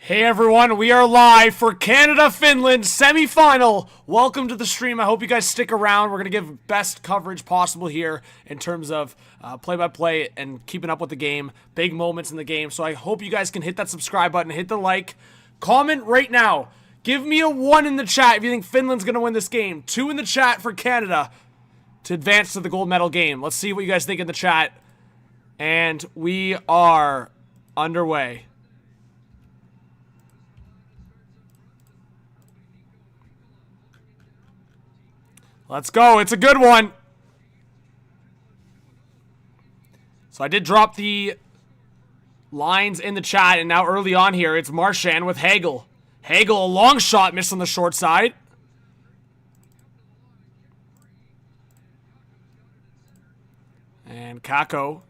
Hey everyone, we are live for Canada-Finland semifinal. Welcome to the stream. I hope you guys stick around. We're going to give best coverage possible here in terms of play-by-play and keeping up with the game, big moments in the game. So I hope you guys can hit that subscribe button, hit the like, comment right now. Give me a 1 in the chat if you think Finland's going to win this game. 2 in the chat for Canada to advance to the gold medal game. Let's see what you guys think in the chat. And we are underway. Let's go. It's a good one. So I did drop the lines in the chat, and now early on here, it's Marchand with Hagel. Hagel, a long shot, missed on the short side. And Kakko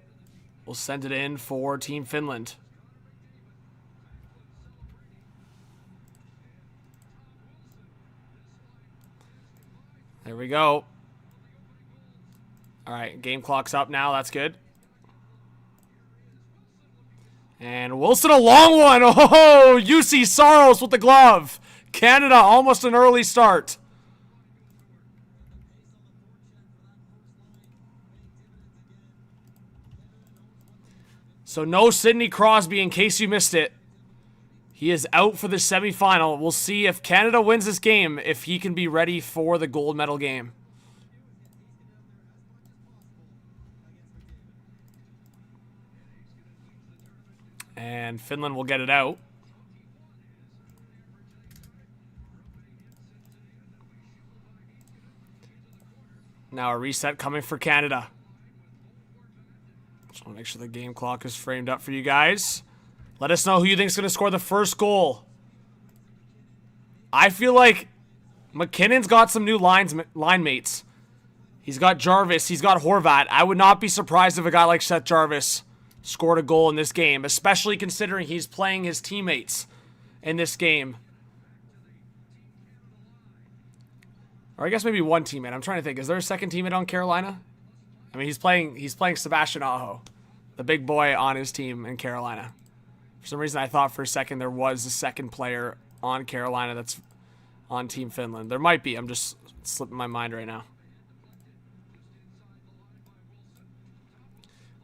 will send it in for Team Finland. There we go. All right, game clock's up now. That's good. And Wilson, a long one. Oh, UC Saros with the glove. Canada, almost an early start. So no Sidney Crosby in case you missed it. He is out for the semifinal. We'll see if Canada wins this game, if he can be ready for the gold medal game. And Finland will get it out. Now a reset coming for Canada. Just want to make sure the game clock is framed up for you guys. Let us know who you think is going to score the first goal. I feel like McKinnon's got some new line mates. He's got Jarvis. He's got Horvat. I would not be surprised if a guy like Seth Jarvis scored a goal in this game, especially considering he's playing his teammates in this game. Or I guess maybe one teammate. I'm trying to think. Is there a second teammate on Carolina? I mean, he's playing Sebastian Aho, the big boy on his team in Carolina. For some reason, I thought for a second there was a second player on Carolina that's on Team Finland. There might be. I'm just slipping my mind right now.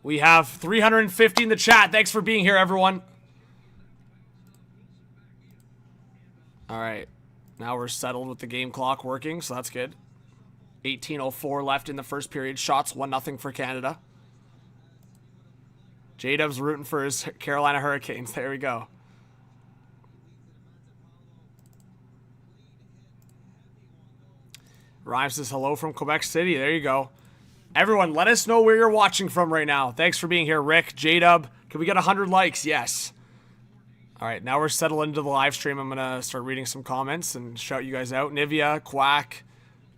We have 350 in the chat. Thanks for being here, everyone. All right. Now we're settled with the game clock working, so that's good. 18:04 left in the first period. Shots 1-0 for Canada. J-Dub's rooting for his Carolina Hurricanes. There we go. Rhymes says hello from Quebec City. There you go. Everyone, let us know where you're watching from right now. Thanks for being here, Rick. J-Dub, can we get 100 likes? Yes. All right, now we're settled into the live stream. I'm going to start reading some comments and shout you guys out. Nivea, Quack,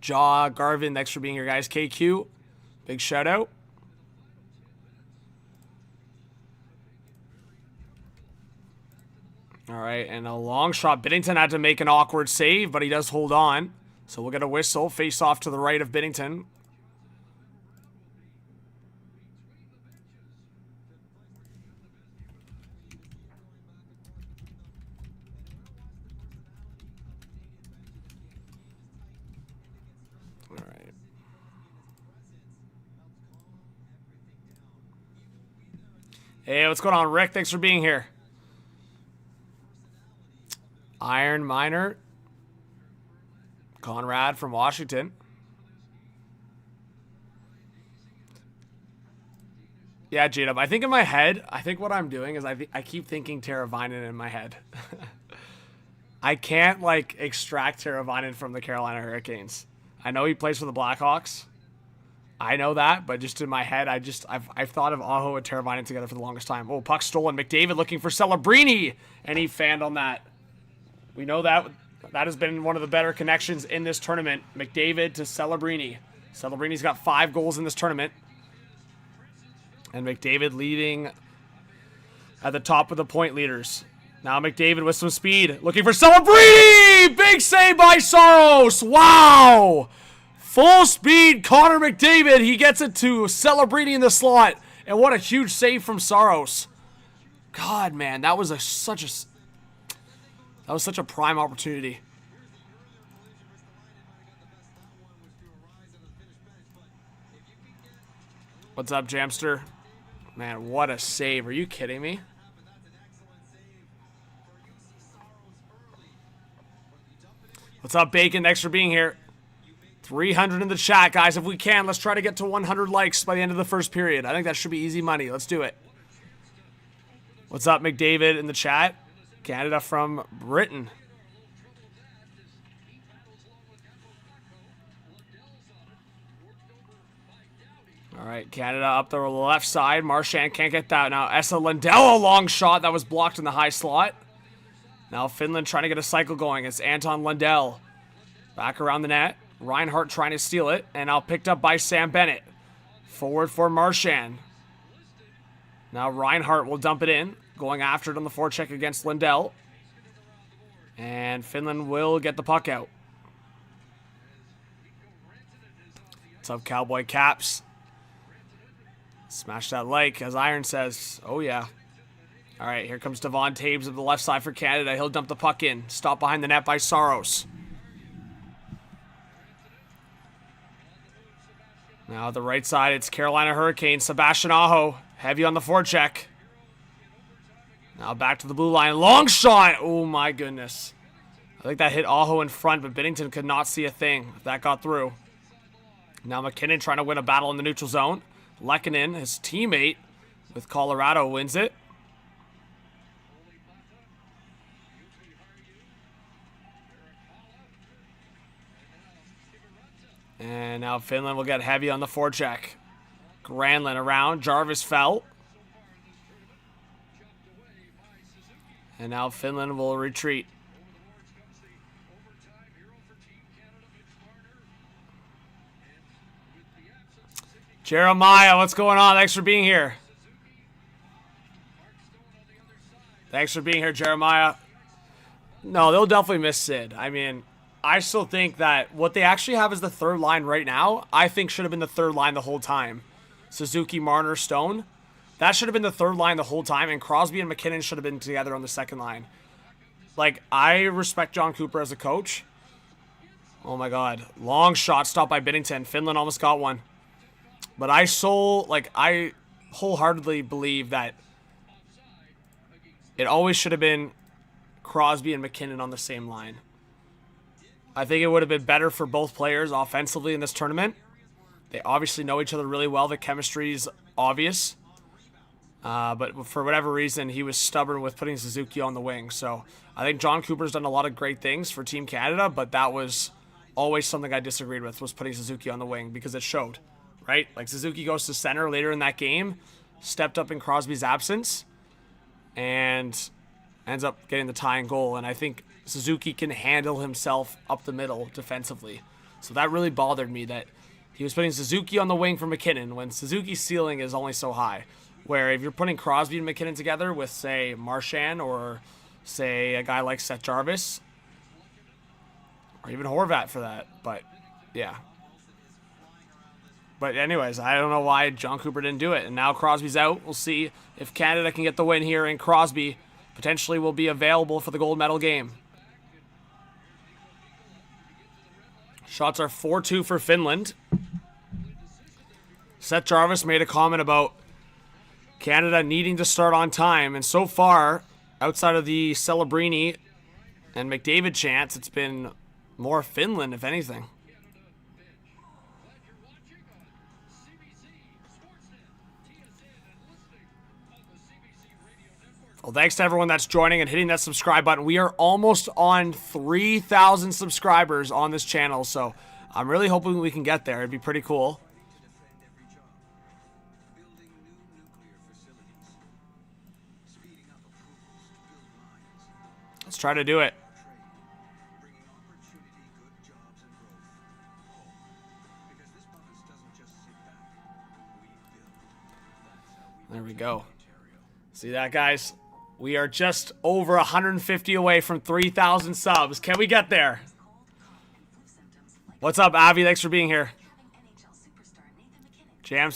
Jaw, Garvin, thanks for being here, guys. KQ, big shout out. All right, and a long shot. Binnington had to make an awkward save, but he does hold on. So we'll get a whistle. Face off to the right of Binnington. All right. Hey, what's going on, Rick? Thanks for being here. Iron Miner. Conrad from Washington. Yeah, J-Dub. I think in my head, I think what I'm doing is I keep thinking Teravainen in my head. I can't, like, extract Teravainen from the Carolina Hurricanes. I know he plays for the Blackhawks. I know that, but just in my head, I've thought of Aho and Teravainen together for the longest time. Oh, puck stolen. McDavid looking for Celebrini, and he fanned on that. We know that has been one of the better connections in this tournament. McDavid to Celebrini. Celebrini's got 5 goals in this tournament. And McDavid leading at the top of the point leaders. Now McDavid with some speed. Looking for Celebrini! Big save by Saros! Wow! Full speed Connor McDavid. He gets it to Celebrini in the slot. And what a huge save from Saros. God, man, that was such a... That was such a prime opportunity. What's up, Jamster? Man, what a save. Are you kidding me? What's up, Bacon? Thanks for being here. 300 in the chat, guys. If we can, let's try to get to 100 likes by the end of the first period. I think that should be easy money. Let's do it. What's up, McDavid in the chat? Canada from Britain. All right, Canada up the left side. Marchand can't get that. Now, Esa Lindell, a long shot that was blocked in the high slot. Now, Finland trying to get a cycle going. It's Anton Lundell. Back around the net. Reinhart trying to steal it. And now picked up by Sam Bennett. Forward for Marchand. Now, Reinhart will dump it in. Going after it on the forecheck against Lundell. And Finland will get the puck out. What's up, Cowboy Caps? Smash that like, as Iron says. Oh, yeah. All right, here comes Devon Taves of the left side for Canada. He'll dump the puck in. Stopped behind the net by Saros. Now, the right side, it's Carolina Hurricanes. Sebastian Aho, heavy on the forecheck. Now back to the blue line. Long shot! Oh, my goodness. I think that hit Aho in front, but Binnington could not see a thing if that got through. Now McKinnon trying to win a battle in the neutral zone. Lehkonen, his teammate with Colorado, wins it. And now Finland will get heavy on the forecheck. Granlund around. Jarvis fell. And now Finland will retreat. Jeremiah, what's going on? Thanks for being here. Thanks for being here, Jeremiah. No, they'll definitely miss Sid. I mean, I still think that what they actually have as the third line right now, I think should have been the third line the whole time. Suzuki, Marner, Stone. That should have been the third line the whole time, and Crosby and McKinnon should have been together on the second line. Like, I respect John Cooper as a coach. Oh my God. Long shot stopped by Binnington. Finland almost got one. But I wholeheartedly believe that it always should have been Crosby and McKinnon on the same line. I think it would have been better for both players offensively in this tournament. They obviously know each other really well. The chemistry is obvious. But for whatever reason, he was stubborn with putting Suzuki on the wing. So I think John Cooper's done a lot of great things for Team Canada, but that was always something I disagreed with, was putting Suzuki on the wing, because it showed, right? Like, Suzuki goes to center later in that game, stepped up in Crosby's absence, and ends up getting the tying goal. And I think Suzuki can handle himself up the middle defensively. So that really bothered me, that he was putting Suzuki on the wing for McKinnon when Suzuki's ceiling is only so high. Where if you're putting Crosby and McKinnon together with, say, Marchand, or, say, a guy like Seth Jarvis, or even Horvat for that. But, yeah. But anyways, I don't know why John Cooper didn't do it. And now Crosby's out. We'll see if Canada can get the win here, and Crosby potentially will be available for the gold medal game. Shots are 4-2 for Finland. Seth Jarvis made a comment about Canada needing to start on time, and so far, outside of the Celebrini and McDavid chance, it's been more Finland, if anything. Well, thanks to everyone that's joining and hitting that subscribe button. We are almost on 3,000 subscribers on this channel, so I'm really hoping we can get there. It'd be pretty cool. Let's try to do it. There we go. See that, guys? We are just over 150 away from 3,000 subs. Can we get there? What's up, Avi? Thanks for being here. Jam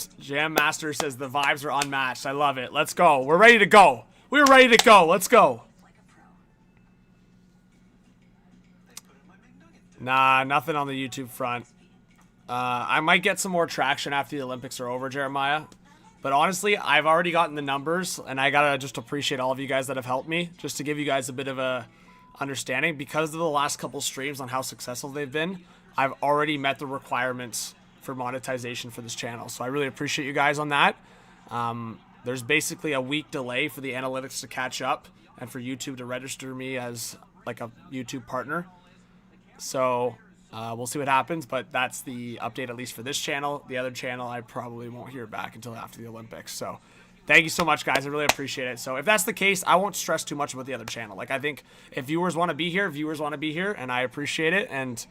Master says the vibes are unmatched. I love it. Let's go. We're ready to go. We're ready to go. Let's go. Nah, nothing on the YouTube front. I might get some more traction after the Olympics are over, Jeremiah. But honestly, I've already gotten the numbers, and I gotta just appreciate all of you guys that have helped me, just to give you guys a bit of a understanding. Because of the last couple streams on how successful they've been, I've already met the requirements for monetization for this channel. So I really appreciate you guys on that. There's basically a week delay for the analytics to catch up and for YouTube to register me as like a YouTube partner. So we'll see what happens, but that's the update, at least for this channel. The other channel, I probably won't hear back until after the Olympics. So thank you so much, guys. I really appreciate it. So if that's the case, I won't stress too much about the other channel. Like, I think if viewers want to be here, and I appreciate it. And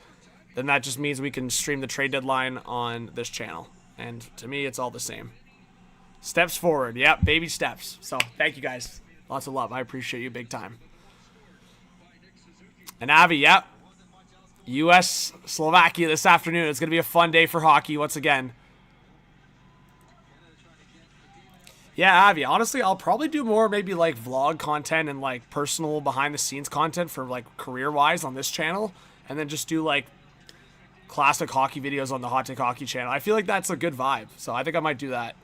then that just means we can stream the trade deadline on this channel. And to me, it's all the same. Steps forward. Yep, baby steps. So thank you, guys. Lots of love. I appreciate you big time. And Avi, yep. U.S. Slovakia this afternoon. It's going to be a fun day for hockey once again. Yeah, Avi, honestly, I'll probably do more maybe like vlog content and like personal behind the scenes content for like career-wise on this channel. And then just do like classic hockey videos on the Hot Take Hockey channel. I feel like that's a good vibe. So I think I might do that.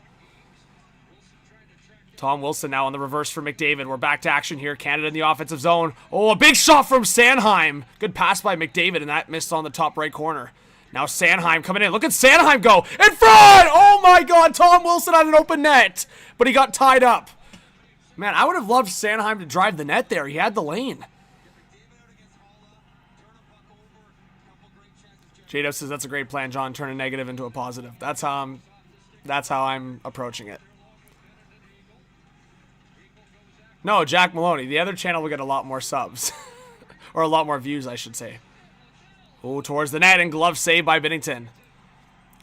Tom Wilson now on the reverse for McDavid. We're back to action here. Canada in the offensive zone. Oh, a big shot from Sanheim. Good pass by McDavid, and that missed on the top right corner. Now Sanheim coming in. Look at Sanheim go. In front! Oh my god, Tom Wilson had an open net, but he got tied up. Man, I would have loved Sanheim to drive the net there. He had the lane. J-Dub says that's a great plan, John. Turn a negative into a positive. That's how I'm approaching it. No, Jack Maloney. The other channel will get a lot more subs. Or a lot more views, I should say. Oh, towards the net and glove save by Binnington.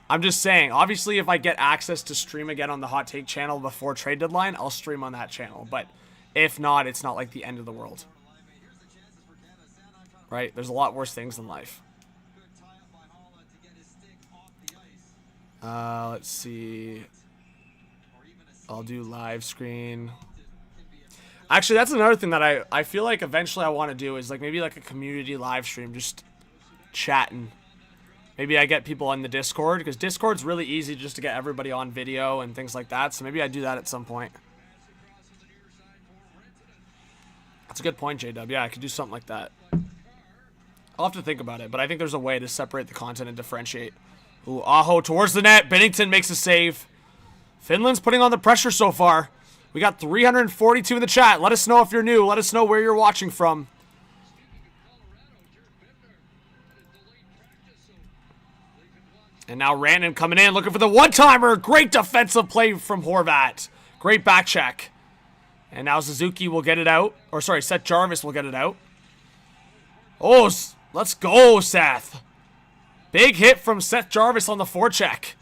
I'm just saying, obviously if I get access to stream again on the Hot Take channel before trade deadline, I'll stream on that channel. But if not, it's not like the end of the world. Right? There's a lot worse things in life. Let's see. I'll do live screen. Actually, that's another thing that I feel like eventually I want to do is like maybe like a community live stream, just chatting. Maybe I get people on the Discord, because Discord's really easy just to get everybody on video and things like that. So maybe I do that at some point. That's a good point, J-Dub. Yeah, I could do something like that. I'll have to think about it, but I think there's a way to separate the content and differentiate. Ooh, Aho towards the net. Binnington makes a save. Finland's putting on the pressure so far. We got 342 in the chat. Let us know if you're new. Let us know where you're watching from. And now Rantanen coming in, looking for the one-timer. Great defensive play from Horvat. Great back check. And now Suzuki will get it out. Or sorry, Seth Jarvis will get it out. Oh, let's go, Seth. Big hit from Seth Jarvis on the forecheck.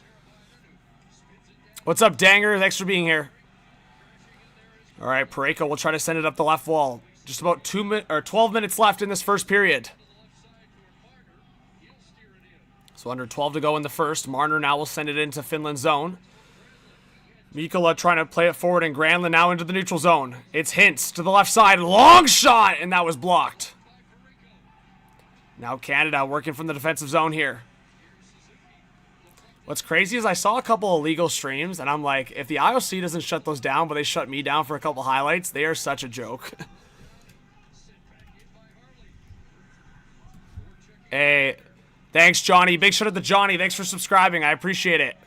What's up, Danger? Thanks for being here. All right, Parayko will try to send it up the left wall. Just about 12 minutes left in this first period. So under 12 to go in the first. Marner now will send it into Finland's zone. Mikkola trying to play it forward, and Granlund now into the neutral zone. It's Hintz to the left side. Long shot, and that was blocked. Now Canada working from the defensive zone here. What's crazy is I saw a couple illegal streams, and I'm like, if the IOC doesn't shut those down, but they shut me down for a couple highlights, they are such a joke. Hey, thanks, Johnny. Big shout out to Johnny. Thanks for subscribing. I appreciate it.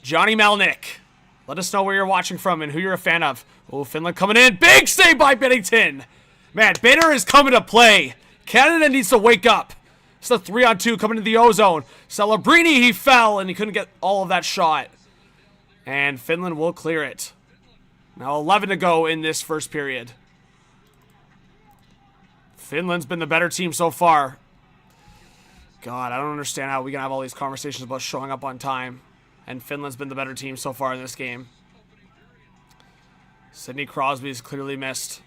Johnny Melnick. Let us know where you're watching from and who you're a fan of. Oh, Finland coming in. Big save by Binnington. Man, Bitter is coming to play. Canada needs to wake up. It's the 3-on-2 coming to the O-zone. Celebrini, he fell, and he couldn't get all of that shot. And Finland will clear it. Now 11 to go in this first period. Finland's been the better team so far. God, I don't understand how we can have all these conversations about showing up on time. And Finland's been the better team so far in this game. Sidney Crosby's clearly missed.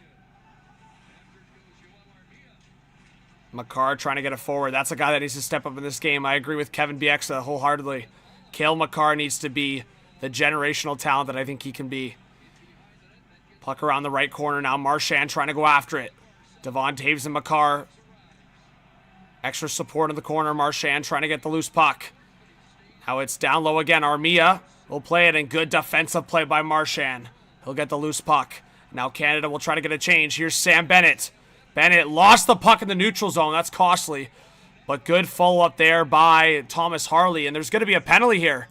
Makar trying to get it forward. That's a guy that needs to step up in this game. I agree with Kevin Bieksa wholeheartedly. Cale Makar needs to be the generational talent that I think he can be. Puck around the right corner now. Marchand trying to go after it. Devon Taves and Makar. Extra support in the corner. Marchand trying to get the loose puck. Now it's down low again. Armia will play it, and good defensive play by Marchand. He'll get the loose puck. Now Canada will try to get a change. Here's Sam Bennett. Bennett lost the puck in the neutral zone. That's costly. But good follow-up there by Thomas Harley, and there's going to be a penalty here.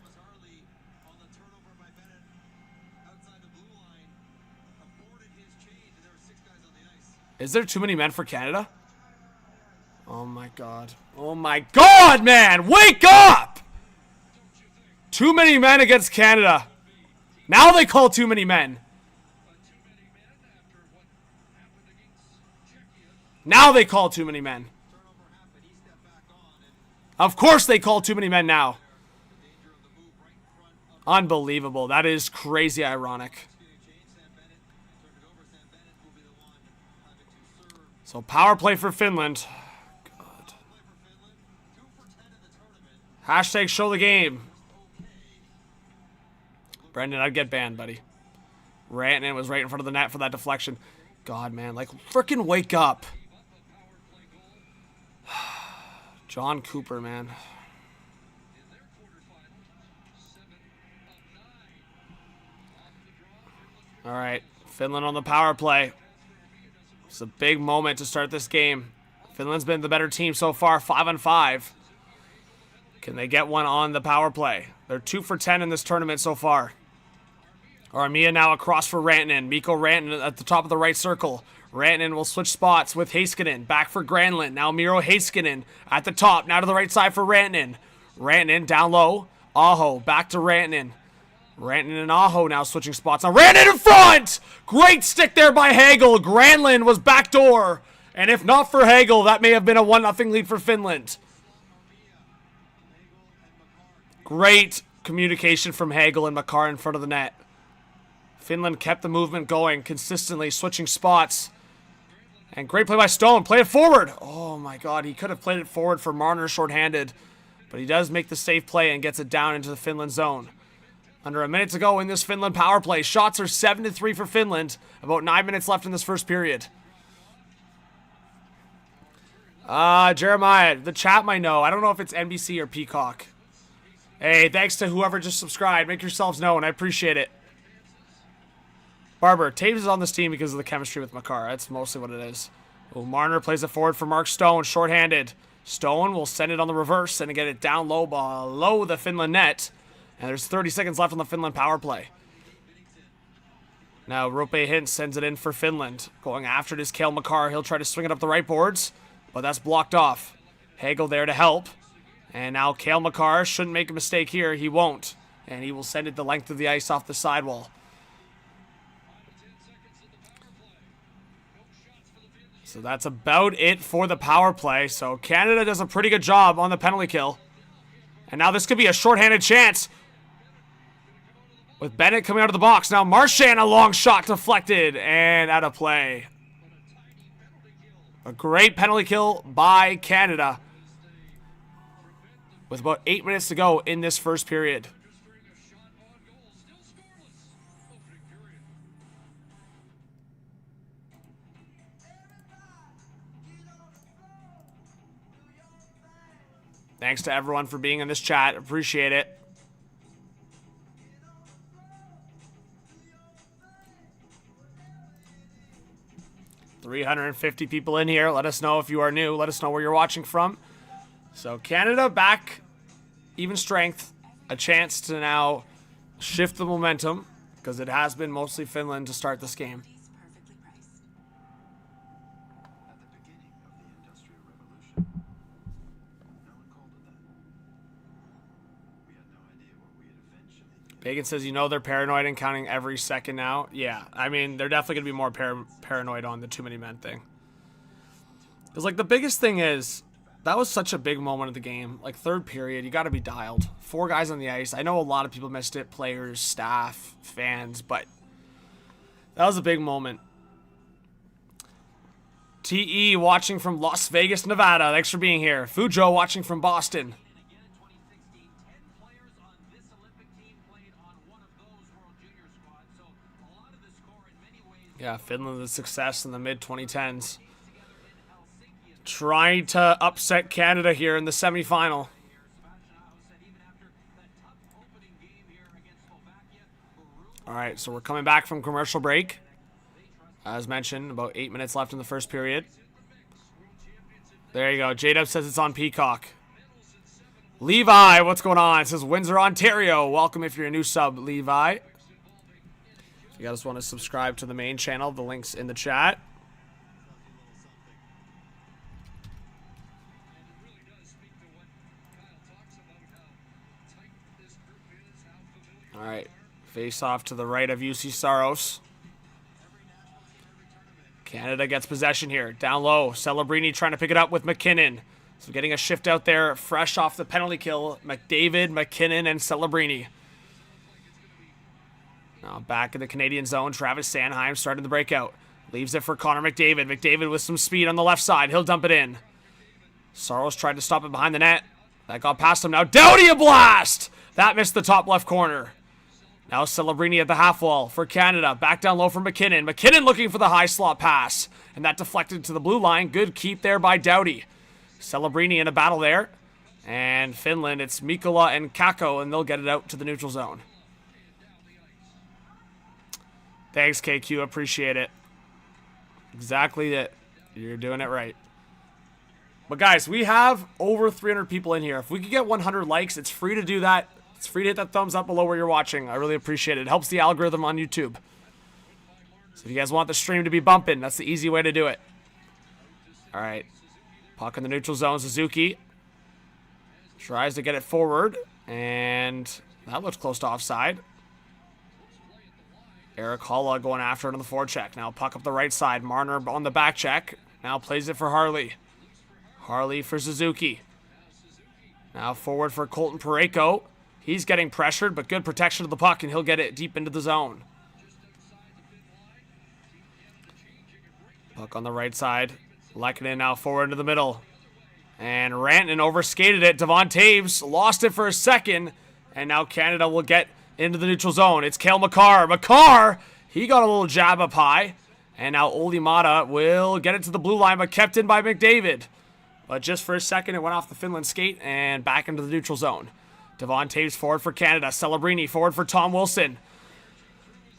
Is there too many men for Canada? Oh my god. Oh my god, man! Wake up! Too many men against Canada. Now they call too many men. Now they call too many men. Of course they call too many men now. Unbelievable. That is crazy ironic. So power play for Finland. God. Hashtag show the game. Brendan, I'd get banned, buddy. Rantanen was right in front of the net for that deflection. God, man. Like, freaking wake up. John Cooper, man. All right. Finland on the power play. It's a big moment to start this game. Finland's been the better team so far, 5-on-5. Can they get one on the power play? They're 2 for 10 in this tournament so far. Armia now across for Rantanen. Mikko Rantanen at the top of the right circle. Rantanen will switch spots with Heiskanen. Back for Granlund. Now Miro Heiskanen at the top. Now to the right side for Rantanen. Rantanen down low. Aho back to Rantanen. Rantanen and Aho now switching spots. Now Rantanen in front! Great stick there by Hagel. Granlund was backdoor. And if not for Hagel, that may have been a 1-0 lead for Finland. Great communication from Hagel and Makar in front of the net. Finland kept the movement going consistently, switching spots. And great play by Stone. Play it forward. Oh my god, he could have played it forward for Marner shorthanded. But he does make the safe play and gets it down into the Finland zone. Under a minute to go in this Finland power play. Shots are 7-3 for Finland. About 9 minutes left in this first period. Jeremiah, the chat might know. I don't know if it's NBC or Peacock. Hey, thanks to whoever just subscribed. Make yourselves known. I appreciate it. Barber, Taves is on this team because of the chemistry with Makar. That's mostly what it is. Oh, Marner plays it forward for Mark Stone, shorthanded. Stone will send it on the reverse and get it down low below the Finland net. And there's 30 seconds left on the Finland power play. Now, Rope Hintz sends it in for Finland. Going after it is Cale Makar. He'll try to swing it up the right boards, but that's blocked off. Hagel there to help. And now Cale Makar shouldn't make a mistake here. He won't. And he will send it the length of the ice off the sidewall. So that's about it for the power play. So Canada does a pretty good job on the penalty kill. And now this could be a shorthanded chance. With Bennett coming out of the box. Now Marchand, a long shot deflected and out of play. A great penalty kill by Canada. With about 8 minutes to go in this first period. Thanks to everyone for being in this chat. Appreciate it. $350 people in here. Let us know if you are new. Let us know where you're watching from. So Canada back, even strength. A chance to now shift the momentum because it has been mostly Finland to start this game. Bacon says, you know they're paranoid and counting every second now. Yeah, I mean, they're definitely going to be more paranoid on the too many men thing. Because, like, the biggest thing is, that was such a big moment of the game. Like, third period, you got to be dialed. 4 guys on the ice. I know a lot of people missed it, players, staff, fans, but that was a big moment. TE watching from Las Vegas, Nevada. Thanks for being here. Fujo watching from Boston. Yeah, Finland, the success in the mid-2010s. trying to upset Canada here in the semifinal. All right, so we're coming back from commercial break. As mentioned, about 8 minutes left in the first period. There you go. J-Dub says it's on Peacock. Levi, what's going on? It says Windsor, Ontario. Welcome if you're a new sub, Levi. If you guys want to subscribe to the main channel, the link's in the chat. All right. Face off to the right of UC Saros. Canada gets possession here. Down low. Celebrini trying to pick it up with McKinnon. So getting a shift out there fresh off the penalty kill. McDavid, McKinnon, and Celebrini. Now back in the Canadian zone. Travis Sanheim starting the breakout. Leaves it for Connor McDavid. McDavid with some speed on the left side. He'll dump it in. Saros tried to stop it behind the net. That got past him. Now Doughty a blast! That missed the top left corner. Now Celebrini at the half wall for Canada. Back down low for McKinnon. McKinnon looking for the high slot pass. And that deflected to the blue line. Good keep there by Doughty. Celebrini in a battle there. And Finland, it's Mikkola and Kakko, and they'll get it out to the neutral zone. Thanks, KQ. Appreciate it. Exactly it. You're doing it right. But guys, we have over 300 people in here. If we could get 100 likes, it's free to do that. It's free to hit that thumbs up below where you're watching. I really appreciate it. It helps the algorithm on YouTube. So if you guys want the stream to be bumping, that's the easy way to do it. All right. Puck in the neutral zone. Suzuki tries to get it forward. And that looks close to offside. Eric Holla going after it on the forecheck. Now puck up the right side. Marner on the back check. Now plays it for Harley. Harley for Suzuki. Now forward for Colton Parayko. He's getting pressured, but good protection of the puck, and he'll get it deep into the zone. Puck on the right side. Lehkonen now forward into the middle. And Rantanen overskated it. Devon Taves lost it for a second, and now Canada will get into the neutral zone. It's Cale Makar. Makar, he got a little jab up high. And now Olli Mata will get it to the blue line, but kept in by McDavid. But just for a second, it went off the Finland skate and back into the neutral zone. Devon Taves forward for Canada. Celebrini forward for Tom Wilson.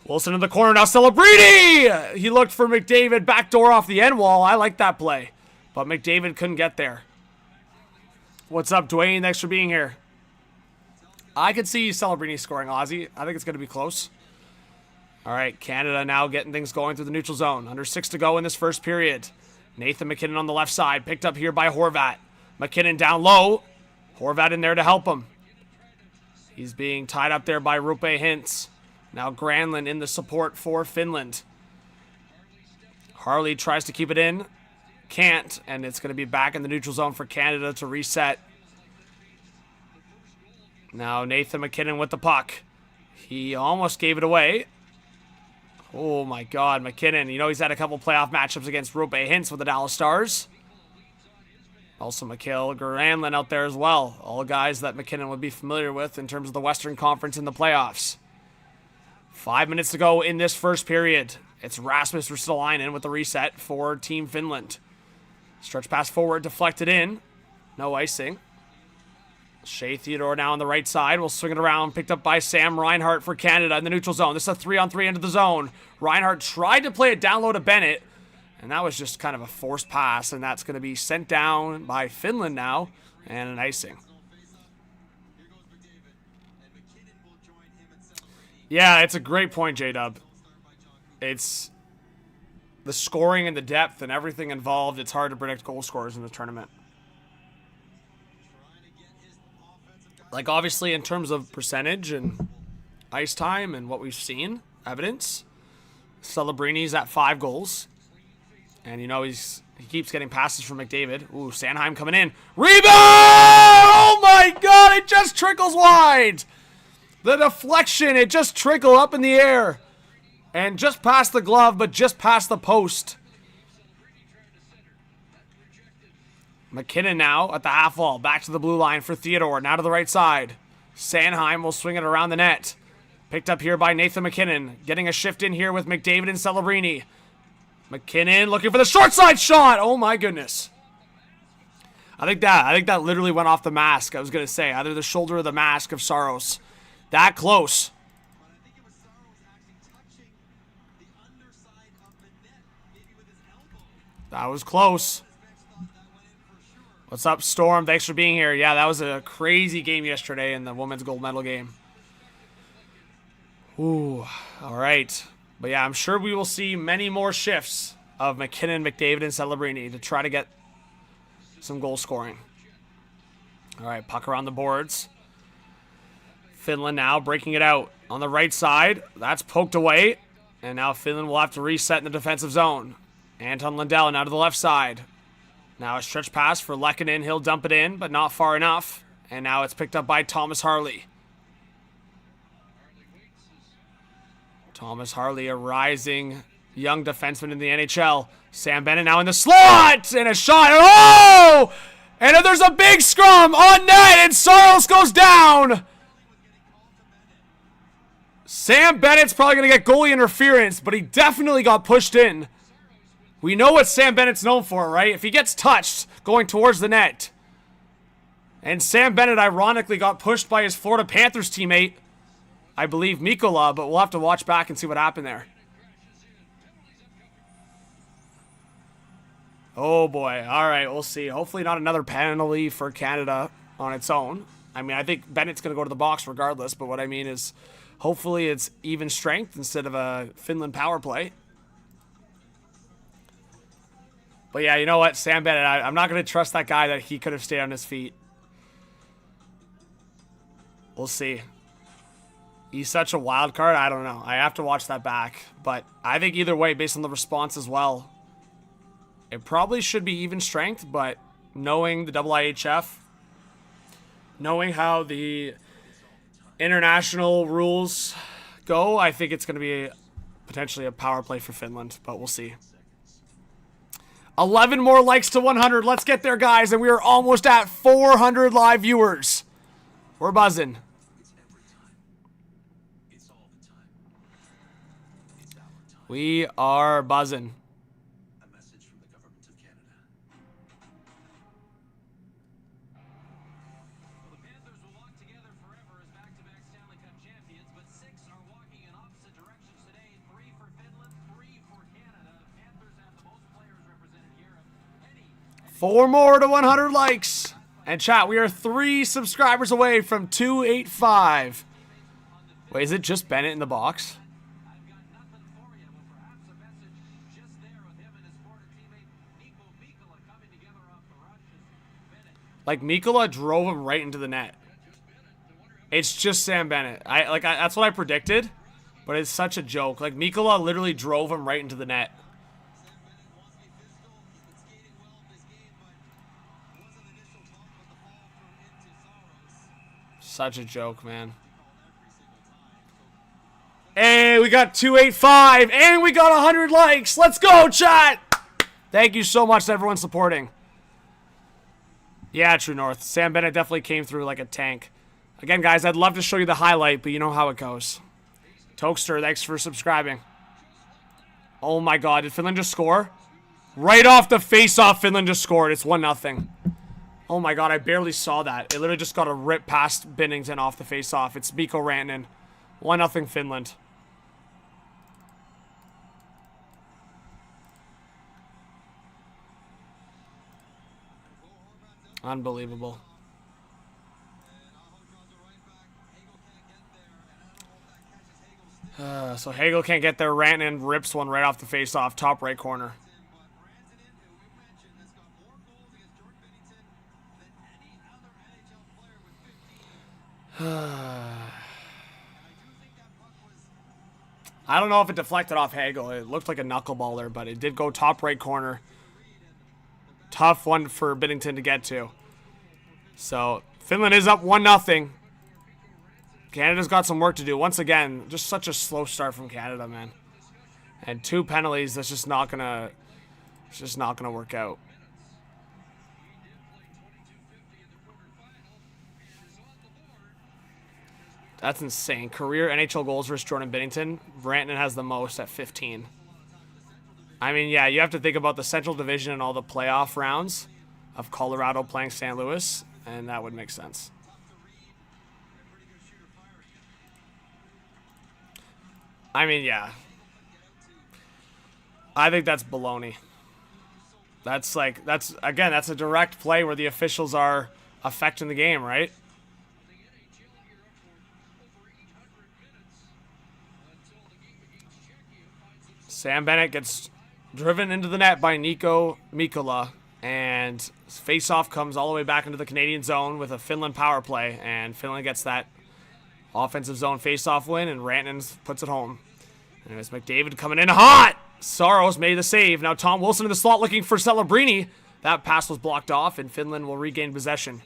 Wilson in the corner now. Celebrini! He looked for McDavid. Backdoor off the end wall. I like that play. But McDavid couldn't get there. What's up, Dwayne? Thanks for being here. I could see Celebrini scoring, Ozzy. I think it's going to be close. All right, Canada now getting things going through the neutral zone. Under 6 to go in this first period. Nathan McKinnon on the left side. Picked up here by Horvat. McKinnon down low. Horvat in there to help him. He's being tied up there by Rupe Hintz. Now Granlund in the support for Finland. Harley tries to keep it in. Can't, and it's going to be back in the neutral zone for Canada to reset. Now Nathan McKinnon with the puck. He almost gave it away. Oh my God, McKinnon. You know he's had a couple playoff matchups against Rupe Hintz with the Dallas Stars. Also Mikhail Granlund out there as well. All guys that McKinnon would be familiar with in terms of the Western Conference in the playoffs. 5 minutes to go in this first period. It's Rasmus Ristolainen with the reset for Team Finland. Stretch pass forward, deflected in. No icing. Shea Theodore now on the right side. Will swing it around. Picked up by Sam Reinhart for Canada in the neutral zone. This is a 3-on-3 into the zone. Reinhart tried to play it down low to Bennett. And that was just kind of a forced pass, and that's going to be sent down by Finland now, and an icing. Yeah, it's a great point, J-Dub. It's the scoring and the depth and everything involved. It's hard to predict goal scorers in the tournament. Like, obviously, in terms of percentage and ice time and what we've seen, evidence, Celebrini's at 5 goals. And, you know, he keeps getting passes from McDavid. Ooh, Sanheim coming in. Rebound! Oh, my God, it just trickles wide. The deflection, it just trickled up in the air. And just past the glove, but just past the post. McKinnon now at the half wall. Back to the blue line for Theodore. Now to the right side. Sanheim will swing it around the net. Picked up here by Nathan McKinnon. Getting a shift in here with McDavid and Celebrini. McKinnon looking for the short side shot. Oh, my goodness. I think that literally went off the mask. I was going to say either the shoulder or the mask of Saros. That close. That was close. What's up, Storm? Thanks for being here. Yeah, that was a crazy game yesterday in the women's gold medal game. Ooh, all right. But yeah, I'm sure we will see many more shifts of McKinnon, McDavid, and Celebrini to try to get some goal scoring. All right, puck around the boards. Finland now breaking it out on the right side. That's poked away. And now Finland will have to reset in the defensive zone. Anton Lundell now to the left side. Now a stretch pass for Lehkonen. He'll dump it in, but not far enough. And now it's picked up by Thomas Harley. Thomas Harley, a rising young defenseman in the NHL. Sam Bennett now in the slot! And a shot. Oh! And then there's a big scrum on net, and Saros goes down! Sam Bennett's probably going to get goalie interference, but he definitely got pushed in. We know what Sam Bennett's known for, right? If he gets touched going towards the net. And Sam Bennett ironically got pushed by his Florida Panthers teammate, I believe Mikkola, but we'll have to watch back and see what happened there. Oh boy. All right, we'll see. Hopefully not another penalty for Canada on its own. I mean, I think Bennett's going to go to the box regardless, but what I mean is hopefully it's even strength instead of a Finland power play. But yeah, you know what? Sam Bennett, I'm not going to trust that guy that he could have stayed on his feet. We'll see. He's such a wild card. I don't know. I have to watch that back. But I think either way, based on the response as well, it probably should be even strength. But knowing the IIHF, knowing how the international rules go, I think it's going to be potentially a power play for Finland. But we'll see. 11 more likes to 100. Let's get there, guys. And we are almost at 400 live viewers. We're buzzing. We are buzzing. A message from the government of Canada. Well, the Panthers will walk together forever as back-to-back Stanley Cup champions, but 6 are walking in opposite directions today. 3 for Finland, 3 for Canada. The Panthers have the most players represented here. 4 more to 100 likes. And chat, we are 3 subscribers away from 285. Wait, is it just Bennett in the box? Like, Mikkola drove him right into the net. It's just Sam Bennett. That's what I predicted, but it's such a joke. Like, Mikkola literally drove him right into the net. Such a joke, man. Hey, we got 285, and we got 100 likes. Let's go, chat! Thank you so much to everyone supporting. Yeah, True North. Sam Bennett definitely came through like a tank. Again, guys, I'd love to show you the highlight, but you know how it goes. Tokester, thanks for subscribing. Oh my god, did Finland just score? Right off the face-off, Finland just scored. It's 1-0. Oh my god, I barely saw that. It literally just got a rip past Binnington off the face-off. It's Mikko Rantanen. 1-0 Finland. Unbelievable. So Hagel can't get there. Rantanen rips one right off the face-off, top right corner. I don't know if it deflected off Hagel. It looked like a knuckleballer, but it did go top right corner. Tough one for Binnington to get to. So, Finland is up 1-0. Canada's got some work to do. Once again, just such a slow start from Canada, man. And 2 penalties, that's just not gonna work out. That's insane. Career NHL goals versus Jordan Binnington. Rantanen has the most at 15. I mean, yeah, you have to think about the Central Division and all the playoff rounds of Colorado playing St. Louis, and that would make sense. I mean, yeah. I think that's baloney. That's a direct play where the officials are affecting the game, right? Sam Bennett gets driven into the net by Nico Mikkola, and face-off comes all the way back into the Canadian zone with a Finland power play, and Finland gets that offensive zone face-off win, and Rantanen puts it home. Anyways, McDavid coming in hot! Saros made the save. Now Tom Wilson in the slot looking for Celebrini. That pass was blocked off, and Finland will regain possession.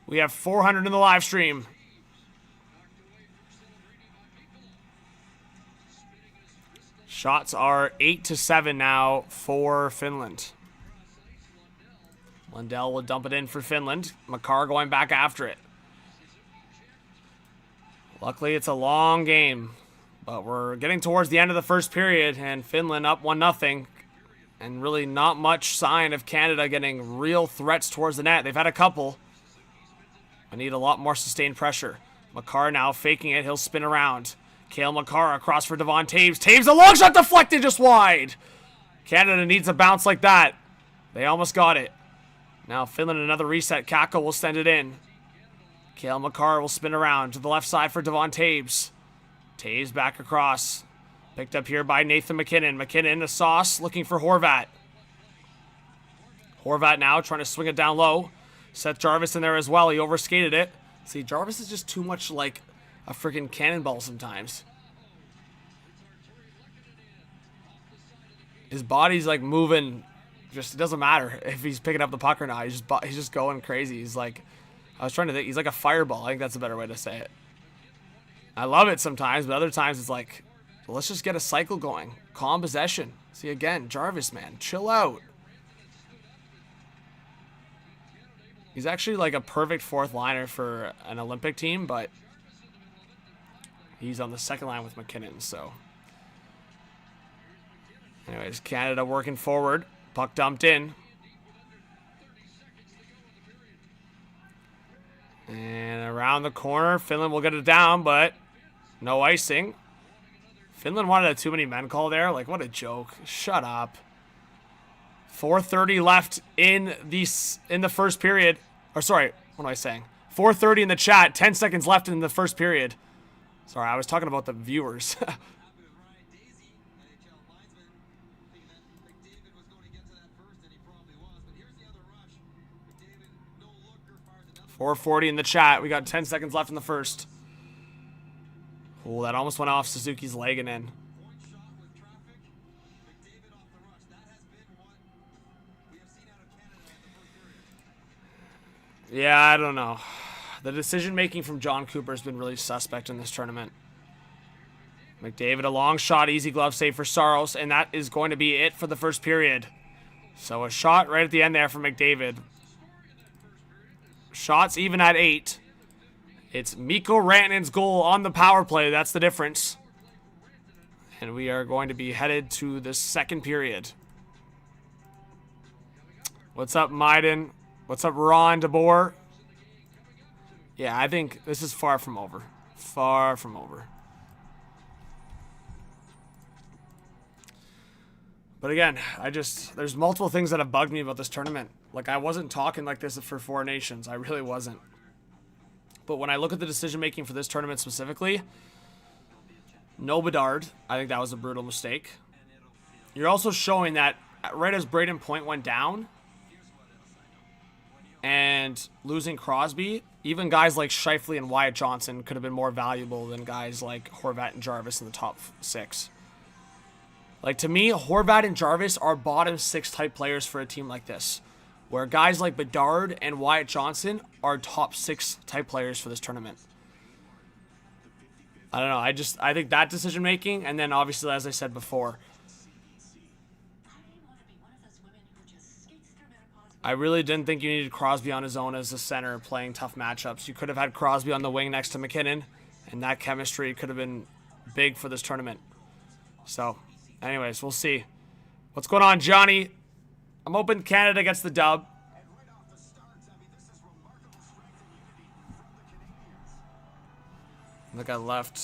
We have 400 in the live stream. Shots are 8-7 now for Finland. Lundell will dump it in for Finland. Makar going back after it. Luckily, it's a long game. But we're getting towards the end of the first period, and Finland up 1-0. And really not much sign of Canada getting real threats towards the net. They've had a couple. I need a lot more sustained pressure. Makar now faking it. He'll spin around. Cale Makar across for Devon Taves. Taves, a long shot deflected just wide. Canada needs a bounce like that. They almost got it. Now Finland another reset. Kakko will send it in. Cale Makar will spin around to the left side for Devon Taves. Taves back across. Picked up here by Nathan McKinnon. McKinnon, a sauce, looking for Horvat. Horvat now trying to swing it down low. Seth Jarvis in there as well. He overskated it. See, Jarvis is just too much like a freaking cannonball sometimes. His body's like moving. Just, it doesn't matter if he's picking up the puck or not. He's just going crazy. He's like, I was trying to think, he's like a fireball. I think that's a better way to say it. I love it sometimes, but other times it's like, well, let's just get a cycle going. Calm possession. See, again, Jarvis, man, chill out. He's actually like a perfect fourth liner for an Olympic team, but he's on the second line with McKinnon, so. Anyways, Canada working forward. Puck dumped in. And around the corner, Finland will get it down, but no icing. Finland wanted a too many men call there. Like, what a joke. Shut up. 4:30 left in the first period. Or sorry, what am I saying? 4:30 in the chat. 10 seconds left in the first period. Sorry, I was talking about the viewers. 4:40 in the chat. We got 10 seconds left in the first. Oh, that almost went off Suzuki's leg and in. Yeah, I don't know. The decision-making from John Cooper has been really suspect in this tournament. McDavid, a long shot, easy glove save for Saros, and that is going to be it for the first period. So a shot right at the end there for McDavid. Shots even at 8. It's Mikko Rantanen's goal on the power play. That's the difference. And we are going to be headed to the second period. What's up, Maiden? What's up, Ron DeBoer? Yeah, I think this is far from over. Far from over. But again, there's multiple things that have bugged me about this tournament. Like, I wasn't talking like this for Four Nations. I really wasn't. But when I look at the decision-making for this tournament specifically, no Bedard. I think that was a brutal mistake. You're also showing that right as Braden Point went down and losing Crosby, even guys like Scheifele and Wyatt Johnson could have been more valuable than guys like Horvat and Jarvis in the top 6. Like, to me, Horvat and Jarvis are bottom 6 type players for a team like this, where guys like Bedard and Wyatt Johnson are top 6 type players for this tournament. I don't know. I think that decision making, and then obviously, as I said before, I really didn't think you needed Crosby on his own as a center playing tough matchups. You could have had Crosby on the wing next to McKinnon, and that chemistry could have been big for this tournament. So, anyways, we'll see. What's going on, Johnny? I'm hoping Canada gets the dub. I think I left.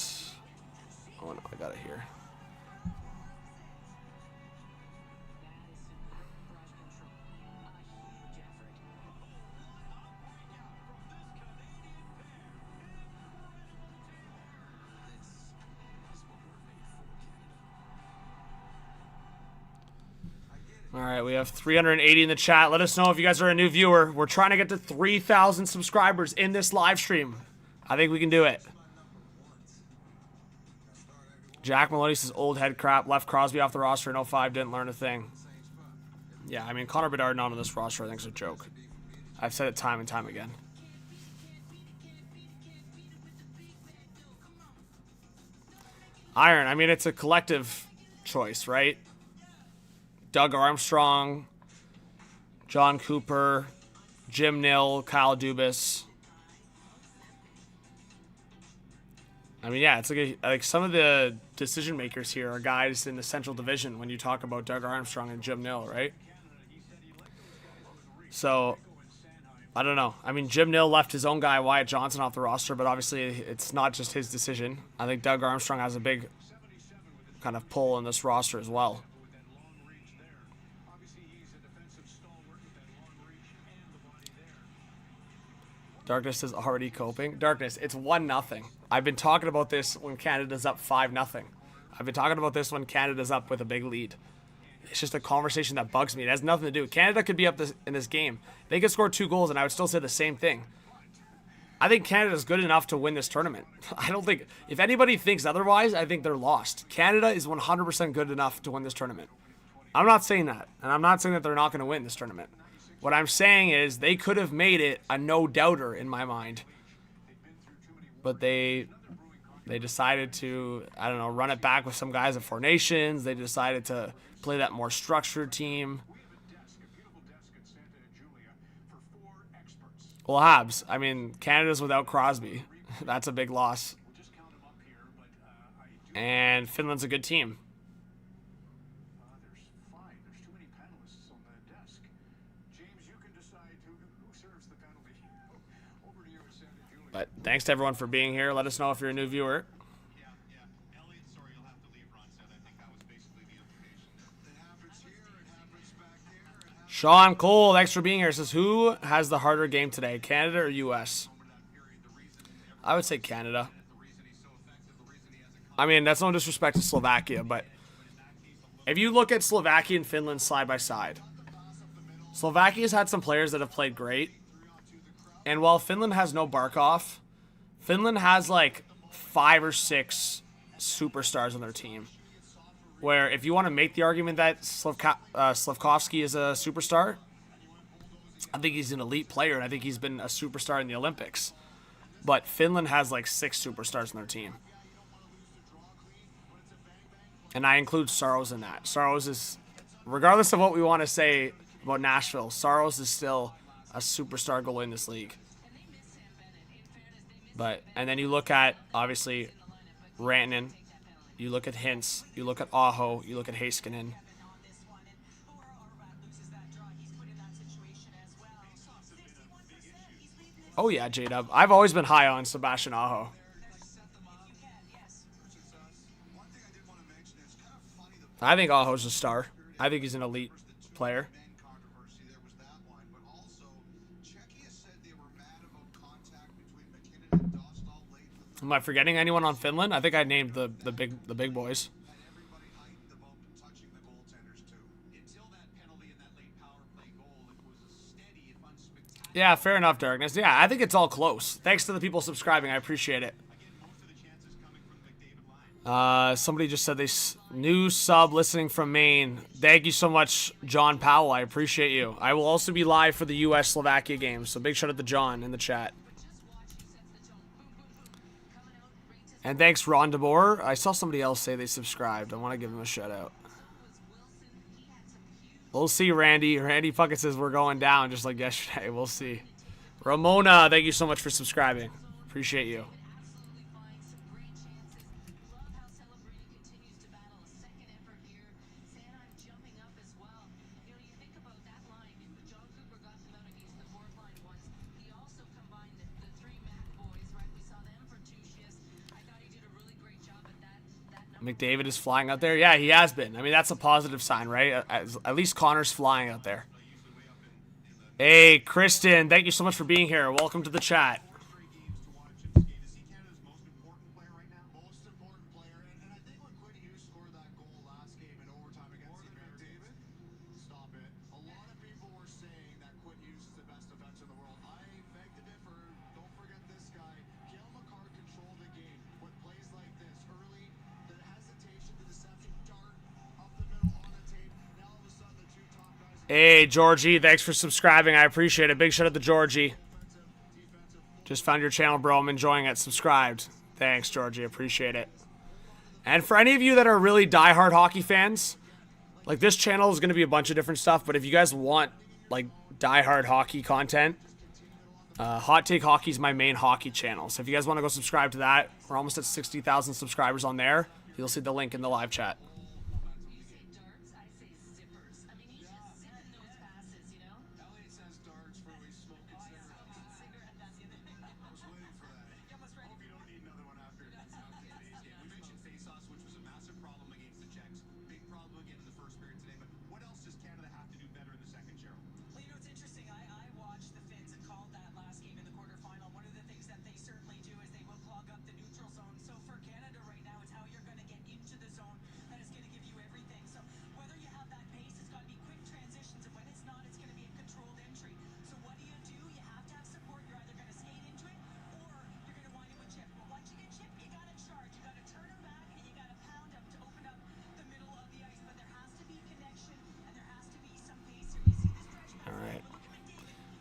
Oh no, I got it here. All right, we have 380 in the chat. Let us know if you guys are a new viewer. We're trying to get to 3,000 subscribers in this live stream. I think we can do it. Jack Maloney says old head crap. Left Crosby off the roster in 05. Didn't learn a thing. Yeah, I mean, Connor Bedard not on this roster I think is a joke. I've said it time and time again. Iron, I mean, it's a collective choice, right? Doug Armstrong, John Cooper, Jim Nill, Kyle Dubas. I mean, yeah, it's like some of the decision makers here are guys in the Central Division when you talk about Doug Armstrong and Jim Nill, right? So, I don't know. I mean, Jim Nill left his own guy, Wyatt Johnson, off the roster, but obviously it's not just his decision. I think Doug Armstrong has a big kind of pull in this roster as well. Darkness is already coping. Darkness, it's 1-0. I've been talking about this when Canada's up 5-0. I've been talking about this when Canada's up with a big lead. It's just a conversation that bugs me. It has nothing to do. Canada could be up in this game. They could score 2 goals, and I would still say the same thing. I think Canada's good enough to win this tournament. I don't think... If anybody thinks otherwise, I think they're lost. Canada is 100% good enough to win this tournament. I'm not saying that. And I'm not saying that they're not going to win this tournament. What I'm saying is they could have made it a no-doubter in my mind. But they decided to, I don't know, run it back with some guys at Four Nations. They decided to play that more structured team. Well, Habs, I mean, Canada's without Crosby. That's a big loss. And Finland's a good team. But thanks to everyone for being here. Let us know if you're a new viewer. Elliot, sorry, you'll have to leave, Ron said. I think that was basically the implication. It happens here, it happens back there. Sean Cole, thanks for being here. Says, who has the harder game today, Canada or U.S.? I would say Canada. I mean, that's no disrespect to Slovakia, but if you look at Slovakia and Finland side by side, Slovakia's had some players that have played great. And while Finland has no Barkov, Finland has like 5 or 6 superstars on their team. Where if you want to make the argument that Slafkovsky is a superstar, I think he's an elite player, and I think he's been a superstar in the Olympics. But Finland has like 6 superstars on their team. And I include Saros in that. Saros is, regardless of what we want to say about Nashville, Saros is still a superstar goalie in this league. But, and then you look at, obviously, Rantanen, you look at Hintz, you look at Aho, you look at Heiskanen. Oh yeah, J-Dub. I've always been high on Sebastian Aho. I think Aho's a star. I think he's an elite player. Am I forgetting anyone on Finland? I think I named the big boys. Yeah, fair enough, Darkness. Yeah, I think it's all close. Thanks to the people subscribing. I appreciate it. Somebody just said they new sub listening from Maine. Thank you so much, John Powell. I appreciate you. I will also be live for the U.S.-Slovakia game, so big shout out to John in the chat. And thanks, Ron DeBoer. I saw somebody else say they subscribed. I want to give him a shout out. We'll see, Randy. Randy fucking says we're going down just like yesterday. We'll see. Ramona, thank you so much for subscribing. Appreciate you. McDavid is flying out there. Yeah, he has been. I mean, that's a positive sign, right? At least Connor's flying out there. Hey, Kristen, thank you so much for being here. Welcome to the chat. Hey, Georgie, thanks for subscribing. I appreciate it. Big shout out to Georgie. Just found your channel, bro. I'm enjoying it. Subscribed. Thanks, Georgie. Appreciate it. And for any of you that are really diehard hockey fans, like this channel is going to be a bunch of different stuff, but if you guys want like diehard hockey content, Hot Take Hockey is my main hockey channel. So if you guys want to go subscribe to that, we're almost at 60,000 subscribers on there. You'll see the link in the live chat.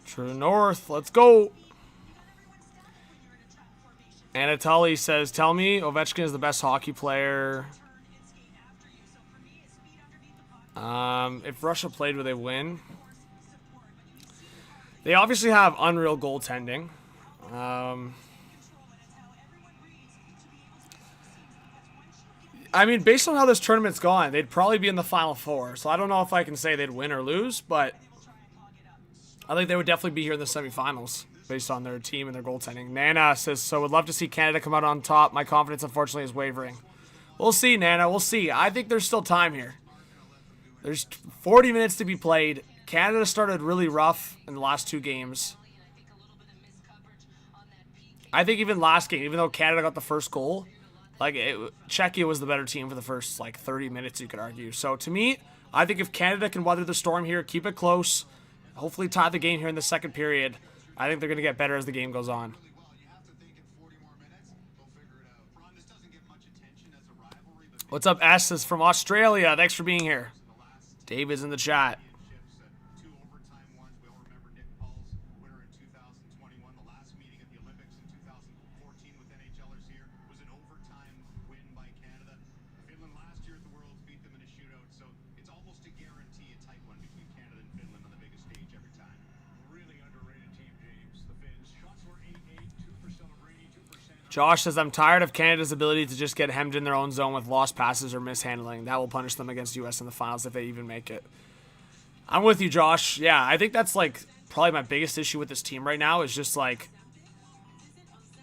True North, let's go. Anatoly says, tell me Ovechkin is the best hockey player. If Russia played, would they win? They obviously have unreal goaltending. I mean, based on how this tournament's gone, they'd probably be in the Final Four. So I don't know if I can say they'd win or lose, but I think they would definitely be here in the semifinals based on their team and their goaltending. Nana says, so would love to see Canada come out on top. My confidence, unfortunately, is wavering. We'll see, Nana. We'll see. I think there's still time here. There's 40 minutes to be played. Canada started really rough in the last two games. I think even last game, even though Canada got the first goal, like Czechia was the better team for the first 30 minutes, you could argue. So to me, I think if Canada can weather the storm here, keep it close, hopefully tie the game here in the second period, I think they're going to get better as the game goes on. What's up, S? Is from Australia. Thanks for being here. David's in the chat. Josh says, I'm tired of Canada's ability to just get hemmed in their own zone with lost passes or mishandling. That will punish them against U.S. in the finals if they even make it. I'm with you, Josh. Yeah, I think that's probably my biggest issue with this team right now is just like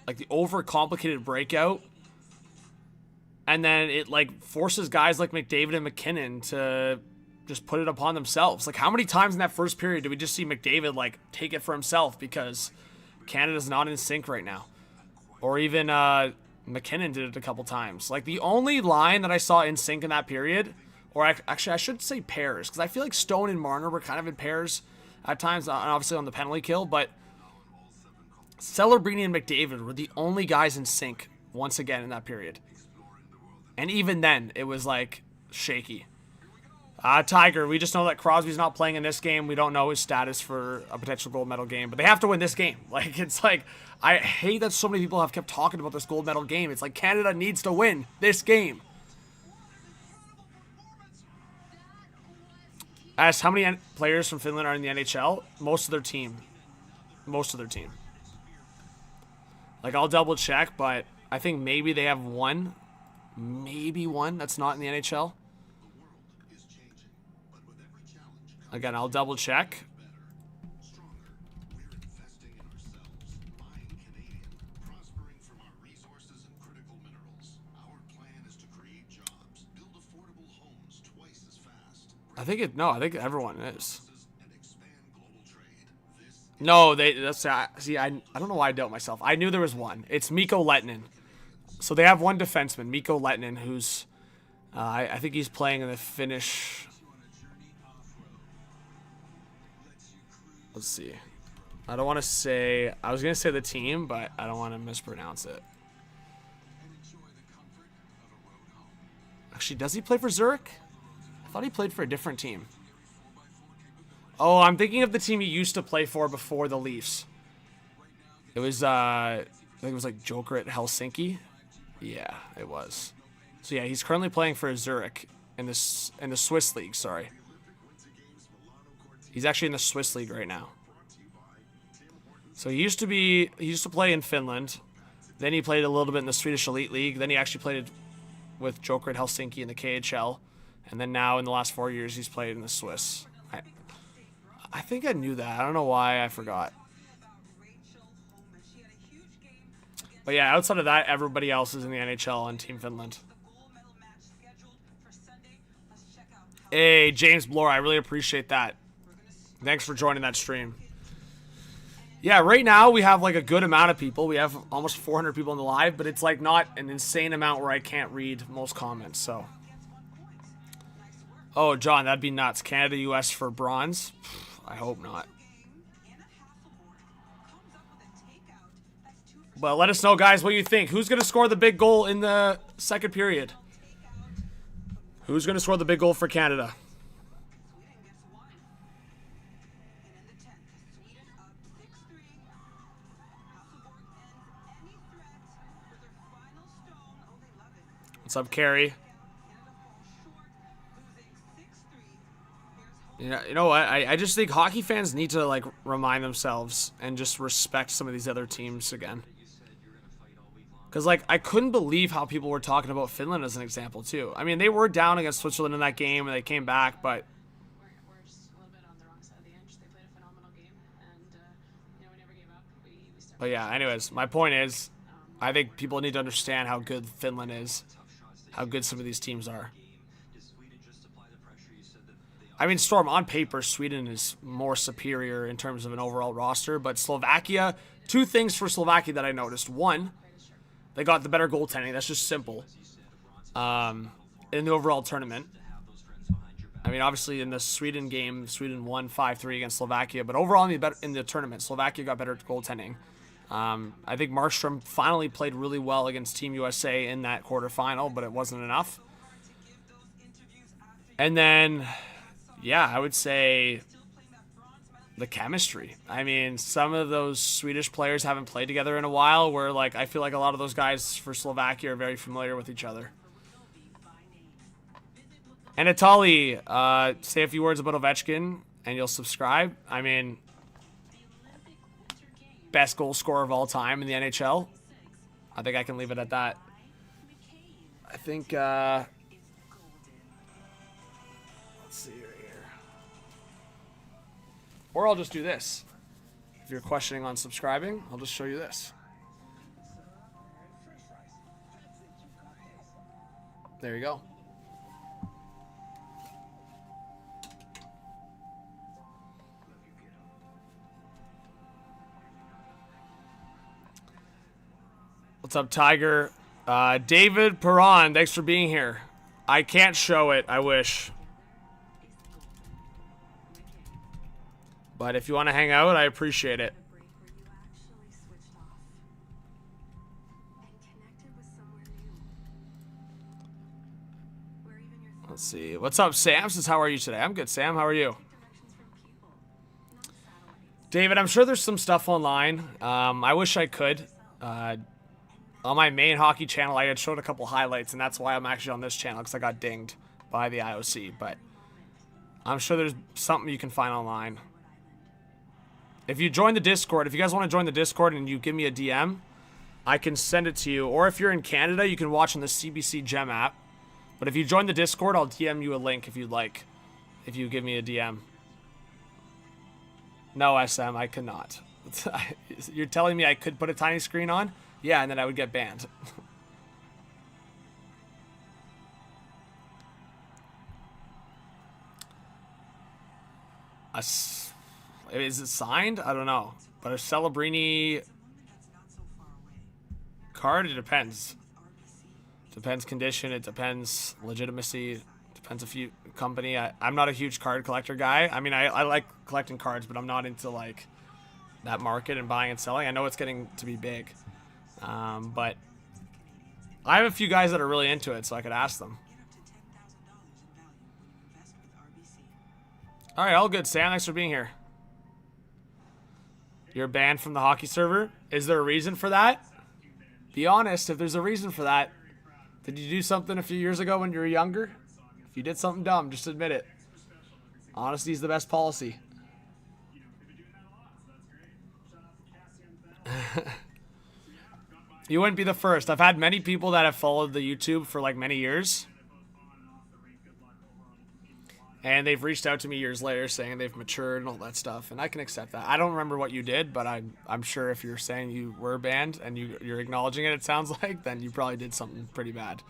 the overcomplicated breakout. And then it forces guys like McDavid and McKinnon to just put it upon themselves. How many times in that first period did we just see McDavid take it for himself because Canada's not in sync right now? Or even McKinnon did it a couple times. The only line that I saw in sync in that period, or actually I should say pairs, because I feel like Stone and Marner were kind of in pairs at times, obviously on the penalty kill, but Celebrini and McDavid were the only guys in sync once again in that period. And even then, it was shaky. Tiger, we just know that Crosby's not playing in this game. We don't know his status for a potential gold medal game, but they have to win this game. I hate that so many people have kept talking about this gold medal game. It's Canada needs to win this game. Ask how many players from Finland are in the NHL? Most of their team. Most of their team. I'll double check, but I think maybe they have one. Maybe one that's not in the NHL. Again, I'll double check. I think everyone is. No, that's see. I don't know why I doubt myself. I knew there was one. It's Mikko Lehtinen. So they have one defenseman, Mikko Lehtinen, who's I think he's playing in the Finnish. Let's see. I don't want to say. I was gonna say the team, but I don't want to mispronounce it. Actually, does he play for Zurich? I thought he played for a different team. Oh, I'm thinking of the team he used to play for before the Leafs. It was, I think it was like Joker at Helsinki. Yeah, it was. So yeah, he's currently playing for Zurich in the Swiss league. Sorry, he's actually in the Swiss league right now. So he used to play in Finland. Then he played a little bit in the Swedish Elite League. Then he actually played with Joker at Helsinki in the KHL. And then now in the last 4 years, he's played in the Swiss. I think I knew that. I don't know why I forgot. But yeah, outside of that, everybody else is in the NHL on Team Finland. Hey, James Blore, I really appreciate that. Thanks for joining that stream. Yeah, right now we have like a good amount of people. We have almost 400 people in the live, but it's like not an insane amount where I can't read most comments, so. Oh, John, that'd be nuts. Canada, US for bronze? I hope not. But let us know, guys, what you think. Who's going to score the big goal in the second period? Who's going to score the big goal for Canada? What's up, Carrie? You know what? I just think hockey fans need to like remind themselves and just respect some of these other teams again. Because like I couldn't believe how people were talking about Finland as an example too. I mean, they were down against Switzerland in that game and they came back, but we're just a little bit on the wrong side of the inch. They played a phenomenal game, and we never gave up. We stepped But yeah, anyways, my point is, I think people need to understand how good Finland is, how good some of these teams are. I mean, Storm, on paper, Sweden is more superior in terms of an overall roster, but Slovakia, two things for Slovakia that I noticed. One, they got the better goaltending. That's just simple. In the overall tournament. I mean, obviously in the Sweden game, Sweden won 5-3 against Slovakia, but overall in the tournament, Slovakia got better goaltending. I think Markstrom finally played really well against Team USA in that quarterfinal, but it wasn't enough. And then, yeah, I would say the chemistry. I mean, some of those Swedish players haven't played together in a while, where like I feel like a lot of those guys for Slovakia are very familiar with each other. And Itali, say a few words about Ovechkin, and you'll subscribe. I mean, best goal scorer of all time in the NHL. I think I can leave it at that. I think, let's see right here. Or I'll just do this. If you're questioning on subscribing, I'll just show you this. There you go. What's up, Tiger? David Perron, thanks for being here. I can't show it, I wish. But if you want to hang out, I appreciate it. Let's see. What's up, Sam? Says, how are you today? I'm good, Sam. How are you? David, I'm sure there's some stuff online. I wish I could. On my main hockey channel, I had showed a couple highlights, and that's why I'm actually on this channel, because I got dinged by the IOC. But I'm sure there's something you can find online. If you join the Discord, if you guys want to join the Discord and you give me a DM, I can send it to you. Or if you're in Canada, you can watch on the CBC Gem app. But if you join the Discord, I'll DM you a link if you'd like, if you give me a DM. No, SM, I could not. You're telling me I could put a tiny screen on? Yeah, and then I would get banned. Is it signed? I don't know. But a Celebrini card, it depends. Depends condition. It depends legitimacy. Depends a few company. I'm not a huge card collector guy. I mean, I like collecting cards, but I'm not into like that market and buying and selling. I know it's getting to be big. But I have a few guys that are really into it, so I could ask them. All right, all good, Sam. Thanks for being here. You're banned from the hockey server. Is there a reason for that? Be honest, if there's a reason for that. Did you do something a few years ago when you were younger? If you did something dumb, just admit it. Honesty is the best policy. You wouldn't be the first. I've had many people that have followed the YouTube for like many years. And they've reached out to me years later saying they've matured and all that stuff. And I can accept that. I don't remember what you did, but I'm sure if you're saying you were banned and you're acknowledging it sounds like, then you probably did something pretty bad.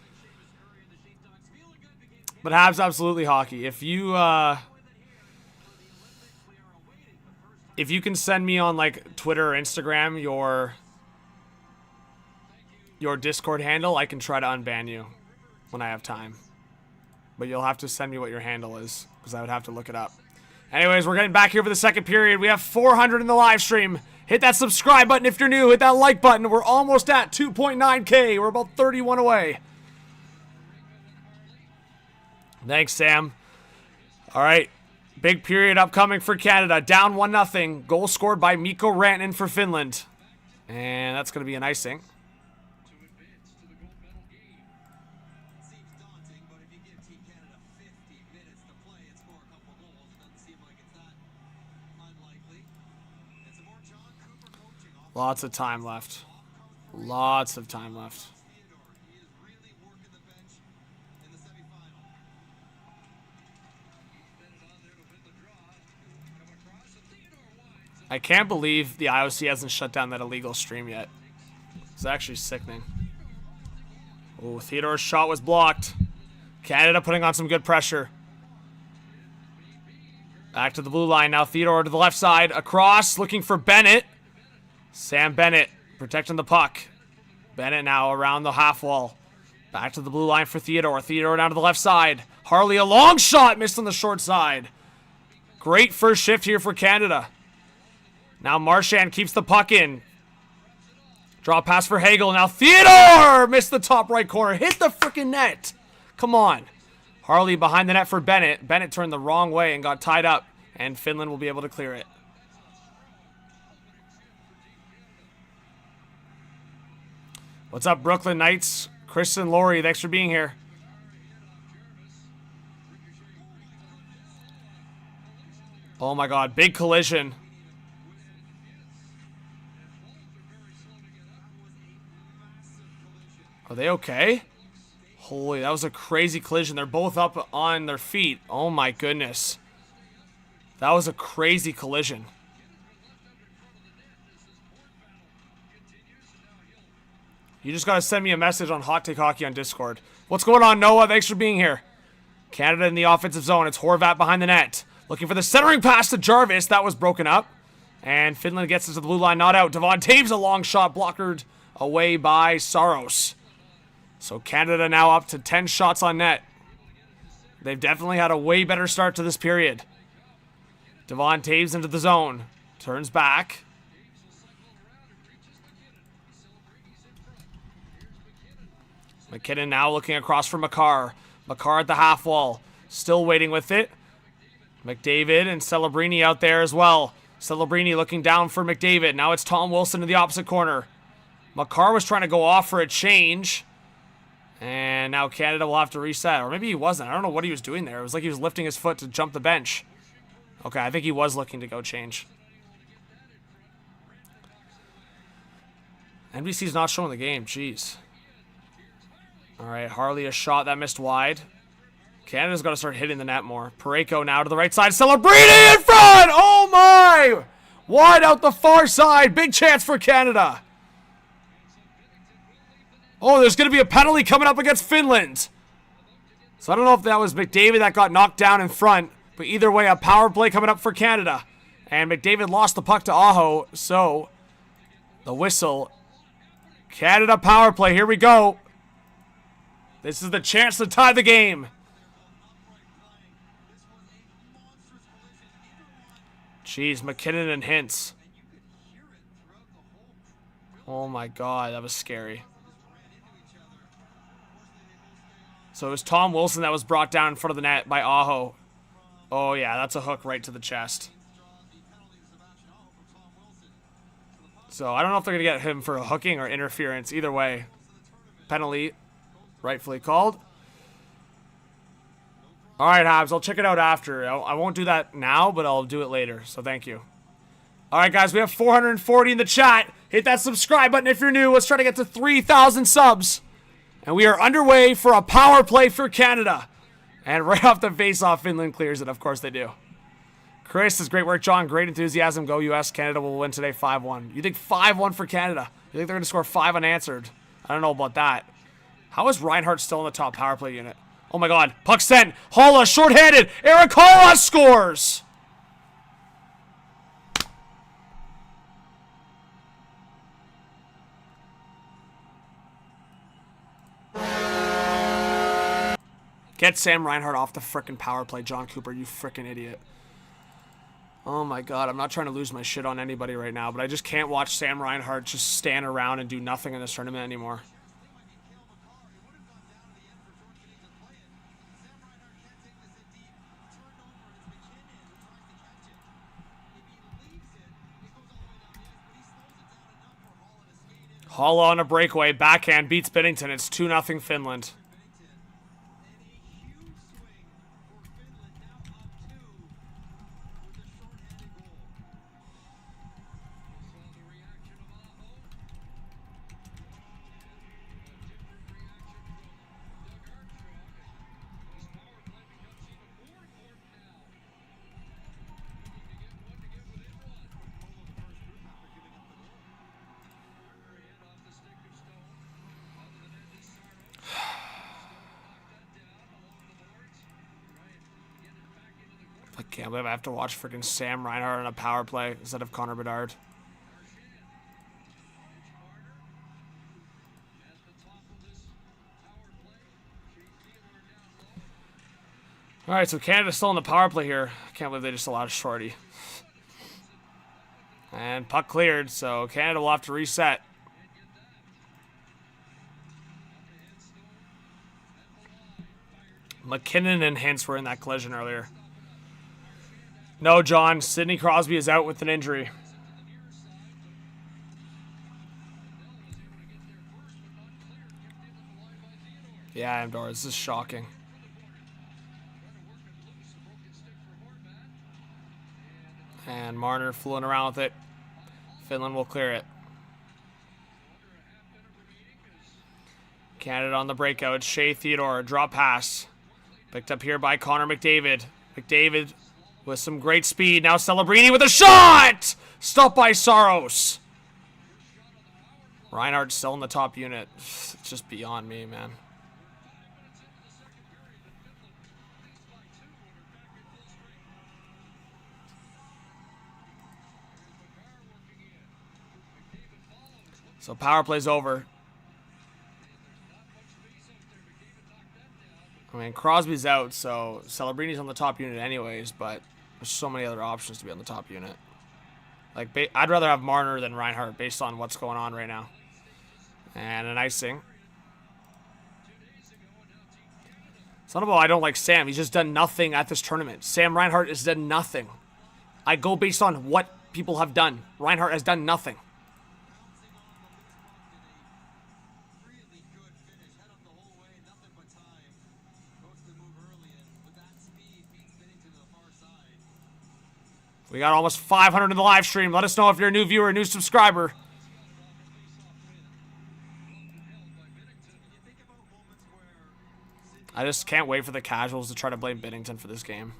But Habs absolutely hockey. If you can send me on like Twitter or Instagram your Discord handle, I can try to unban you when I have time. But you'll have to send me what your handle is, because I would have to look it up. Anyways, we're getting back here for the second period. We have 400 in the live stream. Hit that subscribe button if you're new. Hit that like button. We're almost at 2.9K. We're about 31 away. Thanks, Sam. All right. Big period upcoming for Canada. Down 1-0. Goal scored by Mikko Rantanen for Finland. And that's going to be an icing. Lots of time left. Lots of time left. I can't believe the IOC hasn't shut down that illegal stream yet. It's actually sickening. Oh, Theodore's shot was blocked. Canada putting on some good pressure. Back to the blue line now. Theodore to the left side. Across, looking for Bennett. Sam Bennett protecting the puck. Bennett now around the half wall. Back to the blue line for Theodore. Theodore down to the left side. Harley, a long shot, missed on the short side. Great first shift here for Canada. Now Marchand keeps the puck in. Draw pass for Hagel. Now Theodore missed the top right corner. Hit the freaking net. Come on. Harley behind the net for Bennett. Bennett turned the wrong way and got tied up. And Finland will be able to clear it. What's up, Brooklyn Knights? Kristen Laurie, thanks for being here. Oh my god, big collision. Are they okay? Holy, that was a crazy collision. They're both up on their feet. Oh my goodness. That was a crazy collision. You just got to send me a message on Hot Take Hockey on Discord. What's going on, Noah? Thanks for being here. Canada in the offensive zone. It's Horvat behind the net. Looking for the centering pass to Jarvis. That was broken up. And Finland gets it to the blue line, not out. Devon Taves, a long shot, blockered away by Saros. So Canada now up to 10 shots on net. They've definitely had a way better start to this period. Devon Taves into the zone. Turns back. McKinnon now looking across for Makar. Makar at the half wall. Still waiting with it. McDavid and Celebrini out there as well. Celebrini looking down for McDavid. Now it's Tom Wilson in the opposite corner. Makar was trying to go off for a change. And now Canada will have to reset. Or maybe he wasn't. I don't know what he was doing there. It was like he was lifting his foot to jump the bench. Okay, I think he was looking to go change. NBC's not showing the game. Jeez. All right, Harley a shot that missed wide. Canada's got to start hitting the net more. Parayko now to the right side. Celebrini in front! Oh my! Wide out the far side. Big chance for Canada. Oh, there's going to be a penalty coming up against Finland. So I don't know if that was McDavid that got knocked down in front. But either way, a power play coming up for Canada. And McDavid lost the puck to Aho, so the whistle. Canada power play. Here we go. This is the chance to tie the game. Jeez, McKinnon and Hintz. Oh my God, that was scary. So it was Tom Wilson that was brought down in front of the net by Aho. Oh yeah, that's a hook right to the chest. So I don't know if they're going to get him for a hooking or interference. Either way, penalty rightfully called. All right, Habs, I'll check it out after. I won't do that now, but I'll do it later. So thank you. All right, guys, we have 440 in the chat. Hit that subscribe button if you're new. Let's try to get to 3,000 subs. And we are underway for a power play for Canada. And right off the face-off, Finland clears it. Of course they do. Chris says, great work, John. Great enthusiasm. Go U.S. Canada will win today 5-1. You think 5-1 for Canada? You think they're going to score 5 unanswered? I don't know about that. How is Reinhart still in the top power play unit? Oh, my God. Puck sent. Holla, shorthanded. Eric Holla scores. Get Sam Reinhart off the frickin' power play, John Cooper, you frickin' idiot. Oh my God, I'm not trying to lose my shit on anybody right now, but I just can't watch Sam Reinhart just stand around and do nothing in this tournament anymore. Holla on a breakaway, backhand, beats Binnington. It's 2-0 Finland. I can't believe I have to watch freaking Sam Reinhart on a power play instead of Connor Bedard. All right, so Canada's still in the power play here. I can't believe they just allowed a shorty. And puck cleared, so Canada will have to reset. McKinnon and Hintz were in that collision earlier. No, John. Sidney Crosby is out with an injury. Yeah, I am, Dora. This is shocking. And Marner fooling around with it. Finland will clear it. Canada on the breakout. Shea Theodore. Drop pass. Picked up here by Connor McDavid. McDavid with some great speed. Now Celebrini with a shot! Stopped by Saros. Reinhardt still in the top unit. It's just beyond me, man. So power play's over. I mean, Crosby's out, so Celebrini's on the top unit anyways, but there's so many other options to be on the top unit. Like, I'd rather have Marner than Reinhardt based on what's going on right now. And an icing. It's not about I don't like Sam. He's just done nothing at this tournament. Sam Reinhart has done nothing. I go based on what people have done. Reinhart has done nothing. We got almost 500 in the live stream. Let us know if you're a new viewer, a new subscriber. I just can't wait for the casuals to try to blame Binnington for this game.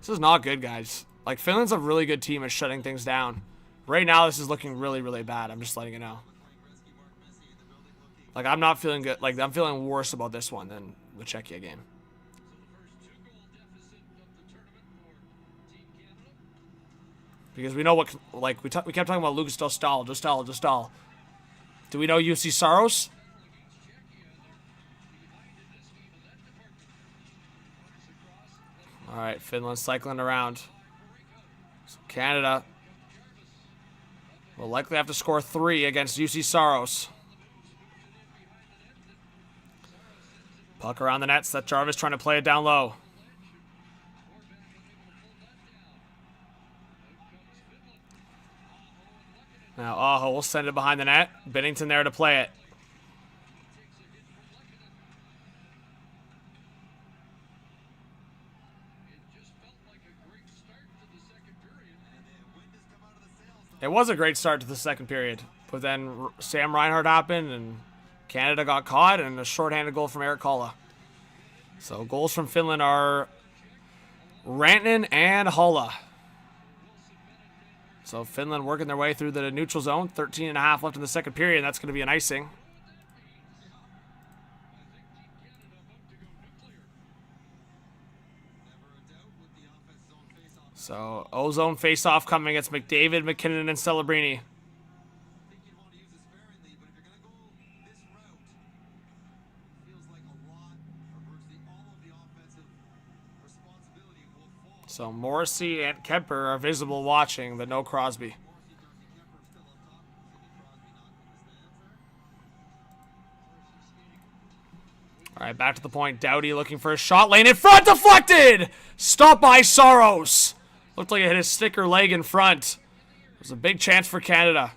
This is not good, guys. Like, Finland's a really good team at shutting things down. Right now, this is looking really, really bad. I'm just letting you know. Like, I'm not feeling good. Like, I'm feeling worse about this one than the Czechia game. Because we know what, like, we kept talking about Lucas Dostal. Do we know UC Saros? All right, Finland cycling around. So Canada will likely have to score 3 against UC Saros. Puck around the nets. That Jarvis trying to play it down low. Now Aho will send it behind the net. Binnington there to play it. It was a great start to the second period, but then Sam Reinhart happened and Canada got caught and a shorthanded goal from Erik Haula. So goals from Finland are Rantanen and Haula. So Finland working their way through the neutral zone. 13.5 left in the second period. That's going to be an icing. So O-zone face-off coming against McDavid, McKinnon, and Celebrini. So Morrissey and Kemper are visible watching, but no Crosby. All right, back to the point. Doughty looking for a shot. Lane in front, deflected! Stopped by Saros. Looked like it hit his stick or leg in front. It was a big chance for Canada.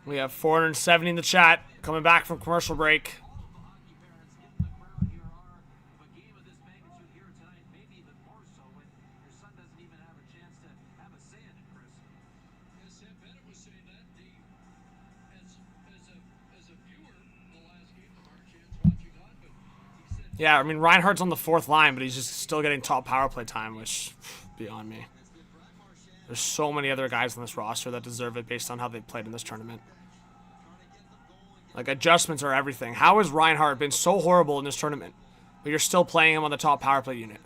We have 470 in the chat coming back from commercial break. Yeah, I mean, Reinhardt's on the 4th line, but he's just still getting top power play time, which, beyond me. There's so many other guys on this roster that deserve it based on how they played in this tournament. Like, adjustments are everything. How has Reinhardt been so horrible in this tournament, but you're still playing him on the top power play unit?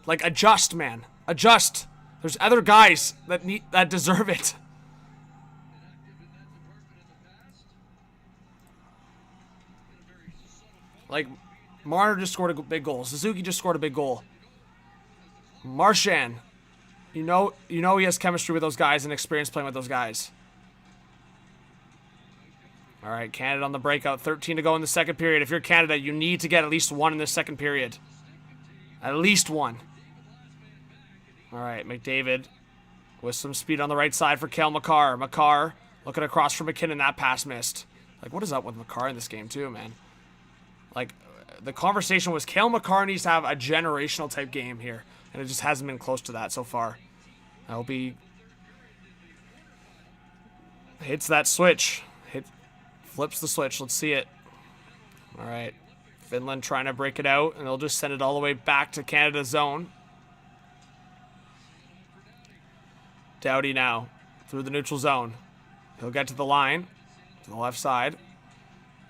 Like, adjust, man. Adjust. There's other guys that deserve it. Like, Marner just scored a big goal. Suzuki just scored a big goal. Marchand. You know he has chemistry with those guys and experience playing with those guys. All right, Canada on the breakout. 13 to go in the second period. If you're Canada, you need to get at least 1 in the second period. At least 1. All right, McDavid with some speed on the right side for Cale Makar. Makar looking across for McKinnon. That pass missed. Like, what is up with Makar in this game too, man? Like, the conversation was Cale Makar needs to have a generational type game here, and it just hasn't been close to that so far. I hope he hits that switch. Flips the switch. Let's see it. All right. Finland trying to break it out, and they'll just send it all the way back to Canada's zone. Doughty now through the neutral zone. He'll get to the line, to the left side.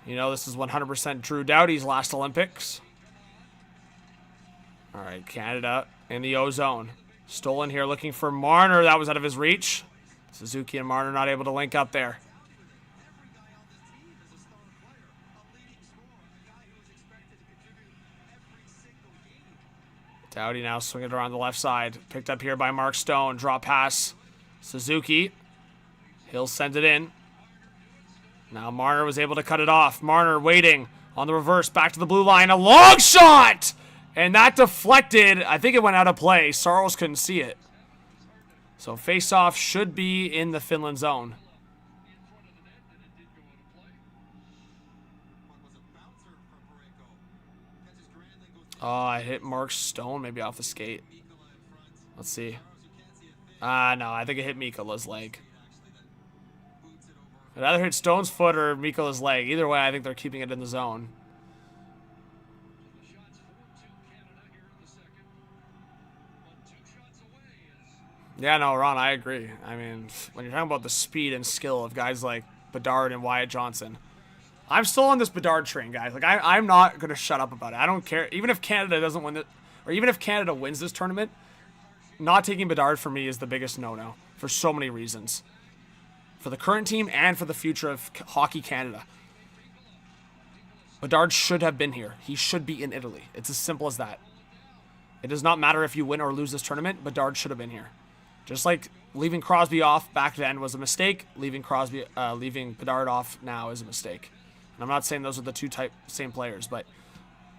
You know, this is 100% Drew Doughty's last Olympics. All right, Canada in the O zone. Stolen here looking for Marner. That was out of his reach. Suzuki and Marner not able to link up there. Doughty now swinging it around the left side. Picked up here by Mark Stone. Drop pass. Suzuki. He'll send it in. Now Marner was able to cut it off. Marner waiting on the reverse. Back to the blue line. A long shot! And that deflected. I think it went out of play. Saros couldn't see it. So face-off should be in the Finland zone. Oh, I hit Mark Stone maybe off the skate. Let's see. No, I think it hit Mikola's leg. It either hit Stone's foot or Mikola's leg. Either way, I think they're keeping it in the zone. Yeah, no, Ron, I agree. I mean, when you're talking about the speed and skill of guys like Bedard and Wyatt Johnson, I'm still on this Bedard train, guys. Like, I'm not going to shut up about it. I don't care. Even if Canada doesn't win it, or even if Canada wins this tournament, not taking Bedard for me is the biggest no-no for so many reasons. For the current team and for the future of Hockey Canada. Bedard should have been here. He should be in Italy. It's as simple as that. It does not matter if you win or lose this tournament. Bedard should have been here. Just like leaving Crosby off back then was a mistake, leaving Bedard off now is a mistake. And I'm not saying those are the same players, but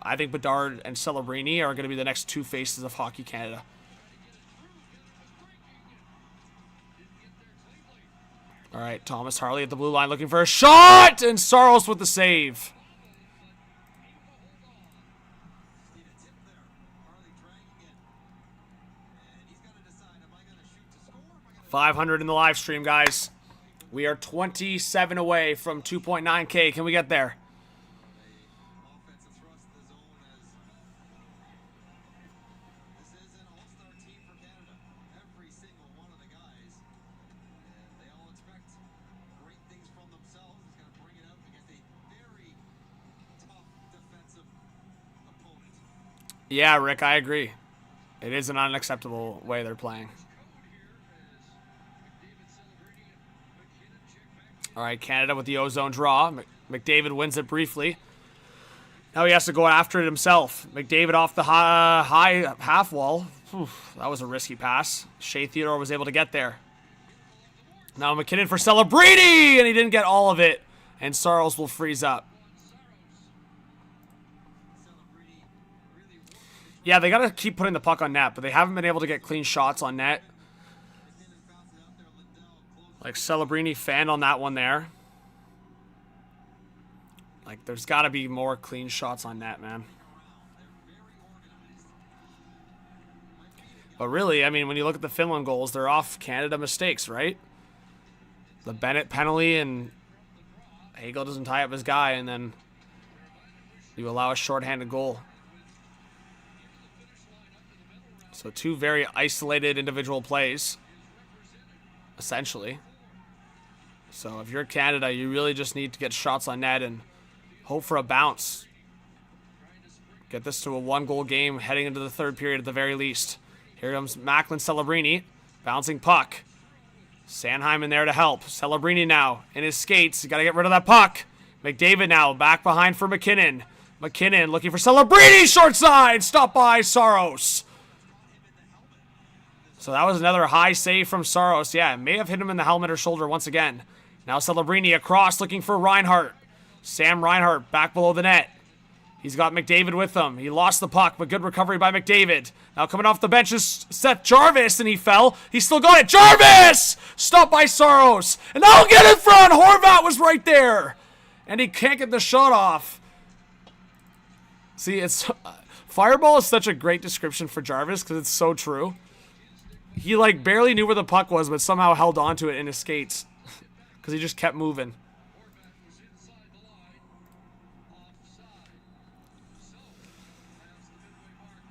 I think Bedard and Celebrini are going to be the next two faces of Hockey Canada. All right, Thomas Harley at the blue line looking for a shot, and Saros with the save. 500 in the live stream, guys. We are 27 away from 2.9K. Can we get there? Yeah, Rick, I agree. It is an unacceptable way they're playing. All right, Canada with the ozone draw. McDavid wins it briefly. Now he has to go after it himself. McDavid off the high half wall. Whew, that was a risky pass. Shea Theodore was able to get there. Now McKinnon for Celebrini, and he didn't get all of it. And Saros will freeze up. Yeah, they got to keep putting the puck on net, but they haven't been able to get clean shots on net. Like Celebrini fanned on that one there. Like, there's got to be more clean shots on net, man. But really, I mean, when you look at the Finland goals, they're off Canada mistakes, right? The Bennett penalty, and Hagel doesn't tie up his guy, and then you allow a shorthanded goal. So two very isolated individual plays, essentially. So if you're Canada, you really just need to get shots on net and hope for a bounce. Get this to a one-goal game heading into the third period at the very least. Here comes Macklin Celebrini, bouncing puck. Sanheim in there to help. Celebrini now in his skates. You got to get rid of that puck. McDavid now back behind for McKinnon. McKinnon looking for Celebrini, short side. Stopped by Saros. So that was another high save from Saros. Yeah, it may have hit him in the helmet or shoulder once again. Now Celebrini across looking for Reinhart. Sam Reinhart back below the net. He's got McDavid with him. He lost the puck, but good recovery by McDavid. Now coming off the bench is Seth Jarvis, and he fell. He still got it. Jarvis! Stopped by Saros. And now he'll get in front. Horvat was right there. And he can't get the shot off. See, it's Fireball is such a great description for Jarvis because it's so true. He, like, barely knew where the puck was, but somehow held on to it in his skates. Because he just kept moving.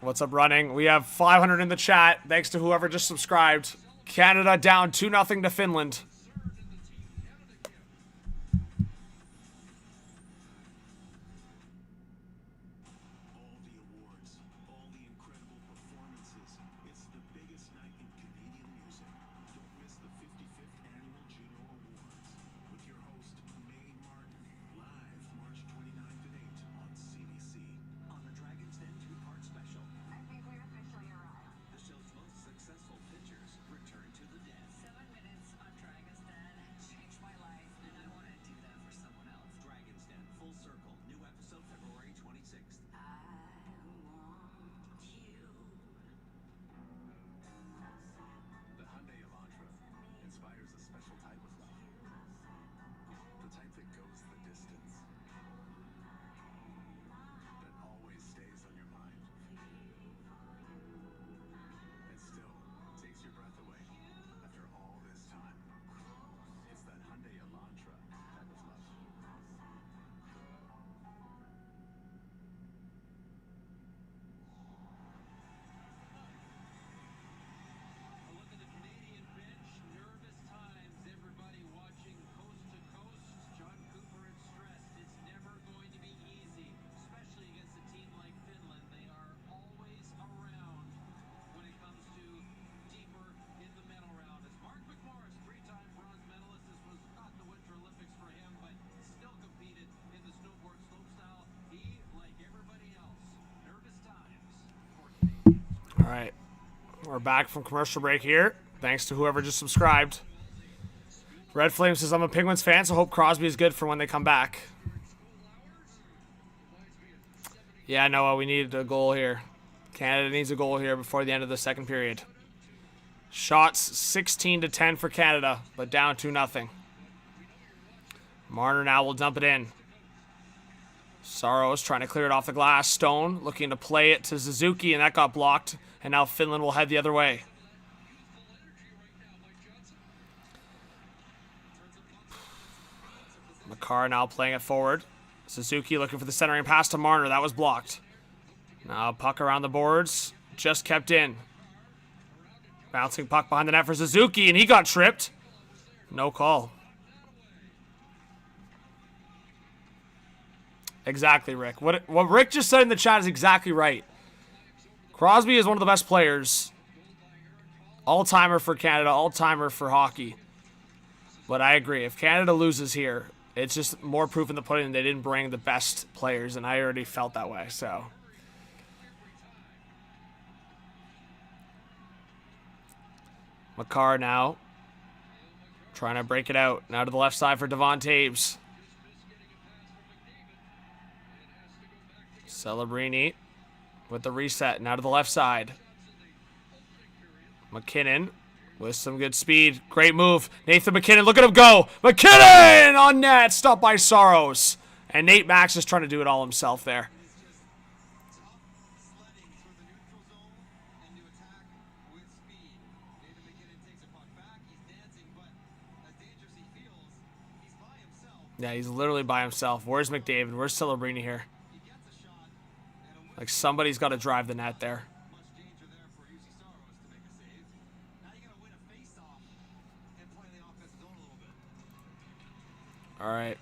What's up, running? We have 500 in the chat. Thanks to whoever just subscribed. Canada down 2-0 to Finland. All the awards, all the incredible performances. It's the biggest night in Canadian music. Don't miss the 55th Annual Juno Awards with your host, Mae Martin, live March 29th and 8th on CBC. On the Dragon's Den 2-part special. I think we officially arrived. The show's most successful pitchers return to the den. 7 minutes on Dragon's Den changed my life, and I want to do that for someone else. Dragon's Den Full Circle. New episode February 26th. I want you. The Hyundai Elantra inspires a special type of love. The type that goes the distance. That always stays on your mind. And still takes your breath away after all this time. It's that Hyundai Elantra type of love. A look at the Canadian bench. Nervous times. Everybody watching coast to coast. John Cooper is stressed. It's never going to be easy, especially against a team like Finland. They are always around when it comes to deeper in the medal round. As Mark McMorris, 3-time bronze medalist, this was not the Winter Olympics for him, but still competed in the snowboard slopestyle. He, like everybody else, nervous times for Canadians. All right. We're back from commercial break here. Thanks to whoever just subscribed. Red Flame says, I'm a Penguins fan, so hope Crosby is good for when they come back. Yeah, Noah, we need a goal here. Canada needs a goal here before the end of the second period. Shots 16-10 for Canada, but down 2-0. Marner now will dump it in. Saros trying to clear it off the glass. Stone looking to play it to Suzuki, and that got blocked. And now Finland will head the other way. Makar now playing it forward. Suzuki looking for the centering pass to Marner. That was blocked. Now puck around the boards. Just kept in. Bouncing puck behind the net for Suzuki, and he got tripped. No call. Exactly, Rick. What Rick just said in the chat is exactly right. Crosby is one of the best players. All-timer for Canada, all-timer for hockey. But I agree. If Canada loses here, it's just more proof in the pudding they didn't bring the best players, and I already felt that way, so. Makar now trying to break it out. Now to the left side for Devon Taves. Celebrini with the reset. Now to the left side. McKinnon with some good speed. Great move. Nathan McKinnon, look at him go. McKinnon on net. Stopped by Saros. And Nate Max is trying to do it all himself there. Sledding through the neutral zone and to attack with speed. Nathan McKinnon takes a puck back. He's dancing, but as dangerous he feels, he's by himself. Yeah, he's literally by himself. Where's McDavid? Where's Celebrini here? He gets a shot, and a Like somebody's got to drive the net there. much danger there for UC Saros to make a save. Now you got to win a face-off and play the offensive zone a little bit. All right.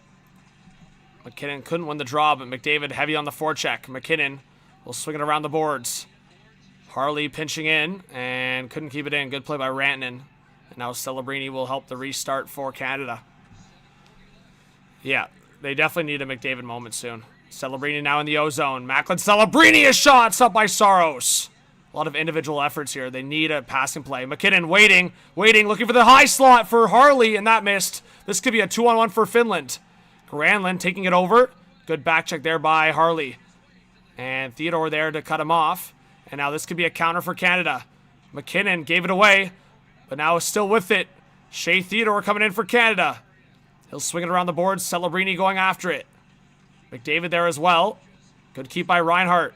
McKinnon couldn't win the draw, but McDavid heavy on the forecheck. McKinnon will swing it around the boards. Harley pinching in and couldn't keep it in. Good play by Rantanen. And now Celebrini will help the restart for Canada. Yeah, they definitely need a McDavid moment soon. Celebrini now in the O-zone. Macklin Celebrini is shot. Stopped by Saros. A lot of individual efforts here. They need a passing play. McKinnon waiting, looking for the high slot for Harley, and that missed. This could be a 2-on-1 for Finland. Granlund taking it over. Good back check there by Harley. And Theodore there to cut him off. And now this could be a counter for Canada. McKinnon gave it away, but now is still with it. Shea Theodore coming in for Canada. He'll swing it around the boards. Celebrini going after it. McDavid there as well. Good keep by Reinhart.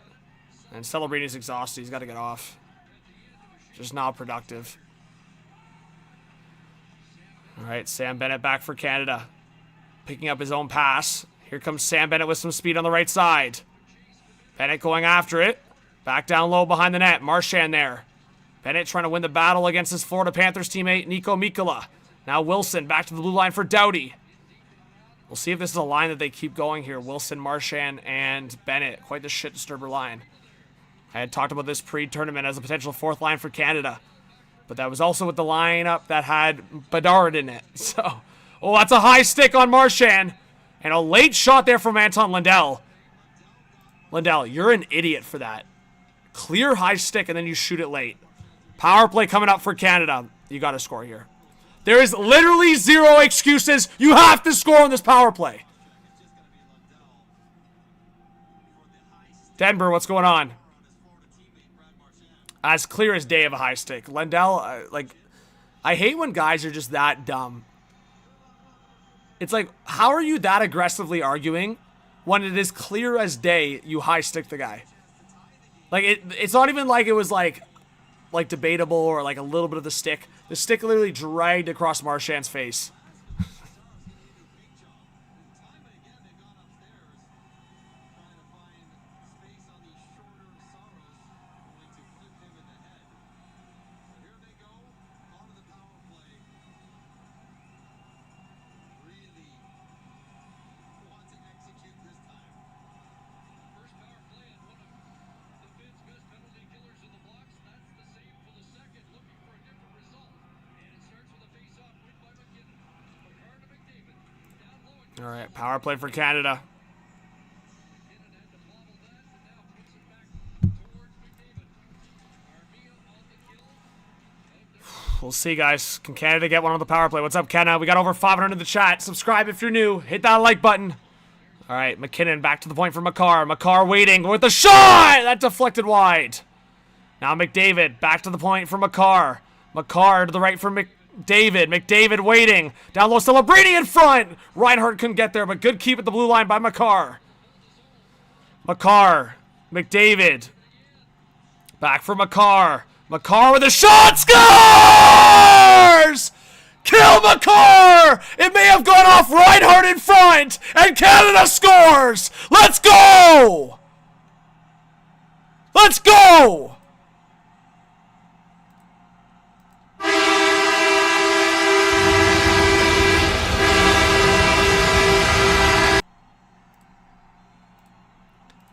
And Celebrini's exhausted. He's got to get off. Just not productive. All right, Sam Bennett back for Canada. Picking up his own pass. Here comes Sam Bennett with some speed on the right side. Bennett going after it. Back down low behind the net. Marchand there. Bennett trying to win the battle against his Florida Panthers teammate, Nico Mikkola. Now Wilson back to the blue line for Doughty. We'll see if this is a line that they keep going here. Wilson, Marchand, and Bennett. Quite the shit disturber line. I had talked about this pre-tournament as a potential fourth line for Canada. But that was also with the lineup that had Bedard in it. So, oh, that's a high stick on Marchand. And a late shot there from Anton Lundell. Lundell, you're an idiot for that. Clear high stick and then you shoot it late. Power play coming up for Canada. You got to score here. There is literally zero excuses. You have to score on this power play. Denver, what's going on? As clear as day of a high stick. Lundell, I hate when guys are just that dumb. It's like, how are you that aggressively arguing when it is clear as day you high stick the guy? Like, it's not even like it was like debatable or like a little bit of the stick. The stick literally dragged across Marchand's face. All right, power play for Canada. We'll see, guys. Can Canada get one on the power play? What's up, Canada? We got over 500 in the chat. Subscribe if you're new. Hit that like button. All right, McKinnon back to the point for Makar. Makar waiting with the shot! That deflected wide. Now McDavid back to the point for Makar. Makar to the right for McDavid. McDavid waiting. Down low, Celebrini in front. Reinhart couldn't get there, but good keep at the blue line by Makar. Makar. McDavid. Back for Makar. Makar with a shot. Scores! Kill Makar! It may have gone off Reinhart in front, and Canada scores! Let's go! Let's go!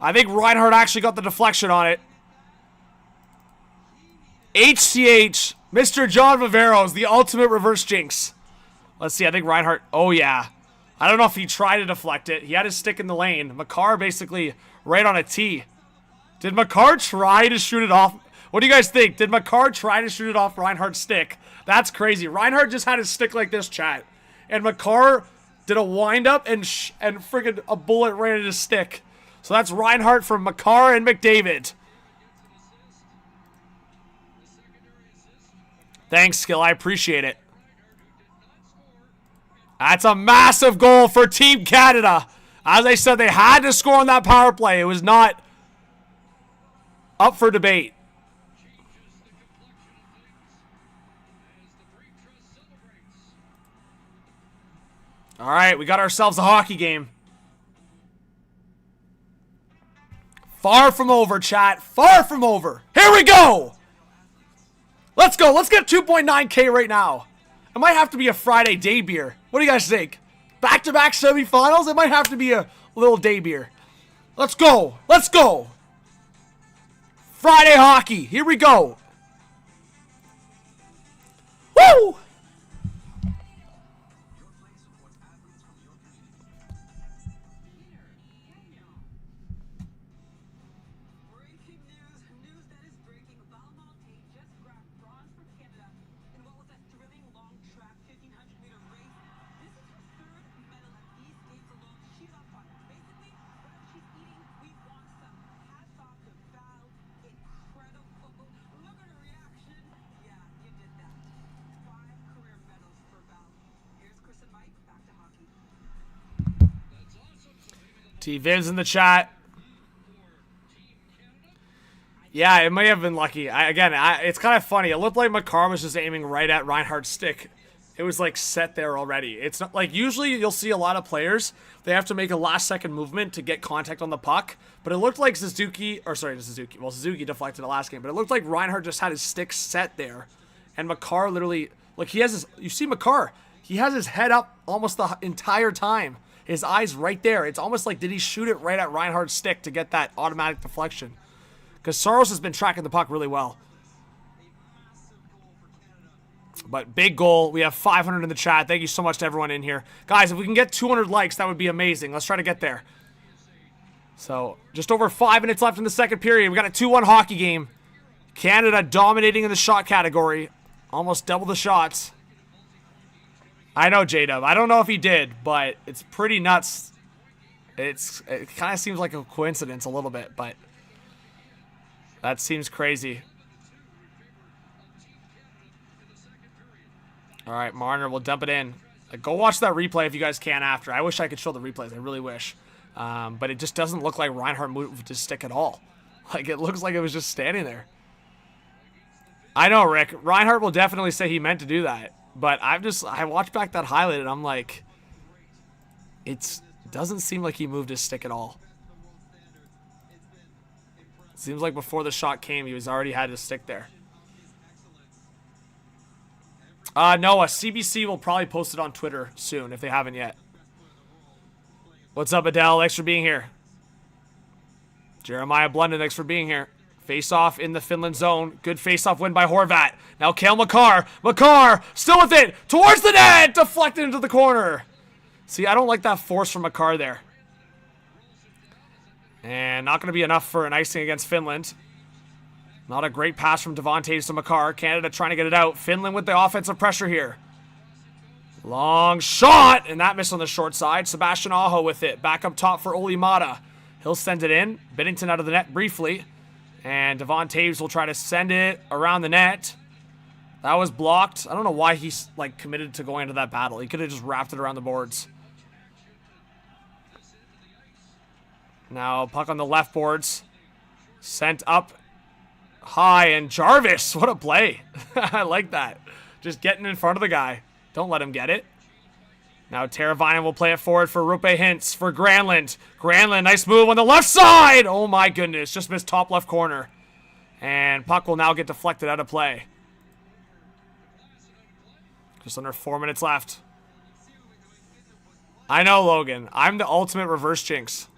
I think Reinhart actually got the deflection on it. HCH, Mr. John Viveiros, the ultimate reverse jinx. Let's see, I think Reinhart, oh yeah. I don't know if he tried to deflect it. He had his stick in the lane. Makar basically right on a tee. Did Makar try to shoot it off? What do you guys think? Did Makar try to shoot it off Reinhardt's stick? That's crazy. Reinhart just had his stick like this, chat. And Makar did a wind-up and friggin' a bullet right at his stick. So that's Reinhart from Makar and McDavid. Thanks, Skill. I appreciate it. That's a massive goal for Team Canada. As I said, they had to score on that power play. It was not up for debate. All right, we got ourselves a hockey game. Far from over, chat. Far from over. Here we go. Let's go. Let's get 2.9K right now. It might have to be a Friday day beer. What do you guys think? Back-to-back semifinals? It might have to be a little day beer. Let's go. Let's go. Friday hockey. Here we go. Woo! Breaking news that is breaking. Valmonte just grabbed bronze for Canada in what was a thrilling long track 1500-meter race. This is her third medal at these games alone. She's on fire. Basically, whatever she's eating, we want some. Hats off to Val. Incredible. Look at her reaction. Yeah, you did that. 5 career medals for Val. Here's Chris and Mike. Back to hockey. T-Viv's in the chat. Yeah, it may have been lucky. It's kind of funny. It looked like Makar was just aiming right at Reinhardt's stick. it was like set there already. It's not like usually you'll see a lot of players, they have to make a last second movement to get contact on the puck, but it looked like Suzuki deflected the last game, but it looked like Reinhart just had his stick set there, and Makar literally, like he has his, you see Makar, he has his head up almost the entire time. His eyes right there. It's almost like, did he shoot it right at Reinhardt's stick to get that automatic deflection? Because Saros has been tracking the puck really well. But big goal. We have 500 in the chat. Thank you so much to everyone in here. Guys, if we can get 200 likes, that would be amazing. Let's try to get there. So, just over 5 minutes left in the second period. We got a 2-1 hockey game. Canada dominating in the shot category. Almost double the shots. I know, J-Dub. I don't know if he did, but it's pretty nuts. It kind of seems like a coincidence a little bit, but that seems crazy. All right, Marner will dump it in. Go watch that replay if you guys can after. I wish I could show the replays. I really wish. But it just doesn't look like Reinhart moved his stick at all. Like, it looks like it was just standing there. I know, Rick. Reinhart will definitely say he meant to do that. But I watched back that highlight and I'm like, it doesn't seem like he moved his stick at all. It seems like before the shot came, he already had his stick there. Noah, CBC will probably post it on Twitter soon if they haven't yet. What's up, Adele? Thanks for being here. Jeremiah Blunden, thanks for being here. Face-off in the Finland zone. Good face-off win by Horvat. Now Cale Makar. Makar still with it. Towards the net. Deflected into the corner. See, I don't like that force from Makar there. And not going to be enough for an icing against Finland. Not a great pass from Devon Toews to Makar. Canada trying to get it out. Finland with the offensive pressure here. Long shot. And that missed on the short side. Sebastian Aho with it. Back up top for Olli Mata. He'll send it in. Binnington out of the net briefly. And Devon Toews will try to send it around the net. That was blocked. I don't know why he's like committed to going into that battle. He could have just wrapped it around the boards. Now puck on the left boards. Sent up high, and Jarvis, what a play. I like that. Just getting in front of the guy. Don't let him get it. Now Teravainen will play it forward for Rupe Hintz for Granlund. Granlund, nice move on the left side. Oh my goodness, just missed top left corner. And puck will now get deflected out of play. Just under 4 minutes left. I know, Logan. I'm the ultimate reverse jinx.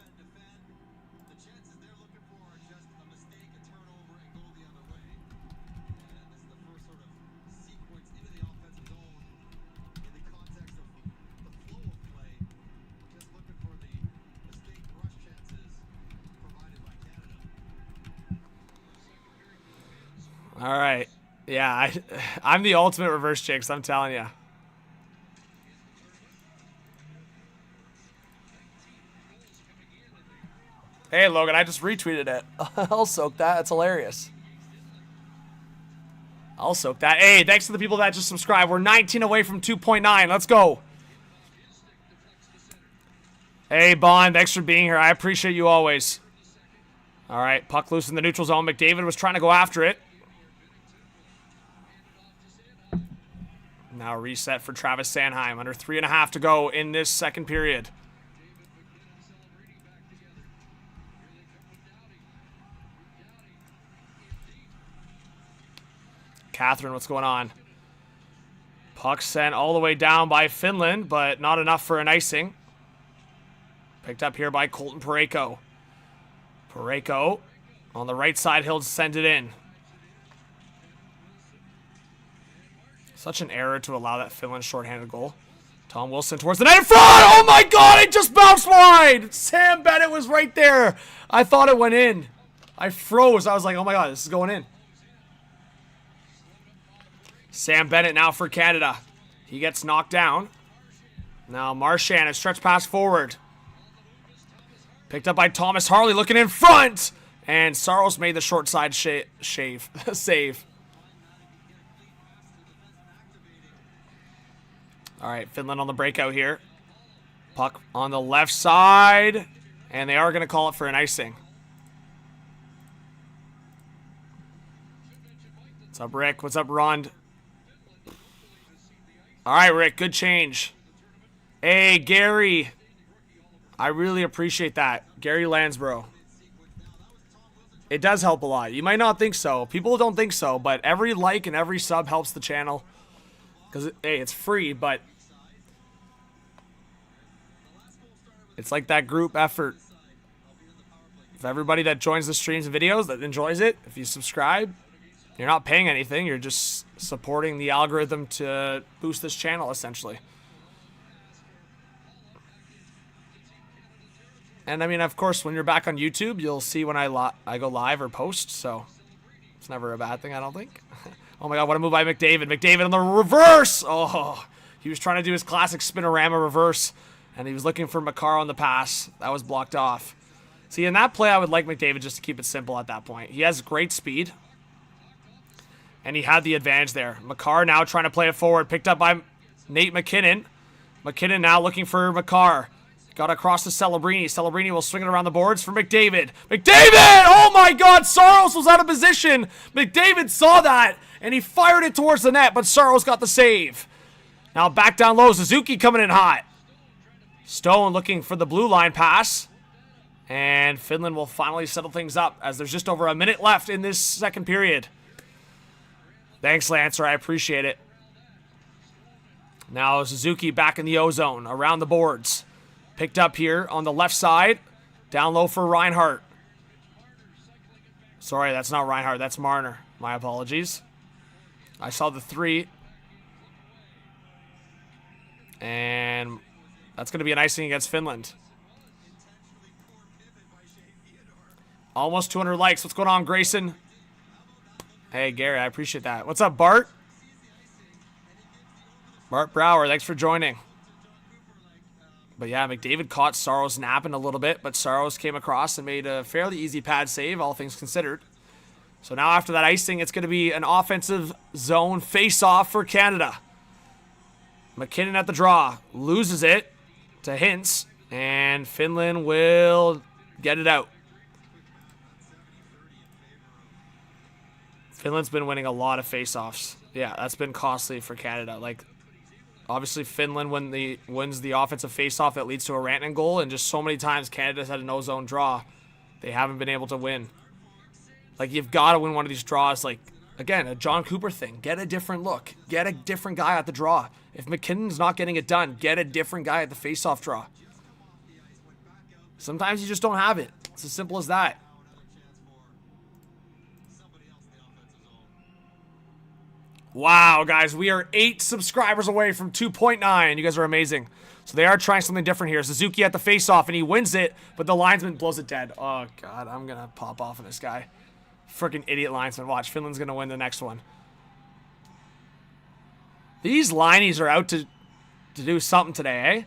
All right. Yeah, I'm the ultimate reverse jinx, I'm telling you. Hey, Logan, I just retweeted it. I'll soak that. That's hilarious. I'll soak that. Hey, thanks to the people that just subscribed. We're 19 away from 2.9. Let's go. Hey, Bond, thanks for being here. I appreciate you always. All right, puck loose in the neutral zone. McDavid was trying to go after it. Now reset for Travis Sanheim. Under 3.5 to go in this second period. Catherine, what's going on? Puck sent all the way down by Finland, but not enough for an icing. Picked up here by Colton Parayko. Parayko on the right side, he'll send it in. Such an error to allow that Finland shorthanded goal. Tom Wilson towards the net in front. Oh my God, it just bounced wide. Sam Bennett was right there. I thought it went in. I froze. I was like, oh my God, this is going in. Sam Bennett now for Canada. He gets knocked down. Now Marchand, a stretch pass forward. Picked up by Thomas Harley, looking in front. And Saros made the short side save. All right, Finland on the breakout here. Puck on the left side. And they are going to call it for an icing. What's up, Rick? What's up, Rond? All right, Rick, good change. Hey, Gary. I really appreciate that. Gary Lansborough. It does help a lot. You might not think so. People don't think so, but every like and every sub helps the channel. Because, hey, it's free, but it's like that group effort. If everybody that joins the streams and videos that enjoys it, if you subscribe, you're not paying anything. You're just supporting the algorithm to boost this channel, essentially. And, I mean, of course, when you're back on YouTube, you'll see when I go live or post, so it's never a bad thing, I don't think. Oh, my God, what a move by McDavid. McDavid on the reverse! Oh, he was trying to do his classic spinorama reverse, and he was looking for Makar on the pass. That was blocked off. See, in that play, I would like McDavid just to keep it simple at that point. He has great speed, and he had the advantage there. Makar now trying to play it forward, picked up by Nate McKinnon. McKinnon now looking for Makar. Got across to Celebrini. Celebrini will swing it around the boards for McDavid. McDavid! Oh my God! Saros was out of position. McDavid saw that, and he fired it towards the net, but Saros got the save. Now back down low. Suzuki coming in hot. Stone looking for the blue line pass. And Finland will finally settle things up as there's just over a minute left in this second period. Thanks, Lancer. I appreciate it. Now Suzuki back in the O-zone around the boards. Picked up here on the left side. Down low for Reinhart. Sorry, that's not Reinhart. That's Marner. My apologies. I saw the 3. And that's going to be an icing against Finland. Almost 200 likes. What's going on, Grayson? Hey, Gary, I appreciate that. What's up, Bart? Bart Brower, thanks for joining. But yeah, McDavid caught Saros napping a little bit, but Saros came across and made a fairly easy pad save, all things considered. So now after that icing, it's going to be an offensive zone face-off for Canada. McKinnon at the draw. Loses it to Hintz, and Finland will get it out. Finland's been winning a lot of face-offs. Yeah, that's been costly for Canada. Like, obviously, Finland wins the offensive face-off that leads to a Rantanen goal, and just so many times Canada's had a no-zone draw, they haven't been able to win. Like, you've got to win one of these draws. Like, again, a John Cooper thing. Get a different look. Get a different guy at the draw. If McKinnon's not getting it done, get a different guy at the face-off draw. Sometimes you just don't have it. It's as simple as that. Wow, guys, we are 8 subscribers away from 2.9. You guys are amazing. So they are trying something different here. Suzuki at the face-off, and he wins it, but the linesman blows it dead. Oh, God, I'm going to pop off on this guy. Freaking idiot linesman. Watch, Finland's going to win the next one. These linies are out to do something today, eh?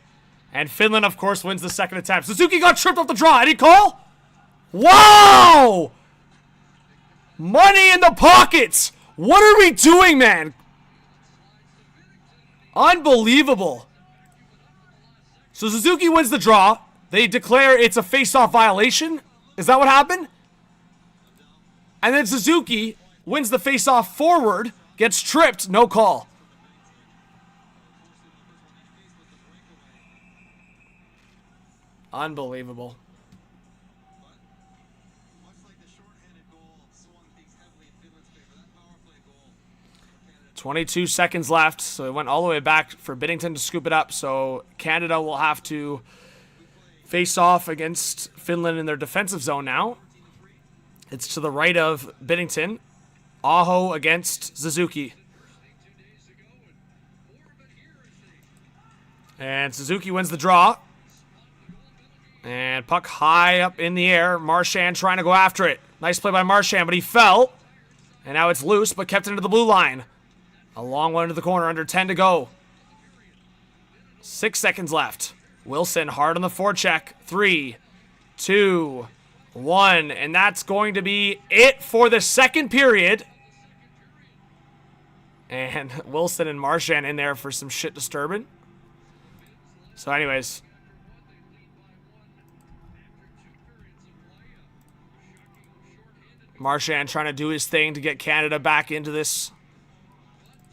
And Finland, of course, wins the second attempt. Suzuki got tripped off the draw. Any call? Wow! Money in the pockets! What are we doing, man? Unbelievable. So Suzuki wins the draw. They declare it's a face-off violation. Is that what happened? And then Suzuki wins the face-off forward, gets tripped, no call. Unbelievable. 22 seconds left, so it went all the way back for Binnington to scoop it up. So Canada will have to face off against Finland in their defensive zone now. It's to the right of Binnington. Aho against Suzuki. And Suzuki wins the draw. And puck high up in the air. Marchand trying to go after it. Nice play by Marchand, but he fell. And now it's loose, but kept into the blue line. A long one into the corner, under 10 to go. 6 seconds left. Wilson hard on the forecheck. 3, 2, 1. And that's going to be it for the second period. And Wilson and Marchand in there for some shit disturbing. So anyways. Marchand trying to do his thing to get Canada back into this.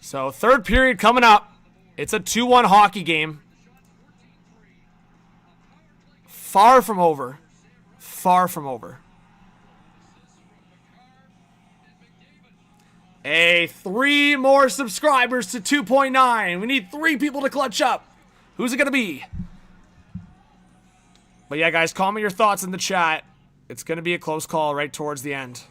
So third period coming up. It's a 2-1 hockey game. Far from over. Far from over. Hey, 3 more subscribers to 2.9. We need 3 people to clutch up. Who's it going to be? But yeah, guys, comment your thoughts in the chat. It's going to be a close call right towards the end.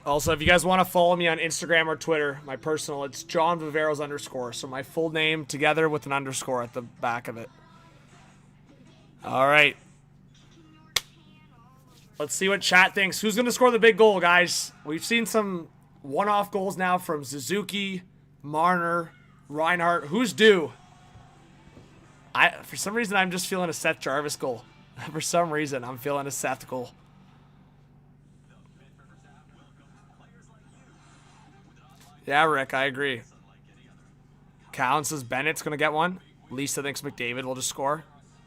Also, if you guys want to follow me on Instagram or Twitter, my personal, it's John Viveiros _. So my full name together with an underscore at the back of it. All right. Let's see what chat thinks. Who's going to score the big goal, guys? We've seen some one-off goals now from Suzuki, Marner, Reinhardt. Who's due? For some reason, I'm just feeling a Seth Jarvis goal. For some reason, I'm feeling a Seth goal. Yeah, Rick, I agree. Cowan says Bennett's going to get one. Lisa thinks McDavid will just score.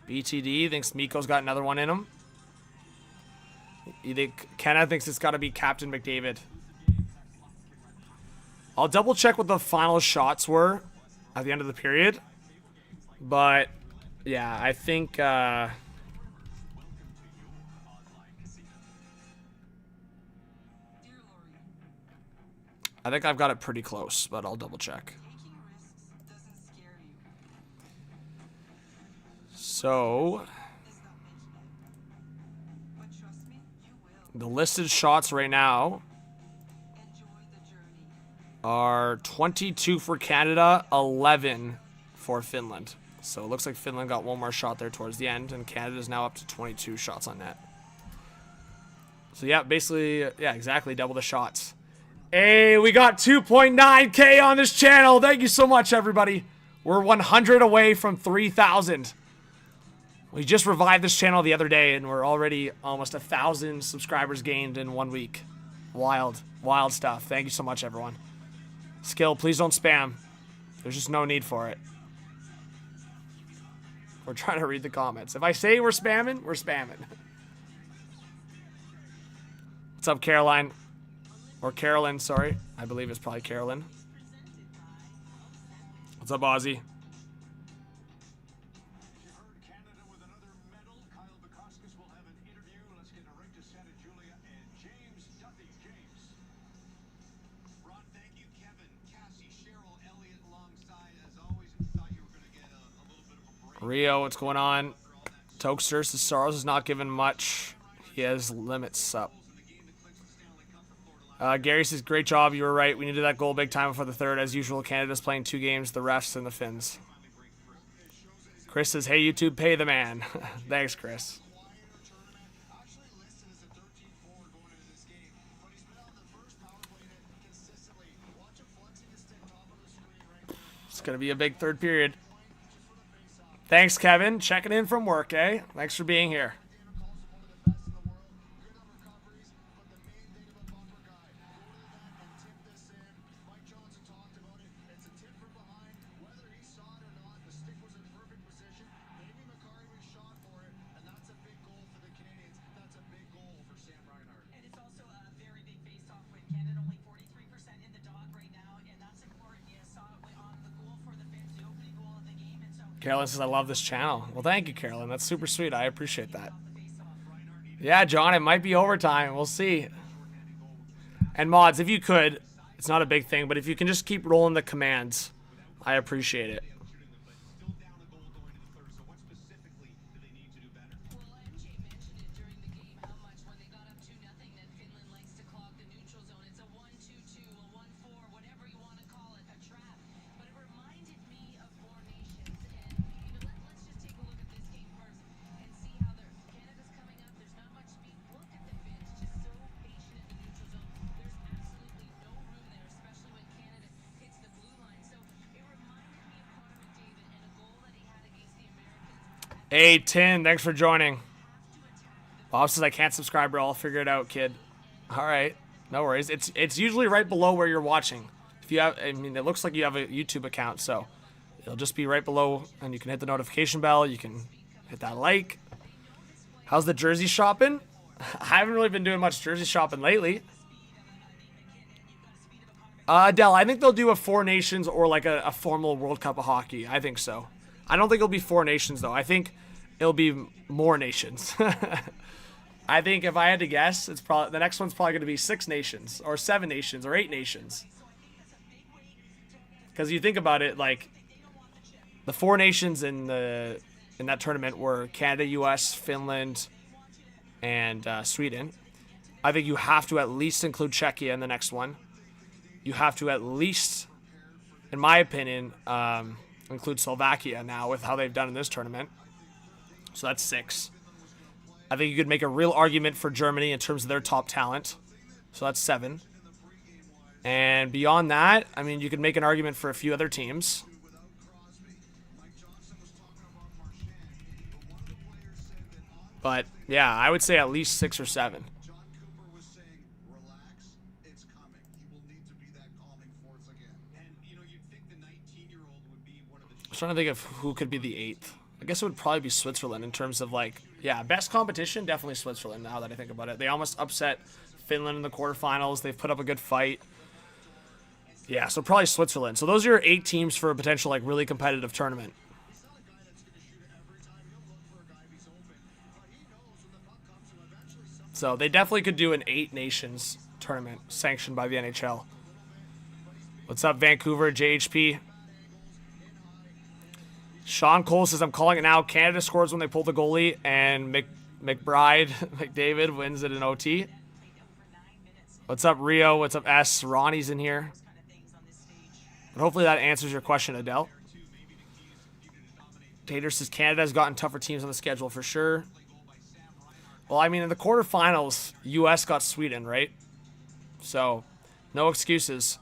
BTD thinks Mikko's got another one in him. You think Kenna thinks it's got to be Captain McDavid. I'll double check what the final shots were at the end of the period. But, yeah, I think... I think I've got it pretty close, but I'll double check. So, the listed shots right now are 22 for Canada, 11 for Finland. So it looks like Finland got one more shot there towards the end, and Canada's now up to 22 shots on net. So yeah, basically, yeah, exactly double the shots. Hey, we got 2.9K on this channel. Thank you so much, everybody. We're 100 away from 3,000. We just revived this channel the other day, and we're already almost 1,000 subscribers gained in 1 week. Wild, wild stuff. Thank you so much, everyone. Skill, please don't spam. There's just no need for it. We're trying to read the comments. If I say we're spamming, we're spamming. What's up, Caroline? Or Carolyn, sorry. I believe it's probably Carolyn. What's up, Ozzy? Rio, what's going on? Tokester says Saros is not given much. He has limits up. Gary says, great job. You were right. We needed that goal big time before the third. As usual, Canada's playing 2 games, the refs and the Finns. Chris says, hey, YouTube, pay the man. Thanks, Chris. It's going to be a big third period. Thanks, Kevin. Checking in from work, eh? Thanks for being here. Carolyn says, I love this channel. Well, thank you, Carolyn. That's super sweet. I appreciate that. Yeah, John, it might be overtime. We'll see. And mods, if you could, it's not a big thing, but if you can just keep rolling the commands, I appreciate it. Hey, Tin, thanks for joining. Bob says I can't subscribe, bro. I'll figure it out, kid. All right, no worries. It's usually right below where you're watching. If you have, I mean, it looks like you have a YouTube account, so it'll just be right below, and you can hit the notification bell. You can hit that like. How's the jersey shopping? I haven't really been doing much jersey shopping lately. Adele, I think they'll do a Four Nations or like a formal World Cup of hockey. I think so. I don't think it'll be Four Nations, though. I think it'll be more nations. I think if I had to guess, it's probably the next one's probably going to be 6 nations or 7 nations or 8 nations. Because you think about it, like the 4 nations in that tournament were Canada, U.S., Finland, and Sweden. I think you have to at least include Czechia in the next one. You have to at least, in my opinion, include Slovakia now with how they've done in this tournament. So that's 6. I think you could make a real argument for Germany in terms of their top talent. So that's 7. And beyond that, I mean, you could make an argument for a few other teams. But, yeah, I would say at least 6 or 7. I'm trying to think of who could be the 8th. I guess it would probably be Switzerland in terms of, like, yeah, best competition, definitely Switzerland now that I think about it. They almost upset Finland in the quarterfinals. They've put up a good fight. Yeah, so probably Switzerland. So those are your 8 teams for a potential, like, really competitive tournament. So they definitely could do an 8 nations tournament sanctioned by the NHL. What's up, Vancouver, JHP? Sean Cole says, I'm calling it now. Canada scores when they pull the goalie, and McDavid wins it in OT. What's up, Rio? What's up, S? Ronnie's in here. But hopefully that answers your question, Adele. Tater says, Canada's gotten tougher teams on the schedule for sure. Well, I mean, in the quarterfinals, U.S. got Sweden, right? So, no excuses.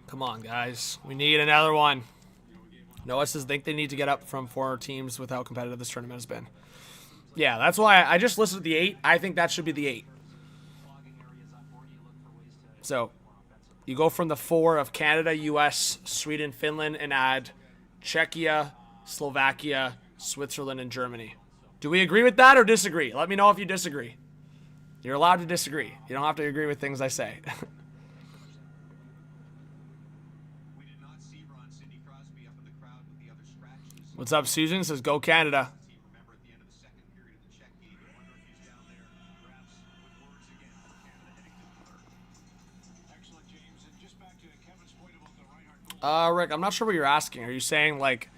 Come on, guys. We need another one. Noah says, think they need to get up from 4 teams with how competitive this tournament has been. Yeah, that's why I just listed the 8. I think that should be the 8. So, you go from the 4 of Canada, U.S., Sweden, Finland, and add Czechia, Slovakia, Switzerland, and Germany. Do we agree with that or disagree? Let me know if you disagree. You're allowed to disagree. You don't have to agree with things I say. What's up, Susan? Says, go Canada. Rick, I'm not sure what you're asking. Are you saying, like,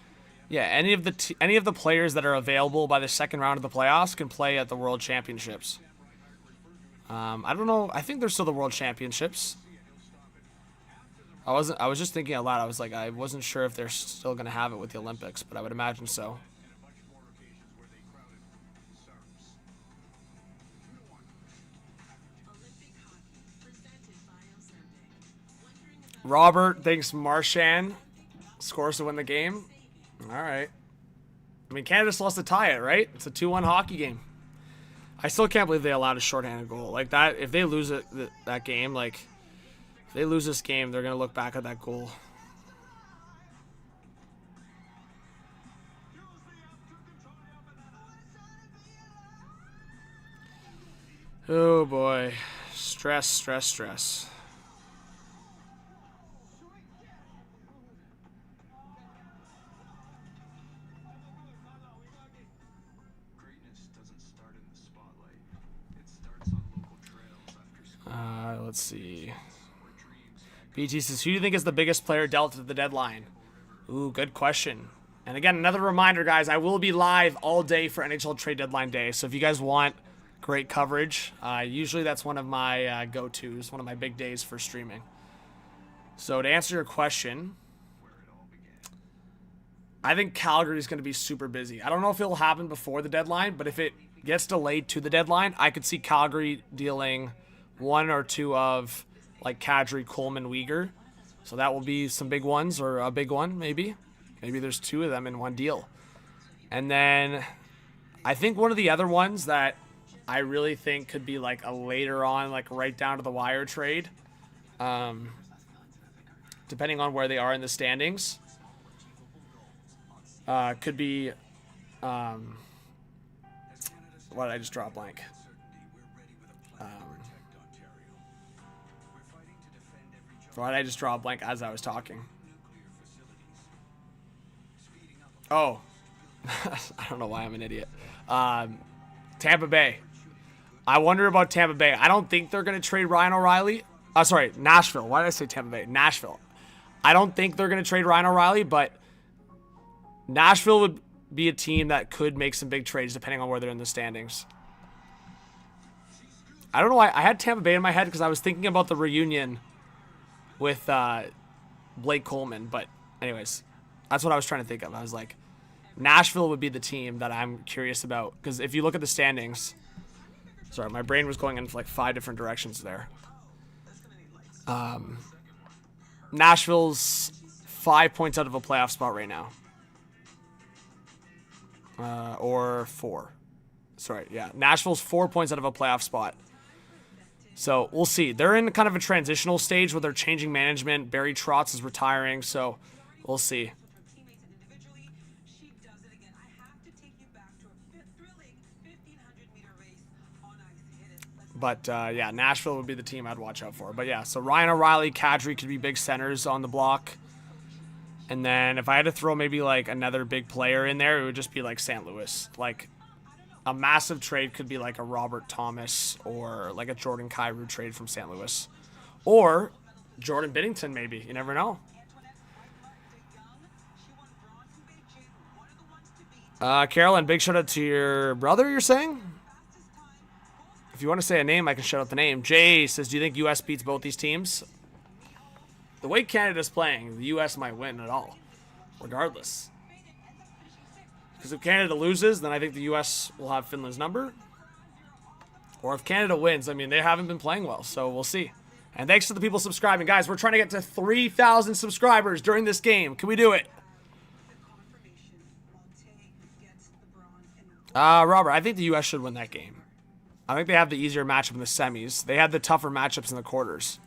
yeah, any of the players that are available by the second round of the playoffs can play at the World Championships? I don't know. I think there's still the World Championships. I was just thinking out loud. I was like, I wasn't sure if they're still going to have it with the Olympics, but I would imagine so. Robert thinks Marchand scores to win the game. All right. I mean, Canada still has to tie it, right? It's a 2-1 hockey game. I still can't believe they allowed a shorthanded goal like that. If they lose that game, like, if they lose this game, they're gonna look back at that goal. Oh boy, stress, stress, stress. Let's see. BT says, who do you think is the biggest player dealt at the deadline? Ooh, good question. And again, another reminder, guys, I will be live all day for NHL trade deadline day. So if you guys want great coverage, usually that's one of my go-tos, one of my big days for streaming. So to answer your question, I think Calgary is going to be super busy. I don't know if it'll happen before the deadline, but if it gets delayed to the deadline, I could see Calgary dealing 1 or 2 of like Kadri, Coleman, Uyghur. So that will be some big ones, or a big one maybe. Maybe there's 2 of them in one deal. And then I think one of the other ones that I really think could be like a later on, like right down to the wire trade, depending on where they are in the standings, could be, what did I just draw a blank? Why did I just draw a blank as I was talking? Oh, I don't know why I'm an idiot. Tampa Bay. I wonder about Tampa Bay. I don't think they're going to trade Ryan O'Reilly. Sorry, Nashville. Why did I say Tampa Bay? Nashville. I don't think they're going to trade Ryan O'Reilly, but Nashville would be a team that could make some big trades depending on where they're in the standings. I don't know why. I had Tampa Bay in my head because I was thinking about the reunion with Blake Coleman. But anyways, that's what I was trying to think of. I was like, Nashville would be the team that I'm curious about. Because if you look at the standings... Sorry, my brain was going in like 5 different directions there. Nashville's 5 points out of a playoff spot right now. Or 4. Sorry, yeah. Nashville's 4 points out of a playoff spot. So we'll see. They're in kind of a transitional stage where they're changing management. Barry Trotz is retiring, so we'll see. But, yeah, Nashville would be the team I'd watch out for. But, yeah, so Ryan O'Reilly, Kadri could be big centers on the block. And then if I had to throw maybe, like, another big player in there, it would just be, like, St. Louis. Like, a massive trade could be, like, a Robert Thomas or, like, a Jordan Kyrou trade from St. Louis. Or Jordan Binnington, maybe. You never know. Carolyn, big shout-out to your brother, you're saying? If you want to say a name, I can shout out the name. Jay says, do you think U.S. beats both these teams? The way Canada's playing, the U.S. might win it all, regardless. Because if Canada loses, then I think the U.S. will have Finland's number. Or if Canada wins, I mean, they haven't been playing well, so we'll see. And thanks to the people subscribing. Guys, we're trying to get to 3,000 subscribers during this game. Can we do it? Robert, I think the U.S. should win that game. I think they have the easier matchup in the semis. They had the tougher matchups in the quarters.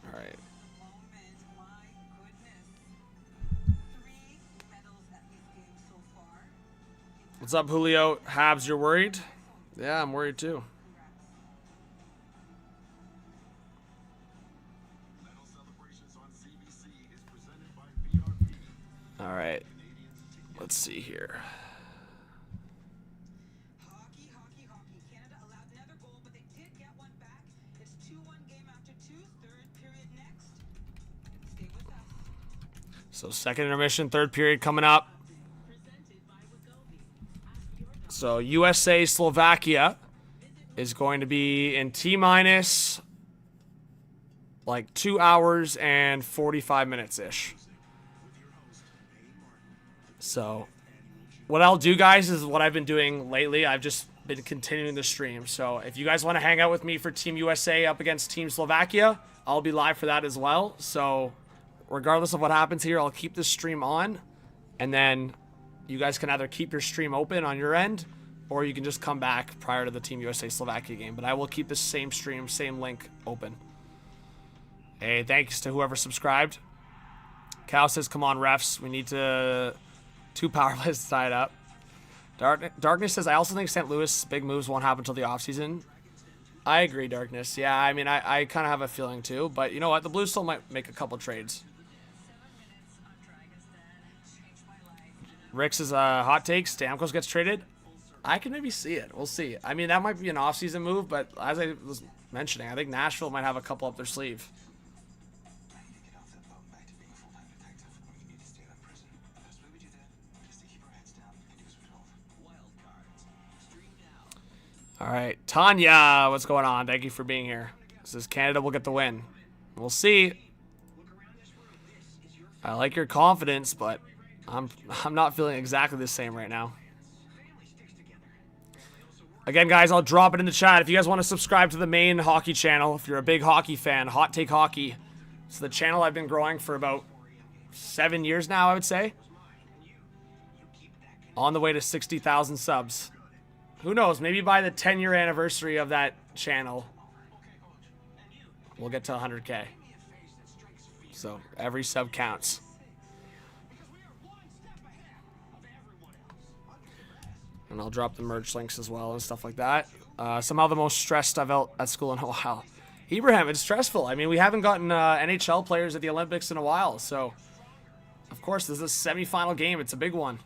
All right. What's up, Julio? Habs, you're worried? Yeah, I'm worried too. All right. Let's see here. Hockey. Canada allowed another goal, but they did get one back. It's 2-1 game after 2. Third period next. Stay with us. So second intermission, third period coming up. So USA Slovakia is going to be in T-minus like 2 hours and 45 minutes-ish. So what I'll do, guys, is what I've been doing lately. I've just been continuing the stream. So if you guys want to hang out with me for Team USA up against Team Slovakia, I'll be live for that as well. So regardless of what happens here, I'll keep this stream on. And then you guys can either keep your stream open on your end, or you can just come back prior to the Team USA Slovakia game. But I will keep the same stream, same link open. Hey, thanks to whoever subscribed. Cal says, come on, refs. We need to... 2 power plays to tie it up. Darkness says, I also think St. Louis big moves won't happen until the offseason. I agree, Darkness. Yeah, I mean, I kind of have a feeling too. But you know what? The Blues still might make a couple trades. Rick says, hot takes. Stamkos gets traded. I can maybe see it. We'll see. I mean, that might be an offseason move. But as I was mentioning, I think Nashville might have a couple up their sleeve. All right, Tanya, what's going on? Thank you for being here. Says Canada will get the win. We'll see. I like your confidence, but I'm not feeling exactly the same right now. Again, guys, I'll drop it in the chat. If you guys want to subscribe to the main hockey channel, if you're a big hockey fan, Hot Take Hockey. It's the channel I've been growing for about 7 years now, I would say. On the way to 60,000 subs. Who knows? Maybe by the 10-year anniversary of that channel, we'll get to 100K. So every sub counts. And I'll drop the merch links as well and stuff like that. Somehow the most stressed I've felt at school in a while. Ibrahim, it's stressful. I mean, we haven't gotten NHL players at the Olympics in a while. So, of course, this is a semifinal game. It's a big one.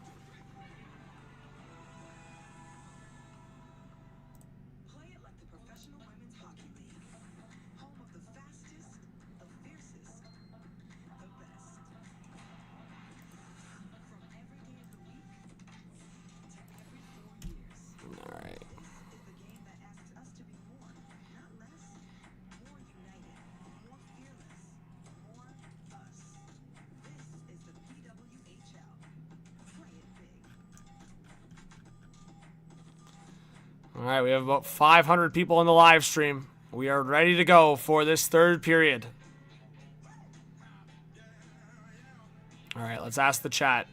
Play it like the Professional Women's Hockey League. Home of the fastest, the fiercest, the best. From every day of the week to every 4 years. All right. This is the game that asks us to be more, not less. More united, more fearless, more us. This is the PWHL. Play it big. All right, we have about 500 people in the live stream. We are ready to go for this third period. All right, let's ask the chat.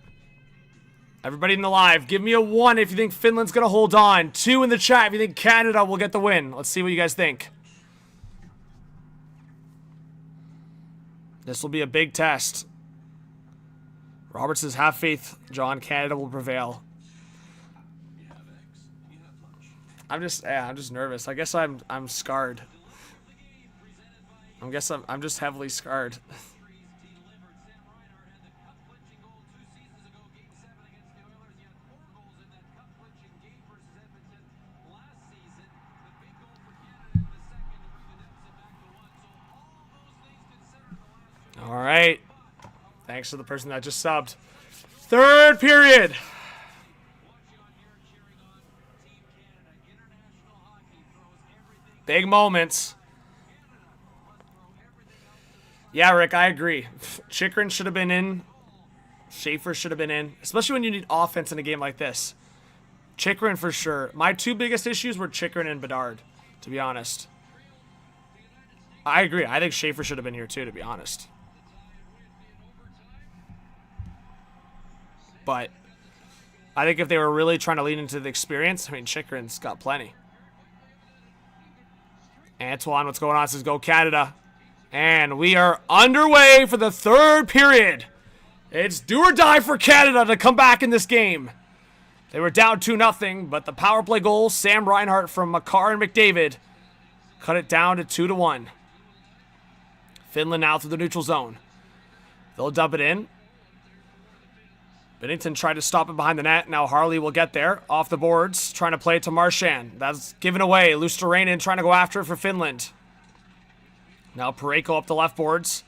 Everybody in the live, give me a 1 if you think Finland's going to hold on. 2 in the chat if you think Canada will get the win. Let's see what you guys think. This will be a big test. Robert says, have faith, John. Canada will prevail. I'm just nervous. I guess I'm scarred. I'm just heavily scarred. All right. Thanks to the person that just subbed. Third period. Big moments. Yeah, Rick, I agree. Chychrun should have been in. Schaefer should have been in. Especially when you need offense in a game like this. Chychrun for sure. My 2 biggest issues were Chychrun and Bedard, to be honest. I agree. I think Schaefer should have been here too, to be honest. But I think if they were really trying to lean into the experience, I mean, Chychrun's got plenty. Antoine, what's going on? Says, go Canada. And we are underway for the third period. It's do or die for Canada to come back in this game. They were down 2-0, but the power play goal, Sam Reinhart from Makar and McDavid, cut it down to 2-1. Finland now through the neutral zone. They'll dump it in. Binnington tried to stop it behind the net. Now Harley will get there. Off the boards, trying to play it to Marchand. That's given away. Luosterainen trying to go after it for Finland. Now Parayko up the left boards.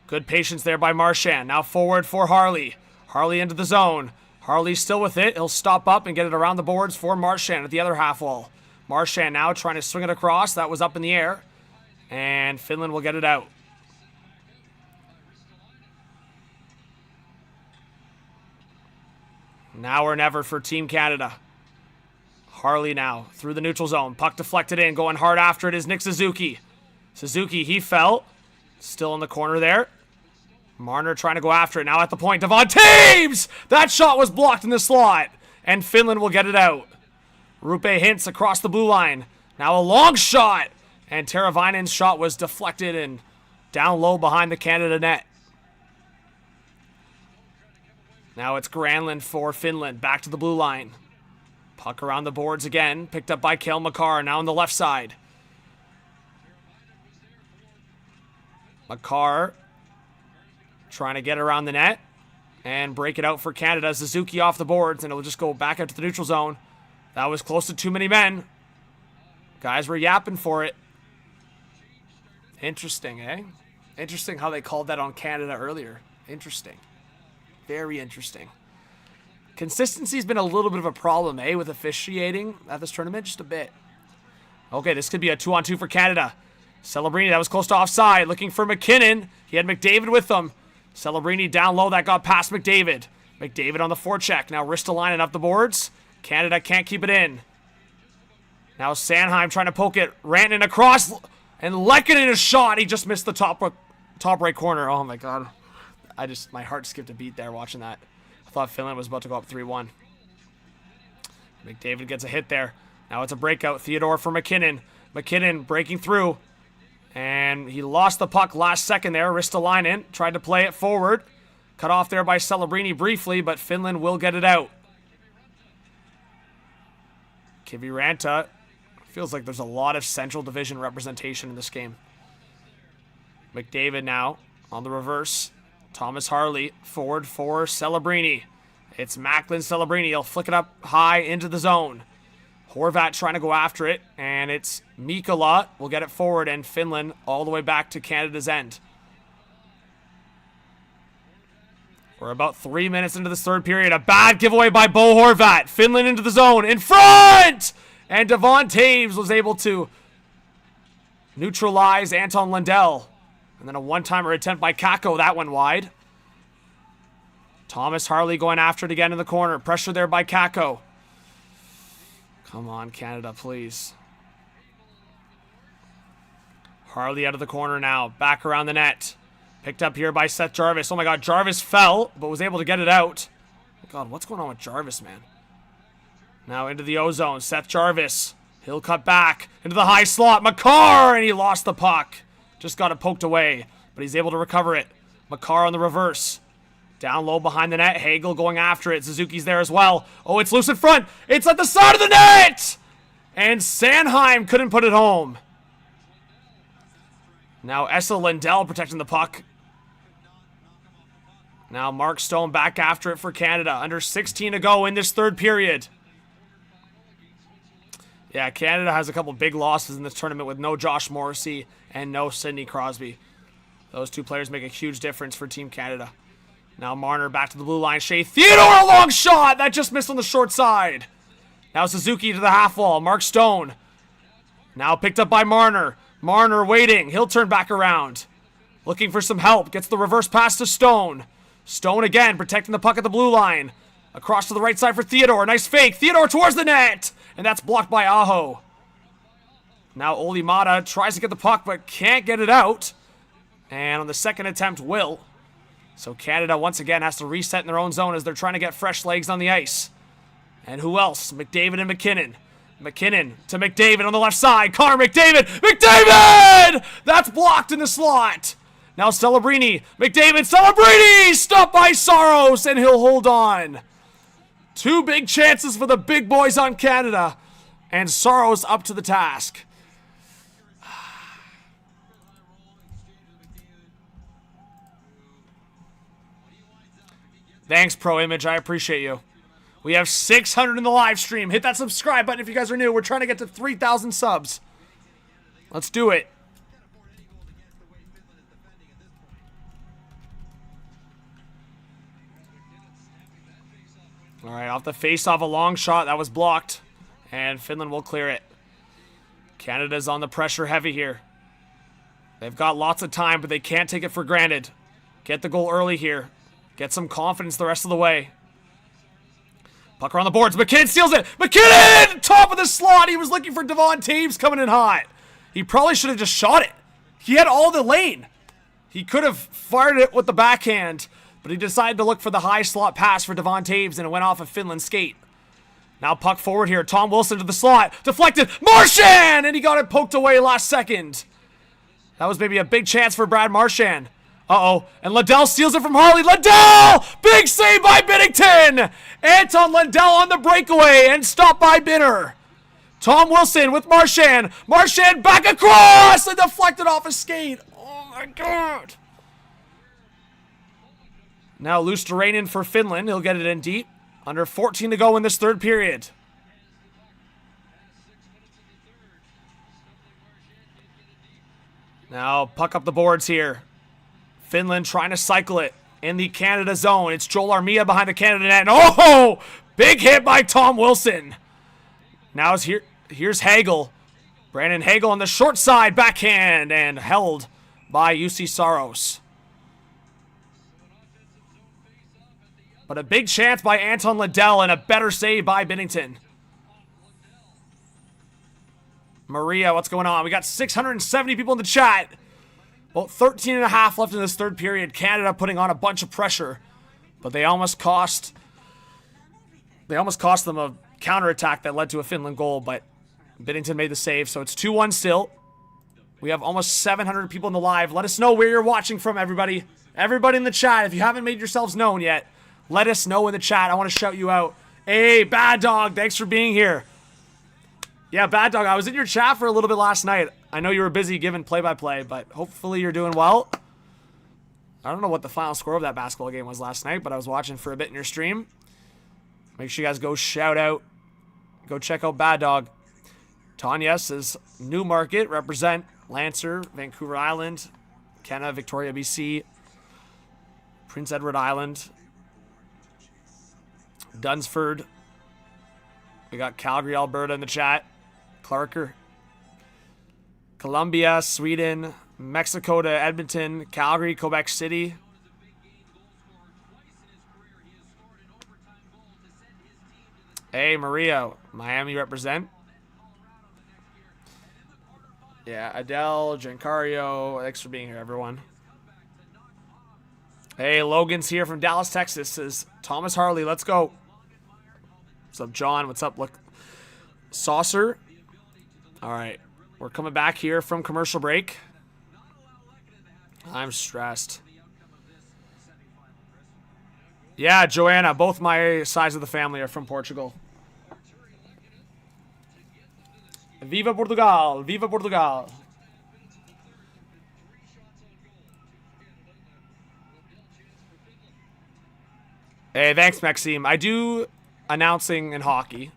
Good patience there by Marchand. Now forward for Harley. Harley into the zone. Harley still with it. He'll stop up and get it around the boards for Marchand at the other half wall. Marchand now trying to swing it across. That was up in the air. And Finland will get it out. Now or never for Team Canada. Harley now through the neutral zone. Puck deflected in. Going hard after it is Nick Suzuki. Suzuki, he fell. Still in the corner there. Marner trying to go after it. Now at the point. Devon Taves! That shot was blocked in the slot. And Finland will get it out. Rupe Hintz across the blue line. Now a long shot. And Teravainen's shot was deflected and down low behind the Canada net. Now it's Granlund for Finland. Back to the blue line. Puck around the boards again. Picked up by Cale Makar. Now on the left side. Makar trying to get around the net. And break it out for Canada. Suzuki off the boards. And it'll just go back out to the neutral zone. That was close to too many men. Guys were yapping for it. Interesting, eh? Interesting how they called that on Canada earlier. Interesting. Very interesting. Consistency's been a little bit of a problem, eh, with officiating at this tournament, just a bit. Okay, this could be a 2-on-2 for Canada. Celebrini, that was close to offside, looking for McKinnon. He had McDavid with him. Celebrini down low, that got past McDavid. McDavid on the forecheck. Now Ristolainen up the boards. Canada can't keep it in. Now Sanheim trying to poke it. Rantanen across. And Lehkonen a shot. He just missed the top right corner. Oh my god. My heart skipped a beat there watching that. I thought Finland was about to go up 3-1. McDavid gets a hit there. Now it's a breakout. Theodore for McKinnon. McKinnon breaking through. And he lost the puck last second there. Ristolainen tried to play it forward. Cut off there by Celebrini briefly, but Finland will get it out. Kiviranta. Feels like there's a lot of Central Division representation in this game. McDavid now on the reverse. Thomas Harley forward for Celebrini. It's Macklin Celebrini. He'll flick it up high into the zone. Horvat trying to go after it, and it's Mikkola will get it forward, and Finland all the way back to Canada's end. We're about 3 minutes into this third period. A bad giveaway by Bo Horvat. Finland into the zone. In front! And Devon Taves was able to neutralize Anton Lundell. And then a one-timer attempt by Kakko. That went wide. Thomas Harley going after it again in the corner. Pressure there by Kakko. Come on, Canada, please. Harley out of the corner now. Back around the net. Picked up here by Seth Jarvis. Oh my god, Jarvis fell, but was able to get it out. God, what's going on with Jarvis, man? Now into the O-zone. Seth Jarvis. He'll cut back into the high slot. Makar, and he lost the puck. Just got it poked away, but he's able to recover it. Makar on the reverse. Down low behind the net. Hagel going after it. Suzuki's there as well. Oh, it's loose in front. It's at the side of the net! And Sanheim couldn't put it home. Now Esa Lindell protecting the puck. Now Mark Stone back after it for Canada. Under 16 to go in this third period. Yeah, Canada has a couple big losses in this tournament with no Josh Morrissey and no Sidney Crosby. Those two players make a huge difference for Team Canada. Now Marner back to the blue line. Shea Theodore, a long shot! That just missed on the short side. Now Suzuki to the half wall. Mark Stone. Now picked up by Marner. Marner waiting. He'll turn back around. Looking for some help. Gets the reverse pass to Stone. Stone again protecting the puck at the blue line. Across to the right side for Theodore. Nice fake. Theodore towards the net. And that's blocked by Aho. Now Oli Mata tries to get the puck but can't get it out. And on the second attempt will. So Canada once again has to reset in their own zone as they're trying to get fresh legs on the ice. And who else? McDavid and McKinnon. McKinnon to McDavid on the left side. Connor McDavid! McDavid! That's blocked in the slot. Now Celebrini. McDavid, Celebrini! Stopped by Saros, and he'll hold on. Two big chances for the big boys on Canada. And Saros up to the task. Thanks, Pro Image. I appreciate you. We have 600 in the live stream. Hit that subscribe button if you guys are new. We're trying to get to 3,000 subs. Let's do it. All right, off the face-off, a long shot. That was blocked. And Finland will clear it. Canada's on the pressure heavy here. They've got lots of time, but they can't take it for granted. Get the goal early here. Get some confidence the rest of the way. Puck around the boards. McKinnon steals it. McKinnon! Top of the slot. He was looking for Devon Taves coming in hot. He probably should have just shot it. He had all the lane. He could have fired it with the backhand, but he decided to look for the high slot pass for Devon Taves, and it went off a Finland skate. Now puck forward here. Tom Wilson to the slot. Deflected. Marchand! And he got it poked away last second. That was maybe a big chance for Brad Marchand. Uh-oh, and Lundell steals it from Harley. Lundell! Big save by Binnington! Anton Lundell on the breakaway and stopped by Binner. Tom Wilson with Marchand. Marchand back across and deflected off a skate. Oh my god. Now Luosterainen for Finland. He'll get it in deep. Under 14 to go in this third period. Now puck up the boards here. Finland trying to cycle it in the Canada zone. It's Joel Armia behind the Canada net. Oh! Big hit by Tom Wilson. Now here's Hagel. Brandon Hagel on the short side. Backhand and held by UC Saros. But a big chance by Anton Liddell and a better save by Binnington. Maria, what's going on? We got 670 people in the chat. Well, 13 and a half left in this third period. Canada putting on a bunch of pressure. But they almost cost them a counterattack that led to a Finland goal. But Binnington made the save, so it's 2-1 still. We have almost 700 people in the live. Let us know where you're watching from, everybody. Everybody in the chat, if you haven't made yourselves known yet, let us know in the chat. I want to shout you out. Hey, Bad Dog, thanks for being here. Yeah, Bad Dog, I was in your chat for a little bit last night. I know you were busy giving play-by-play, but hopefully you're doing well. I don't know what the final score of that basketball game was last night, but I was watching for a bit in your stream. Make sure you guys go shout out. Go check out Bad Dog. Tanya says, Newmarket, represent Lancer, Vancouver Island, Canada, Victoria, BC, Prince Edward Island, Dunsford. We got Calgary, Alberta in the chat. Clarker. Colombia, Sweden, Mexico to Edmonton, Calgary, Quebec City. Hey, Maria, Miami represent. Yeah, Adele, Giancario, thanks for being here, everyone. Hey, Logan's here from Dallas, Texas. Says Thomas Harley, let's go. What's up, John? What's up, look, Saucer? All right, we're coming back here from commercial break. I'm stressed. Yeah, Joanna, both my sides of the family are from Portugal. Viva Portugal! Viva Portugal! Hey, thanks, Maxime. I do announcing in hockey.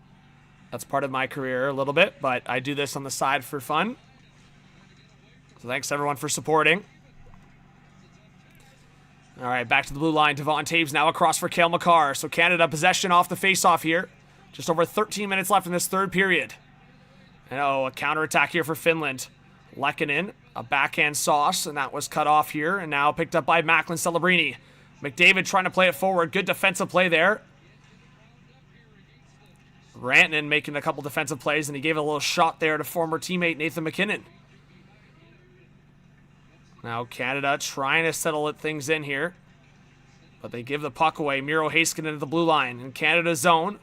That's part of my career a little bit, but I do this on the side for fun. So thanks, everyone, for supporting. All right, back to the blue line. Devon Taves now across for Cale Makar. So Canada possession off the faceoff here. Just over 13 minutes left in this third period. And a counterattack here for Finland. Lehkonen, a backhand sauce, and that was cut off here. And now picked up by Macklin Celebrini. McDavid trying to play it forward. Good defensive play there. Rantanen making a couple defensive plays, and he gave a little shot there to former teammate Nathan McKinnon. Now Canada trying to settle things in here. But they give the puck away. Miro Heiskanen into the blue line in Canada's zone.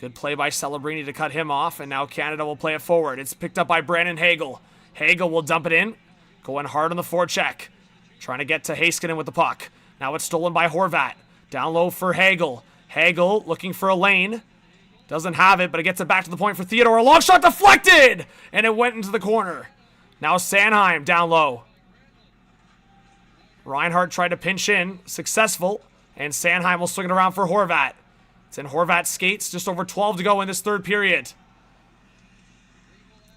Good play by Celebrini to cut him off, and now Canada will play it forward. It's picked up by Brandon Hagel. Hagel will dump it in. Going hard on the forecheck. Trying to get to Heiskanen with the puck. Now it's stolen by Horvat. Down low for Hagel. Hagel looking for a lane. Doesn't have it, but it gets it back to the point for Theodore. A long shot deflected! And it went into the corner. Now Sanheim down low. Reinhardt tried to pinch in. Successful. And Sanheim will swing it around for Horvat. It's in Horvat's skates. Just over 12 to go in this third period.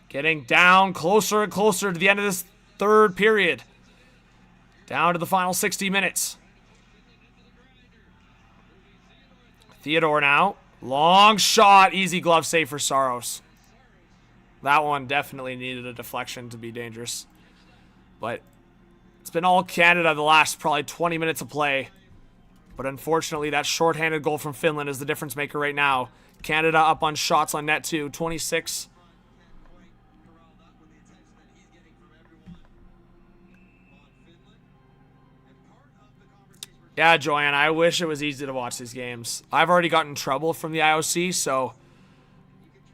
Getting down closer and closer to the end of this third period. Down to the final 60 minutes. Theodore now. Long shot. Easy glove save for Saros. That one definitely needed a deflection to be dangerous. But it's been all Canada the last probably 20 minutes of play. But unfortunately, that shorthanded goal from Finland is the difference maker right now. Canada up on shots on net too. 26. Yeah, Joanne, I wish it was easy to watch these games. I've already gotten in trouble from the IOC, so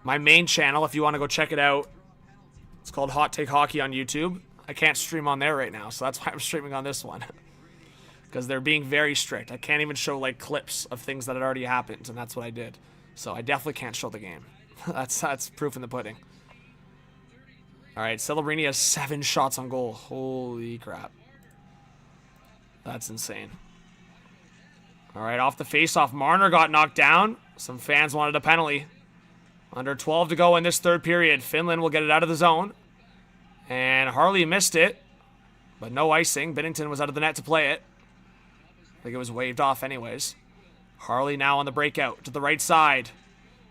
my main channel, if you want to go check it out, it's called Hot Take Hockey on YouTube. I can't stream on there right now, so that's why I'm streaming on this one. Because they're being very strict. I can't even show like clips of things that had already happened, and that's what I did. So I definitely can't show the game. that's proof in the pudding. All right, Celebrini has 7 shots on goal. Holy crap. That's insane. All right, off the faceoff, Marner got knocked down. Some fans wanted a penalty. Under 12 to go in this third period. Finland will get it out of the zone. And Harley missed it, but no icing. Binnington was out of the net to play it. I think it was waved off anyways. Harley now on the breakout to the right side.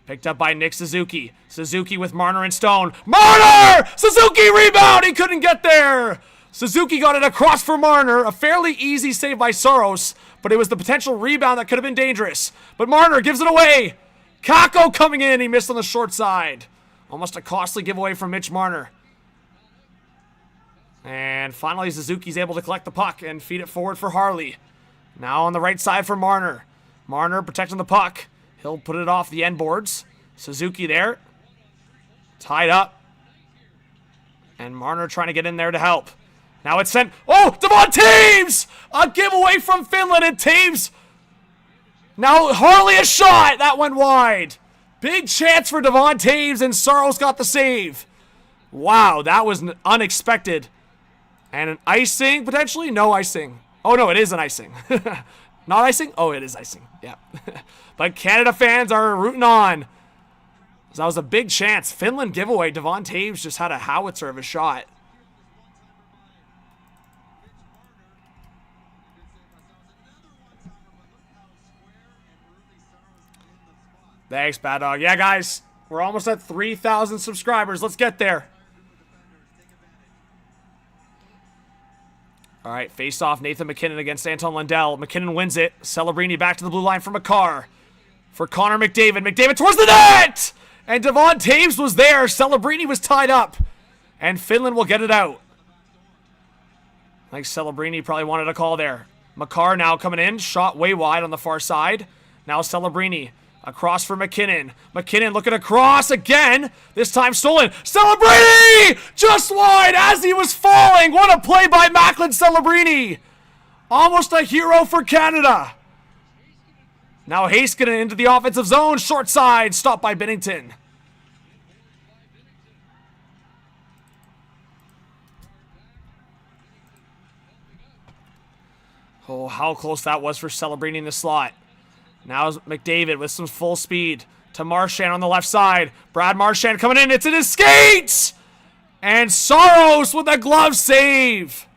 Picked up by Nick Suzuki. Suzuki with Marner and Stone. Marner! Suzuki rebound! He couldn't get there! Suzuki got it across for Marner. A fairly easy save by Saros, but it was the potential rebound that could have been dangerous. But Marner gives it away. Kako coming in. He missed on the short side. Almost a costly giveaway from Mitch Marner. And finally, Suzuki's able to collect the puck and feed it forward for Harley. Now on the right side for Marner. Marner protecting the puck. He'll put it off the end boards. Suzuki there. Tied up. And Marner trying to get in there to help. Now it's sent. Oh, Devon Taves! A giveaway from Finland, and Taves. Now Harley a shot. That went wide. Big chance for Devon Taves, and Saros got the save. Wow, that was unexpected. And an icing, potentially? No icing. Oh, no, it is an icing. Not icing? Oh, it is icing. Yeah. But Canada fans are rooting on. That was a big chance. Finland giveaway. Devon Taves just had a howitzer of a shot. Thanks, Bad Dog. Yeah, guys, we're almost at 3,000 subscribers. Let's get there. All right, face-off, Nathan McKinnon against Anton Lundell. McKinnon wins it. Celebrini back to the blue line for McCarr. For Connor McDavid. McDavid towards the net! And Devon Taves was there. Celebrini was tied up. And Finland will get it out. I think Celebrini probably wanted a call there. McCarr now coming in. Shot way wide on the far side. Now Celebrini. Across for McKinnon. McKinnon looking across again. This time stolen. Celebrini! Just wide as he was falling. What a play by Macklin Celebrini. Almost a hero for Canada. Now Heiskanen into the offensive zone. Short side. Stopped by Binnington. Oh, how close that was for Celebrini in the slot. Now McDavid with some full speed to Marchand on the left side. Brad Marchand coming in. It's in his skates! And Saros with a glove save.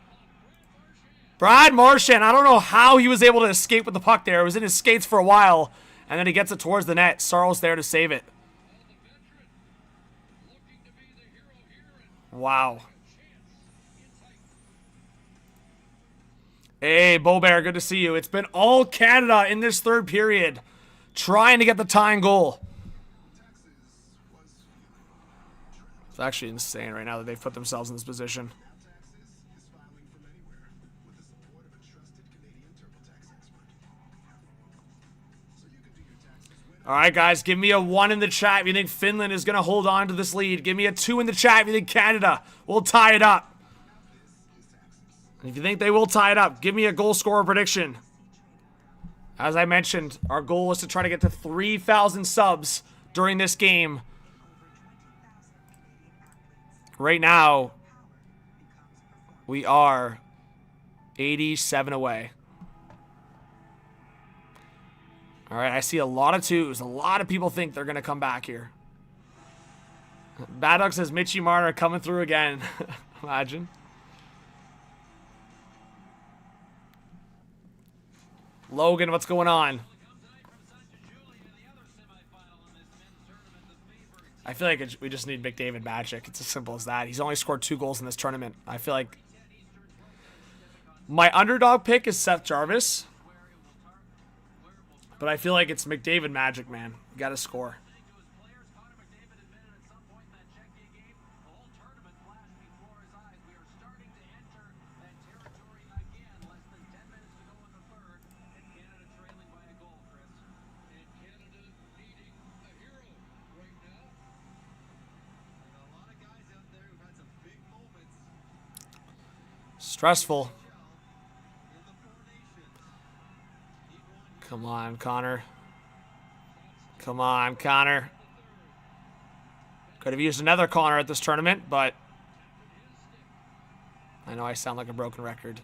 Brad Marchand, I don't know how he was able to escape with the puck there. It was in his skates for a while. And then he gets it towards the net. Saros there to save it. Wow. Hey, Bear, good to see you. It's been all Canada in this third period, trying to get the tying goal. It's actually insane right now that they've put themselves in this position. All right, guys, give me a 1 in the chat if you think Finland is going to hold on to this lead. Give me a 2 in the chat if you think Canada will tie it up. If you think they will tie it up, give me a goal scorer prediction. As I mentioned, our goal is to try to get to 3,000 subs during this game. Right now, we are 87 away. All right, I see a lot of 2s. A lot of people think they're going to come back here. Bad Dog says Mitchie Marner coming through again. Imagine. Logan, what's going on? I feel like we just need McDavid magic. It's as simple as that. He's only scored 2 goals in this tournament. I feel like my underdog pick is Seth Jarvis, but I feel like it's McDavid magic, man. You got to score. Stressful. Come on, Connor. Come on, Connor. Could have used another Connor at this tournament, but I know I sound like a broken record.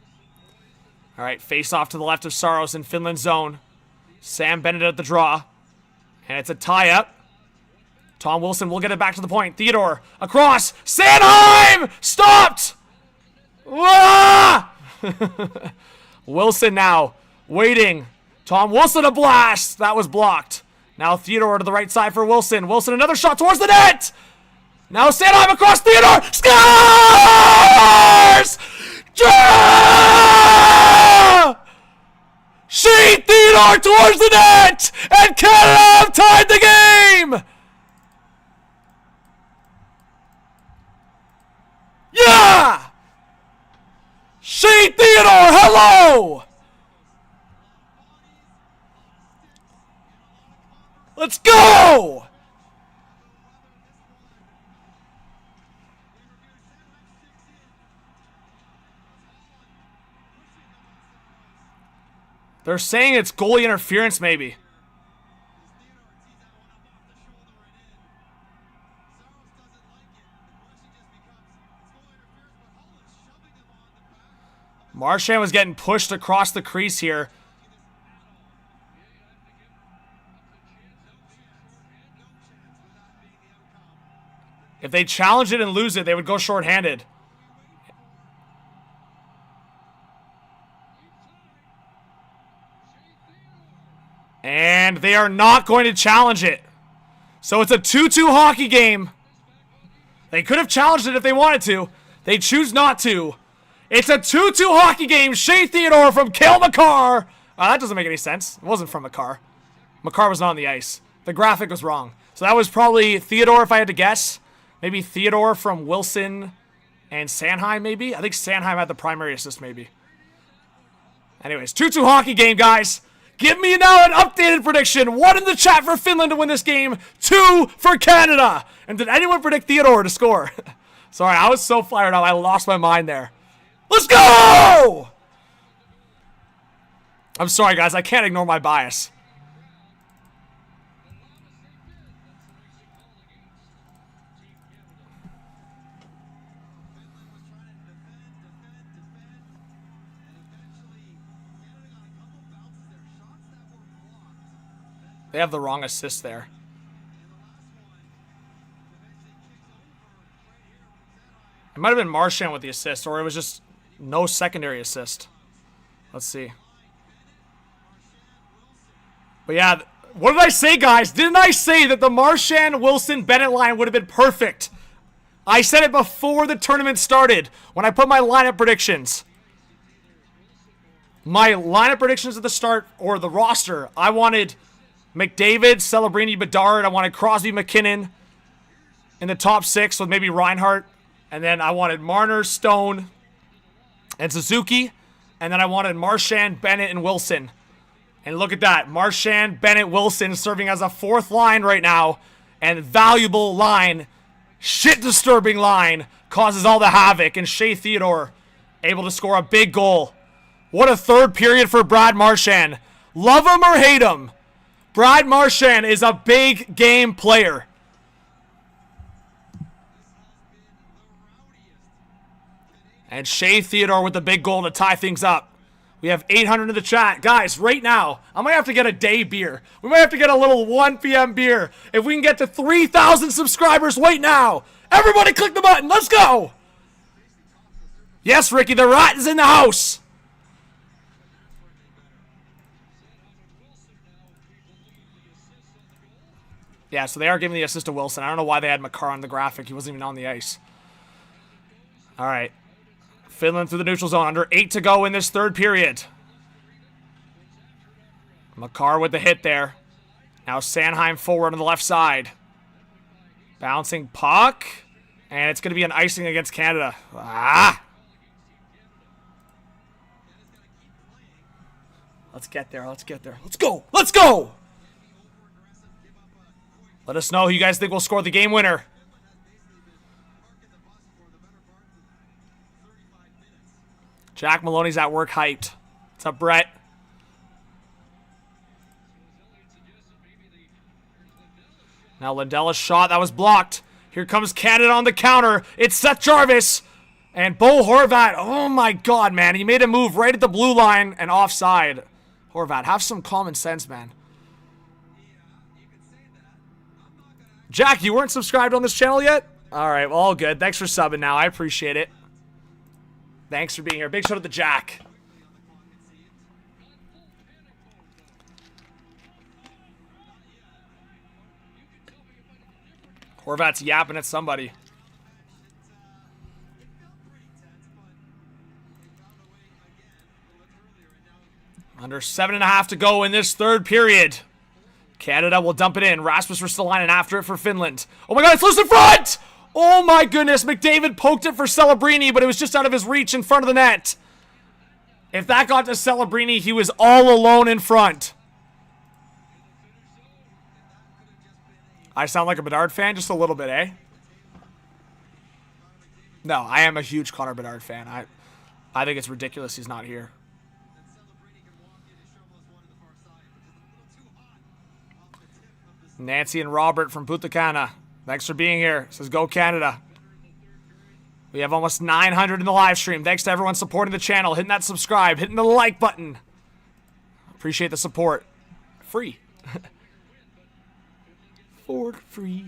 All right, face off to the left of Saros in Finland zone. Sam Bennett at the draw. And it's a tie-up. Tom Wilson will get it back to the point. Theodore across. Sanheim! Stopped! Wilson now waiting. Tom Wilson a blast. That was blocked. Now Theodore to the right side for Wilson. Wilson another shot towards the net. Now Sanheim across Theodore. Scores! Ja! Shea Theodore towards the net! And Canada have tied the game! Yeah! Shea Theodore, hello! Let's go! They're saying it's goalie interference, maybe. Marchand was getting pushed across the crease here. If they challenge it and lose it, they would go shorthanded. And they are not going to challenge it. So it's a 2-2 hockey game. They could have challenged it if they wanted to. They choose not to. It's a 2-2 hockey game. Shea Theodore from Cale Makar. That doesn't make any sense. It wasn't from Makar. Makar was not on the ice. The graphic was wrong. So that was probably Theodore if I had to guess. Maybe Theodore from Wilson and Sanheim maybe. I think Sanheim had the primary assist maybe. Anyways, 2-2 hockey game, guys. Give me now an updated prediction. 1 in the chat for Finland to win this game. 2 for Canada. And did anyone predict Theodore to score? Sorry, I was so fired up. I lost my mind there. Let's go! I'm sorry, guys. I can't ignore my bias. They have the wrong assist there. It might have been Marchand with the assist, or it was just no secondary assist. Let's see. But yeah, what did I say, guys? Didn't I say that the Marchand-Wilson-Bennett line would have been perfect? I said it before the tournament started when I put my lineup predictions. My lineup predictions at the start, or the roster, I wanted McDavid, Celebrini, Bedard. I wanted Crosby, McKinnon in the top 6 with maybe Reinhart. And then I wanted Marner, Stone, and Suzuki. And then I wanted Marchand, Bennett, and Wilson. And look at that. Marchand, Bennett, Wilson serving as a 4th line right now. And valuable line, shit-disturbing line, causes all the havoc. And Shea Theodore able to score a big goal. What a third period for Brad Marchand. Love him or hate him, Brad Marchand is a big game player. And Shea Theodore with the big goal to tie things up. We have 800 in the chat. Guys, right now, I might have to get a day beer. We might have to get a little 1 p.m. beer. If we can get to 3,000 subscribers right now. Everybody click the button. Let's go. Yes, Ricky, the rat is in the house. Yeah, so they are giving the assist to Wilson. I don't know why they had Makar on the graphic. He wasn't even on the ice. All right. Finland through the neutral zone. Under 8 to go in this third period. Makar with the hit there. Now Sanheim forward on the left side. Bouncing puck. And it's going to be an icing against Canada. Ah! Let's get there. Let's get there. Let's go. Let's go! Let us know who you guys think will score the game winner. Jack Maloney's at work hyped. What's up, Brett? Now Lindella's shot. That was blocked. Here comes Canada on the counter. It's Seth Jarvis. And Bo Horvat. Oh, my God, man. He made a move right at the blue line and offside. Horvat, have some common sense, man. Jack, you weren't subscribed on this channel yet? All right, well, all good. Thanks for subbing now. I appreciate it. Thanks for being here. Big shout out to Jack. Horvat's yapping at somebody. Under 7.5 to go in this third period. Canada will dump it in. Rasmus Ristolainen after it for Finland. Oh my god, it's loose in front! Oh my goodness, McDavid poked it for Celebrini, but it was just out of his reach in front of the net. If that got to Celebrini, he was all alone in front. I sound like a Bedard fan, just a little bit, eh? No, I am a huge Connor Bedard fan. I think it's ridiculous he's not here. Nancy and Robert from Punta Cana. Thanks for being here. Says go Canada. We have almost 900 in the live stream. Thanks to everyone supporting the channel, hitting that subscribe, hitting the like button. Appreciate the support. Free. For free.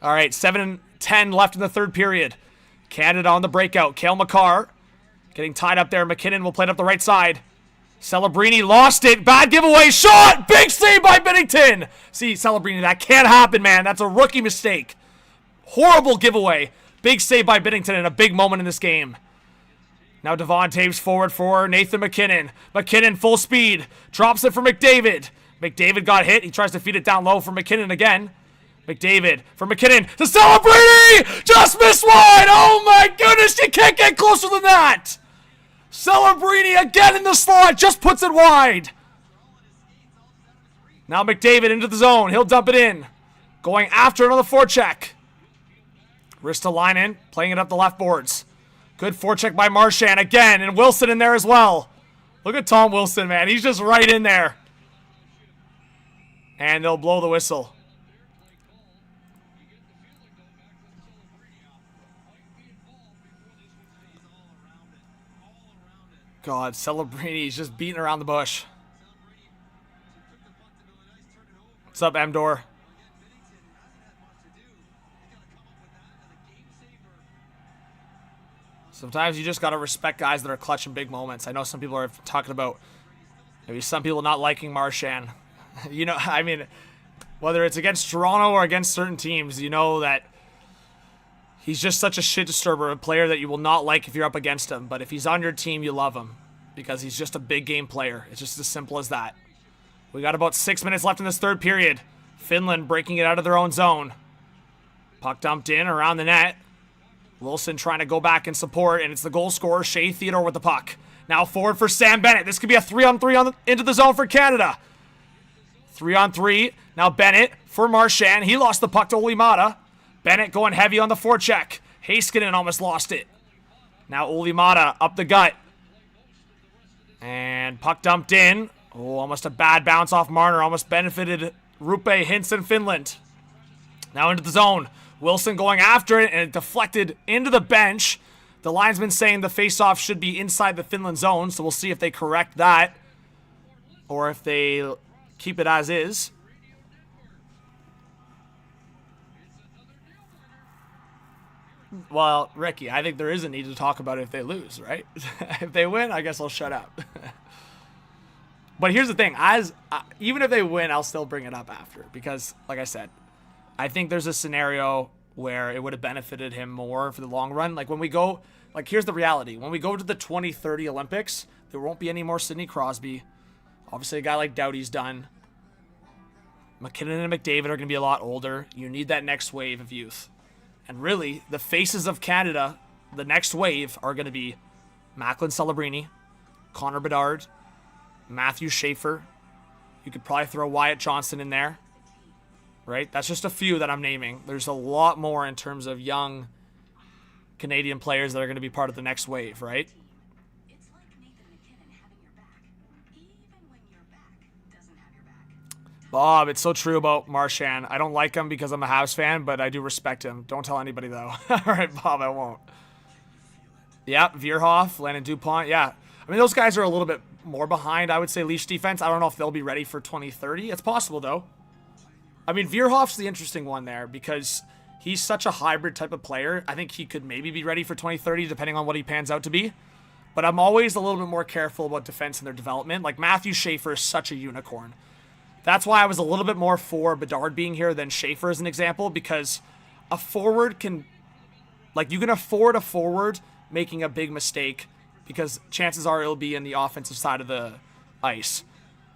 All right, 7:10 left in the third period. Canada on the breakout. Cale Makar getting tied up there. McKinnon will play it up the right side. Celebrini lost it. Bad giveaway. Shot! Big save by Binnington. See, Celebrini, that can't happen, man. That's a rookie mistake. Horrible giveaway. Big save by Binnington in a big moment in this game. Now Devon Taves forward for Nathan McKinnon. McKinnon full speed. Drops it for McDavid. McDavid got hit. He tries to feed it down low for McKinnon again. McDavid for McKinnon to Celebrini! Just missed wide! Oh my goodness, you can't get closer than that! Celebrini again in the slot, just puts it wide. Now McDavid into the zone. He'll dump it in. Going after it on the forecheck. Ristolainen playing it up the left boards. Good forecheck by Marchand again, and Wilson in there as well. Look at Tom Wilson, man. He's just right in there. And they'll blow the whistle. God, Celebrini's just beating around the bush. What's up, Amdor? Sometimes you just got to respect guys that are clutch in big moments. I know some people are talking about maybe some people not liking Marchand. You know, I mean, whether it's against Toronto or against certain teams, you know that he's just such a shit disturber, a player that you will not like if you're up against him. But if he's on your team, you love him because he's just a big game player. It's just as simple as that. We got about 6 minutes left in this third period. Finland breaking it out of their own zone. Puck dumped in around the net. Wilson trying to go back and support, and it's the goal scorer, Shea Theodore, with the puck. Now forward for Sam Bennett. This could be a 3-on-3 into the zone for Canada. 3-on-3. Now Bennett for Marchand. He lost the puck to Olimata. Bennett going heavy on the forecheck. Heiskanen almost lost it. Now Olimata up the gut. And puck dumped in. Oh, almost a bad bounce off Marner. Almost benefited Rupe Hintz in Finland. Now into the zone. Wilson going after it, and it deflected into the bench. The linesman saying the faceoff should be inside the Finland zone, so we'll see if they correct that or if they keep it as is. Well, Ricky, I think there is a need to talk about it if they lose, right? If they win, I guess I'll shut up. But here's the thing. Even if they win, I'll still bring it up after because, like I said, I think there's a scenario where it would have benefited him more for the long run. Like when we go, like here's the reality. When we go to the 2030 Olympics, there won't be any more Sidney Crosby. Obviously, a guy like Doughty's done. McKinnon and McDavid are going to be a lot older. You need that next wave of youth. And really, the faces of Canada, the next wave, are going to be Macklin Celebrini, Connor Bedard, Matthew Schaefer. You could probably throw Wyatt Johnston in there. Right? That's just a few that I'm naming. There's a lot more in terms of young Canadian players that are going to be part of the next wave, right? It's like Nathan McKinnon having your back, even when your back doesn't have your back. Bob, it's so true about Marchand. I don't like him because I'm a Habs fan, but I do respect him. Don't tell anybody, though. All right, Bob, I won't. Yeah, Veerhoff, Landon DuPont, yeah. I mean, those guys are a little bit more behind, I would say, Leafs defense. I don't know if they'll be ready for 2030. It's possible, though. I mean, Veerhoff's the interesting one there because he's such a hybrid type of player. I think he could maybe be ready for 2030 depending on what he pans out to be. But I'm always a little bit more careful about defense and their development. Like Matthew Schaefer is such a unicorn. That's why I was a little bit more for Bedard being here than Schaefer as an example because a forward can, like you can afford a forward making a big mistake because chances are it'll be in the offensive side of the ice.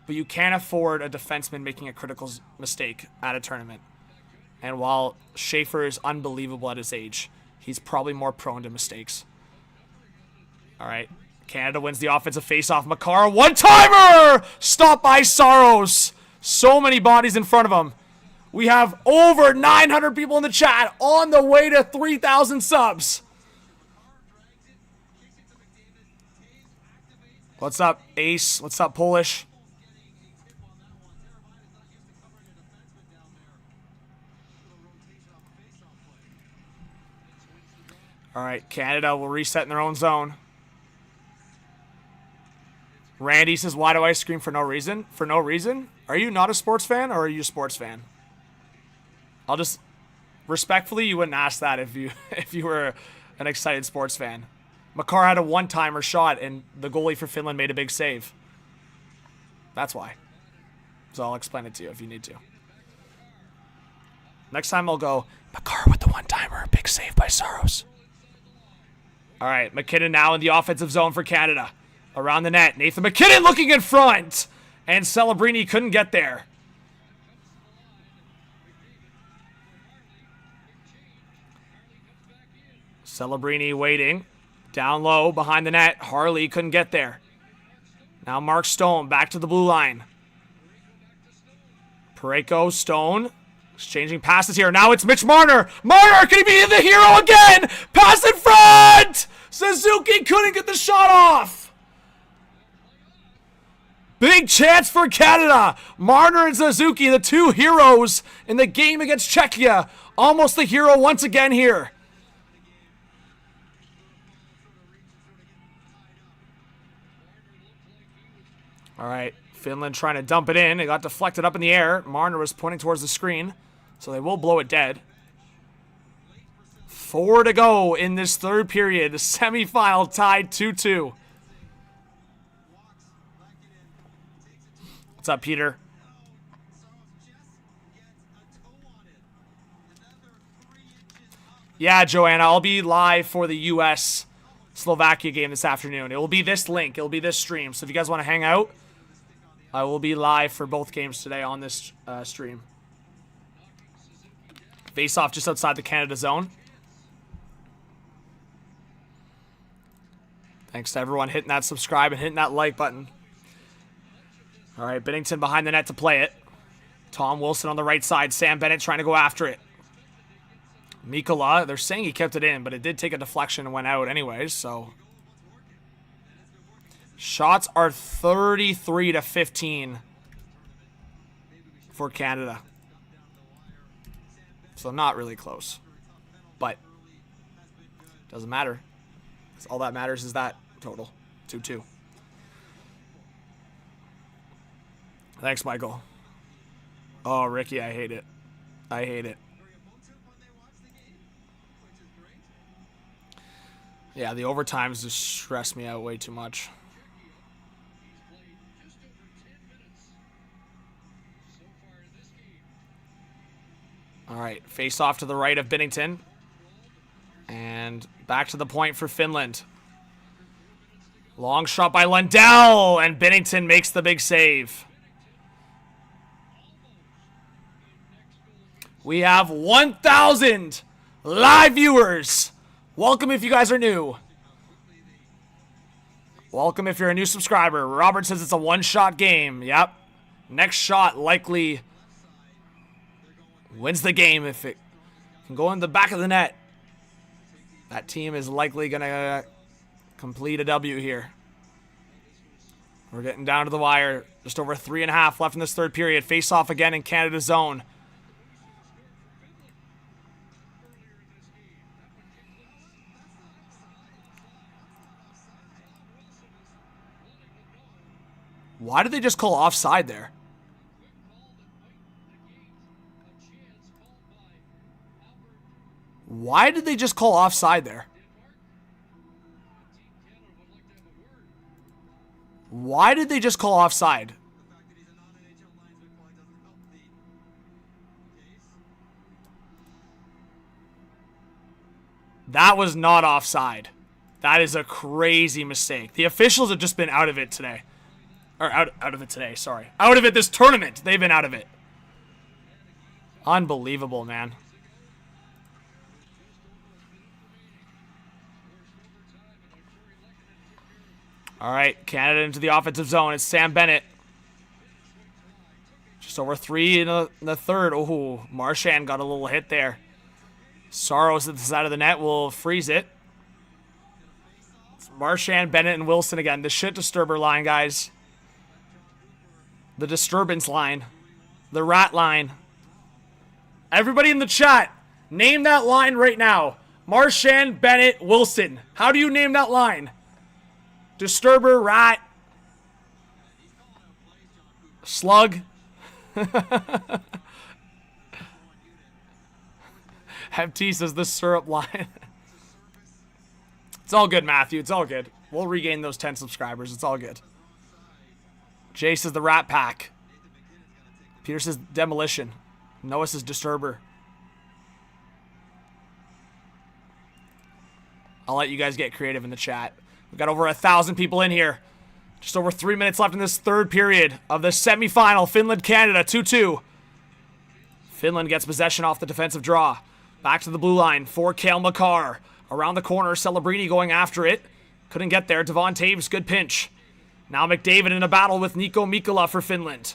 But you can't afford a defenseman making a critical mistake at a tournament. And while Schaefer is unbelievable at his age, he's probably more prone to mistakes. All right. Canada wins the offensive faceoff. Makar, one-timer! Stopped by Saros. So many bodies in front of him. We have over 900 people in the chat on the way to 3,000 subs. What's up, Ace? What's up, Polish? All right, Canada will reset in their own zone. Randy says, why do I scream for no reason? For no reason? Are you not a sports fan, or are you a sports fan? I'll just... Respectfully, you wouldn't ask that if you were an excited sports fan. Makar had a one-timer shot, and the goalie for Finland made a big save. That's why. So I'll explain it to you if you need to. Next time I'll go, Makar with the one-timer, big save by Saros. All right, McKinnon now in the offensive zone for Canada. Around the net, Nathan McKinnon looking in front. And Celebrini couldn't get there. Celebrini waiting. Down low, behind the net. Harley couldn't get there. Now Mark Stone back to the blue line. Parayko, Stone. Exchanging passes here. Now it's Mitch Marner. Marner, can he be the hero again? Pass in front! Suzuki couldn't get the shot off. Big chance for Canada. Marner and Suzuki, the two heroes in the game against Czechia. Almost the hero once again here. All right, Finland trying to dump it in. It got deflected up in the air. Marner was pointing towards the screen, so they will blow it dead. 4 to go in this third period. The semifinal tied 2-2. What's up, Peter? Yeah, Joanna, I'll be live for the U.S. Slovakia game this afternoon. It will be this link. It will be this stream. So if you guys want to hang out, I will be live for both games today on this stream. Face off just outside the Canada zone. Thanks to everyone hitting that subscribe and hitting that like button. All right, Binnington behind the net to play it. Tom Wilson on the right side. Sam Bennett trying to go after it. Mikkola, they're saying he kept it in, but it did take a deflection and went out anyways, so. Shots are 33-15 for Canada. So not really close. But doesn't matter. All that matters is that total. 2-2. Thanks, Michael. Oh, Ricky, I hate it. I hate it. Yeah, the overtimes just stress me out way too much. All right, face off to the right of Binnington. And back to the point for Finland. Long shot by Lundell, and Binnington makes the big save. We have 1,000 live viewers. Welcome if you guys are new. Welcome if you're a new subscriber. Robert says it's a one-shot game. Yep. Next shot likely wins the game if it can go in the back of the net. That team is likely going to complete a W here. We're getting down to the wire. Just over 3.5 left in this third period. Face off again in Canada's zone. Why did they just call offside there? Why did they just call offside there? Why did they just call offside? That was not offside. That is a crazy mistake. The officials have just been out of it today. Or out of it today, sorry. Out of it this tournament. They've been out of it. Unbelievable, man. All right, Canada into the offensive zone. It's Sam Bennett. Just over 3 in the third. Oh, Marchand got a little hit there. Saros at the side of the net will freeze it. It's Marchand, Bennett, and Wilson again. The shit disturber line, guys. The disturbance line. The rat line. Everybody in the chat, name that line right now. Marchand, Bennett, Wilson. How do you name that line? Disturber, rat, slug. FT says the syrup line. It's all good, Matthew. It's all good. We'll regain those 10 subscribers. It's all good. Jay says the rat pack. Peter says demolition. Noah says disturber. I'll let you guys get creative in the chat. We've got over 1,000 people in here. Just over 3 minutes left in this third period of the semifinal. Finland, Canada, 2-2. Finland gets possession off the defensive draw. Back to the blue line for Cale Makar. Around the corner, Celebrini going after it. Couldn't get there. Devon Taves, good pinch. Now McDavid in a battle with Nico Mikkola for Finland.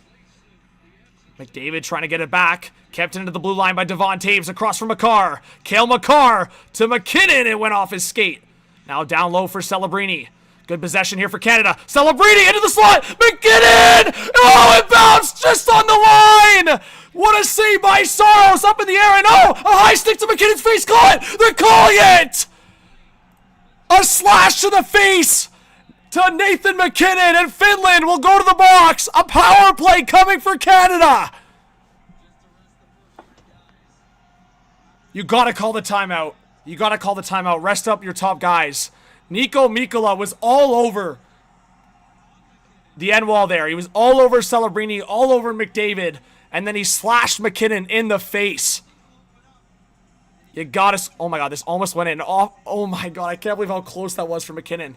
McDavid trying to get it back. Kept into the blue line by Devon Taves across from Makar. Cale Makar to McKinnon. It went off his skate. Now down low for Celebrini. Good possession here for Canada. Celebrini into the slot. McKinnon! Oh, it bounced just on the line! What a save by Saros up in the air. And oh, a high stick to McKinnon's face. Call it! They're calling it! A slash to the face to Nathan McKinnon. And Finland will go to the box. A power play coming for Canada. You gotta call the timeout. You gotta call the timeout. Rest up your top guys. Nico Mikkola was all over the end wall there. He was all over Celebrini, all over McDavid, and then he slashed McKinnon in the face. You gotta... Oh my god, this almost went in. Oh my god, I can't believe how close that was for McKinnon.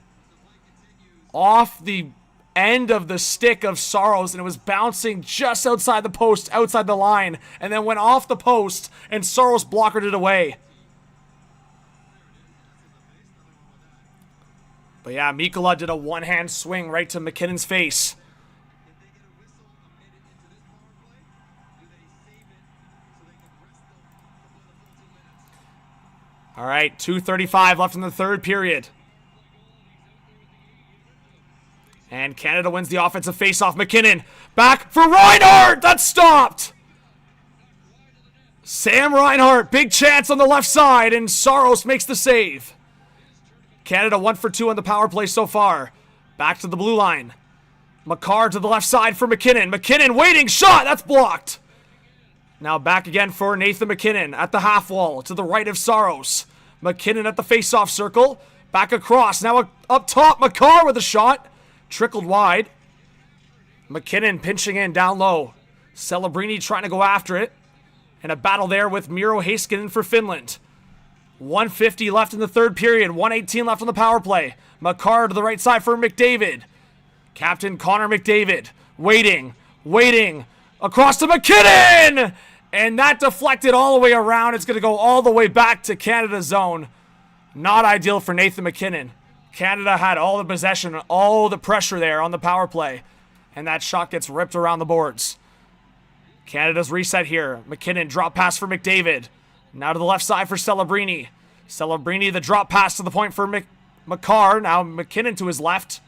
Off the end of the stick of Saros, and it was bouncing just outside the post, outside the line, and then went off the post, and Saros blockered it away. But yeah, Mikkola did a one-hand swing right to McKinnon's face. All right, 2:35 left in the third period. And Canada wins the offensive faceoff. McKinnon back for Reinhart. That's stopped. Sam Reinhart, big chance on the left side, and Saros makes the save. Canada 1 for 2 on the power play so far. Back to the blue line. Makar to the left side for McKinnon. McKinnon waiting, shot, that's blocked. Now back again for Nathan McKinnon at the half wall to the right of Saros. McKinnon at the faceoff circle. Back across, now up top, Makar with a shot. Trickled wide. McKinnon pinching in down low. Celebrini trying to go after it. And a battle there with Miro Heiskanen for Finland. 1:50 left in the third period. 1:18 left on the power play. Makar to the right side for McDavid. Captain Connor McDavid waiting. Across to McKinnon! And that deflected all the way around. It's going to go all the way back to Canada's zone. Not ideal for Nathan McKinnon. Canada had all the possession, all the pressure there on the power play. And that shot gets ripped around the boards. Canada's reset here. McKinnon drop pass for McDavid. Now to the left side for Celebrini. Celebrini, the drop pass to the point for Makar. Now McKinnon to his left.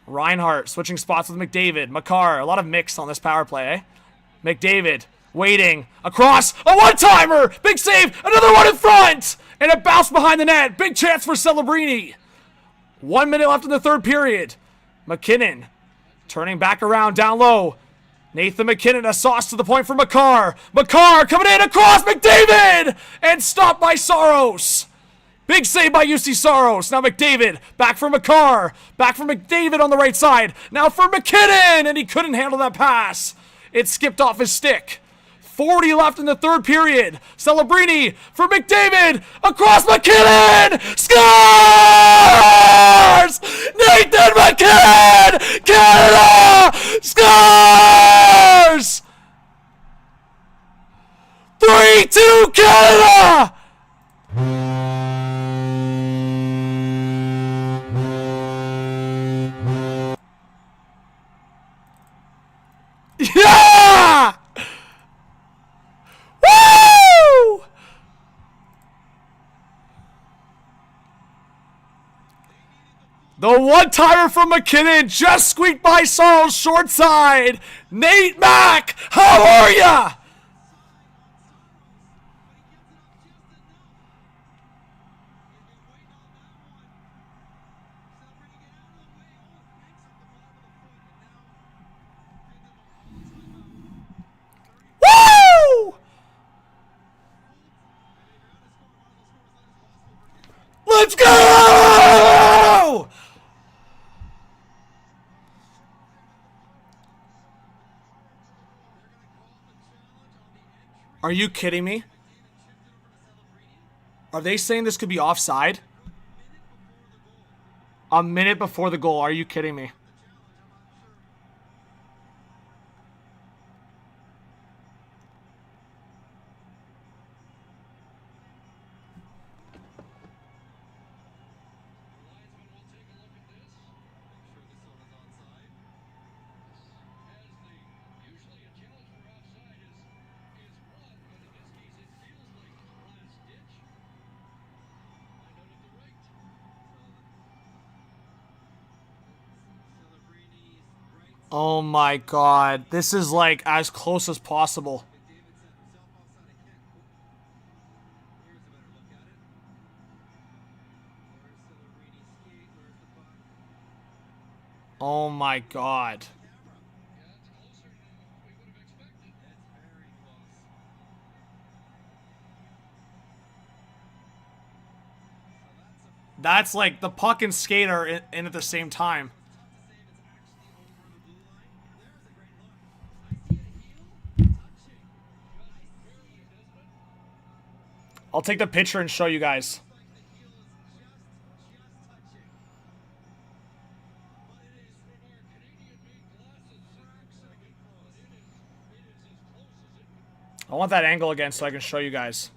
Reinhart switching spots with McDavid. Makar, a lot of mix on this power play, eh? McDavid waiting. Across. A one-timer! Big save! Another one in front! And it bounced behind the net. Big chance for Celebrini. 1 minute left in the third period. McKinnon turning back around down low. Nathan McKinnon, a sauce to the point for Makar. Makar coming in across McDavid! And stopped by Saros. Big save by UC Saros. Now McDavid, back for Makar. Back for McDavid on the right side. Now for McKinnon! And he couldn't handle that pass. It skipped off his stick. 40 left in the third period. Celebrini for McDavid. Across McKinnon. Scores! Nathan McKinnon! Canada scores! 3-2 Canada! Yeah! Woo! The one-timer from McKinnon just squeaked by Saul's short side. Nate Mack, how are ya? Woo! Let's go! Are you kidding me? Are they saying this could be offside? A minute before the goal. Are you kidding me? Oh my god. This is like as close as possible. Oh my god. That's like the puck and skate are in at the same time. I'll take the picture and show you guys. I want that angle again so I can show you guys.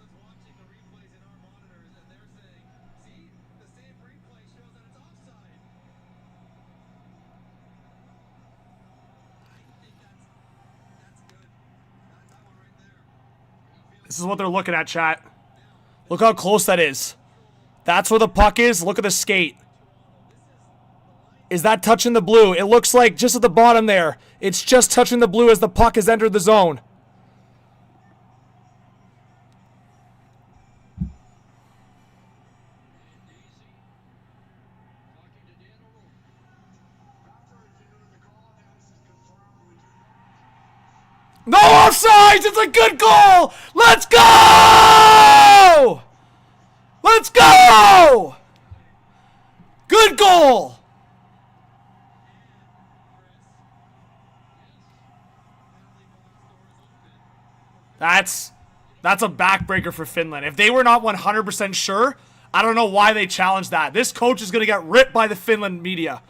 This is what they're looking at, chat. Look how close that is. That's where the puck is. Look at the skate. Is that touching the blue? It looks like just at the bottom there. It's just touching the blue as the puck has entered the zone. No offsides! It's a good goal! Let's go! Let's go! Good goal! That's a backbreaker for Finland. If they were not 100% sure, I don't know why they challenged that. This coach is going to get ripped by the Finland media.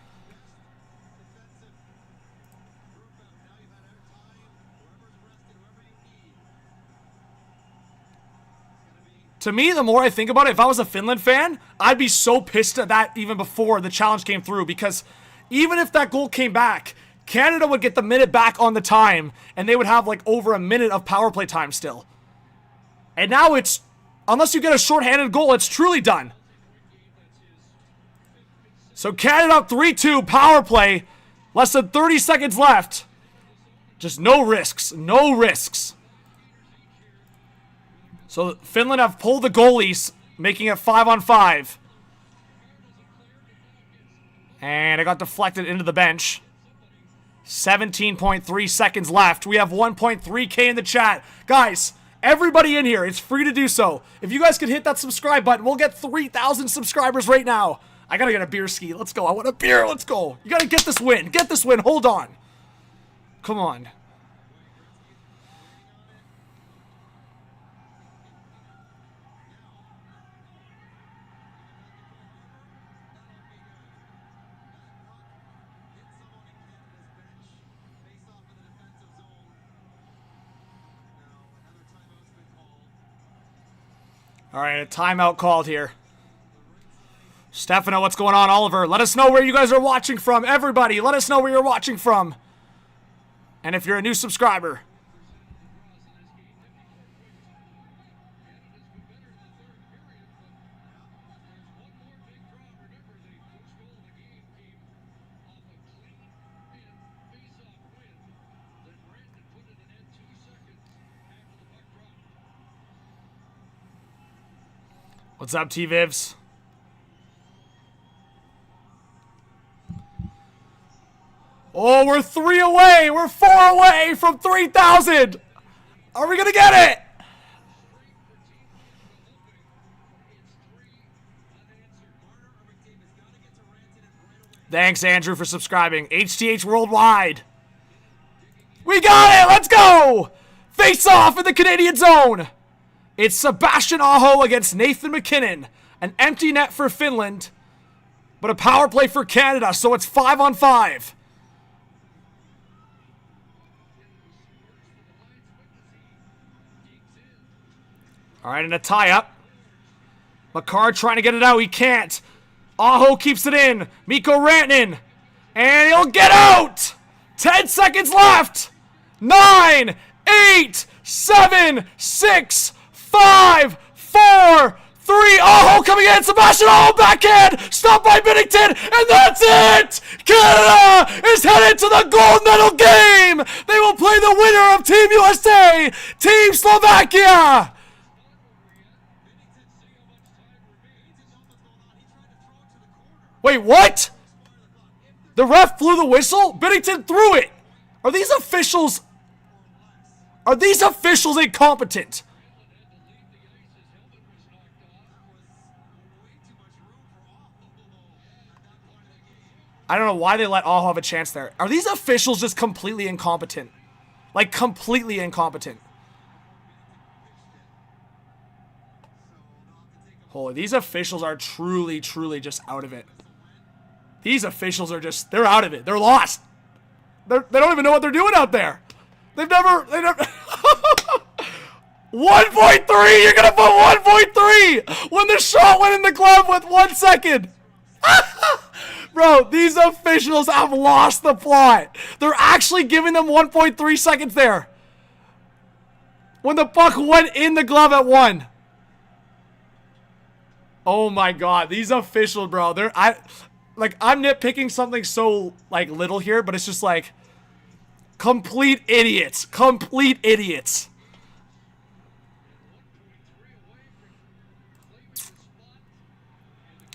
To me, the more I think about it, if I was a Finland fan, I'd be so pissed at that even before the challenge came through, because even if that goal came back, Canada would get the minute back on the time, and they would have like over a minute of power play time still. And now it's, unless you get a shorthanded goal, it's truly done. So Canada up 3-2, power play, less than 30 seconds left. Just no risks, no risks. So Finland have pulled the goalies, making it 5-on-5. And it got deflected into the bench. 17.3 seconds left. We have 1.3K in the chat. Guys, everybody in here, it's free to do so. If you guys could hit that subscribe button, we'll get 3,000 subscribers right now. I gotta get a beer ski. Let's go. I want a beer. Let's go. You gotta get this win. Get this win. Hold on. Come on. All right, a timeout called here. Stefano, what's going on? Oliver, let us know where you guys are watching from. Everybody, let us know where you're watching from. And if you're a new subscriber. What's up, T-Vivs? Oh, we're 3 away. We're 4 away from 3,000. Are we going to get it? Thanks, Andrew, for subscribing. HTH Worldwide. We got it. Let's go. Face off in the Canadian zone. It's Sebastian Aho against Nathan McKinnon. An empty net for Finland, but a power play for Canada, so it's 5-on-5. All right, and a tie-up. Makar trying to get it out. He can't. Aho keeps it in. Mikko Rantanen. And he'll get out! 10 seconds left. 9, 8, 7, 6, 5, 4, 3. Aho coming in. Sebastian Aho backhand. Stopped by Binnington. And that's it! Canada is headed to the gold medal game. They will play the winner of Team USA, Team Slovakia. Wait, what? The ref blew the whistle? Binnington threw it. Are these officials incompetent? I don't know why they let Aho have a chance there. Are these officials just completely incompetent? Like, completely incompetent. Holy, these officials are truly, truly just out of it. These officials are just, they're out of it. They're lost. They don't even know what they're doing out there. They've never 1.3, you're gonna put 1.3 when the shot went in the glove with 1 second. Bro, these officials have lost the plot. They're actually giving them 1.3 seconds there. When the puck went in the glove at 1. Oh my god, these officials, bro, I'm nitpicking something so, like, little here, but it's just, like, complete idiots. Complete idiots.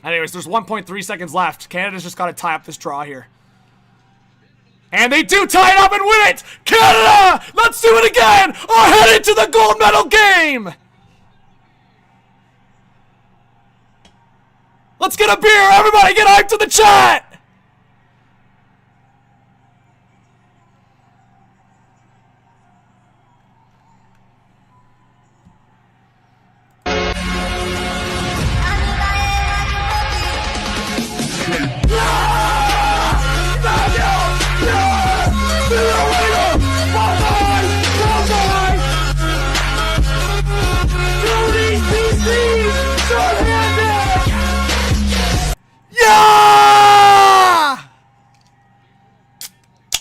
Anyways, there's 1.3 seconds left. Canada's just got to tie up this draw here. And they do tie it up and win it! Canada! Let's do it again! Are headed to the gold medal game! Let's get a beer! Everybody get hyped to the chat! Yeah!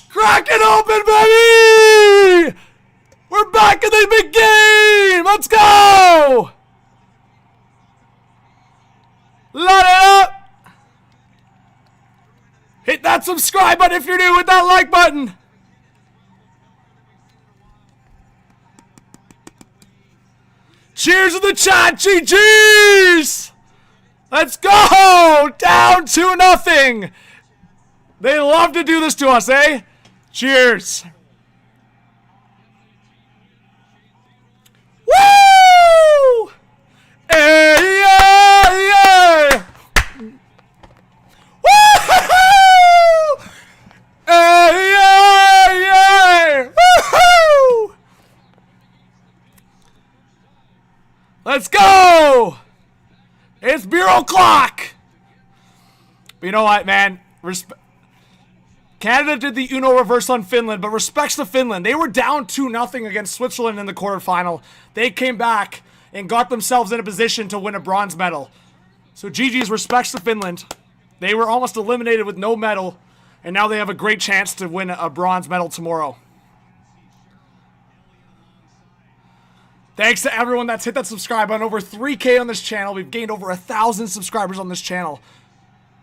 Kraken open, baby! We're back in the big game! Let's go! Light it up! Hit that subscribe button if you're new, with that like button! Cheers to the chat, GG's! Let's go! Down 2-0! They love to do this to us, eh? Cheers! Woo! Hey, yeah, yeah! Woo! Hey, yeah, yeah! Woo! Let's go! It's Bureau Clock! But you know what, man? Canada did the Uno reverse on Finland, but respects to Finland. They were down 2-0 against Switzerland in the quarterfinal. They came back. and got themselves in a position to win a bronze medal. So GG's respects to Finland. They were almost eliminated with no medal, and now they have a great chance to win a bronze medal tomorrow. Thanks to everyone that's hit that subscribe button. Over 3K on this channel. We've gained over 1,000 subscribers on this channel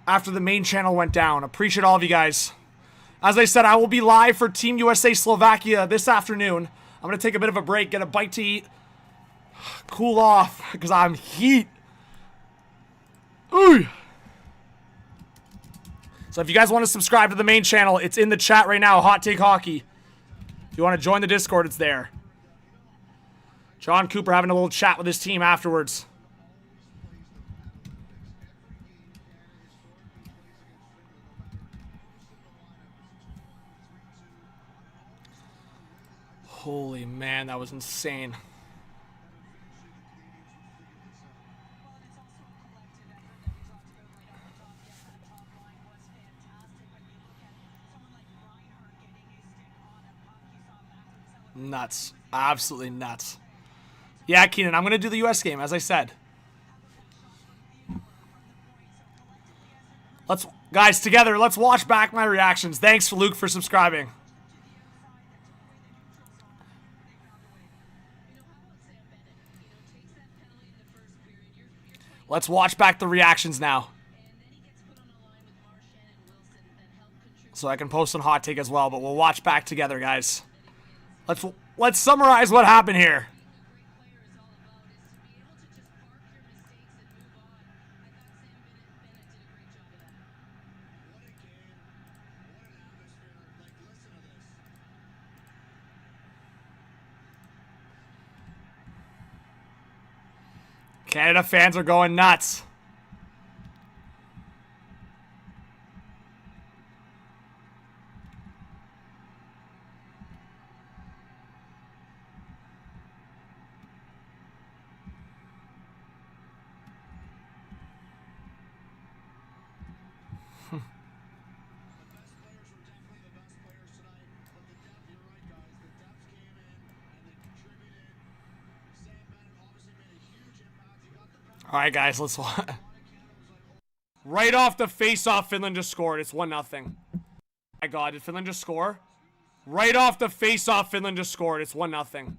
after the main channel went down. Appreciate all of you guys. As I said, I will be live for Team USA Slovakia this afternoon. I'm going to take a bit of a break, get a bite to eat, cool off, because I'm heat. Ooh. So if you guys want to subscribe to the main channel, it's in the chat right now, Hot Take Hockey. If you want to join the Discord, it's there. John Cooper having a little chat with his team afterwards. Holy man, that was insane. Nuts. Absolutely nuts. Yeah, Keenan, I'm going to do the US game, as I said. Guys, together, let's watch back my reactions. Thanks, Luke, for subscribing. Let's watch back the reactions now. So I can post on Hot Take as well, but we'll watch back together, guys. Let's summarize what happened here. Canada fans are going nuts. All right, guys, let's watch. Right off the face-off, Finland just scored. It's 1-0. My God, did Finland just score? Right off the face-off, Finland just scored. It's 1-0.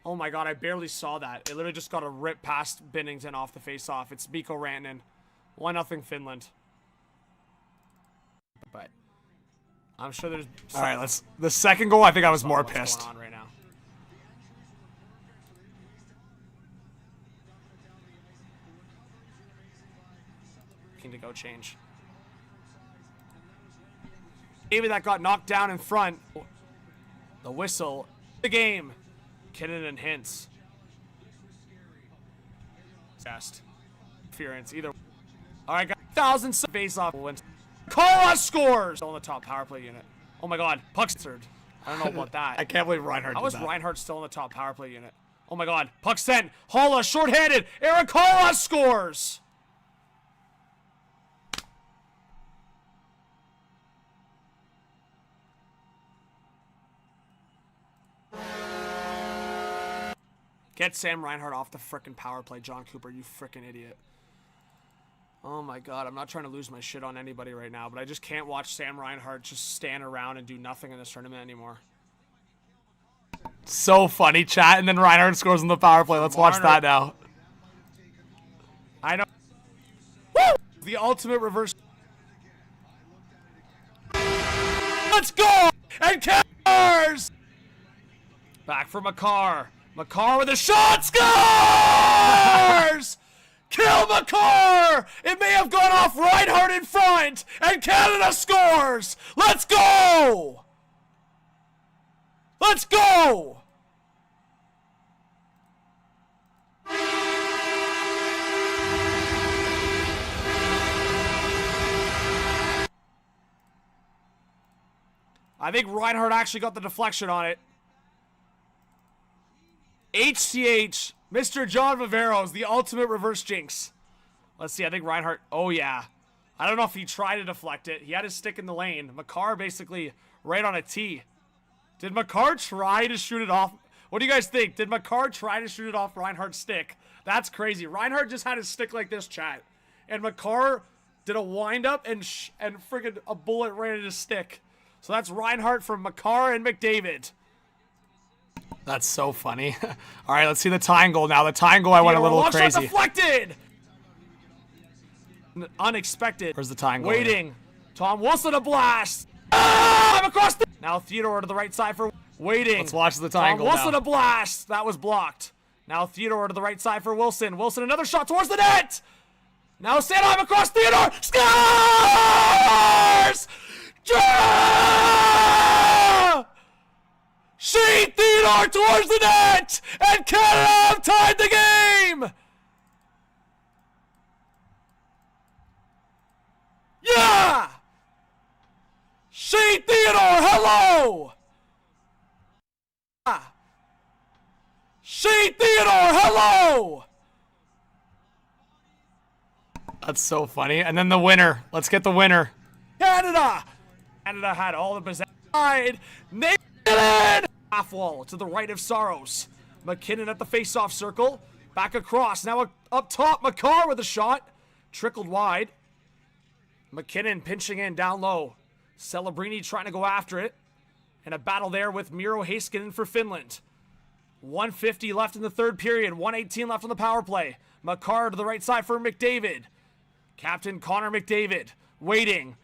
Oh my God, I barely saw that. It literally just got a rip past Binnington off the face-off. It's Mikko Rantanen. 1-0 Finland. But I'm sure there's... All right, let's... The second goal, I think I was more pissed. What's going on right now? To go change. Maybe that got knocked down in front. The whistle. The game. Kinnan and Hintz. Best. Interference either. All right, guys. 1,000 face-off wins. Kola scores on the top power play unit. Oh my God. Puck's third. I don't know about that. I can't believe Reinhardt. How is Reinhardt still on the top power play unit? Oh my God. Puck sent. Holla shorthanded. Eric Holla scores. Get Sam Reinhart off the frickin' power play, John Cooper, you frickin' idiot. Oh my God, I'm not trying to lose my shit on anybody right now, but I just can't watch Sam Reinhart just stand around and do nothing in this tournament anymore. So funny, chat, and then Reinhart scores on the power play. Let's watch that now. I know. Woo! The ultimate reverse. Let's go! And Cars! Back for Makar. Makar with a shot, scores! Kill Makar! It may have gone off Reinhardt in front, and Canada scores! Let's go! Let's go! I think Reinhardt actually got the deflection on it. HCH, Mr. John Viveiros, the ultimate reverse jinx. Let's see, I think Reinhardt, oh yeah. I don't know if he tried to deflect it. He had his stick in the lane. Makar basically right on a tee. Did Makar try to shoot it off? What do you guys think? Did Makar try to shoot it off Reinhardt's stick? That's crazy. Reinhardt just had his stick like this, chat. And Makar did a wind-up and friggin' a bullet right at his stick. So that's Reinhardt from Makar and McDavid. That's so funny. All right, let's see the tying goal now. The tying goal, I went a little crazy. Deflected! Unexpected. Where's the tying goal? Waiting. Here? Tom Wilson, a blast. I'm across the... Now Theodore to the right side for... Waiting. Let's watch the tying goal now. Wilson, a blast. That was blocked. Now Theodore to the right side for Wilson. Wilson, another shot towards the net. Now Sanheim across Theodore. Scores! Shane Theodore towards the net! And Canada have tied the game! Yeah! Shane Theodore, hello! Shane Theodore, hello! That's so funny. And then the winner. Let's get the winner. Canada! Canada had all the possession. Nathan! Half wall to the right of Saros. McKinnon at the face-off circle. Back across. Now up top, Makar with a shot. Trickled wide. McKinnon pinching in down low. Celebrini trying to go after it. And a battle there with Miro Heiskanen for Finland. 1:50 left in the third period. 1:18 left on the power play. Makar to the right side for McDavid. Captain Connor McDavid. Waiting.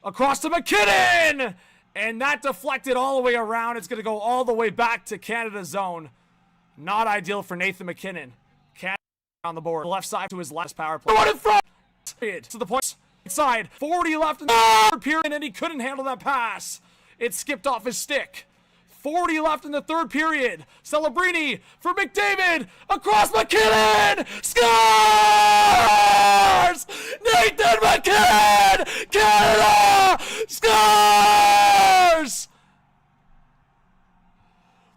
Across to McKinnon! And that deflected all the way around. It's going to go all the way back to Canada's zone. Not ideal for Nathan McKinnon. Canada on the board. Left side to his last power play. One in front! To the point side. 40 left in the third period, and he couldn't handle that pass. It skipped off his stick. 40 left in the third period. Celebrini for McDavid. Across McKinnon. Scores! Nathan McKinnon! Canada scores!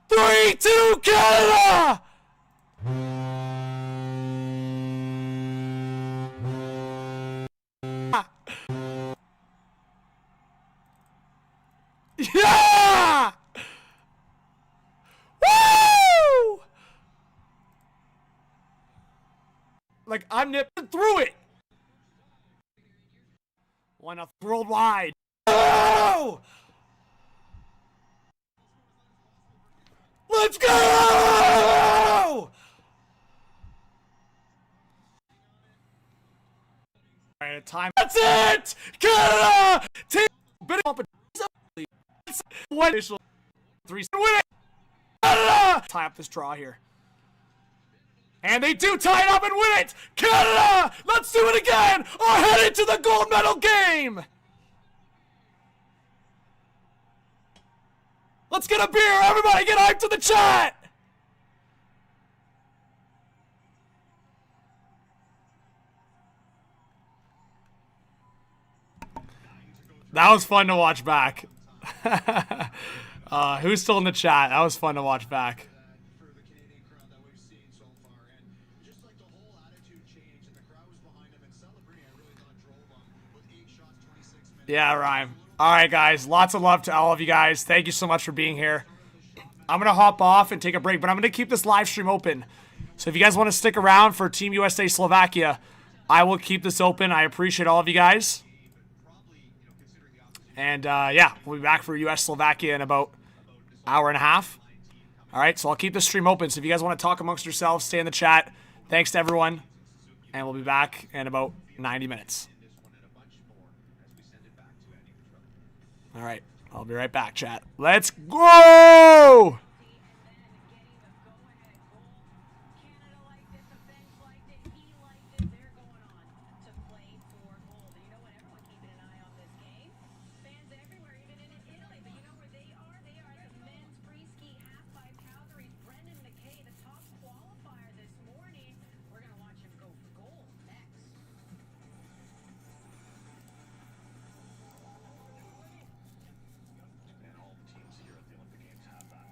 3-2 Canada! Yeah! Woo! Like, I'm nipping through it. 1-0 worldwide. Oh! Let's go! All right, time. That's it! Canada! Team one initial 3 win it! Canada! Tie up this draw here. And they do tie it up and win it! Canada! Let's do it again! Are headed to the gold medal game! Let's get a beer! Everybody get hyped to the chat! That was fun to watch back. Who's still in the chat? That was fun to watch back. For the Canadian crowd that we've seen so far, and just like the whole attitude changed, and the crowd was behind him, and Celebrini, I really thought drove him with 8 shots, 26 minutes. Yeah, Ryan. All right, guys. Lots of love to all of you guys. Thank you so much for being here. I'm gonna hop off and take a break, but I'm gonna keep this live stream open. So if you guys want to stick around for Team USA Slovakia, I will keep this open. I appreciate all of you guys. And yeah, we'll be back for US Slovakia in about an hour and a half. All right, so I'll keep the stream open. So if you guys want to talk amongst yourselves, stay in the chat. Thanks to everyone. And we'll be back in about 90 minutes. All right, I'll be right back, chat. Let's go! And all the teams here at the Olympic Games have that.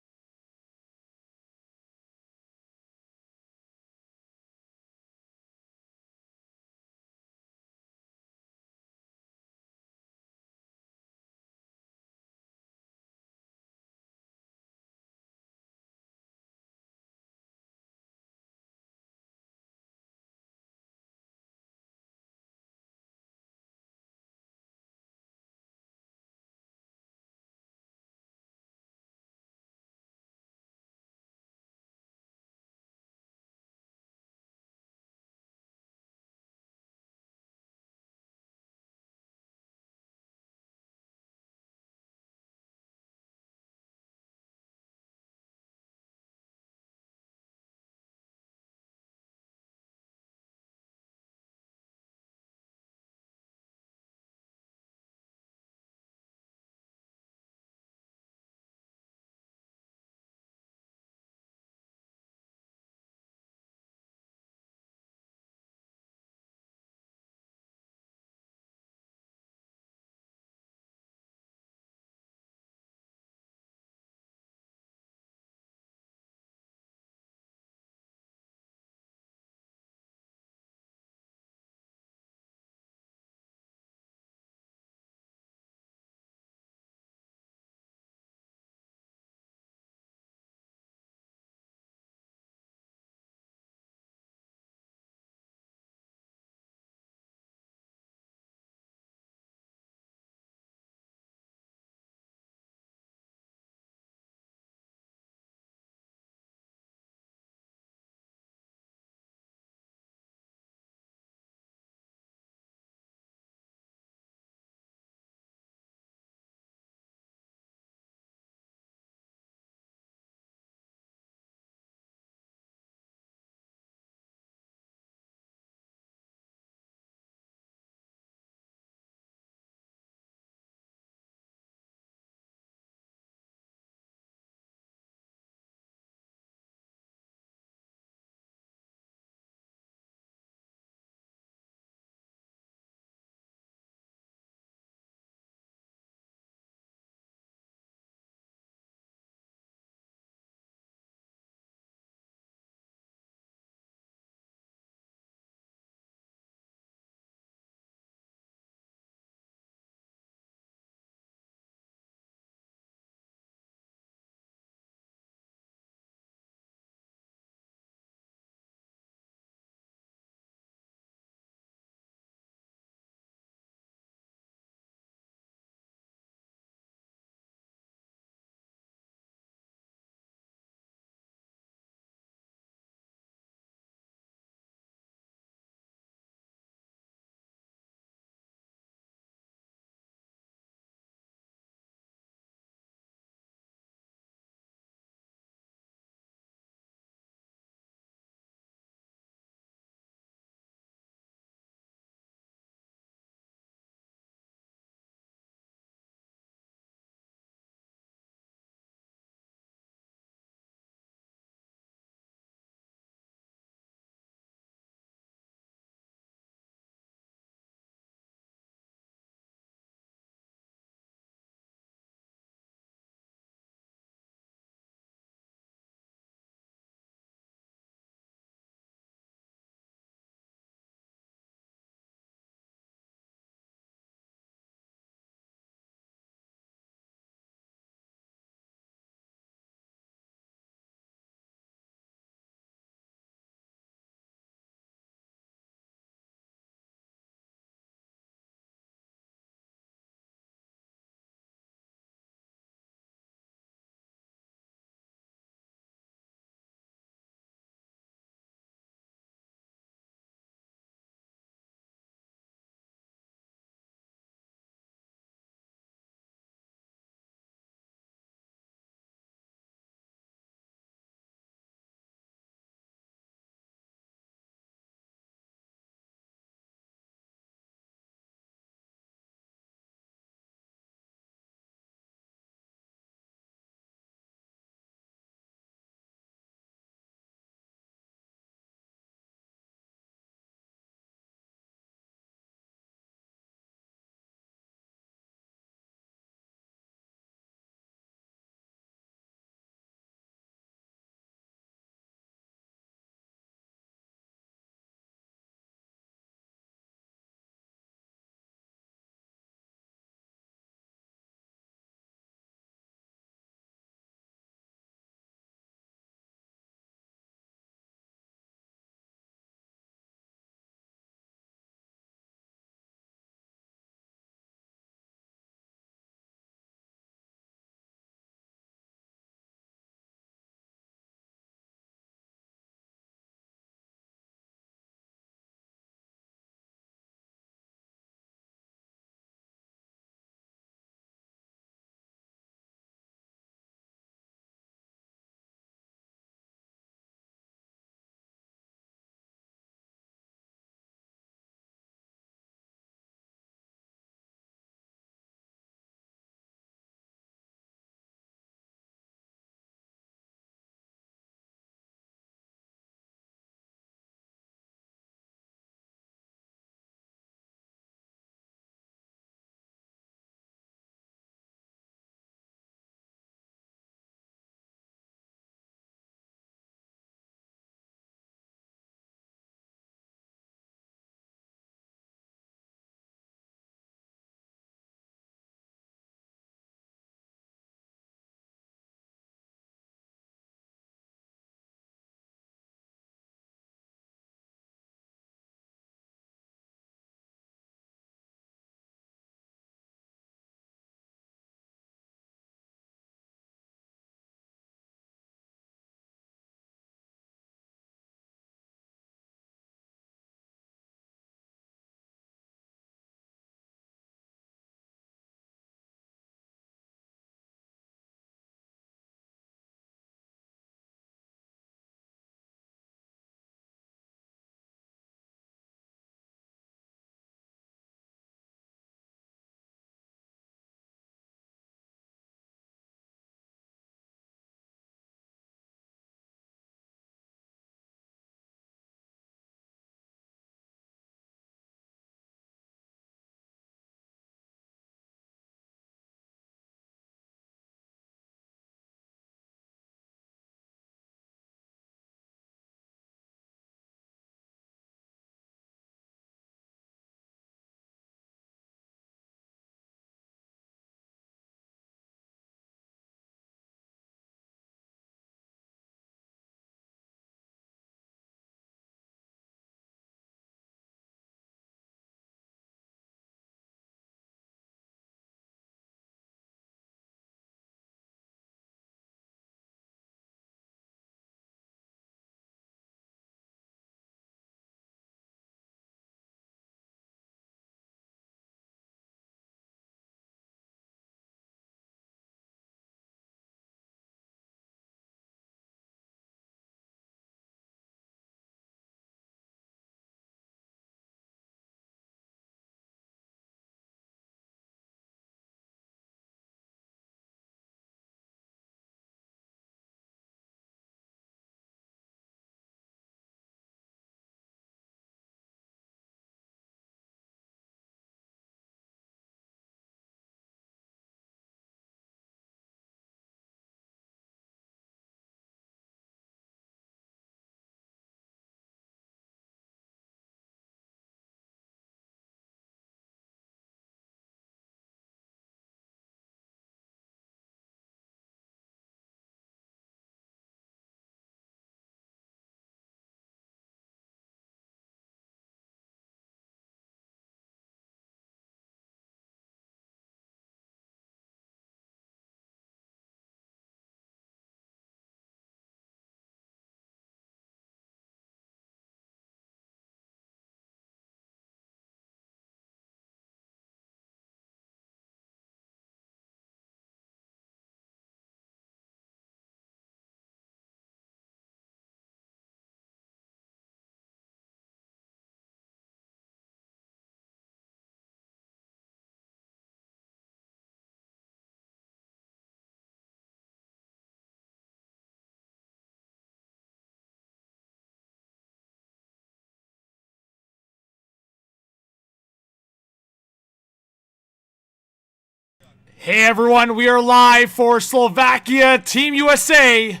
Hey everyone, we are live for Slovakia, Team USA.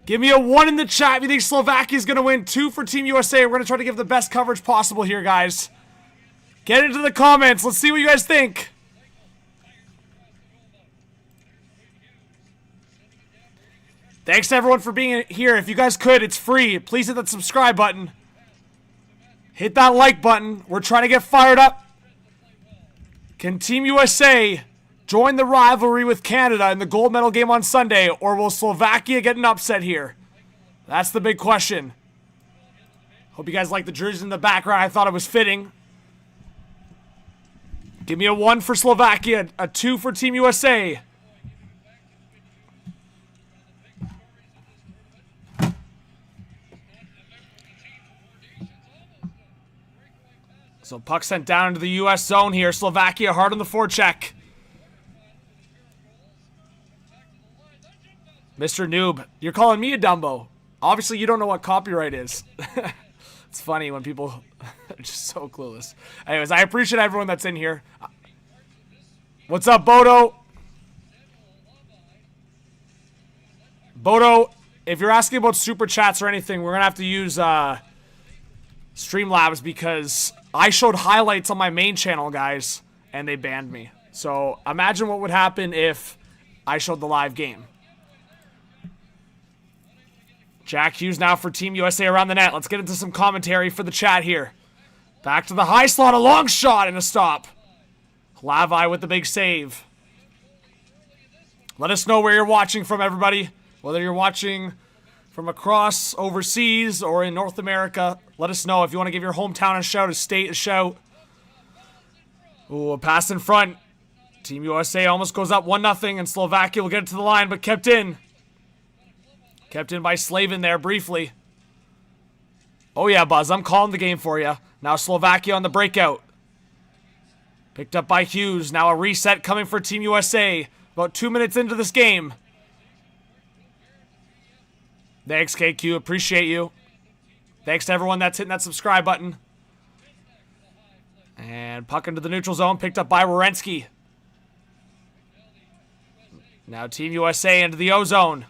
Give me a 1 in the chat if you think Slovakia is going to win. 2 for Team USA. We're going to try to give the best coverage possible here, guys. Get into the comments. Let's see what you guys think. Thanks to everyone for being here. If you guys could, it's free. Please hit that subscribe button. Hit that like button. We're trying to get fired up. Can Team USA join the rivalry with Canada in the gold medal game on Sunday, or will Slovakia get an upset here? That's the big question. Hope you guys like the jerseys in the background. I thought it was fitting. Give me a 1 for Slovakia, a 2 for Team USA. So puck sent down into the U.S. zone here. Slovakia hard on the forecheck. Mr. Noob, you're calling me a Dumbo. Obviously, you don't know what copyright is. It's funny when people are just so clueless. Anyways, I appreciate everyone that's in here. What's up, Bodo? Bodo, if you're asking about super chats or anything, we're going to have to use Streamlabs because I showed highlights on my main channel, guys, and they banned me. So imagine what would happen if I showed the live game. Jack Hughes now for Team USA around the net. Let's get into some commentary for the chat here. Back to the high slot, a long shot and a stop. Hlavi with the big save. Let us know where you're watching from, everybody. Whether you're watching from across overseas or in North America, let us know if you want to give your hometown a shout, a state a shout. Ooh, a pass in front. Team USA almost goes up 1-0, and Slovakia will get it to the line, but kept in. Kept in by Slavin there briefly. Oh yeah, Buzz, I'm calling the game for you. Now Slovakia on the breakout. Picked up by Hughes. Now a reset coming for Team USA. About 2 minutes into this game. Thanks, KQ. Appreciate you. Thanks to everyone that's hitting that subscribe button. And puck into the neutral zone. Picked up by Werenski. Now Team USA into the O-zone.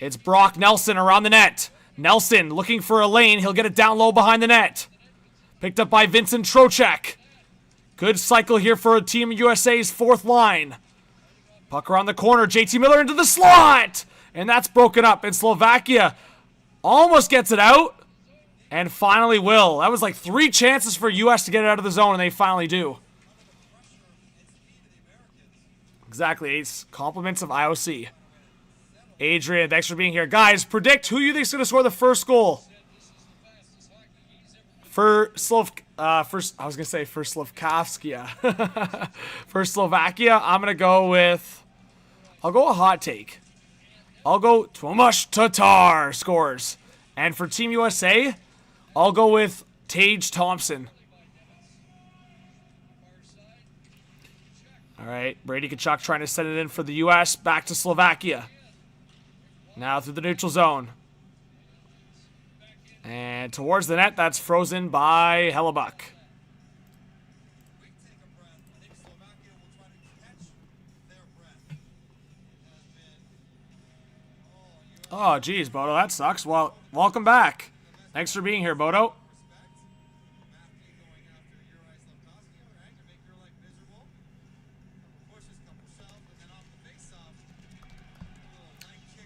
It's Brock Nelson around the net. Nelson looking for a lane. He'll get it down low behind the net. Picked up by Vincent Trocheck. Good cycle here for Team USA's fourth line. Puck around the corner. JT Miller into the slot. And that's broken up. And Slovakia almost gets it out. And finally will. That was like 3 chances for US to get it out of the zone, and they finally do. Exactly, Ace. Compliments of IOC. Adrian, thanks for being here. Guys, predict who you think is going to score the first goal. For Slovakia. For Slovakia, I'm going to go with... I'll go a hot take. I'll go Tomasz Tatar scores. And for Team USA, I'll go with Tage Thompson. All right, Brady Tkachuk trying to send it in for the US. Back to Slovakia. Now through the neutral zone. And towards the net, that's frozen by Hellebuck. Oh, geez, Bodo, that sucks. Well, welcome back. Thanks for being here, Bodo.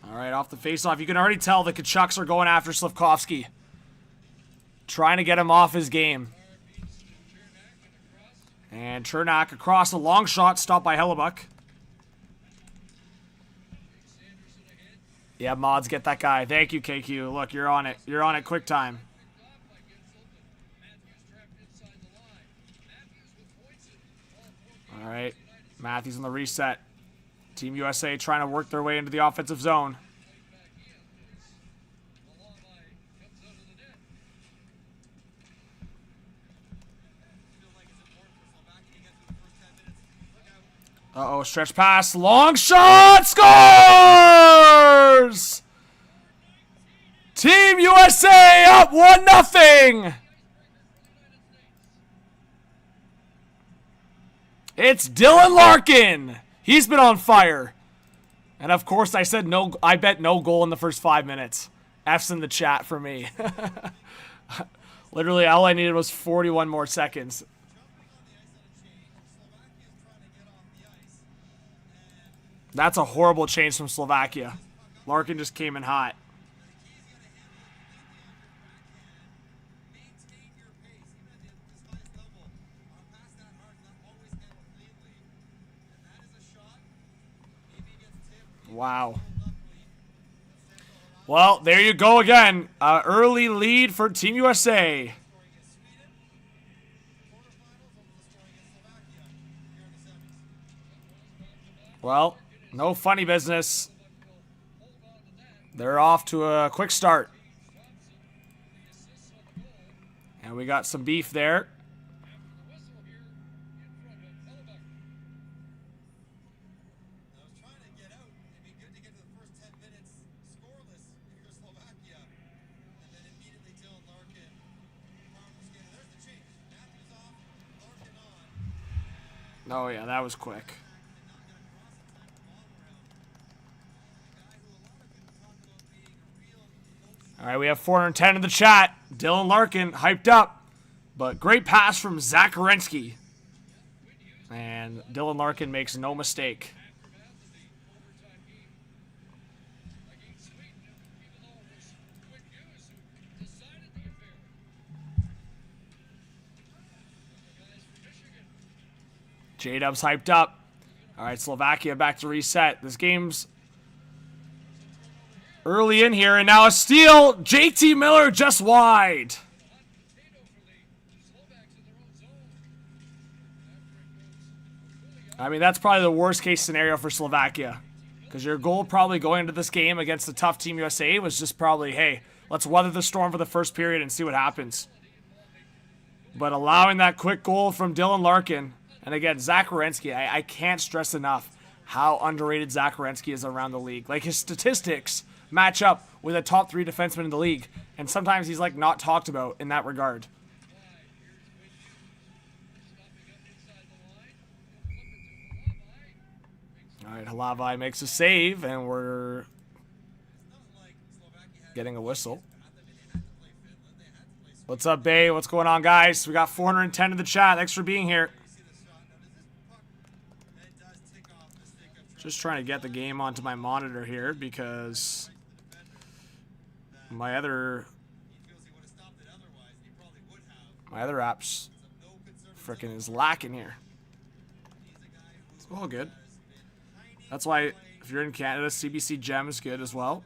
All right, off the faceoff. You can already tell the Kachucks are going after Slafkovsky. Trying to get him off his game. And Chernak across a long shot, stopped by Hellebuck. Yeah, mods, get that guy. Thank you, KQ. Look, you're on it. You're on it quick time. All right, Matthews on the reset. Team USA trying to work their way into the offensive zone. Uh-oh, stretch pass, long shot, scores! Team USA up 1-0! It's Dylan Larkin. He's been on fire. And of course, I said no. I bet no goal in the first 5 minutes. F's in the chat for me. Literally, all I needed was 41 more seconds. That's a horrible change from Slovakia. Larkin just came in hot. Wow. Well, there you go again. Early lead for Team USA. Well, no funny business. They're off to a quick start. And we got some beef there. Oh, yeah, that was quick. All right, we have 410 in the chat. Dylan Larkin hyped up, but great pass from Zach Werenski. And Dylan Larkin makes no mistake. J-Dub's hyped up. All right, Slovakia back to reset. This game's early in here, and now a steal. JT Miller just wide. I mean, that's probably the worst case scenario for Slovakia, because your goal probably going into this game against the tough Team USA was just probably, hey, let's weather the storm for the first period and see what happens. But allowing that quick goal from Dylan Larkin, and again, Zach Werenski, I can't stress enough how underrated Zach Werenski is around the league. Like, his statistics match up with a top 3 defenseman in the league, and sometimes he's like not talked about in that regard. All right, Halavai makes a save, and we're getting a whistle. What's up, Bay? What's going on, guys? We got 410 in the chat. Thanks for being here. Just trying to get the game onto my monitor here because my other app's frickin' is lacking here. It's all good. That's why if you're in Canada, CBC Gem is good as well.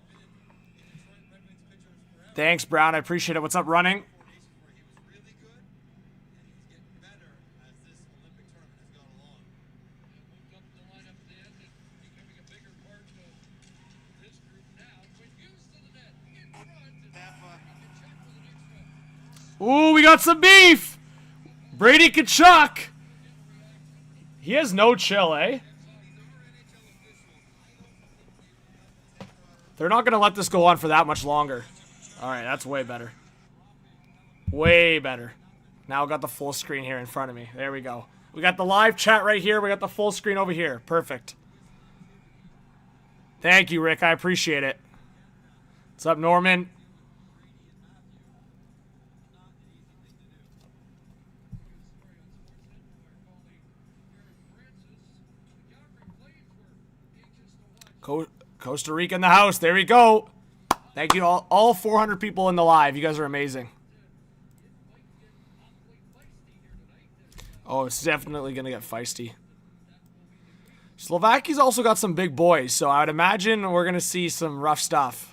Thanks, Brown. I appreciate it. What's up, Running? Ooh, we got some beef! Brady Tkachuk! He has no chill, eh? They're not going to let this go on for that much longer. Alright, that's way better. Way better. Now I got the full screen here in front of me. There we go. We got the live chat right here. We got the full screen over here. Perfect. Thank you, Rick. I appreciate it. What's up, Norman? Costa Rica in the house. There we go. Thank you all 400 people in the live. You guys are amazing. Oh, it's definitely going to get feisty. Slovakia's also got some big boys, so I would imagine we're going to see some rough stuff.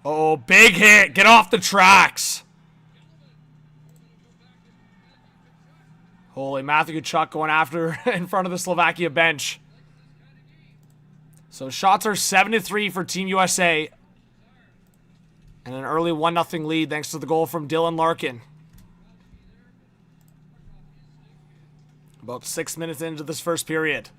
Oh, big hit. Get off the tracks. Holy, Matthew Tkachuk going after in front of the Slovakia bench. So shots are 7-3 for Team USA. And an early 1-0 lead thanks to the goal from Dylan Larkin. About 6 minutes into this first period.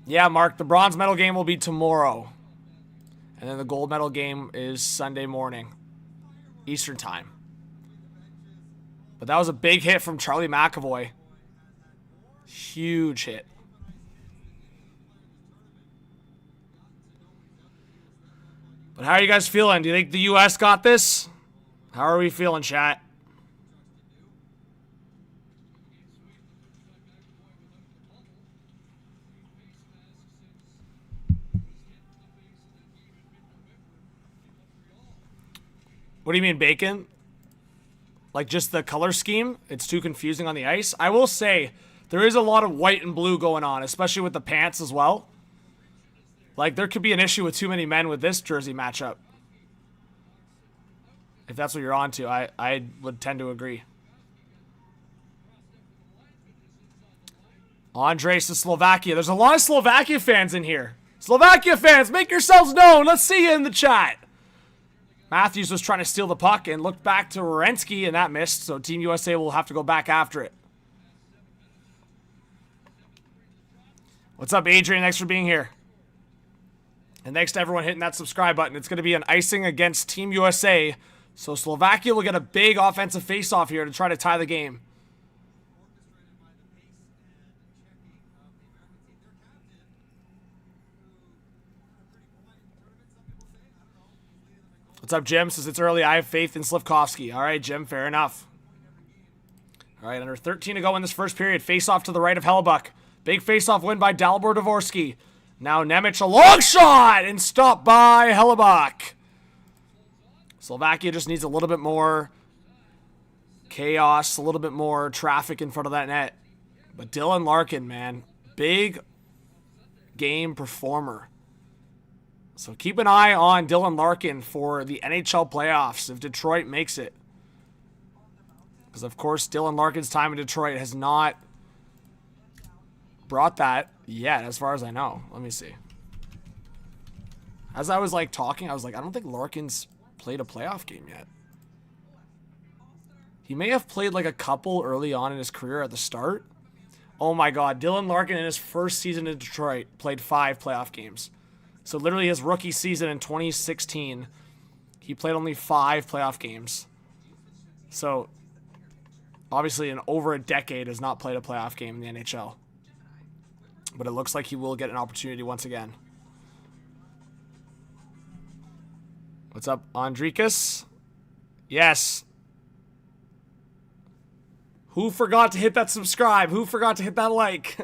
Yeah, Mark, the bronze medal game will be tomorrow. And then the gold medal game is Sunday morning, Eastern time. But that was a big hit from Charlie McAvoy. Huge hit. But how are you guys feeling? Do you think the U.S. got this? How are we feeling, chat? What do you mean, bacon? Like just the color scheme? It's too confusing on the ice? I will say, there is a lot of white and blue going on, especially with the pants as well. Like, there could be an issue with too many men with this jersey matchup. If that's what you're on to, I would tend to agree. Andres to Slovakia. There's a lot of Slovakia fans in here. Slovakia fans, make yourselves known. Let's see you in the chat. Matthews was trying to steal the puck and looked back to Werenski, and that missed, so Team USA will have to go back after it. What's up, Adrian? Thanks for being here. And thanks to everyone hitting that subscribe button. It's going to be an icing against Team USA, so Slovakia will get a big offensive face-off here to try to tie the game. What's up, Jim? Says it's early. I have faith in Slafkovsky. All right, Jim. Fair enough. All right, under 13 to go in this first period. Face-off to the right of Hellebuck. Big face-off win by Dalibor Dvorsky. Now Nemec, a long shot, and stopped by Hellebuck. Slovakia just needs a little bit more chaos, a little bit more traffic in front of that net. But Dylan Larkin, man, big game performer. So keep an eye on Dylan Larkin for the NHL playoffs if Detroit makes it. Because, of course, Dylan Larkin's time in Detroit has not brought that yet, as far as I know. Let me see. As I was, like, talking, I was like, I don't think Larkin's played a playoff game yet. He may have played, like, a couple early on in his career at the start. Oh, my God. Dylan Larkin in his first season in Detroit played 5 playoff games. So literally his rookie season in 2016, he played only 5 playoff games. So obviously in over a decade has not played a playoff game in the NHL. But it looks like he will get an opportunity once again. What's up, Andrikas? Yes. Who forgot to hit that subscribe? Who forgot to hit that like?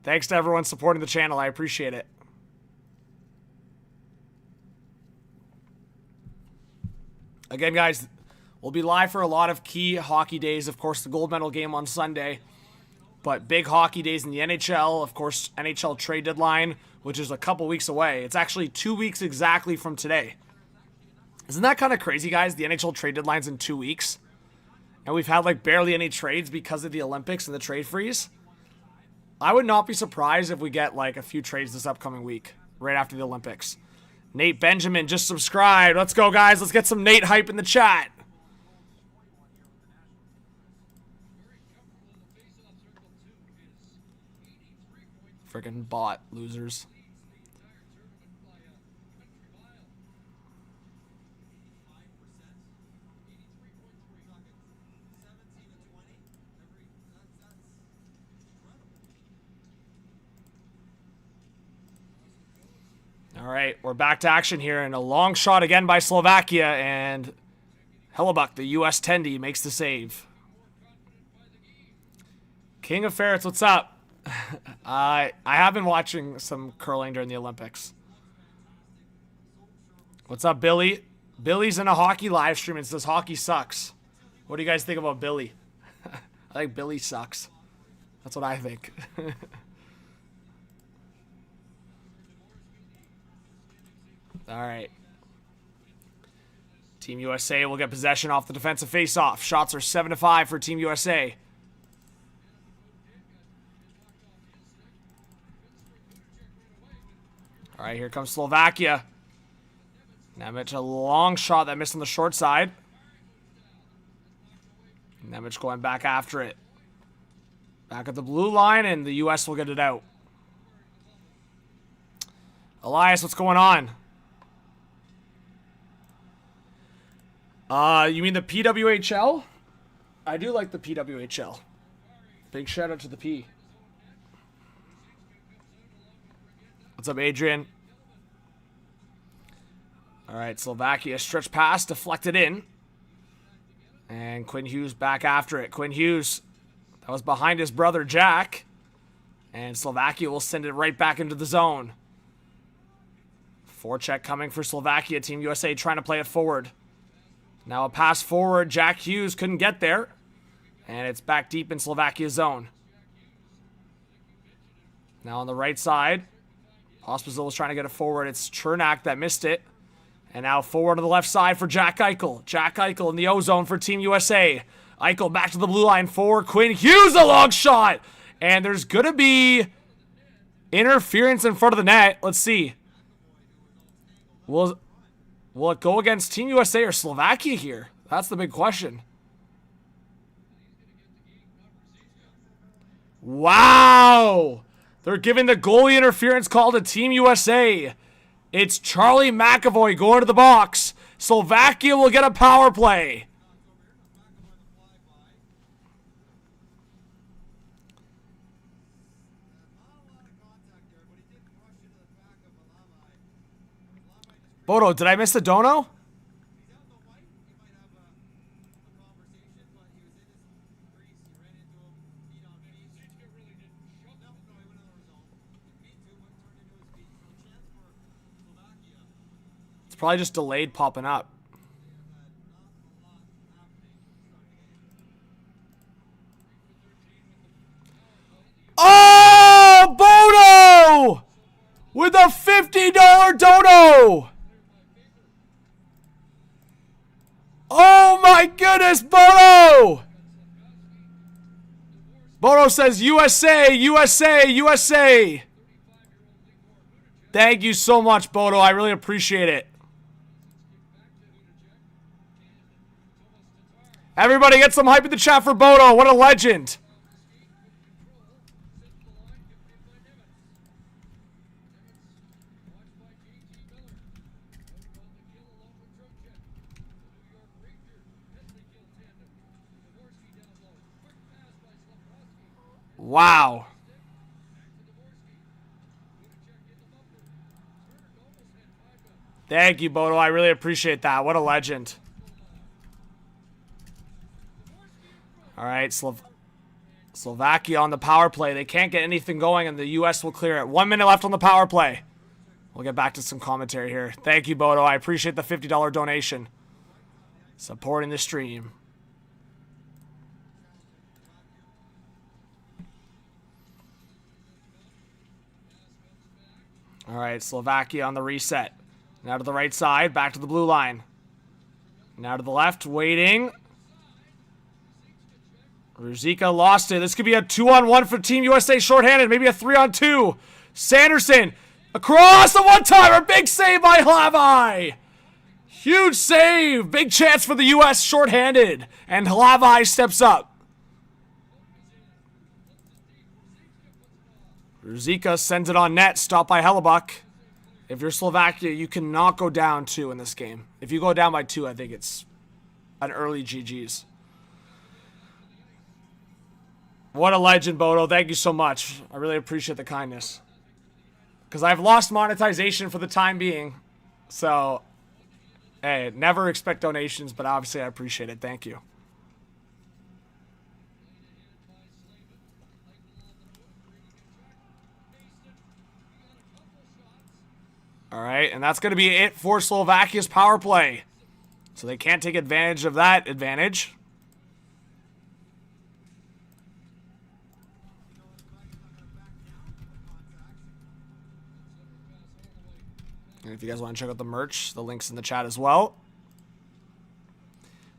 Thanks to everyone supporting the channel. I appreciate it. Again, guys, we'll be live for a lot of key hockey days. Of course, the gold medal game on Sunday. But big hockey days in the NHL. Of course, NHL trade deadline, which is a couple weeks away. It's actually 2 weeks exactly from today. Isn't that kind of crazy, guys? The NHL trade deadline's in 2 weeks. And we've had like barely any trades because of the Olympics and the trade freeze. I would not be surprised if we get like a few trades this upcoming week, right after the Olympics. Nate Benjamin just subscribed. Let's go, guys. Let's get some Nate hype in the chat. Freaking bot losers. All right, we're back to action here, and a long shot again by Slovakia, and Hellebuck, the U.S. tendy, makes the save. King of Ferrets, what's up? I have been watching some curling during the Olympics. What's up, Billy? Billy's in a hockey live stream and says hockey sucks. What do you guys think about Billy? I think Billy sucks. That's what I think. All right. Team USA will get possession off the defensive faceoff. Shots are 7-5 for Team USA. All right, here comes Slovakia. Nemec, a long shot that missed on the short side. Nemec going back after it. Back at the blue line, and the U.S. will get it out. Elias, what's going on? You mean the PWHL? I do like the PWHL. Big shout out to the P. What's up, Adrian? All right, Slovakia stretch pass, deflected in. And Quinn Hughes back after it. Quinn Hughes, that was behind his brother Jack. And Slovakia will send it right back into the zone. Forecheck coming for Slovakia. Team USA trying to play it forward. Now a pass forward. Jack Hughes couldn't get there. And it's back deep in Slovakia's zone. Now on the right side, Pospisil was trying to get it forward. It's Chernak that missed it. And now forward to the left side for Jack Eichel. Jack Eichel in the O-zone for Team USA. Eichel back to the blue line for Quinn Hughes, a long shot. And there's going to be interference in front of the net. Let's see. Will it go against Team USA or Slovakia here? That's the big question. Wow! They're giving the goalie interference call to Team USA. It's Charlie McAvoy going to the box. Slovakia will get a power play. Bodo, did I miss the dono? It's probably just delayed popping up. Oh, Bodo! With a $50 dono! Oh my goodness, Bodo! Bodo says USA, USA, USA. Thank you so much, Bodo. I really appreciate it. Everybody get some hype in the chat for Bodo. What a legend. Wow. Thank you, Bodo. I really appreciate that. What a legend. All right, Slovakia on the power play. They can't get anything going, and the U.S. will clear it. 1 minute left on the power play. We'll get back to some commentary here. Thank you, Bodo. I appreciate the $50 donation. Supporting the stream. All right, Slovakia on the reset. Now to the right side, back to the blue line. Now to the left, waiting. Ruzicka lost it. This could be a 2-on-1 for Team USA shorthanded. Maybe a 3-on-2. Sanderson across the one-timer. Big save by Hlavai. Huge save. Big chance for the U.S. shorthanded. And Hlavai steps up. Ruzicka sends it on net. Stopped by Hellebuck. If you're Slovakia, you cannot go down 2 in this game. If you go down by 2, I think it's an early GG's. What a legend, Bodo. Thank you so much. I really appreciate the kindness. Because I've lost monetization for the time being. So, hey, never expect donations, but obviously I appreciate it. Thank you. All right, and that's going to be it for Slovakia's power play. So they can't take advantage of that advantage. And if you guys want to check out the merch, the link's in the chat as well.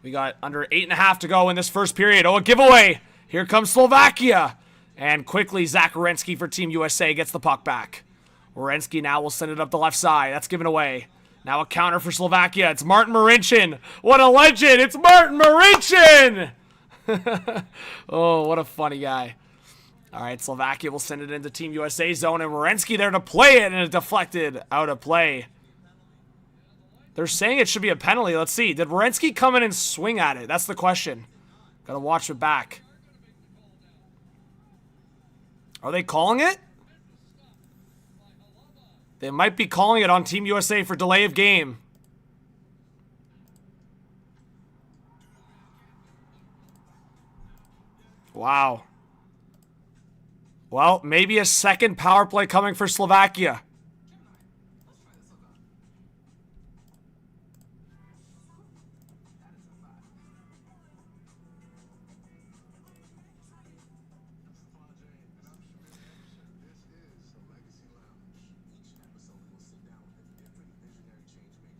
We got under 8.5 to go in this first period. Oh, a giveaway. Here comes Slovakia. And quickly, Zach Werenski for Team USA gets the puck back. Werenski now will send it up the left side. That's given away. Now a counter for Slovakia. It's Martin Marincin. What a legend. It's Martin Marincin. Oh, what a funny guy. All right, Slovakia will send it into Team USA zone, and Werenski there to play it, and it's deflected out of play. They're saying it should be a penalty. Let's see. Did Werenski come in and swing at it? That's the question. Got to watch it back. Are they calling it? They might be calling it on Team USA for delay of game. Wow. Well, maybe a second power play coming for Slovakia.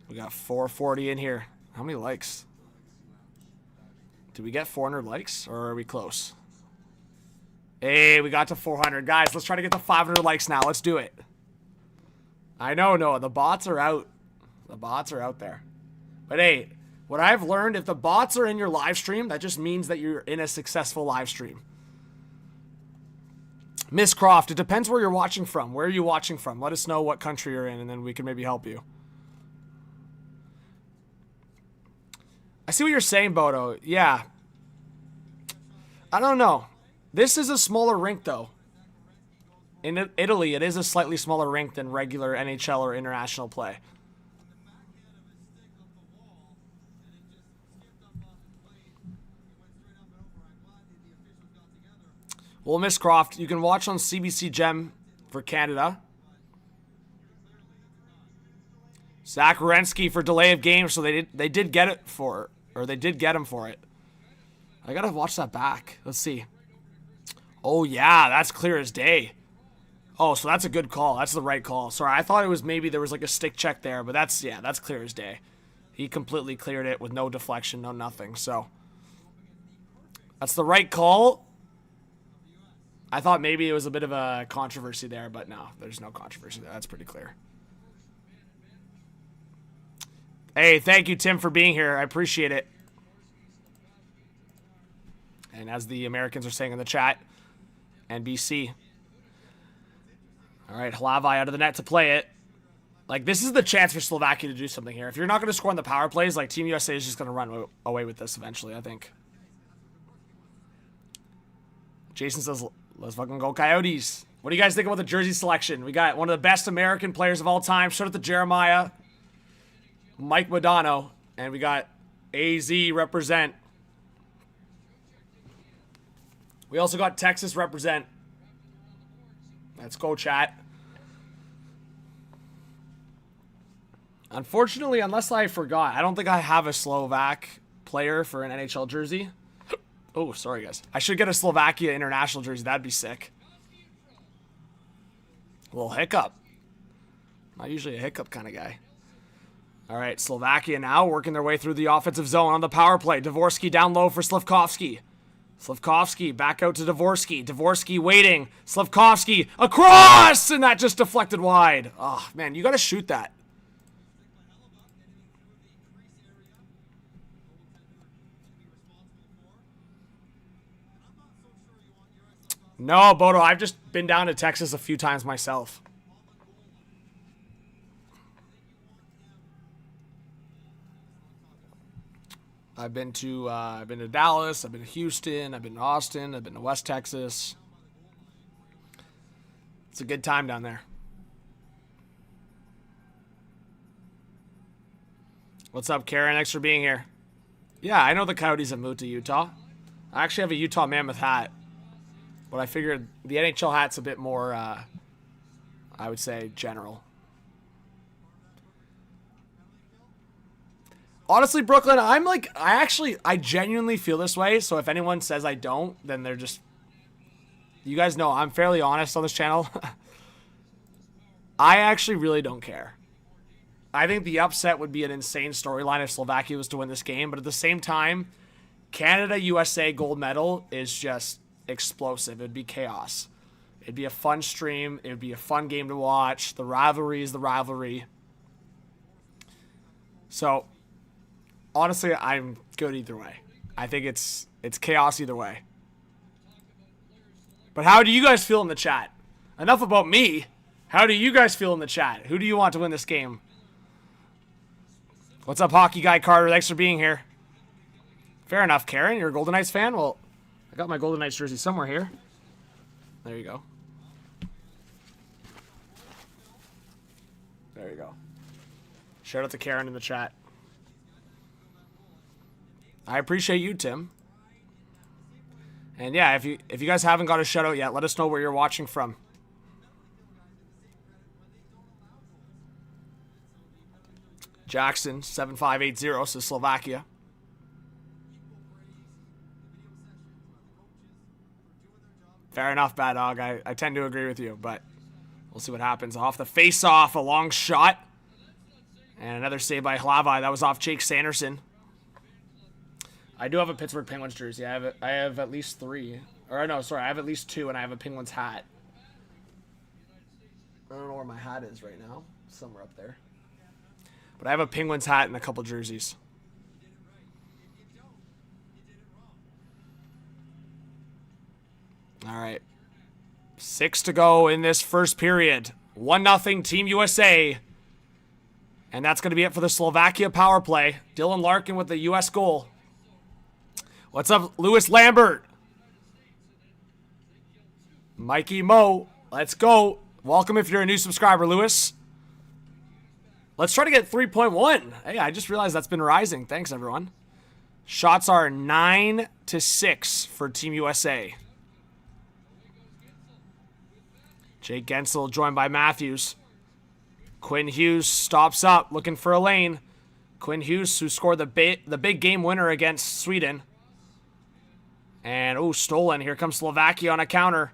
We got 440 in here. How many likes? Did we get 400 likes, or are we close? Hey, we got to 400. Guys, let's try to get to 500 likes now. Let's do it. I know, Noah. The bots are out. The bots are out there. But hey, what I've learned, if the bots are in your live stream, that just means that you're in a successful live stream. Miss Croft, it depends where you're watching from. Where are you watching from? Let us know what country you're in, and then we can maybe help you. I see what you're saying, Bodo. Yeah. I don't know. This is a smaller rink, though. In Italy, it is a slightly smaller rink than regular NHL or international play. Well, Miss Croft, you can watch on CBC Gem for Canada. Zach Werenski for delay of game, so they did get it for, or they did get him for it. I gotta watch that back. Let's see. Oh yeah, that's clear as day. Oh, so that's a good call. That's the right call. Sorry, I thought it was maybe there was like a stick check there, but that's clear as day. He completely cleared it with no deflection, no nothing. So that's the right call. I thought maybe it was a bit of a controversy there, but no, there's no controversy there. That's pretty clear. Hey, thank you, Tim, for being here. I appreciate it. And as the Americans are saying in the chat, NBC. All right, Hlavai out of the net to play it. Like, this is the chance for Slovakia to do something here. If you're not going to score on the power plays, like, Team USA is just going to run away with this eventually, I think. Jason says, let's fucking go Coyotes. What do you guys think about the jersey selection? We got one of the best American players of all time. Shout out to Jeremiah, Mike Modano, and we got AZ represent. We also got Texas represent. Let's go, chat. Unfortunately, unless I forgot, I don't think I have a Slovak player for an NHL jersey. Oh, sorry, guys. I should get a Slovakia international jersey. That'd be sick. A little hiccup. Not usually a hiccup kind of guy. All right, Slovakia now working their way through the offensive zone on the power play. Dvorsky down low for Slafkovsky. Slafkovsky back out to Dvorsky. Dvorsky waiting. Slafkovsky across! And that just deflected wide. Oh, man, you got to shoot that. No, Bodo, I've just been down to Texas a few times myself. I've been to Dallas, I've been to Houston, I've been to Austin, I've been to West Texas. It's a good time down there. What's up, Karen? Thanks for being here. Yeah, I know the Coyotes have moved to Utah. I actually have a Utah Mammoth hat. But I figured the NHL hat's a bit more, I would say, general. Honestly, Brooklyn, I genuinely feel this way. So if anyone says I don't, then they're just, you guys know I'm fairly honest on this channel. I actually really don't care. I think the upset would be an insane storyline if Slovakia was to win this game. But at the same time, Canada-USA gold medal is just explosive. It'd be chaos. It'd be a fun stream. It would be a fun game to watch. The rivalry is the rivalry. So, honestly, I'm good either way. I think it's chaos either way. But how do you guys feel in the chat? Enough about me. How do you guys feel in the chat? Who do you want to win this game? What's up, Hockey Guy Carter? Thanks for being here. Fair enough, Karen. You're a Golden Knights fan? Well, I got my Golden Knights jersey somewhere here. There you go. There you go. Shout out to Karen in the chat. I appreciate you, Tim. And yeah, if you guys haven't got a shout out yet, let us know where you're watching from. Jackson 7580 says Slovakia. Fair enough, Bad Dog. I tend to agree with you, but we'll see what happens. Off the face-off, a long shot. And another save by Hlavai. That was off Jake Sanderson. I do have a Pittsburgh Penguins jersey. I have at least 3. Or no, sorry, I have at least 2, and I have a Penguins hat. I don't know where my hat is right now. Somewhere up there. But I have a Penguins hat and a couple jerseys. All right. 6 to go in this first period. 1-0 Team USA. And that's going to be it for the Slovakia power play. Dylan Larkin with the U.S. goal. What's up, Lewis Lambert? Mikey Mo. Let's go. Welcome if you're a new subscriber, Lewis. Let's try to get 3.1. Hey, I just realized that's been rising. Thanks, everyone. Shots are 9-6 for Team USA. Jake Gensel joined by Matthews. Quinn Hughes stops up, looking for a lane. Quinn Hughes, who scored the big game winner against Sweden. And, oh, stolen. Here comes Slovakia on a counter.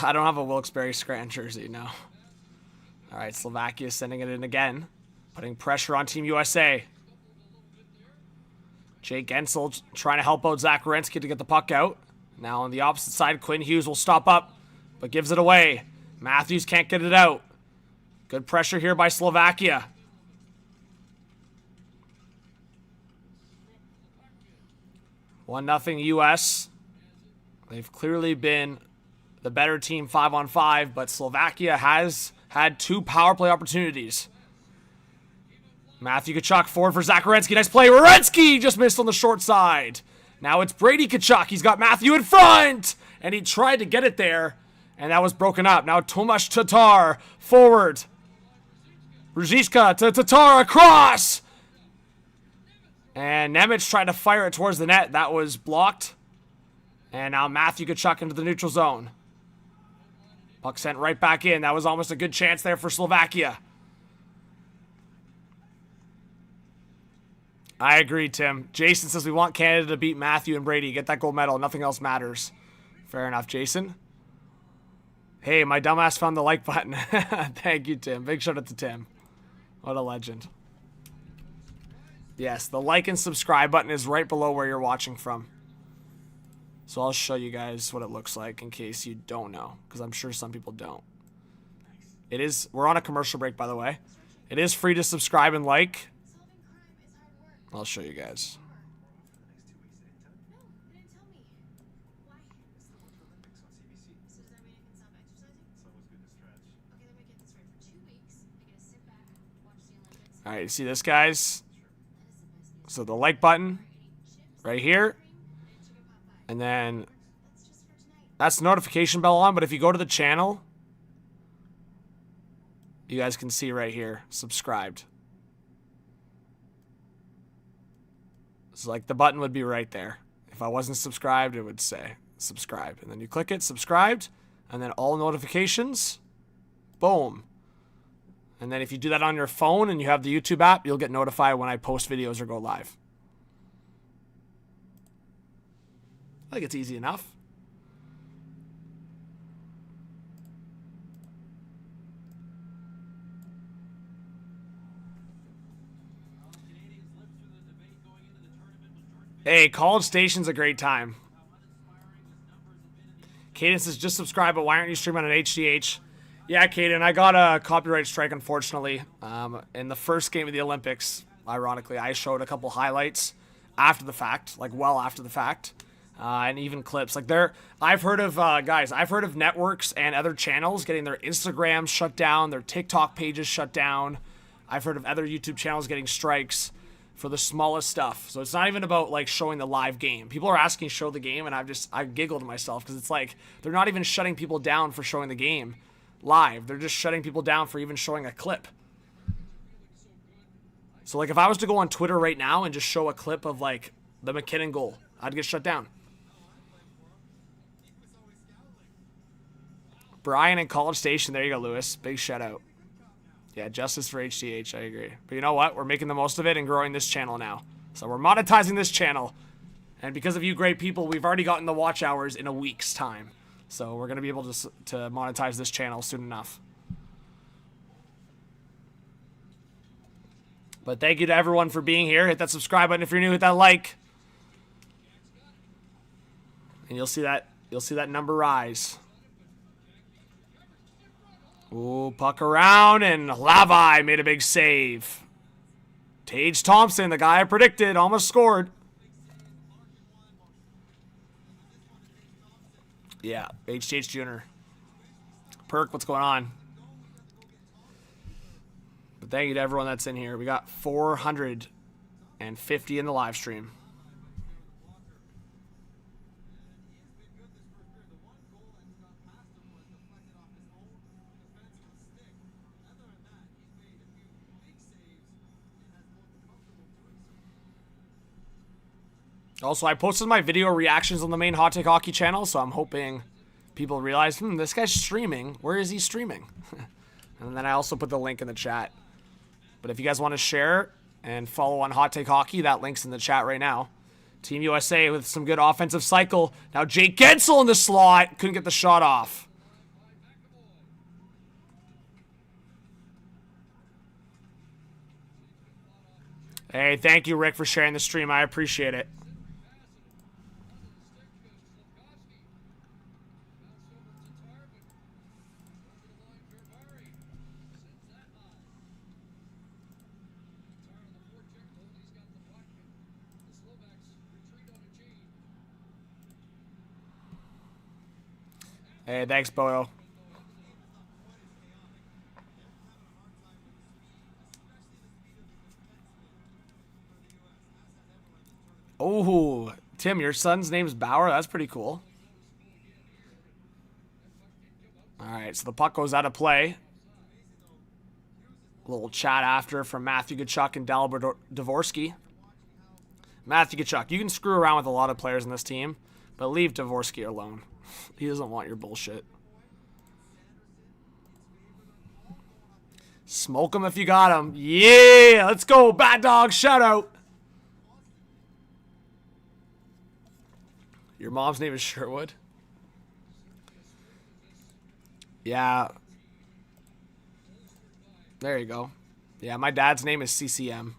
I don't have a Wilkes-Barre Scranton jersey, no. All right, Slovakia sending it in again. Putting pressure on Team USA. Jake Gensel trying to help out Zach Werenski to get the puck out. Now on the opposite side, Quinn Hughes will stop up, but gives it away. Matthews can't get it out. Good pressure here by Slovakia. One 0 US. They've clearly been the better team 5-on-5, but Slovakia has had 2 power play opportunities. Matthew Tkachuk forward for Zach Werenski. Nice play. Werenski just missed on the short side. Now it's Brady Tkachuk. He's got Matthew in front, and he tried to get it there, and that was broken up. Now Tomasz Tatar forward. Brzezinski to Tatar across. And Nemec tried to fire it towards the net. That was blocked. And now Matthew Tkachuk into the neutral zone. Puck sent right back in. That was almost a good chance there for Slovakia. I agree, Tim. Jason says we want Canada to beat Matthew and Brady. Get that gold medal. Nothing else matters. Fair enough, Jason. Hey, my dumbass found the like button. Thank you, Tim. Big shout out to Tim. What a legend. Yes, the like and subscribe button is right below where you're watching from. So I'll show you guys what it looks like in case you don't know, because I'm sure some people don't. It is, we're on a commercial break, by the way. It is free to subscribe and like. I'll show you guys. All right, you see this, guys? So the like button right here. And then that's the notification bell on, but if you go to the channel, you guys can see right here, subscribed. So like the button would be right there. If I wasn't subscribed, it would say subscribe. And then you click it, subscribed, and then all notifications, boom. And then if you do that on your phone and you have the YouTube app, you'll get notified when I post videos or go live. I think it's easy enough. Hey, College Station's a great time. Caden says, just subscribe, but why aren't you streaming on HDH? Yeah, Caden, I got a copyright strike, unfortunately. In the first game of the Olympics, ironically, I showed a couple highlights after the fact, like well after the fact, and even clips. Like I've heard of, guys, I've heard of networks and other channels getting their Instagrams shut down, their TikTok pages shut down. I've heard of other YouTube channels getting strikes for the smallest stuff. So it's not even about like showing the live game. People are asking show the game, and I giggled to myself because it's like they're not even shutting people down for showing the game live. They're just shutting people down for even showing a clip. So like if I was to go on Twitter right now and just show a clip of like the McKinnon goal, I'd get shut down. Brian in College Station, there you go, Lewis. Big shout out. Yeah, justice for HTH, I agree. But you know what? We're making the most of it and growing this channel now. So we're monetizing this channel. And because of you great people, we've already gotten the watch hours in a week's time. So we're going to be able to monetize this channel soon enough. But thank you to everyone for being here. Hit that subscribe button if you're new. Hit that like. And you'll see that number rise. Ooh, puck around, and Lavi made a big save. Tage Thompson, the guy I predicted, almost scored. Yeah, HTH Jr. Perk, what's going on? But thank you to everyone that's in here. We got 450 in the live stream. Also, I posted my video reactions on the main Hot Take Hockey channel, so I'm hoping people realize, this guy's streaming. Where is he streaming? And then I also put the link in the chat. But if you guys want to share and follow on Hot Take Hockey, that link's in the chat right now. Team USA with some good offensive cycle. Now Jake Gensel in the slot. Couldn't get the shot off. Hey, thank you, Rick, for sharing the stream. I appreciate it. Hey, thanks, Bodo. Oh, Tim, your son's name's Bauer. That's pretty cool. All right, so the puck goes out of play. A little chat after from Matthew Tkachuk and Dalibor Dvorsky. Matthew Tkachuk, you can screw around with a lot of players in this team, but leave Dvorsky alone. He doesn't want your bullshit. Smoke him if you got him. Yeah, let's go. Bad dog, shout out. Your mom's name is Sherwood? Yeah. There you go. Yeah, my dad's name is CCM.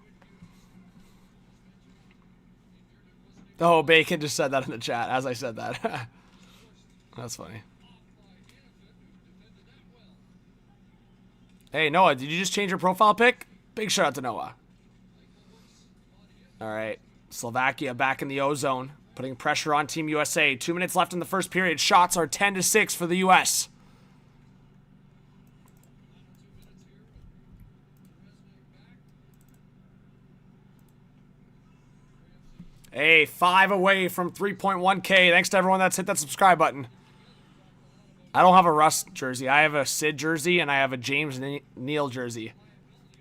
Oh, Bacon just said that in the chat as I said that. That's funny. Hey, Noah, did you just change your profile pic? Big shout out to Noah. All right. Slovakia back in the O-zone, putting pressure on Team USA. 2 minutes left in the first period. Shots are 10-6 for the U.S. Hey, 5 away from 3.1K. Thanks to everyone that's hit that subscribe button. I don't have a Russ jersey. I have a Sid jersey, and I have a James Neal jersey.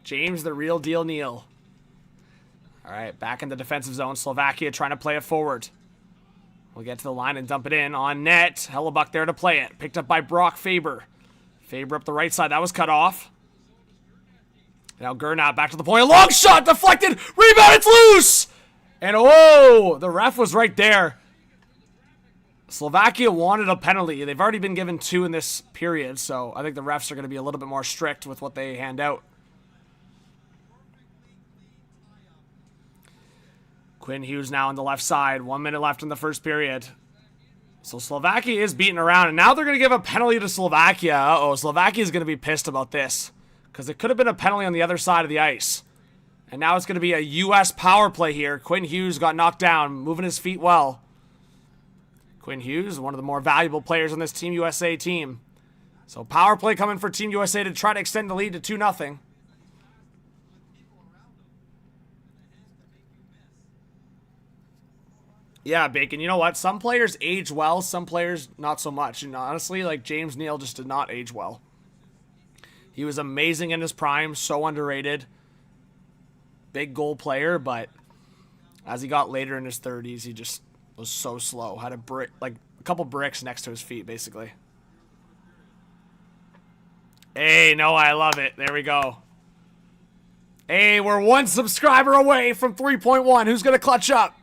James, the real deal Neal. All right, back in the defensive zone. Slovakia trying to play it forward. We'll get to the line and dump it in on net. Hellebuck there to play it. Picked up by Brock Faber. Faber up the right side. That was cut off. Now Gernot back to the point. A long shot deflected. Rebound. It's loose. And oh, the ref was right there. Slovakia wanted a penalty. They've already been given 2 in this period, so I think the refs are going to be a little bit more strict with what they hand out. Quinn Hughes now on the left side. 1 minute left in the first period. So Slovakia is beating around, and now they're going to give a penalty to Slovakia. Uh-oh, Slovakia is going to be pissed about this, because it could have been a penalty on the other side of the ice. And now it's going to be a U.S. power play here. Quinn Hughes got knocked down, moving his feet well. Quinn Hughes, one of the more valuable players on this Team USA team. So power play coming for Team USA to try to extend the lead to 2-0. Yeah, Bacon, you know what? Some players age well, some players not so much. And honestly, like James Neal just did not age well. He was amazing in his prime, so underrated. Big goal player, but as he got later in his 30s, he just was so slow. Had a couple bricks next to his feet, basically. Hey, no, I love it. There we go. Hey, we're 1 subscriber away from 3.1. Who's going to clutch up?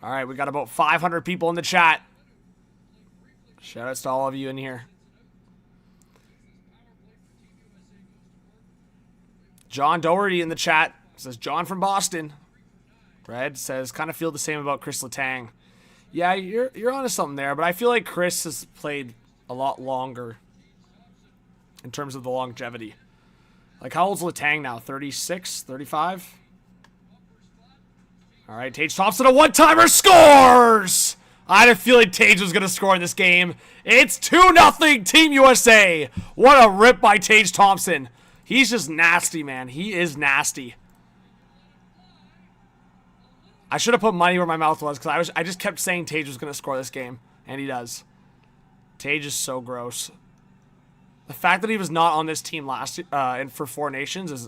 All right, we got about 500 people in the chat. Shoutouts to all of you in here. John Doherty in the chat says, John from Boston. Red says, kind of feel the same about Chris Letang. Yeah, you're onto something there, but I feel like Chris has played a lot longer in terms of the longevity. Like, how old's Letang now? 36? 35? All right, Tage Thompson, a one-timer, scores! I had a feeling Tage was going to score in this game. It's 2-0 Team USA. What a rip by Tage Thompson. He's just nasty, man. He is nasty. I should have put money where my mouth was, because I just kept saying Tage was going to score this game, and he does. Tage is so gross. The fact that he was not on this team for Four Nations is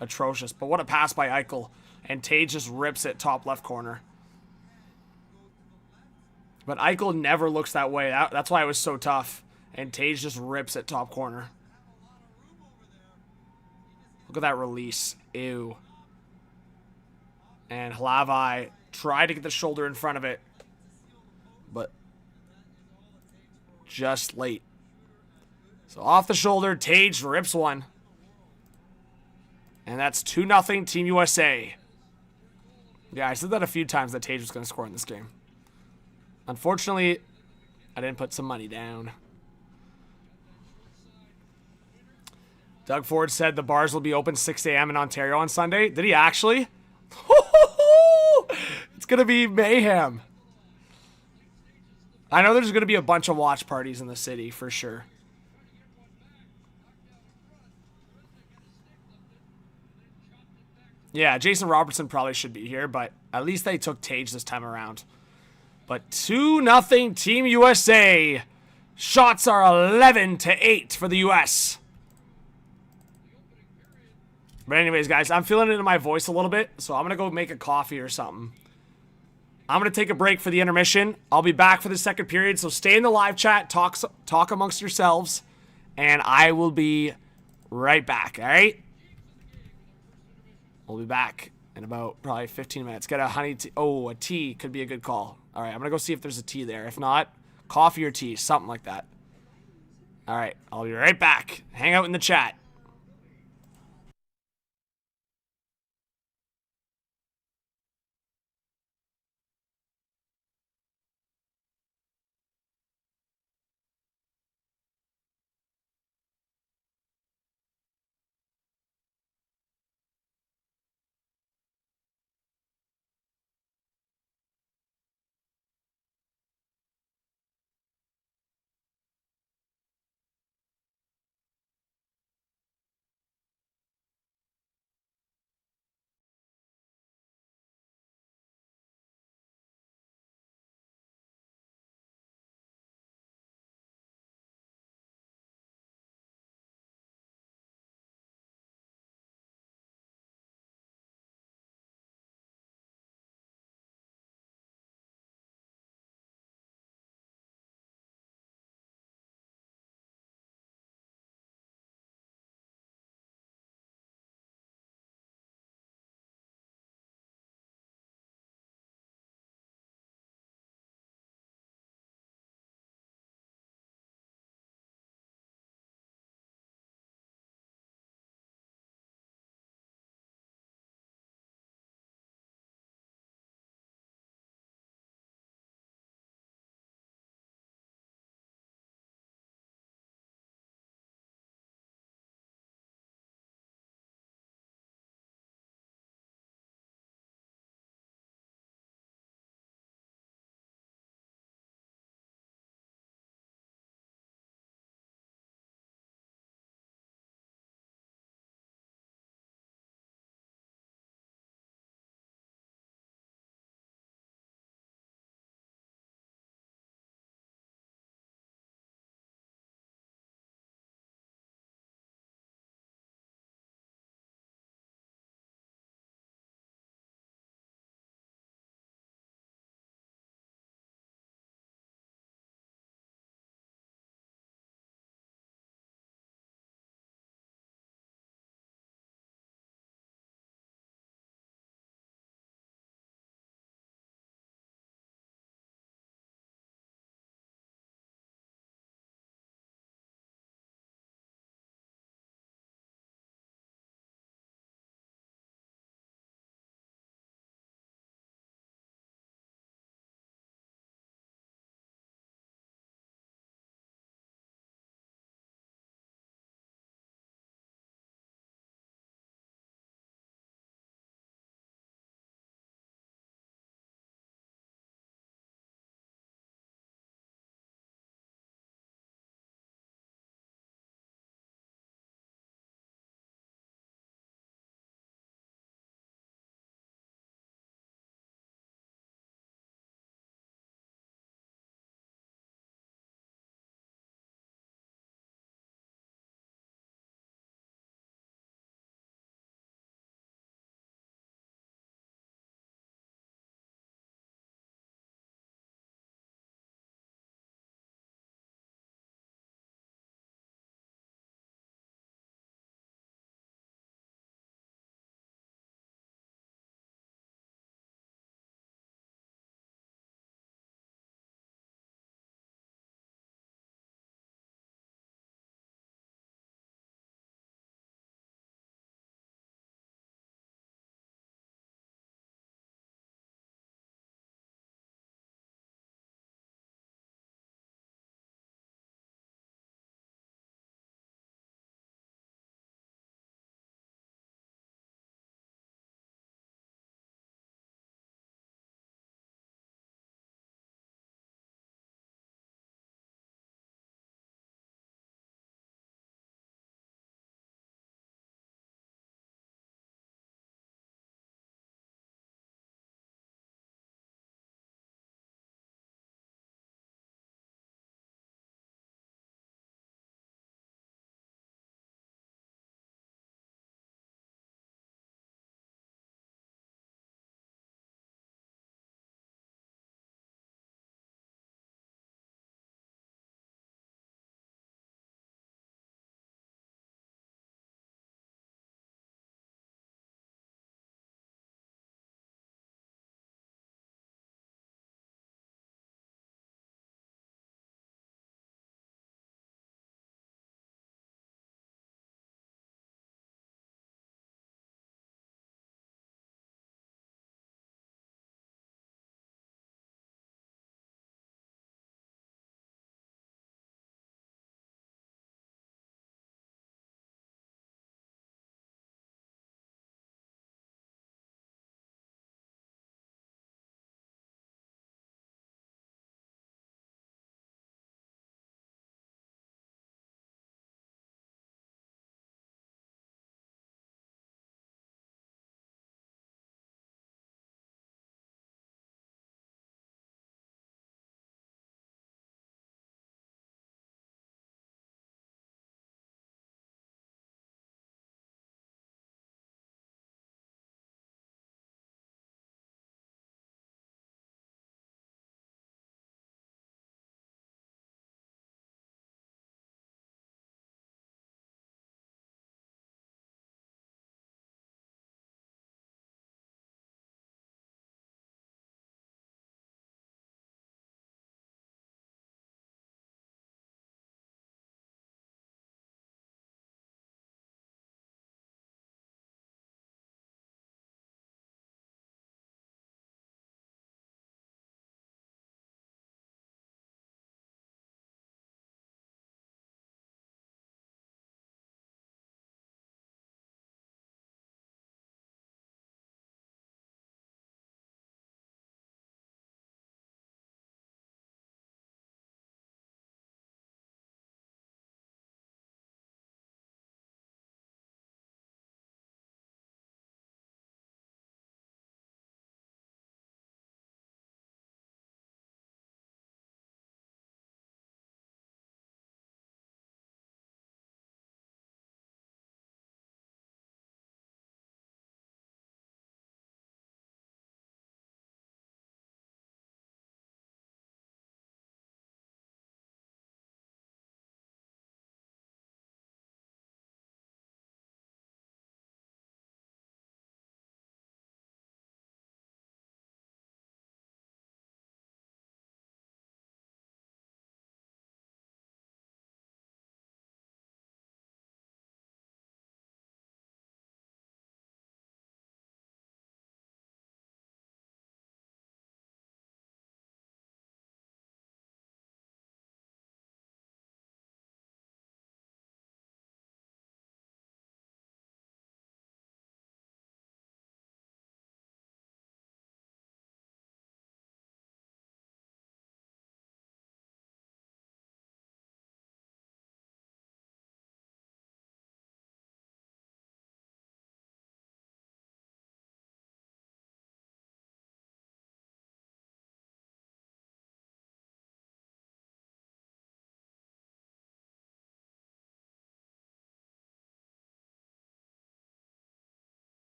atrocious. But what a pass by Eichel. And Tage just rips it top left corner. But Eichel never looks that way. That's why it was so tough. And Tage just rips it top corner. Look at that release. Ew. And Hlavai tried to get the shoulder in front of it. But just late. So off the shoulder, Tage rips one. And that's 2-0 Team USA. Yeah, I said that a few times that Tage was going to score in this game. Unfortunately, I didn't put some money down. Doug Ford said the bars will be open 6 a.m. in Ontario on Sunday. Did he actually? It's going to be mayhem. I know there's going to be a bunch of watch parties in the city for sure. Yeah, Jason Robertson probably should be here, but at least they took Tage this time around. But 2-0 Team USA. Shots are 11-8 for the US. But anyways, guys, I'm feeling it in my voice a little bit, so I'm going to go make a coffee or something. I'm going to take a break for the intermission. I'll be back for the second period, so stay in the live chat, talk amongst yourselves, and I will be right back, all right? We'll be back in about probably 15 minutes. Get a honey tea. Oh, a tea could be a good call. All right, I'm going to go see if there's a tea there. If not, coffee or tea, something like that. All right, I'll be right back. Hang out in the chat.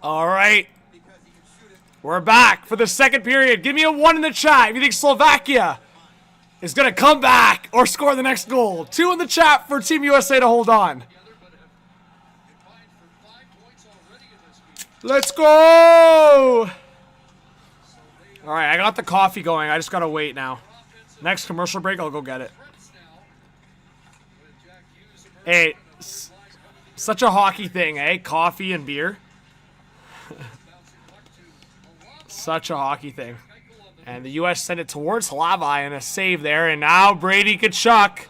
All right. We're back for the second period. Give me a 1 in the chat if you think Slovakia is going to come back or score the next goal. 2 in the chat for Team USA to hold on. Let's go! All right, I got the coffee going. I just got to wait now. Next commercial break, I'll go get it. Hey, such a hockey thing, eh? Coffee and beer. Such a hockey thing. And the U.S. sent it towards Hlavai and a save there. And now Brady Tkachuk.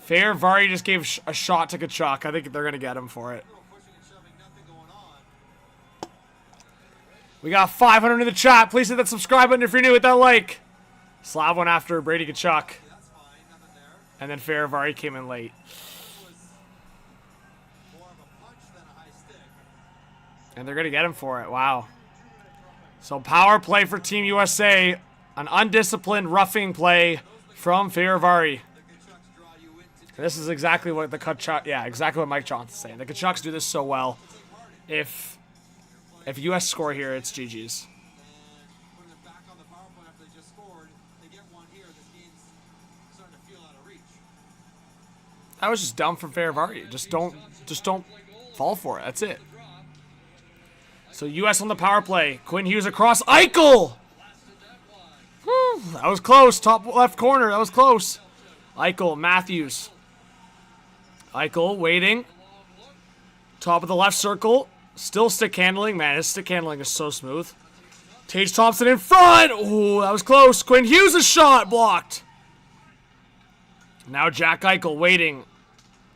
Fairvari just gave a shot to Tkachuk. I think they're going to get him for it. We got 500 in the chat. Please hit that subscribe button if you're new. Hit that like. Slav went after Brady Tkachuk. And then Fairvari came in late. And they're going to get him for it. Wow. So power play for Team USA. An undisciplined roughing play from Fairvari. This is exactly what the Tkachuk, yeah, exactly what Mike Johnson's saying. The Tkachuks do this so well. If US score here, it's GG's. That was just dumb from Fairvari. Just don't fall for it. That's it. So US on the power play. Quinn Hughes across. Eichel! Whew, that was close. Top left corner. That was close. Eichel, Matthews. Eichel waiting. Top of the left circle. Still stick handling. Man, his stick handling is so smooth. Tage Thompson in front. Ooh, that was close. Quinn Hughes' shot blocked. Now Jack Eichel waiting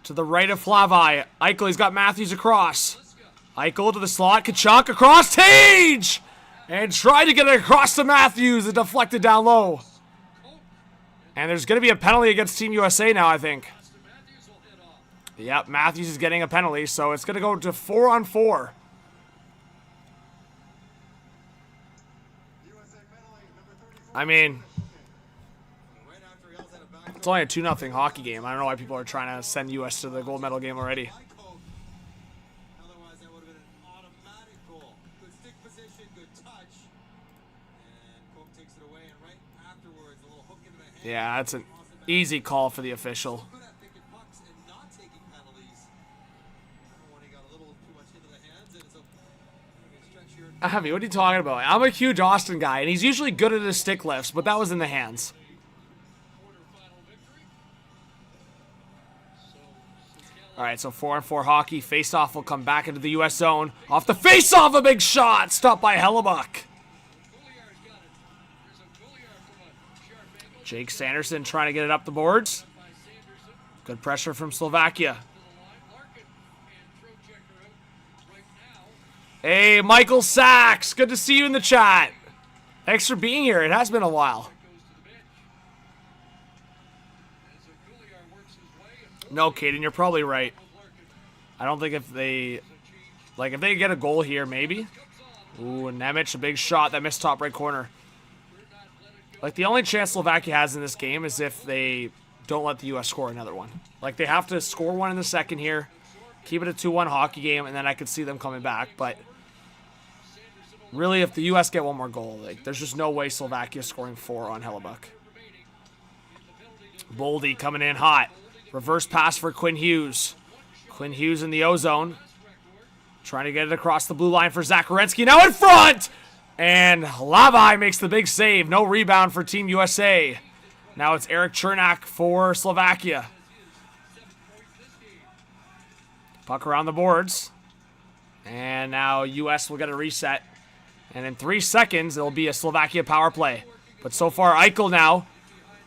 to the right of Hlavai. Eichel, he's got Matthews across. Eichel to the slot. Tkachuk across. Tage! And tried to get it across to Matthews. It deflected down low. And there's going to be a penalty against Team USA now, I think. Yep, Matthews is getting a penalty, so it's going to go to 4-on-4. I mean, it's only a 2-0 hockey game. I don't know why people are trying to send US to the gold medal game already. Yeah, that's an easy call for the official. Avi, what are you talking about? I'm a huge Austin guy, and he's usually good at his stick lifts, but that was in the hands. All right, so 4-on-4 hockey. Face-off will come back into the U.S. zone. Off the face-off, a big shot. Stopped by Hellebuck. Jake Sanderson trying to get it up the boards. Good pressure from Slovakia. Hey, Michael Sachs. Good to see you in the chat. Thanks for being here. It has been a while. No, Caden, you're probably right. I don't think if they get a goal here, maybe. Ooh, Nemec, a big shot that missed top right corner. Like, the only chance Slovakia has in this game is if they don't let the U.S. score another one. Like, they have to score one in the second here, keep it a 2-1 hockey game, and then I could see them coming back. But really, if the U.S. get one more goal, like, there's just no way Slovakia scoring 4 on Hellebuck. Boldy coming in hot. Reverse pass for Quinn Hughes. Quinn Hughes in the O-zone. Trying to get it across the blue line for Zach Werenski. Now in front! And Hlavai makes the big save. No rebound for Team USA. Now it's Eric Chernak for Slovakia. Puck around the boards. And now US will get a reset. And in 3 seconds, it'll be a Slovakia power play. But so far, Eichel now.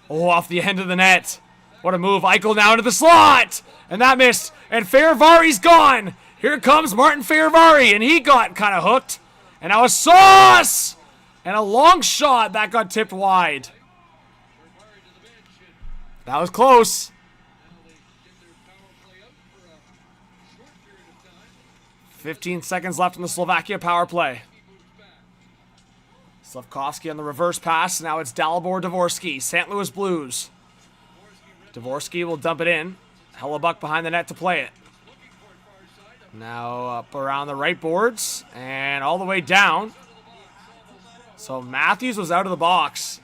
Oh, off the end of the net. What a move. Eichel now into the slot. And that missed. And Fairvari's gone. Here comes Martin Fairvari. And he got kind of hooked. And now a sauce! And a long shot that got tipped wide. That was close. 15 seconds left in the Slovakia power play. Slavkovsky on the reverse pass. Now it's Dalibor Dvorsky. St. Louis Blues. Dvorsky will dump it in. Hellebuck behind the net to play it. Now up around the right boards and all the way down. So Matthews was out of the box.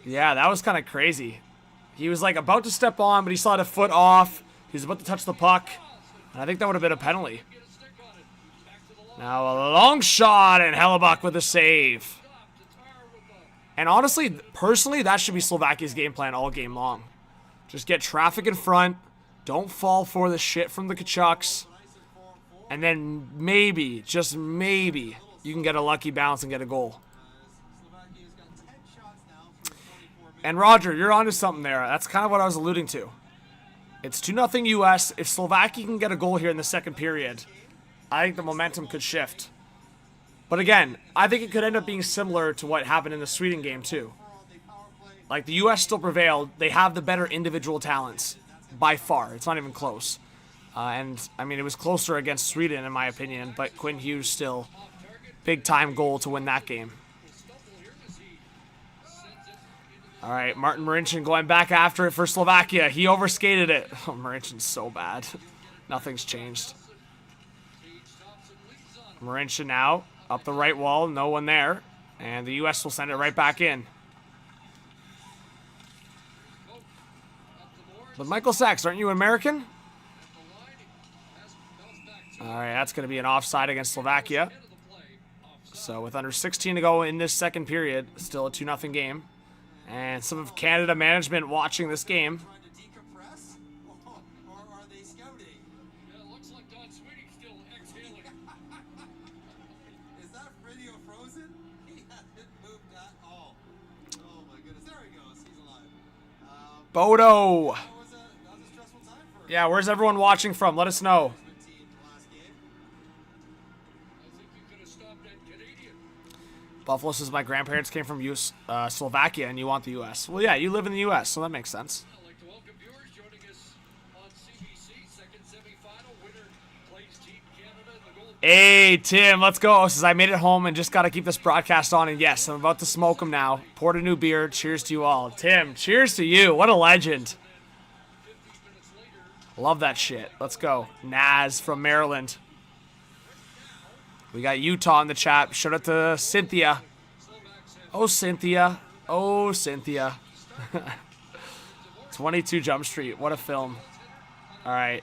Yeah, that was kind of crazy. He was like about to step on, but he still had a foot off. He was about to touch the puck. And I think that would have been a penalty. Now a long shot and Hellebuck with a save. And honestly, personally, that should be Slovakia's game plan all game long. Just get traffic in front. Don't fall for the shit from the Canucks. And then maybe, just maybe, you can get a lucky bounce and get a goal. And Roger, you're onto something there. That's kind of what I was alluding to. It's 2-0 US. If Slovakia can get a goal here in the second period, I think the momentum could shift. But again, I think it could end up being similar to what happened in the Sweden game too. Like, the US still prevailed. They have the better individual talents by far. It's not even close. And, I mean, it was closer against Sweden in my opinion, but Quinn Hughes still big-time goal to win that game. All right, Martin Marincin going back after it for Slovakia. He overskated it. Oh, Marincin's so bad. Nothing's changed. Marincin now up the right wall. No one there. And the U.S. will send it right back in. But Michael Sachs, aren't you American? All right, that's going to be an offside against Slovakia. So with under 16 to go in this second period, still a 2-0 game. And some of Canada management watching this game. Trying to decompress? Or are they scouting? Yeah, it looks like Don Sweeney's still exhaling. Is that radio frozen? He hasn't moved at all. Oh my goodness. There he goes. He's alive. Bodo. That was a stressful time for Yeah, where's everyone watching from? Let us know. the team last game. I think you could have stopped that Canadian. Buffalo says my grandparents came from Slovakia and you want the U.S. Well, yeah, you live in the U.S., so that makes sense. I'd like to welcome viewers joining us on CBC. Second semifinal winner plays Team Canada in the gold. Hey, Tim, let's go. Says I made it home and just got to keep this broadcast on. And yes, I'm about to smoke them now. Poured a new beer. Cheers to you all. Tim, cheers to you. What a legend. 15 minutes later, Love that shit. Let's go. Naz from Maryland. We got Utah in the chat. Shout out to Cynthia. Oh, Cynthia. Oh, Cynthia. 22 Jump Street. What a film. All right.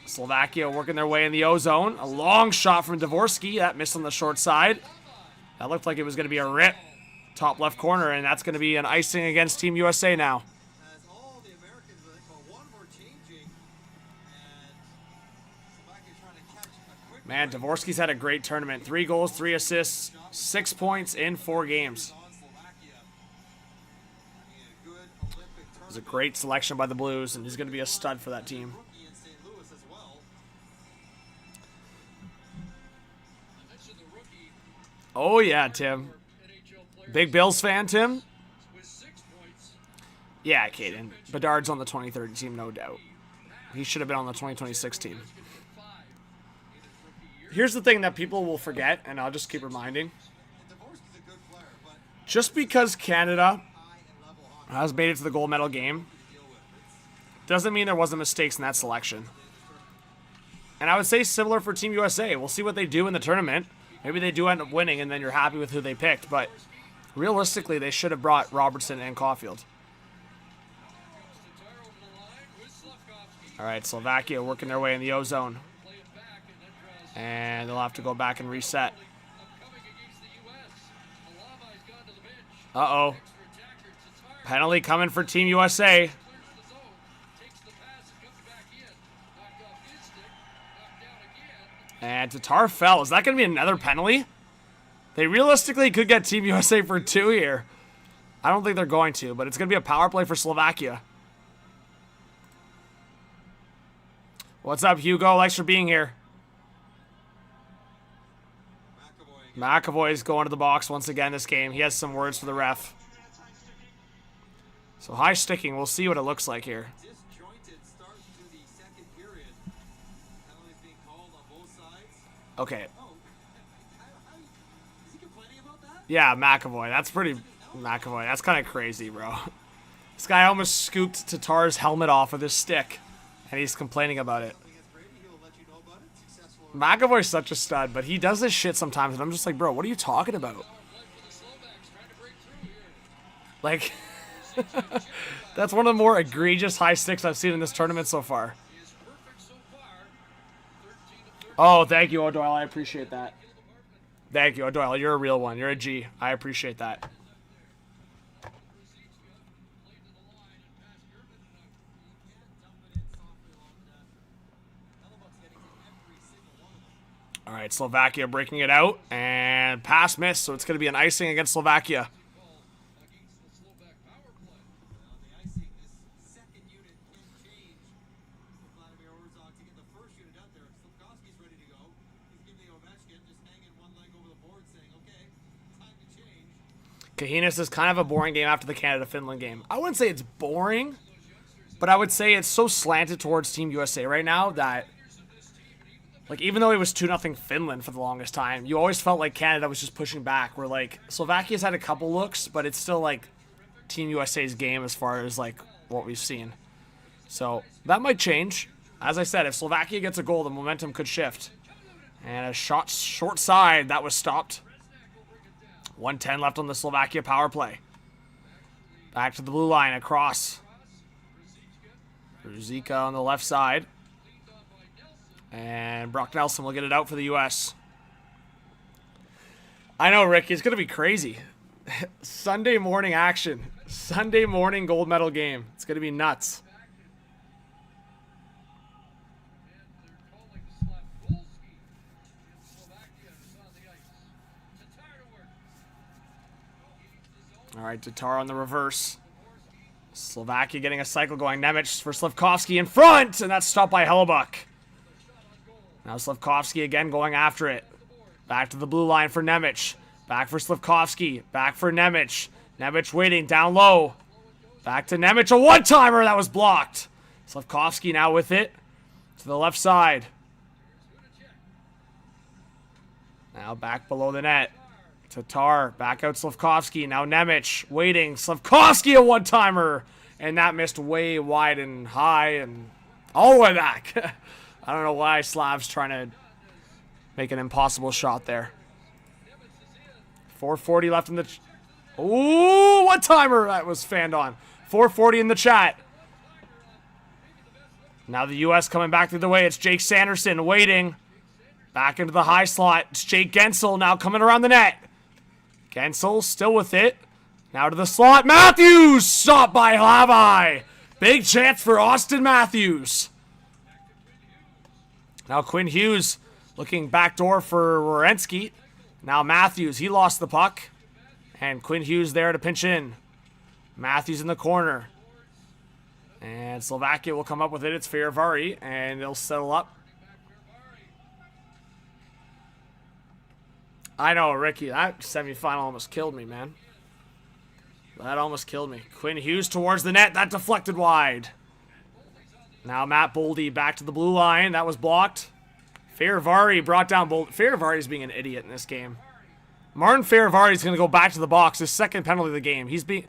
Slovakia working their way in the O-zone. A long shot from Dvorsky. That missed on the short side. That looked like it was going to be a rip. Top left corner, and that's going to be an icing against Team USA now. As all the Americans, I think, but one were changing. And Slovakia trying to catch a quick Man, Dvorsky's had a great tournament. 3 goals, 3 assists, 6 points in 4 games. on Slovakia. Having a good Olympic It was a tournament. great selection by the Blues, and he's going to be a stud for that team. Rookie in St. Louis as well. I mentioned the rookie Oh, yeah, Tim. NHL player Big Bills fan, Tim? with 6 points. Yeah, Caden. Bedard's on the 2030 team, no doubt. He should have been on the 2026 team. 5 in his rookie year. Here's the thing that people will forget, and I'll just keep reminding. And Dvorsky's a good player, but Just because Canada high and level hockey has made it to the gold medal game to deal with. It's doesn't mean there wasn't mistakes in that selection. And I would say similar for Team USA. We'll see what they do in the tournament. Maybe they do end up winning, and then you're happy with who they picked. But realistically, they should have brought Robertson and Caulfield. Tatar over the line with Slavkovsky. All right, Slovakia working their way in the O-zone. Play it back and then draws And they'll have to go back and reset. upcoming against the U.S. Alava's gone to the bench. Uh-oh. Extra attacker Tatar Penalty coming for Team USA. clears the zone, takes the pass and comes back in. Knocked off his stick, knocked down again. And Tatar fell. Is that going to be another penalty? They realistically could get Team USA for 2 here. I don't think they're going to, but it's going to be a power play for Slovakia. What's up, Hugo? Thanks for being here. McAvoy's going to the box once again this game. He has some words for the ref. So high sticking. We'll see what it looks like here. disjointed start to the second period. Penalties being called on both sides. Okay. Oh, is he complaining about that? Yeah, McAvoy. That's pretty... McAvoy. That's kind of crazy, bro. This guy almost scooped Tatar's helmet off with his stick, and he's complaining about it. McAvoy's such a stud, but he does this shit sometimes, and I'm just like, bro, what are you talking about? Like, that's one of the more egregious high sticks I've seen in this tournament so far. Oh, thank you, O'Doyle. I appreciate that. Thank you, O'Doyle. You're a real one. You're a G. I appreciate that. All right, Slovakia breaking it out, and pass miss, so it's going to be an icing against Slovakia. Kahinas is kind of a boring game after the Canada-Finland game. I wouldn't say it's boring, but I would say it's so slanted towards Team USA right now that, like, even though it was 2-0 Finland for the longest time, you always felt like Canada was just pushing back. Where, like, Slovakia's had a couple looks, but it's still, like, Team USA's game as far as, like, what we've seen. So, that might change. As I said, if Slovakia gets a goal, the momentum could shift. And a shot short side, that was stopped. 1:10 left on the Slovakia power play. Back to the blue line, across. Ruzicka on the left side. And Brock Nelson will get it out for the U.S. I know, Rick, it's going to be crazy. Sunday morning action. Sunday morning gold medal game. It's going to be nuts. All right, Tatar on the reverse. Slovakia getting a cycle going. Nemec for Slafkovsky in front, and that's stopped by Hellebuck. Now Slafkovsky again going after it. Back to the blue line for Nemec. Back for Slafkovsky. Back for Nemec. Nemec waiting down low. Back to Nemec. A one-timer that was blocked. Slafkovsky now with it. To the left side. Now back below the net. Tatar, back out Slafkovsky. Now Nemec waiting. Slafkovsky a one-timer. And that missed way wide and high and all the way back. I don't know why Slav's trying to make an impossible shot there. 4:40 left in the... Ooh, one-timer that was fanned on. 4:40 in the chat. Now the U.S. coming back through the way. It's Jake Sanderson waiting. Back into the high slot. It's Jake Gensel now coming around the net. Gensel still with it. Now to the slot. Matthews! Stopped by Lavai. Big chance for Austin Matthews. Now Quinn Hughes looking backdoor for Werenski. Now Matthews. He lost the puck. And Quinn Hughes there to pinch in. Matthews in the corner. And Slovakia will come up with it. It's Ferivari. And they'll settle up. I know, Ricky, that semifinal almost killed me, man. That almost killed me. Quinn Hughes towards the net. That deflected wide. Now Matt Boldy back to the blue line. That was blocked. Ferivari brought down Boldy. Ferivari's being an idiot in this game. Martin Ferivari's going to go back to the box. His second penalty of the game. He's being...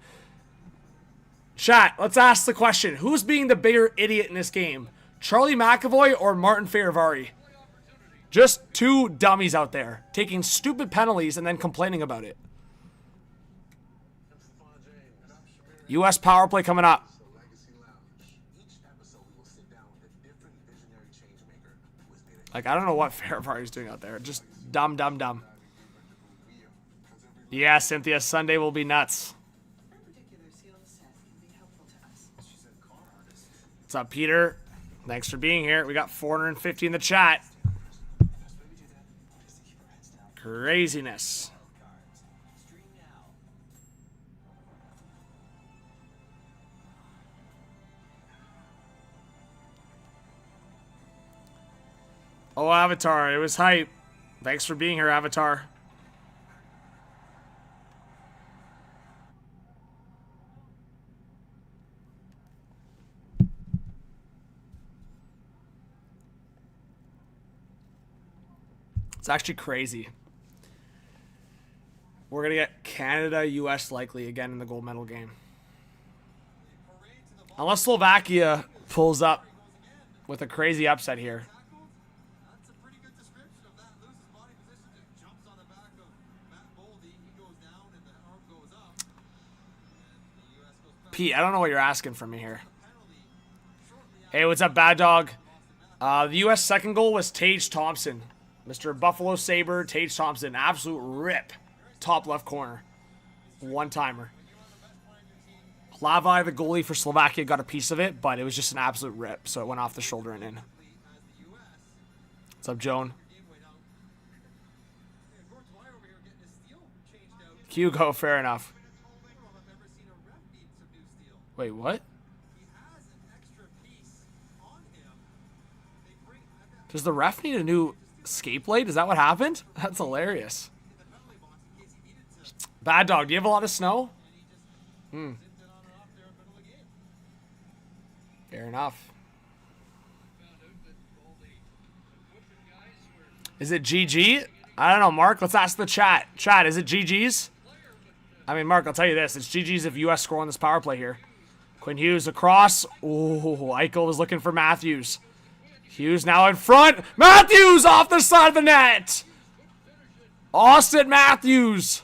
Chat, let's ask the question. Who's being the bigger idiot in this game? Charlie McAvoy or Martin Ferivari? Just two dummies out there taking stupid penalties and then complaining about it. U.S. power play coming up. Like, I don't know what Ferivari's doing out there. Just dumb. Yeah, Cynthia, Sunday will be nuts. What's up, Peter? Thanks for being here. We got 450 in the chat. Craziness. Oh, Avatar, it was hype. Thanks for being here, Avatar. It's actually crazy. We're going to get Canada, U.S. likely again in the gold medal game. Unless Slovakia pulls up with a crazy upset here. That's a pretty good description of that. Loses body position, just jumps on the back of Matt Boldy. He goes down and the arm goes up. And the U.S. goes back. Pete, I don't know what you're asking from me here. Hey, what's up, Bad Dog? The U.S. second goal was Tage Thompson. Mr. Buffalo Sabre, Tage Thompson. Absolute rip. Top left corner. One-timer. Lavai, the goalie for Slovakia, got a piece of it, but it was just an absolute rip, so it went off the shoulder and in. What's up, Joan? Hugo, fair enough. Wait, what? Does the ref need a new skate blade? Is that what happened? That's hilarious. Bad Dog, do you have a lot of snow? Fair enough. Is it GG? I don't know, Mark. Let's ask the chat. Chat, is it GG's? I mean, Mark, I'll tell you this. It's GG's if US score on this power play here. Quinn Hughes across. Ooh, Eichel is looking for Matthews. Hughes now in front. Matthews off the side of the net. Austin Matthews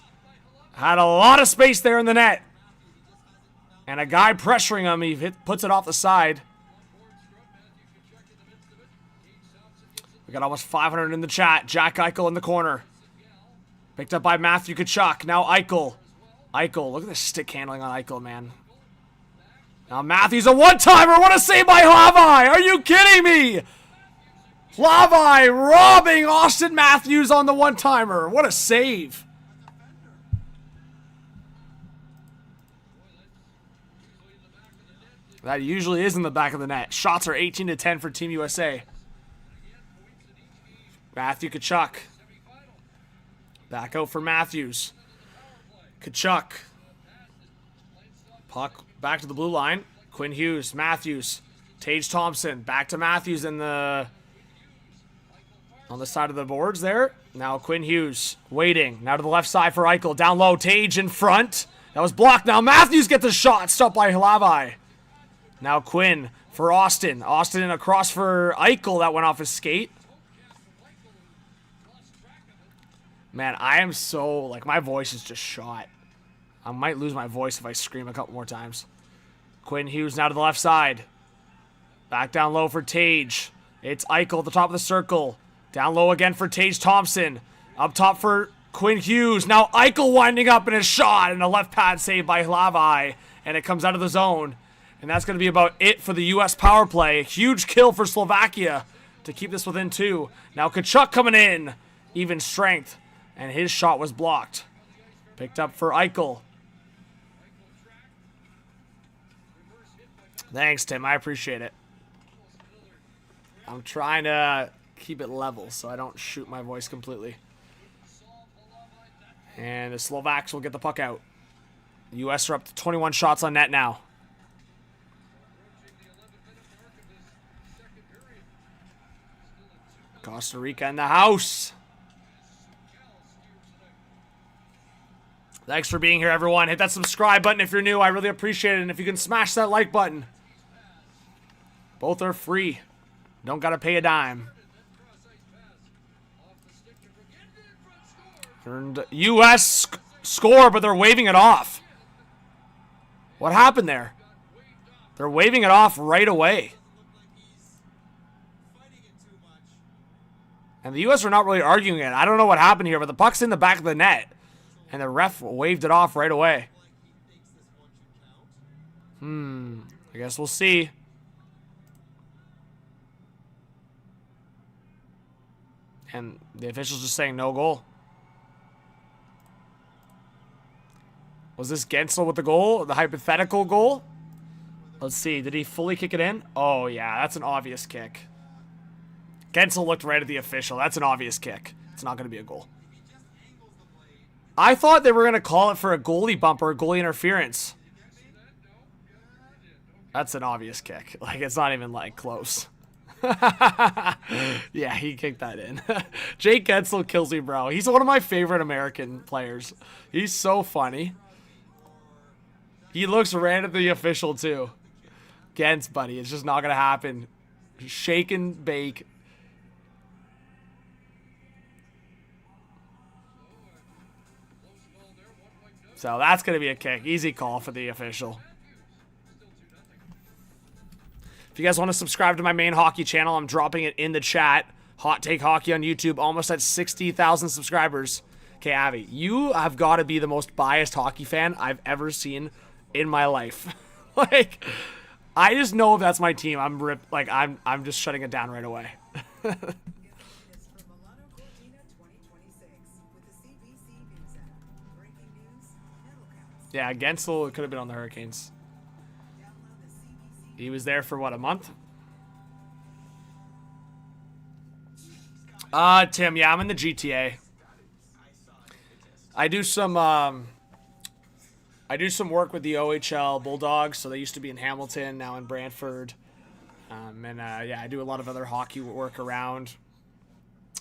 had a lot of space there in the net. And a guy pressuring him, he puts it off the side. We got almost 500 in the chat. Jack Eichel in the corner. Picked up by Matthew Tkachuk. Now Eichel. Eichel, look at the stick handling on Eichel, man. Now Matthews, a one-timer. What a save by Lavai. Are you kidding me? Lavai robbing Austin Matthews on the one-timer. What a save. That usually is in the back of the net. Shots are 18-10 for Team USA. Matthew Tkachuk. Back out for Matthews. Tkachuk. Puck back to the blue line. Quinn Hughes. Matthews. Tage Thompson. Back to Matthews on the side of the boards there. Now Quinn Hughes waiting. Now to the left side for Eichel. Down low. Tage in front. That was blocked. Now Matthews gets a shot. Stopped by Lavai. Now Quinn for Austin. Austin across for Eichel. That went off his skate. Man, I am so, like, my voice is just shot. I might lose my voice if I scream a couple more times. Quinn Hughes now to the left side. Back down low for Tage. It's Eichel at the top of the circle. Down low again for Tage Thompson. Up top for Quinn Hughes. Now Eichel winding up in a shot and a left pad save by Lavai. And it comes out of the zone. And that's going to be about it for the U.S. power play. Huge kill for Slovakia to keep this within 2. Now Tkachuk coming in. Even strength. And his shot was blocked. Picked up for Eichel. Thanks, Tim. I appreciate it. I'm trying to keep it level so I don't shoot my voice completely. And the Slovaks will get the puck out. The U.S. are up to 21 shots on net now. Costa Rica in the house. Thanks for being here, everyone. Hit that subscribe button if you're new. I really appreciate it. And if you can smash that like button. Both are free. Don't got to pay a dime. Turned U.S. score, but they're waving it off. What happened there? They're waving it off right away. And the U.S. are not really arguing it. I don't know what happened here, but the puck's in the back of the net. And the ref waved it off right away. I guess we'll see. And the official's just saying no goal. Was this Gensel with the goal? The hypothetical goal? Let's see. Did he fully kick it in? Oh, yeah. That's an obvious kick. Gensel looked right at the official. That's an obvious kick. It's not going to be a goal. I thought they were going to call it for a goalie bump or a goalie interference. That's an obvious kick. Like, it's not even, like, close. Yeah, he kicked that in. Jake Gensel kills me, bro. He's one of my favorite American players. He's so funny. He looks right at the official, too. against, buddy. It's just not going to happen. Shake and bake. So that's going to be a kick. Easy call for the official. If you guys want to subscribe to my main hockey channel, I'm dropping it in the chat. Hot Take Hockey on YouTube, almost at 60,000 subscribers. Okay, Avi, you have got to be the most biased hockey fan I've ever seen in my life. Like, I just know if that's my team, I'm ripped. Like, I'm just shutting it down right away. From Milano Cortina 2026 with the CBC News app. Breaking news, Middlecount. Yeah, Gensel could have been on the Hurricanes. Download the CBC. He was there for, what, a month? Tim, yeah, I'm in the GTA. I do some work with the OHL Bulldogs, so they used to be in Hamilton, now in Brantford. Yeah, I do a lot of other hockey work around.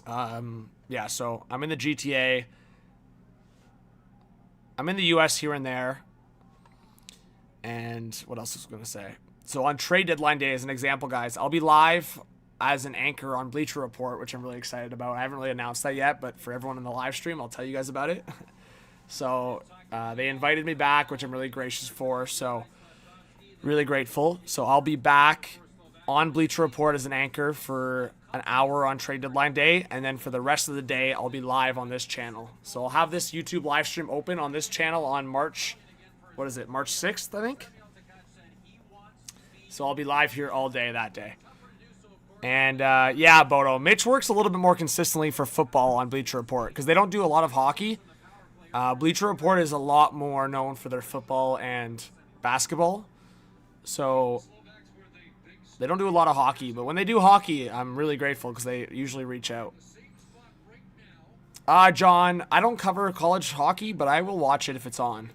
Yeah, so I'm in the GTA. I'm in the US here and there. And what else was I going to say? So on trade deadline day, as an example, guys, I'll be live as an anchor on Bleacher Report, which I'm really excited about. I haven't really announced that yet, but for everyone in the live stream, I'll tell you guys about it. So they invited me back, which I'm really gracious for. So really grateful. So I'll be back on Bleacher Report as an anchor for an hour on trade deadline day. And then for the rest of the day, I'll be live on this channel. So I'll have this YouTube live stream open on this channel on March 6th, I think. So I'll be live here all day that day. And, yeah, Bodo, Mitch works a little bit more consistently for football on Bleacher Report because they don't do a lot of hockey. Bleacher Report is a lot more known for their football and basketball. So they don't do a lot of hockey. But when they do hockey, I'm really grateful because they usually reach out. John, I don't cover college hockey, but I will watch it if it's on.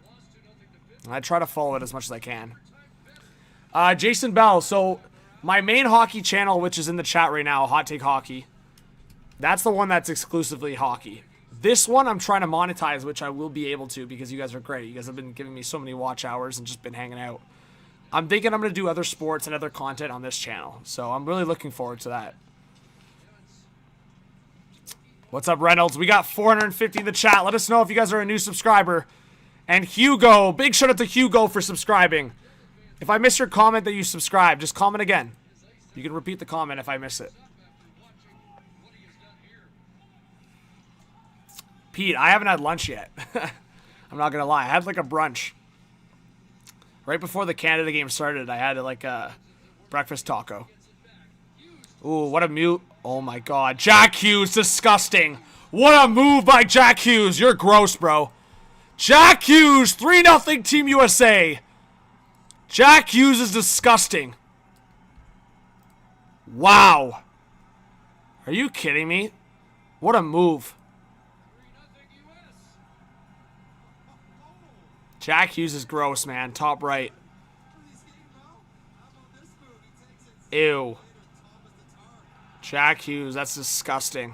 And I try to follow it as much as I can. Jason Bell, so my main hockey channel, which is in the chat right now, Hot Take Hockey, that's the one that's exclusively hockey. This one I'm trying to monetize, which I will be able to because you guys are great. You guys have been giving me so many watch hours and just been hanging out. I'm thinking I'm going to do other sports and other content on this channel. So I'm really looking forward to that. What's up, Reynolds? We got 450 in the chat. Let us know if you guys are a new subscriber. And Hugo, big shout out to Hugo for subscribing. If I miss your comment that you subscribe, just comment again. You can repeat the comment if I miss it. Pete, I haven't had lunch yet. I'm not going to lie. I had like a brunch. Right before the Canada game started, I had like a breakfast taco. Ooh, what a mute. Oh my God. Jack Hughes, disgusting. What a move by Jack Hughes. You're gross, bro. Jack Hughes, 3-0 Team USA. Jack Hughes is disgusting. Wow. Are you kidding me? What a move. Jack Hughes is gross, man. Top right. Ew. Jack Hughes, that's disgusting.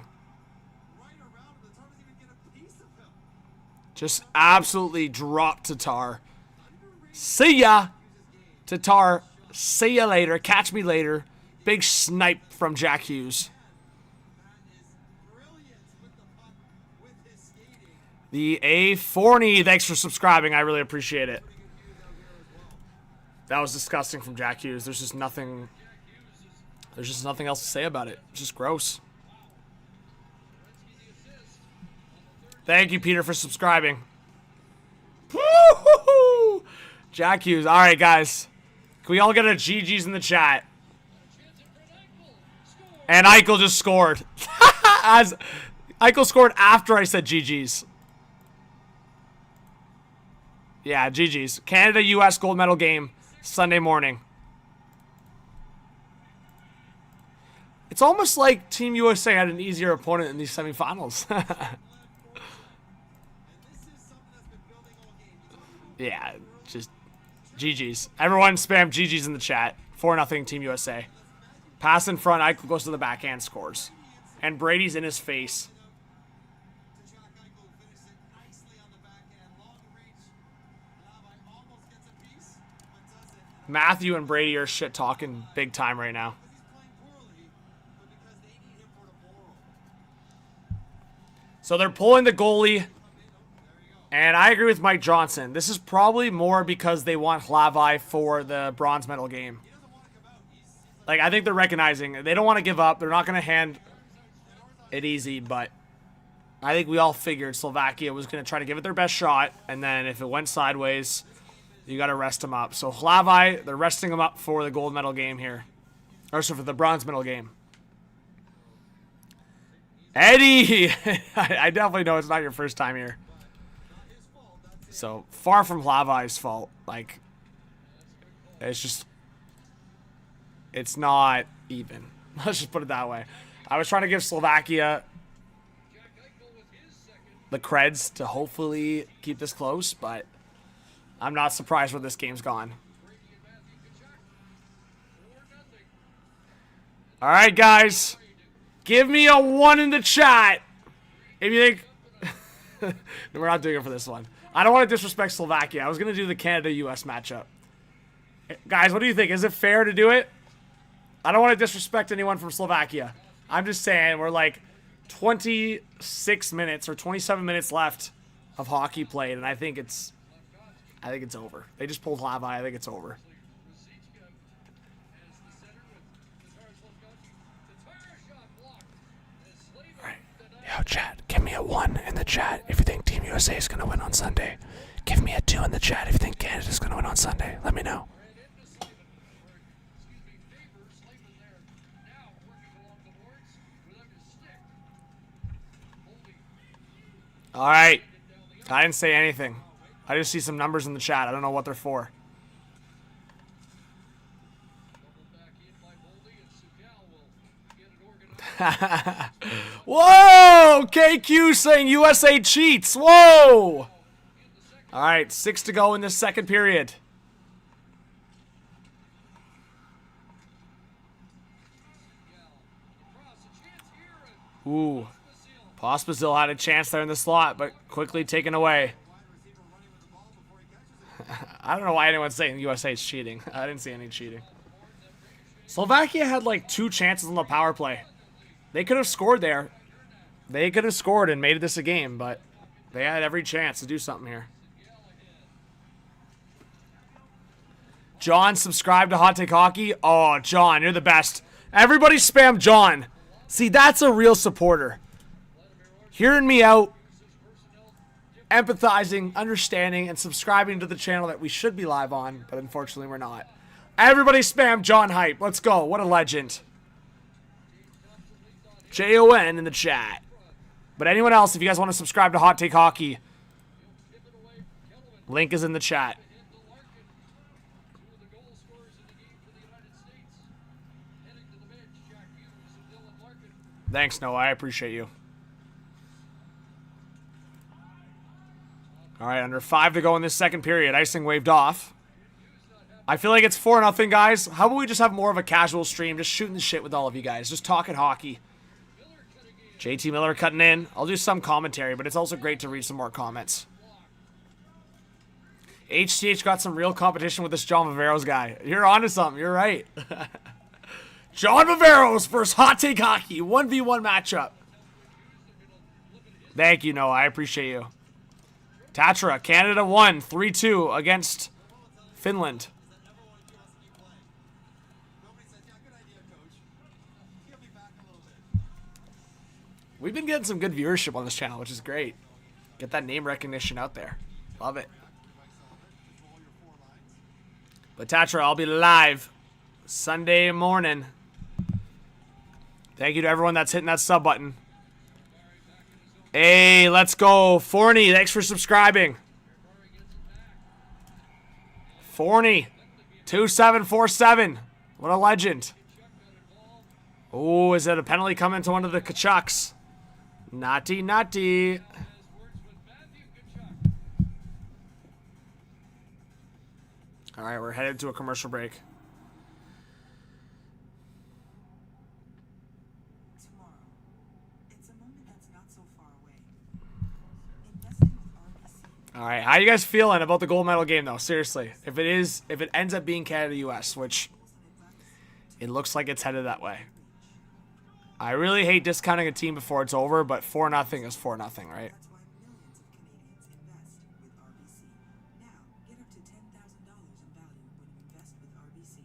Just absolutely dropped Tatar. See ya. Tatar, see ya later. Catch me later. Big snipe from Jack Hughes. The A40, thanks for subscribing. I really appreciate it. That was disgusting from Jack Hughes. There's just nothing else to say about it. It's just gross. Thank you, Peter, for subscribing. Woo-hoo-hoo! Jack Hughes. All right, guys. Can we all get a GG's in the chat? And Eichel just scored. As Eichel scored after I said GG's. Yeah, GG's. Canada-US gold medal game Sunday morning. It's almost like Team USA had an easier opponent in these semifinals. Yeah, just GG's. Everyone spam GG's in the chat. 4-0 Team USA. Pass in front, Eichel goes to the backhand, scores. And Brady's in his face. Matthew and Brady are shit talking big time right now. So they're pulling the goalie. And I agree with Mike Johnson. This is probably more because they want Hlavai for the bronze medal game. Like, I think they're recognizing they don't want to give up. They're not going to hand it easy, but I think we all figured Slovakia was going to try to give it their best shot, and then if it went sideways, you got to rest them up. So Hlavai, they're resting him up for the gold medal game here. Or so for the bronze medal game. Eddie! I definitely know it's not your first time here. So, far from Hlavai's fault. Like, it's just, it's not even. Let's just put it that way. I was trying to give Slovakia the creds to hopefully keep this close, but I'm not surprised where this game's gone. All right, guys. Give me a 1 in the chat if you think... No, we're not doing it for this one. I don't want to disrespect Slovakia. I was going to do the Canada-US matchup. Guys, what do you think? Is it fair to do it? I don't want to disrespect anyone from Slovakia. I'm just saying we're like 26 minutes or 27 minutes left of hockey played, and I think it's over. They just pulled Hlavai. I think it's over. All right. Yo, chat, give me a 1 in the chat if you think Team USA is going to win on Sunday. Give me a 2 in the chat if you think Canada's going to win on Sunday. Let me know. All right. I didn't say anything. I just see some numbers in the chat. I don't know what they're for. Whoa! KQ saying USA cheats. Whoa! All right, 6 to go in this second period. Ooh. Pospisil had a chance there in the slot, but quickly taken away. I don't know why anyone's saying USA is cheating. I didn't see any cheating. Slovakia had like 2 chances on the power play. They could have scored there. They could have scored and made this a game, but they had every chance to do something here. John, subscribe to Hot Take Hockey. Oh, John, you're the best. Everybody spam John. See, that's a real supporter. Hearing me out, empathizing, understanding, and subscribing to the channel that we should be live on, but unfortunately we're not. Everybody spam John Hype. Let's go. What a legend. JON in the chat. But anyone else, if you guys want to subscribe to Hot Take Hockey, link is in the chat. Thanks, Noah. I appreciate you. All right, under 5 to go in this second period. Icing waved off. I feel like it's 4-0, guys. How about we just have more of a casual stream, just shooting the shit with all of you guys, just talking hockey. JT Miller cutting in. I'll do some commentary, but it's also great to read some more comments. HTH got some real competition with this John Viveiros guy. You're onto something. You're right. John Viveiros versus Hot Take Hockey. 1v1 matchup. Thank you, Noah. I appreciate you. Tatra, Canada won 3-2 against Finland. We've been getting some good viewership on this channel, which is great. Get that name recognition out there. Love it. But Tatra, I'll be live Sunday morning. Thank you to everyone that's hitting that sub button. Hey, let's go. Forney, thanks for subscribing. Forney, 2747. What a legend. Oh, is it a penalty coming to one of the Kachucks? Naughty, naughty. All right, we're headed to a commercial break. Tomorrow. It's a moment that's not so far away. Investing with RBC. All right, how you guys feeling about the gold medal game though? Seriously, if it ends up being Canada-US, which it looks like it's headed that way. I really hate discounting a team before it's over, but 4-0 is 4-0, right? That's why millions of Canadians invest with RBC. Now, get up to $10,000 in value when you invest with RBC.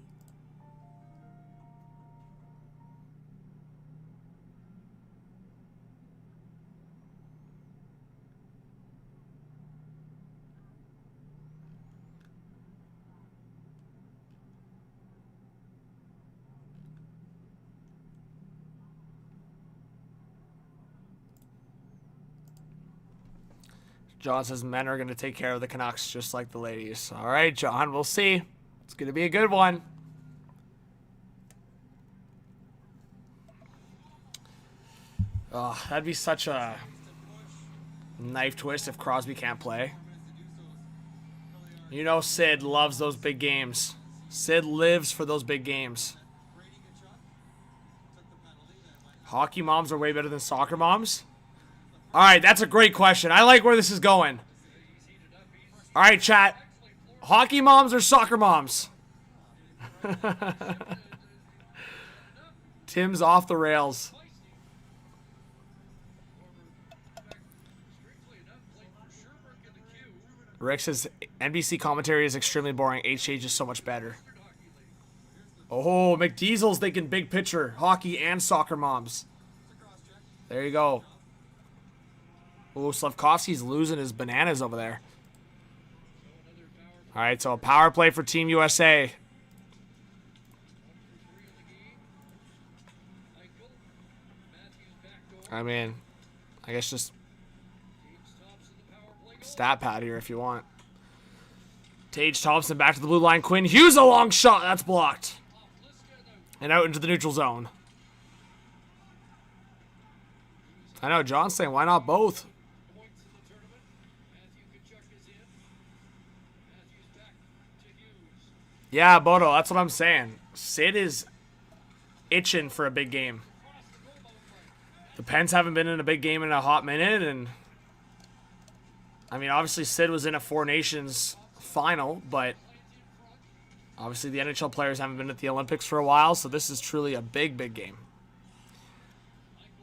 John says men are going to take care of the Canucks just like the ladies. All right, John, we'll see. It's going to be a good one. Oh, that'd be such a knife twist if Crosby can't play. You know Sid loves those big games. Sid lives for those big games. Hockey moms are way better than soccer moms? All right, that's a great question. I like where this is going. All right, chat. Hockey moms or soccer moms? Tim's off the rails. Rick says NBC commentary is extremely boring. HH is so much better. Oh, McDiesel's thinking big picture. Hockey and soccer moms. There you go. Oh, Slavkovsky's losing his bananas over there. All right, so a power play for Team USA. I mean, I guess just stat pad here if you want. Tage Thompson back to the blue line. Quinn Hughes, a long shot. That's blocked. And out into the neutral zone. I know, John's saying, why not both? Yeah, Bodo, that's what I'm saying. Sid is itching for a big game. The Pens haven't been in a big game in a hot minute, and I mean, obviously Sid was in a Four Nations final, but obviously the NHL players haven't been at the Olympics for a while, so this is truly a big, big game.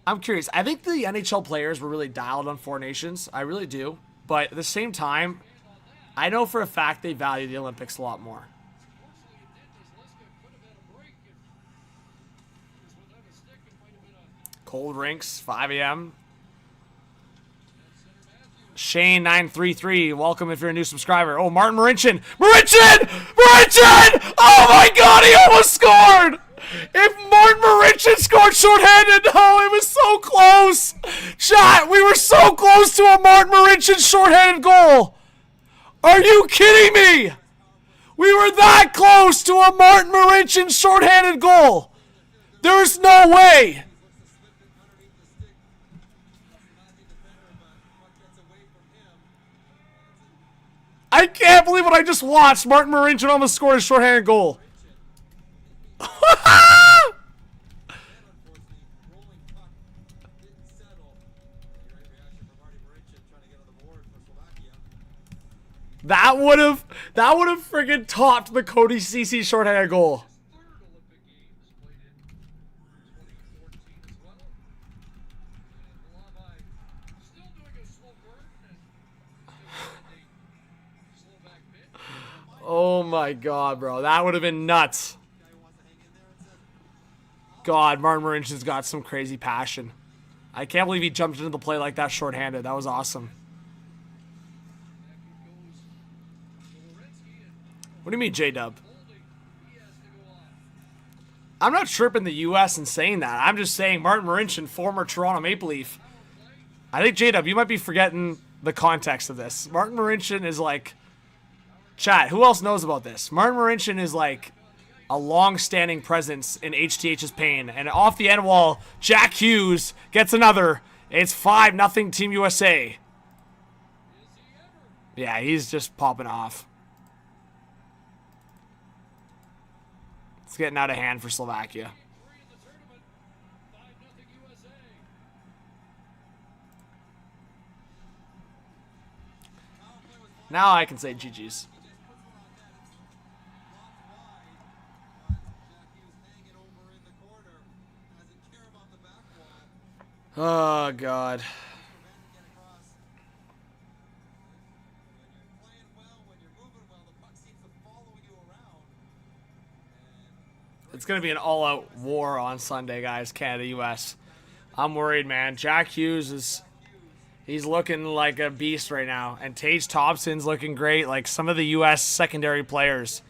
I'm curious. I think the NHL players were really dialed on Four Nations. I really do. But at the same time, I know for a fact they value the Olympics a lot more. Cold rinks, 5 a.m. Shane933, welcome if you're a new subscriber. Oh, Martin Marincin! Marincin! Oh my god, he almost scored! If Martin Marincin scored shorthanded, oh, it was so close! Chat, we were so close to a Martin Marincin shorthanded goal! Are you kidding me? We were that close to a Martin Marincin shorthanded goal! There's no way! I can't believe what I just watched. Martin Marincin almost scored a shorthanded goal. That would have friggin' topped the Cody CC shorthanded goal. Oh my god, bro. That would have been nuts. God, Martin Marincin's got some crazy passion. I can't believe he jumped into the play like that shorthanded. That was awesome. What do you mean, J-Dub? I'm not chirping the U.S. and saying that. I'm just saying Martin Marincin, former Toronto Maple Leaf. I think, J-Dub, you might be forgetting the context of this. Martin Marincin is like... Chat, who else knows about this? Martin Marincin is like a long-standing presence in HTH's pain. And off the end wall, Jack Hughes gets another. It's 5-0 Team USA. Yeah, he's just popping off. It's getting out of hand for Slovakia. Now I can say GG's. Oh, God. It's going to be an all-out war on Sunday, guys, Canada-US. I'm worried, man. Jack Hughes he's looking like a beast right now. And Tage Thompson's looking great, like some of the U.S. secondary players.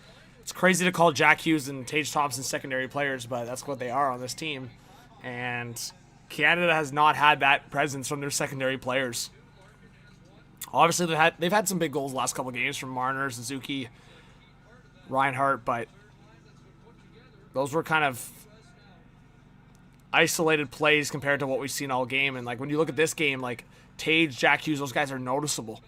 It's crazy to call Jack Hughes and Tage Thompson secondary players, but that's what they are on this team. And Canada has not had that presence from their secondary players. Obviously, they've had some big goals the last couple of games from Marner, Suzuki, Reinhart, but those were kind of isolated plays compared to what we've seen all game. And like when you look at this game, like Tage, Jack Hughes, those guys are noticeable.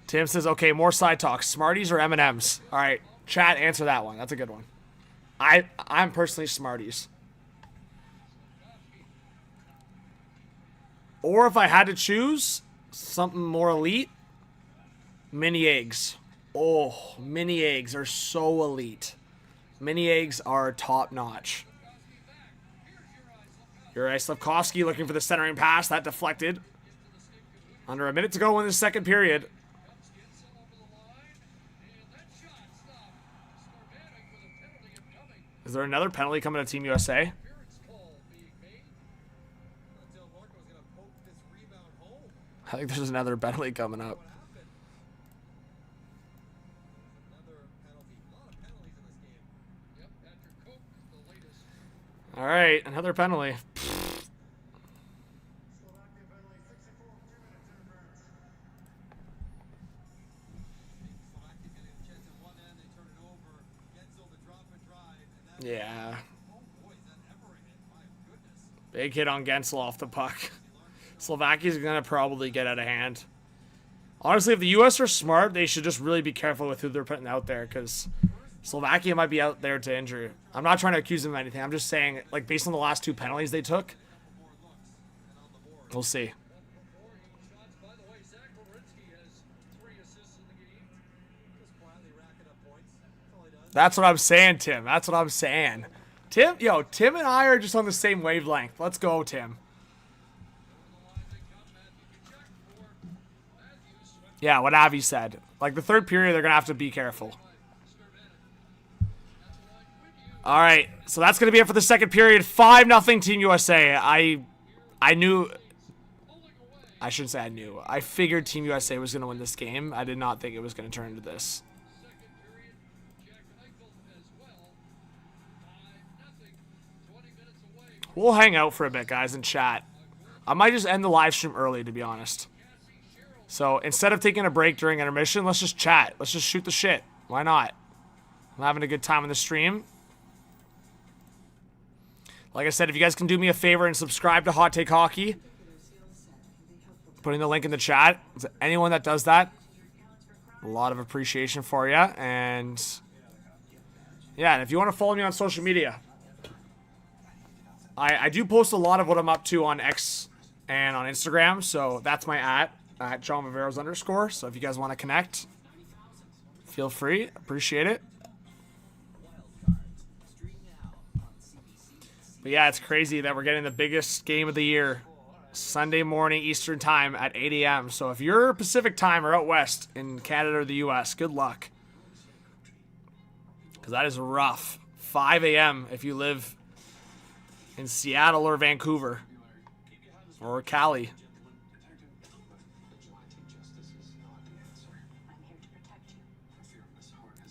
Tim says, okay, more side talk. Smarties or M&Ms? All right, chat, answer that one. That's a good one. I'm personally Smarties. Or if I had to choose something more elite, mini eggs. Oh, mini eggs are so elite. Mini eggs are top notch. Yuri Slafkovsky looking for the centering pass. That deflected. Under a minute to go in the second period. Is there another penalty coming to Team USA? I think there's another penalty coming up. All right, another penalty. Yeah. Big hit on Gensel off the puck. Slovakia's going to probably get out of hand. Honestly, if the U.S. are smart, they should just really be careful with who they're putting out there, because Slovakia might be out there to injury. I'm not trying to accuse them of anything. I'm just saying, like, based on the last two penalties they took, we'll see. That's what I'm saying, Tim. That's what I'm saying. Tim and I are just on the same wavelength. Let's go, Tim. Yeah, what Avi said. Like, the third period, they're going to have to be careful. All right, so that's going to be it for the second period. 5-0 Team USA. I knew... I shouldn't say I knew. I figured Team USA was going to win this game. I did not think it was going to turn into this. We'll hang out for a bit, guys, and chat. I might just end the live stream early, to be honest. So instead of taking a break during intermission, let's just chat. Let's just shoot the shit. Why not? I'm having a good time on the stream. Like I said, if you guys can do me a favor and subscribe to Hot Take Hockey, putting the link in the chat. Anyone that does that, a lot of appreciation for you. And yeah, and if you want to follow me on social media, I do post a lot of what I'm up to on X and on Instagram, so that's my at John Viveiros _. So if you guys want to connect, feel free. Appreciate it. But yeah, it's crazy that we're getting the biggest game of the year Sunday morning Eastern time at 8 a.m. So if you're Pacific time or out west in Canada or the U.S., good luck. Because that is rough. 5 a.m. if you live in Seattle or Vancouver or Cali.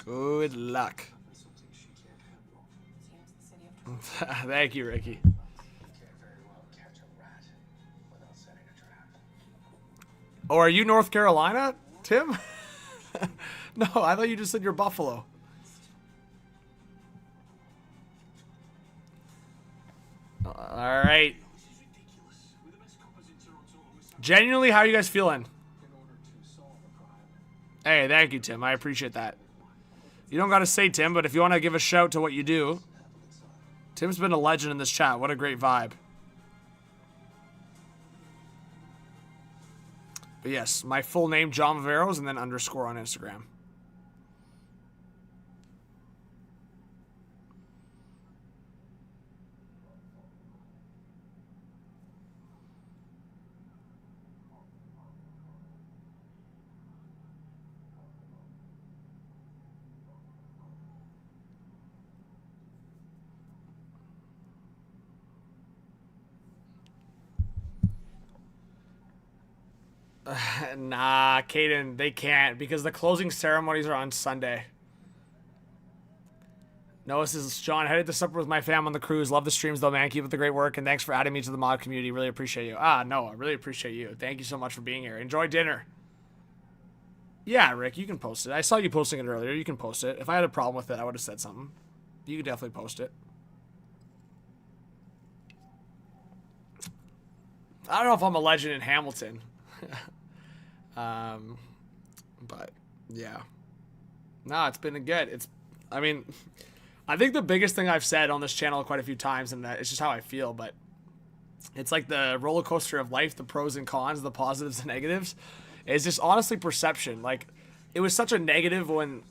Good luck. Thank you, Ricky. Oh, are you North Carolina, Tim? No, I thought you just said you're Buffalo. All right. Genuinely, how are you guys feeling? Hey, thank you, Tim. I appreciate that. You don't got to say Tim, but if you want to give a shout to what you do, Tim's been a legend in this chat. What a great vibe. But yes, my full name, John Viveiros, and then underscore on Instagram. Nah, Caden, they can't because the closing ceremonies are on Sunday. Noah says, John, headed to supper with my fam on the cruise. Love the streams though, man. Keep up the great work, and thanks for adding me to the mod community. Really appreciate you. Noah, really appreciate you. Thank you so much for being here. Enjoy dinner. Yeah, Rick, you can post it. I saw you posting it earlier. You can post it. If I had a problem with it, I would have said something. You could definitely post it. I don't know if I'm a legend in Hamilton. But yeah, no, it's been good. I think the biggest thing I've said on this channel quite a few times, and that it's just how I feel, but it's like the roller coaster of life, the pros and cons, the positives and negatives, is just honestly perception. Like, it was such a negative when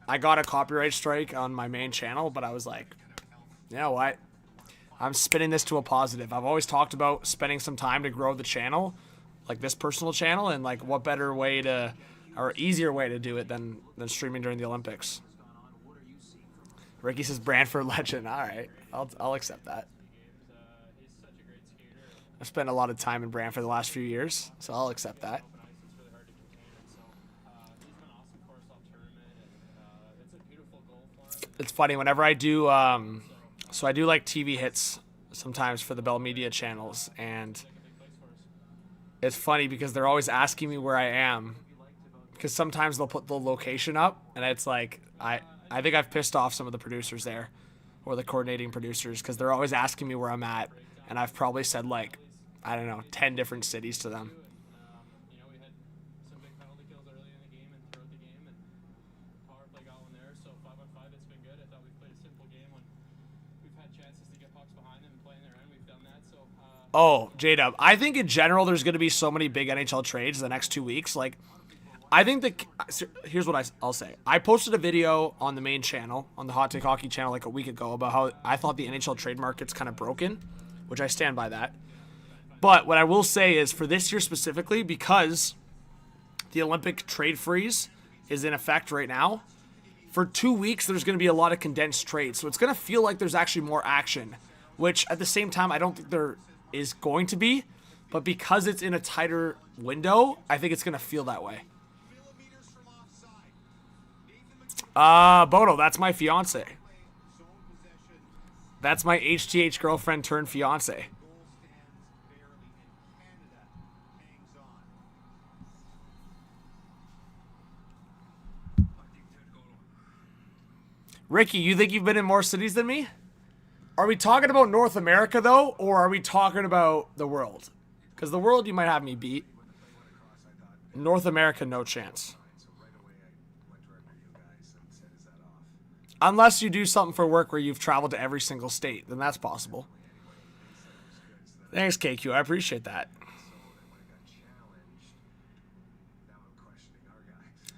I got a copyright strike on my main channel, but I was like, you know what? I'm spinning this to a positive. I've always talked about spending some time to grow the channel, like this personal channel, and like what better way to, or easier way to do it than streaming during the Olympics. Ricky says Brantford legend. All right, I'll accept that. I've spent a lot of time in Brantford the last few years, so I'll accept that. It's funny whenever I do, so I do like TV hits sometimes for the Bell Media channels, and it's funny because they're always asking me where I am, because sometimes they'll put the location up, and it's like, I think I've pissed off some of the producers there, or the coordinating producers, because they're always asking me where I'm at, and I've probably said like, I don't know, 10 different cities to them. We had some big penalty kills early in the game and throughout the game, and power play got one there. So 5-on-5, it's been good. I thought we played a simple game when we've had chances to get pucks behind them and play in their end. We've done that. So. J-Dub, I think in general there's going to be so many big NHL trades the next 2 weeks. Like, I think here's what I'll say. I posted a video on the main channel, on the Hot Take Hockey channel, like a week ago about how I thought the NHL trade market's kind of broken, which I stand by that. But what I will say is for this year specifically, because the Olympic trade freeze is in effect right now, for 2 weeks there's going to be a lot of condensed trades. So it's going to feel like there's actually more action, which at the same time I don't think there is going to be. But because it's in a tighter window, I think it's going to feel that way. Bodo, that's my fiance. That's my HTH girlfriend turned fiance. Ricky, you think you've been in more cities than me? Are we talking about North America, though, or are we talking about the world? Because the world, you might have me beat. North America, no chance. Unless you do something for work where you've traveled to every single state, then that's possible. Thanks, KQ. I appreciate that.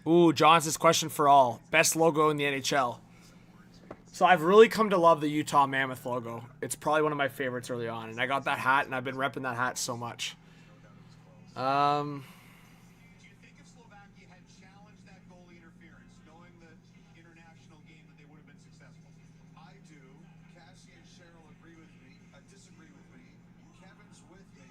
Ooh, Johnson's question for all. Best logo in the NHL. So I've really come to love the Utah Mammoth logo. It's probably one of my favorites early on. And I got that hat, and I've been repping that hat so much. Do you think if Slovakia had challenged that goalie interference, knowing the international game, that they would have been successful? I do. Cassie and Cheryl agree with me. Disagree with me. Kevin's with me.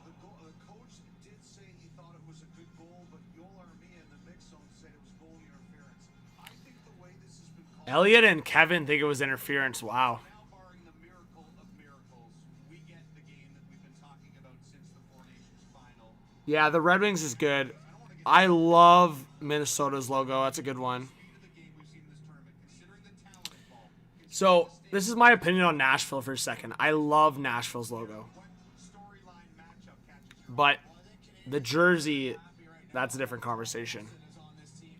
The coach did say he thought it was a good goal, but Yoel Armia in the mix zone said it was goalie interference. I think the way this has been called. Elliot and Kevin think it was interference. Wow. Now, barring the miracle of miracles, we get the game that we've been talking about since the Four Nations final. Yeah, the Red Wings is good. I love Minnesota's logo. That's a good one. So, this is my opinion on Nashville for a second. I love Nashville's logo. But the jersey, that's a different conversation.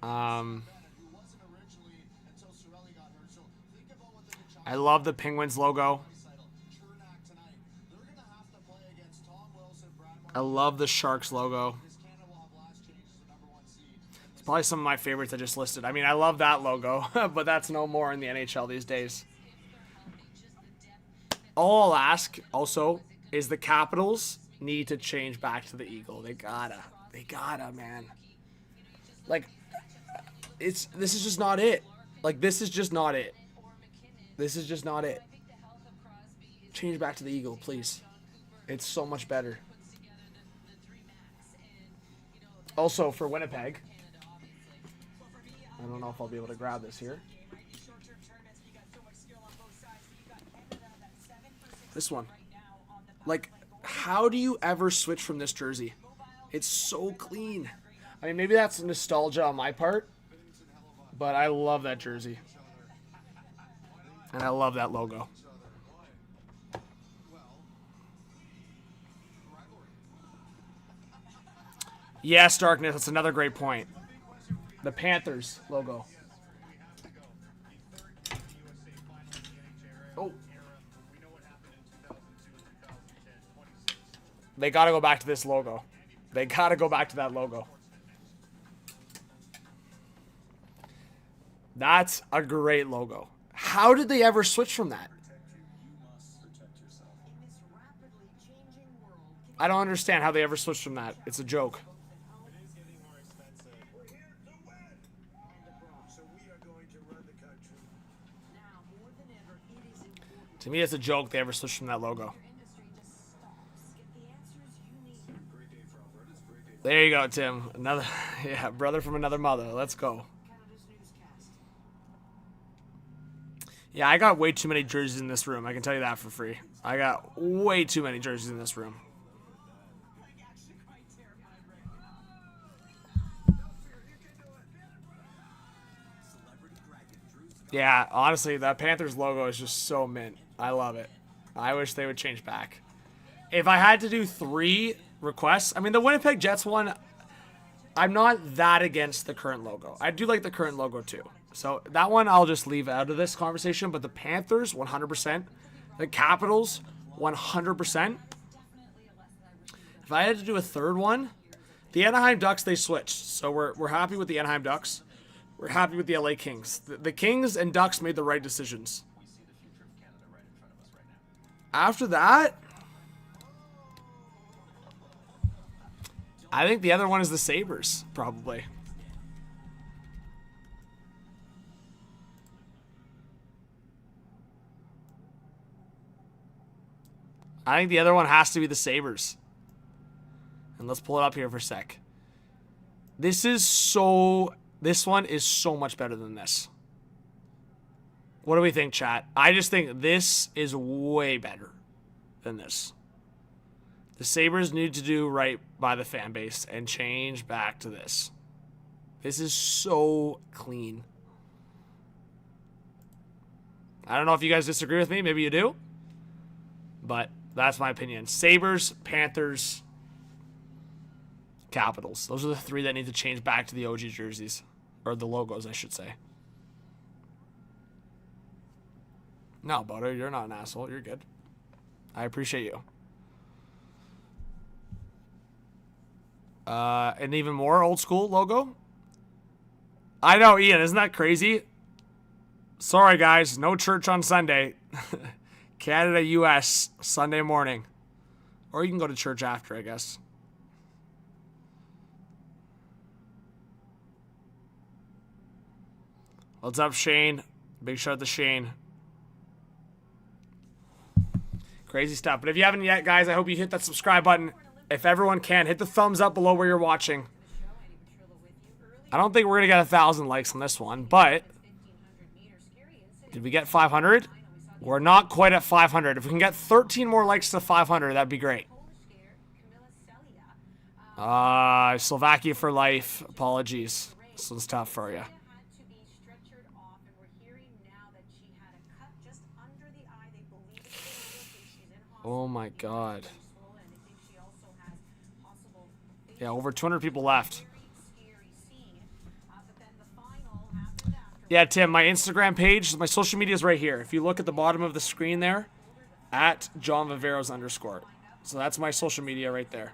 I love the Penguins logo. I love the Sharks logo. Probably some of my favorites I just listed. I mean, I love that logo, but that's no more in the NHL these days. All I'll ask also is the Capitals need to change back to the eagle. They gotta, man. Like, this is just not it. Like, this is just not it. This is just not it. Change back to the eagle, please. It's so much better. Also, for Winnipeg, I don't know if I'll be able to grab this here. This one. Like, how do you ever switch from this jersey? It's so clean. I mean, maybe that's nostalgia on my part, but I love that jersey. And I love that logo. Yes, Darkness, that's another great point. The Panthers logo. Oh. They got to go back to this logo. They got to go back to that logo. That's a great logo. How did they ever switch from that? I don't understand how they ever switched from that. It's a joke. To me, it's a joke they ever switched from that logo. There you go, Tim. Another, yeah, brother from another mother. Let's go. Yeah, I got way too many jerseys in this room. I can tell you that for free. I got way too many jerseys in this room. Yeah, honestly, that Panthers logo is just so mint. I love it. I wish they would change back. If I had to do 3 requests, I mean, the Winnipeg Jets one, I'm not that against the current logo. I do like the current logo too. So that one I'll just leave out of this conversation. But the Panthers, 100%. The Capitals, 100%. If I had to do a third one, the Anaheim Ducks, they switched. So we're happy with the Anaheim Ducks. We're happy with the LA Kings. The Kings and Ducks made the right decisions. After that, I think the other one is the Sabres, probably. I think the other one has to be the Sabres. And let's pull it up here for a sec. This one is so much better than this. What do we think, chat? I just think this is way better than this. The Sabres need to do right by the fan base and change back to this. This is so clean. I don't know if you guys disagree with me. Maybe you do. But that's my opinion. Sabres, Panthers, Capitals. Those are the 3 that need to change back to the OG jerseys. Or the logos, I should say. No, Butter, you're not an asshole. You're good. I appreciate you. An even more old school logo. I know, Ian. Isn't that crazy? Sorry, guys. No church on Sunday. Canada, U.S. Sunday morning. Or you can go to church after, I guess. What's up, Shane? Big shout out to Shane. Crazy stuff. But if you haven't yet, guys, I hope you hit that subscribe button. If everyone can, hit the thumbs up below where you're watching. I don't think we're going to get 1,000 likes on this one, but did we get 500? We're not quite at 500. If we can get 13 more likes to 500, that'd be great. Slovakia for life. Apologies. This one's tough for you. Oh my God. Yeah, over 200 people left. Yeah, Tim, my Instagram page, my social media is right here. If you look at the bottom of the screen there, at John Viveiros _. So that's my social media right there.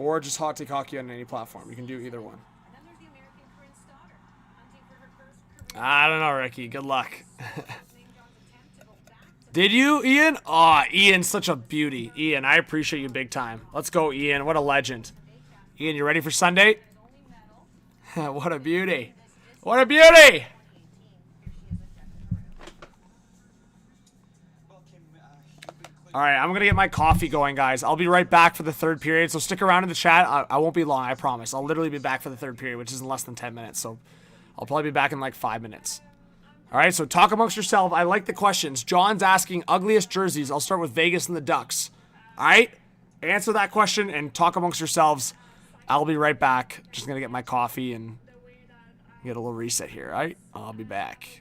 Or just Hot Take Hockey on any platform. You can do either one. I don't know, Ricky. Good luck. Did you, Ian? Aw, Ian's such a beauty. Ian, I appreciate you big time. Let's go, Ian. What a legend. Ian, you ready for Sunday? What a beauty. What a beauty! All right, I'm going to get my coffee going, guys. I'll be right back for the third period, so stick around in the chat. I won't be long, I promise. I'll literally be back for the third period, which is in less than 10 minutes, so I'll probably be back in like 5 minutes. All right, so talk amongst yourself. I like the questions. John's asking ugliest jerseys. I'll start with Vegas and the Ducks. All right, answer that question and talk amongst yourselves. I'll be right back. Just going to get my coffee and get a little reset here, all right? I'll be back.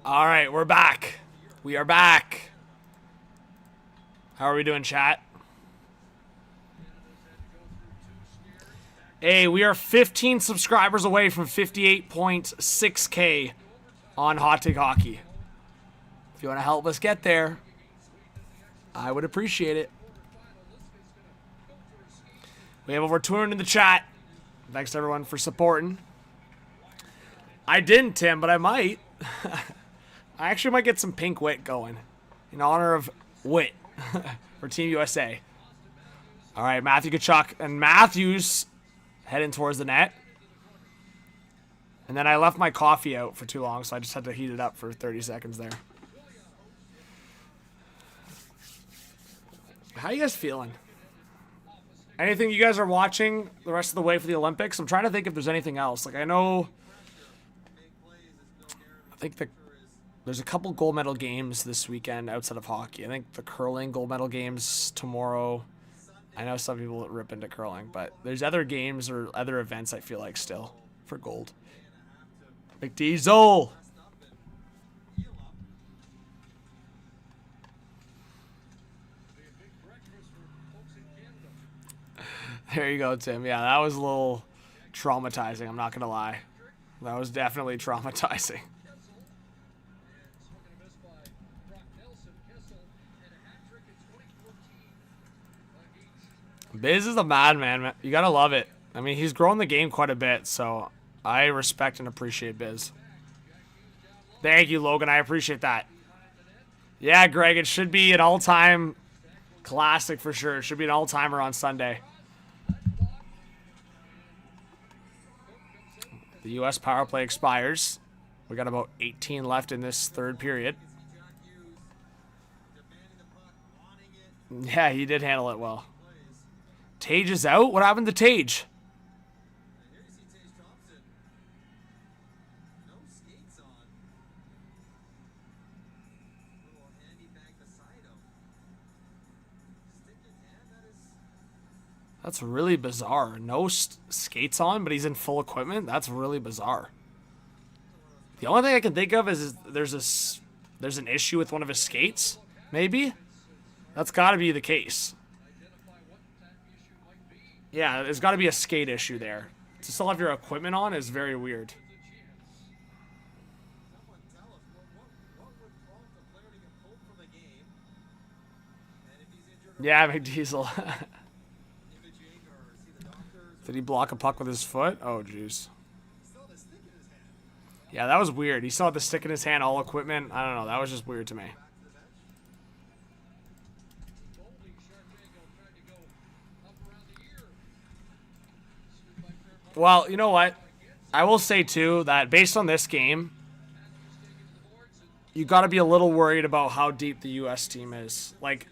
All right, we're back. We are back. How are we doing, chat? Hey, we are 15 subscribers away from 58.6K on Hot Take Hockey. If you want to help us get there, I would appreciate it. We have over 200 in the chat. Thanks to everyone for supporting. I didn't, Tim, but I might. I actually might get some pink wit going in honor of wit for Team USA. All right, Matthew Tkachuk and Matthews heading towards the net. And then I left my coffee out for too long, so I just had to heat it up for 30 seconds there. How you guys feeling? Anything you guys are watching the rest of the way for the Olympics? I'm trying to think if there's anything else. Like, I think there's a couple gold medal games this weekend outside of hockey. I think the curling gold medal games tomorrow. I know some people rip into curling, but there's other games or other events I feel like still for gold. McDiesel! There you go, Tim. Yeah, that was a little traumatizing, I'm not going to lie. That was definitely traumatizing. Biz is a madman, man. You gotta love it. I mean, he's grown the game quite a bit, so I respect and appreciate Biz. Thank you, Logan. I appreciate that. Yeah, Greg, it should be an all-time classic for sure. It should be an all-timer on Sunday. The U.S. power play expires. We got about 18 left in this third period. Yeah, he did handle it well. Tage is out? What happened to Tage? That's really bizarre. No skates on, but he's in full equipment? That's really bizarre. The only thing I can think of is there's an issue with one of his skates, maybe? That's got to be the case. Yeah, there's got to be a skate issue there. To still have your equipment on is very weird. Yeah, McDiesel. Did he block a puck with his foot? Oh, jeez. Yeah, that was weird. He still had the stick in his hand, all equipment. I don't know. That was just weird to me. Well, you know what? I will say, too, that based on this game, you got to be a little worried about how deep the U.S. team is. Like,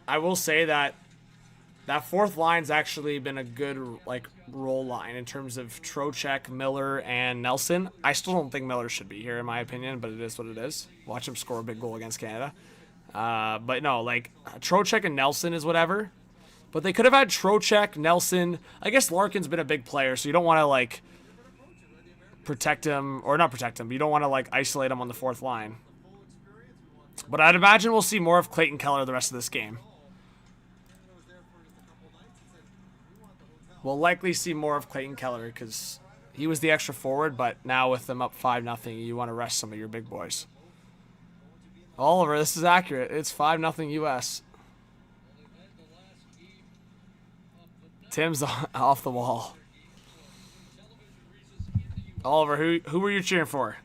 I will say that fourth line's actually been a good, like, role line in terms of Trocheck, Miller, and Nelson. I still don't think Miller should be here, in my opinion, but it is what it is. Watch him score a big goal against Canada. But no, like, Trocheck and Nelson is whatever. But they could have had Trocheck, Nelson. I guess Larkin's been a big player, so you don't want to, like, protect him. Or not protect him, but you don't want to, like, isolate him on the fourth line. But I'd imagine we'll see more of Clayton Keller the rest of this game. We'll likely see more of Clayton Keller because he was the extra forward, but now with them up 5-0, you want to rest some of your big boys. Oliver, this is accurate. It's 5-0 U.S. Tim's off the wall. Oliver, who were you cheering for?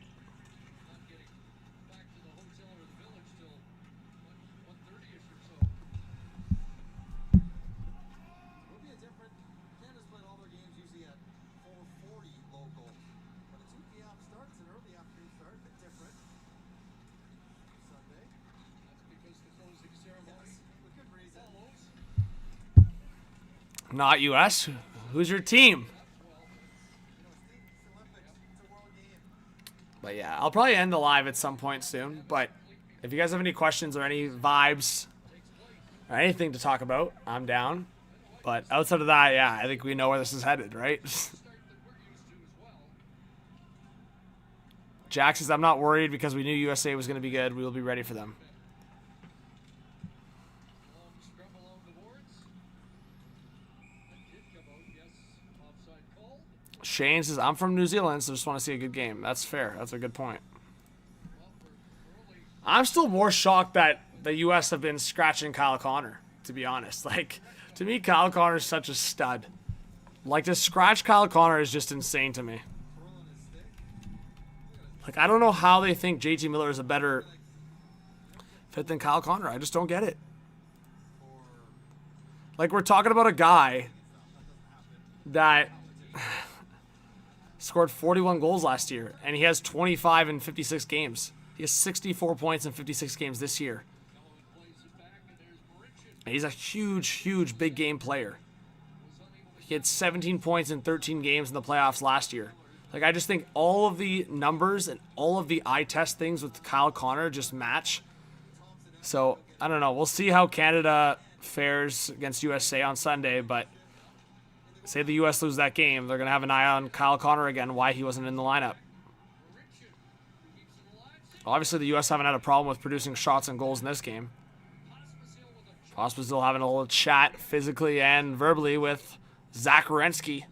Not U.S. Who's your team? But yeah, I'll probably end the live at some point soon. But if you guys have any questions or any vibes or anything to talk about, I'm down. But outside of that, yeah, I think we know where this is headed, right? Jack says, I'm not worried because we knew USA was going to be good. We will be ready for them. Long scrum along the boards. That did come out, yes. Offside called. Shane says, I'm from New Zealand, so just want to see a good game. That's fair. That's a good point. Well, we're early. I'm still more shocked that the U.S. have been scratching Kyle Connor, to be honest. Like, to me, Kyle Connor is such a stud. Like, to scratch Kyle Connor is just insane to me. Like, I don't know how they think JT Miller is a better fit than Kyle Connor. I just don't get it. Like, we're talking about a guy that scored 41 goals last year, and he has 25 in 56 games. He has 64 points in 56 games this year. And he's a huge, huge big game player. He had 17 points in 13 games in the playoffs last year. Like, I just think all of the numbers and all of the eye test things with Kyle Connor just match. So, I don't know. We'll see how Canada fares against USA on Sunday, but say the U.S. lose that game, they're going to have an eye on Kyle Connor again, why he wasn't in the lineup. Obviously, the U.S. haven't had a problem with producing shots and goals in this game. Pospisil having a little chat physically and verbally with Zach Werenski.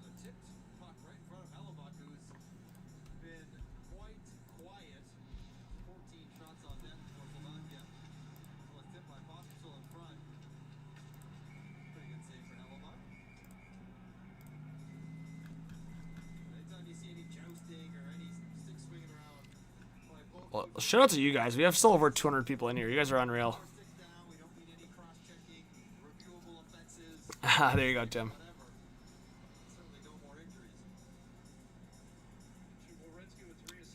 Well, shout out to you guys. We have still over 200 people in here. You guys are unreal. There you go, Tim.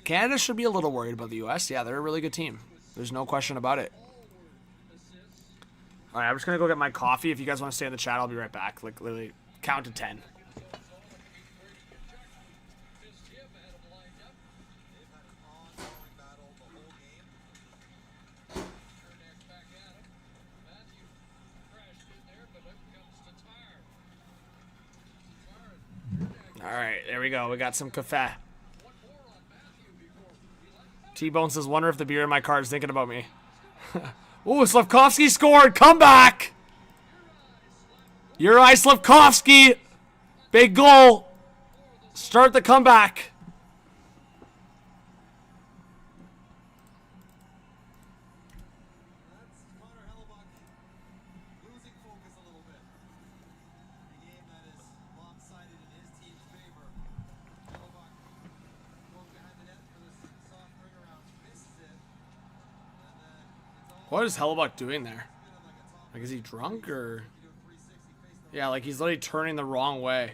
Canada should be a little worried about the U.S. Yeah, they're a really good team. There's no question about it. All right, I'm just going to go get my coffee. If you guys want to stay in the chat, I'll be right back. Like, literally, count to 10. All right, there we go. We got some cafe. T-Bone says, wonder if the beer in my car is thinking about me. Ooh, Slafkovsky scored. Come back. Uri Slafkovsky. Big goal. Start the comeback. What is Hellebuck doing there? Like, is he drunk or? Yeah, like he's literally turning the wrong way.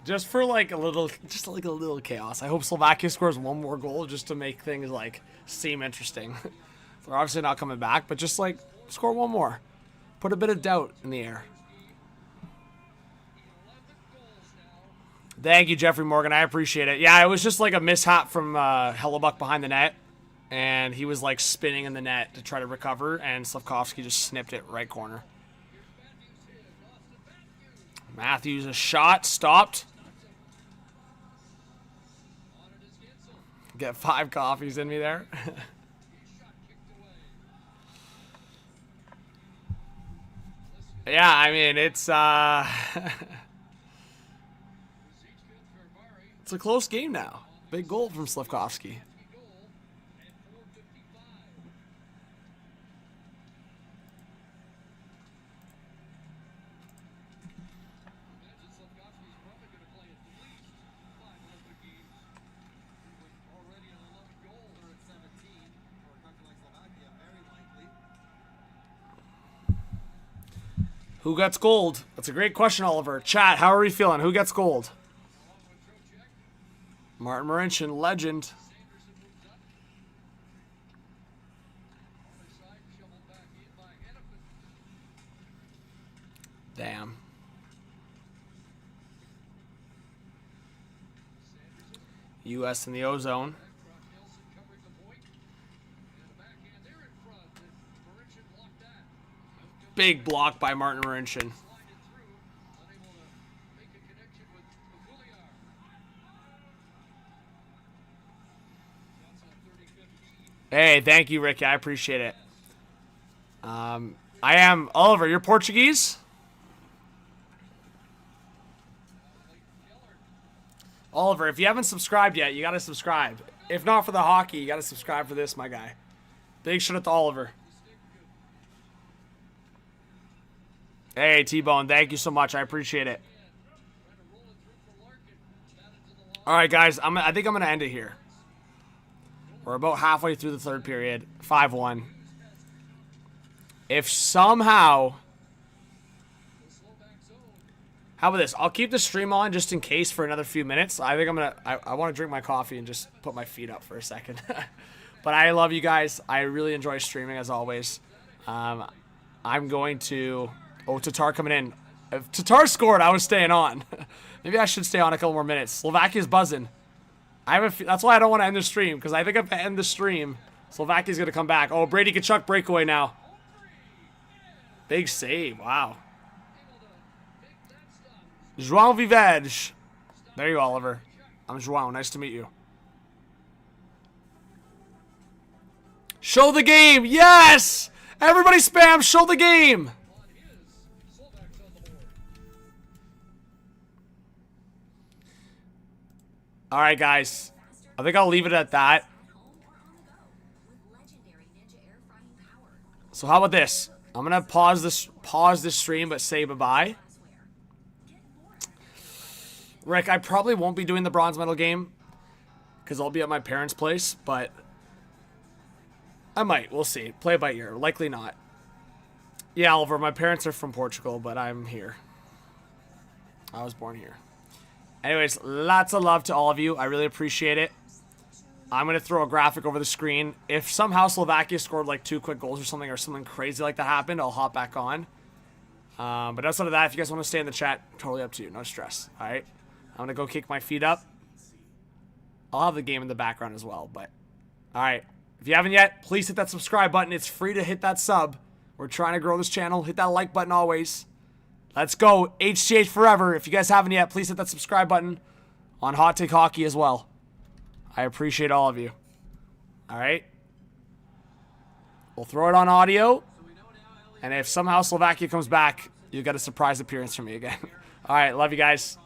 Just for like a little, just like a little chaos. I hope Slovakia scores one more goal just to make things like seem interesting. They're obviously not coming back, but just like score one more. Put a bit of doubt in the air. Thank you, Jeffrey Morgan. I appreciate it. Yeah, it was just like a mishap from Hellebuck behind the net. And he was like spinning in the net to try to recover. And Slafkovsky just snipped it right corner. Matthews, a shot. Stopped. Get 5 coffees in me there. Yeah, I mean, it's... It's a close game now. Big goal from Slafkovsky. Who gets gold? That's a great question, Oliver. Chat, how are we feeling? Who gets gold? Martin Marincin, legend. Damn. U.S. in the ozone. Big block by Martin Marincin. Hey, thank you, Ricky. I appreciate it. I am Oliver. You're Portuguese? Oliver, if you haven't subscribed yet, you got to subscribe. If not for the hockey, you got to subscribe for this, my guy. Big shout out to Oliver. Hey, T-Bone, thank you so much. I appreciate it. All right, guys, I think I'm going to end it here. We're about halfway through the third period. 5-1. If somehow... How about this? I'll keep the stream on just in case for another few minutes. I think I'm going to... I want to drink my coffee and just put my feet up for a second. But I love you guys. I really enjoy streaming as always. I'm going to... Oh, Tatar coming in. If Tatar scored, I was staying on. Maybe I should stay on a couple more minutes. Slovakia's buzzing. That's why I don't want to end the stream, because I think if I end the stream, Slovakia's going to come back. Oh, Brady Tkachuk breakaway now. Big save. Wow. João Viveiros. There you go, Oliver. I'm João. Nice to meet you. Show the game. Yes! Everybody spam. Show the game. All right, guys. I think I'll leave it at that. So how about this? I'm gonna pause this stream, but say bye-bye. Rick, I probably won't be doing the bronze medal game because I'll be at my parents' place, but I might. We'll see. Play it by ear. Likely not. Yeah, Oliver, my parents are from Portugal, but I'm here. I was born here. Anyways, lots of love to all of you. I really appreciate it. I'm going to throw a graphic over the screen. If somehow Slovakia scored like 2 quick goals or something crazy like that happened, I'll hop back on. But outside of that, if you guys want to stay in the chat, totally up to you. No stress. All right? I'm going to go kick my feet up. I'll have the game in the background as well. But all right. If you haven't yet, please hit that subscribe button. It's free to hit that sub. We're trying to grow this channel. Hit that like button always. Let's go. HCH forever. If you guys haven't yet, please hit that subscribe button on Hot Take Hockey as well. I appreciate all of you. All right. We'll throw it on audio. And if somehow Slovakia comes back, you got a surprise appearance from me again. All right. Love you guys.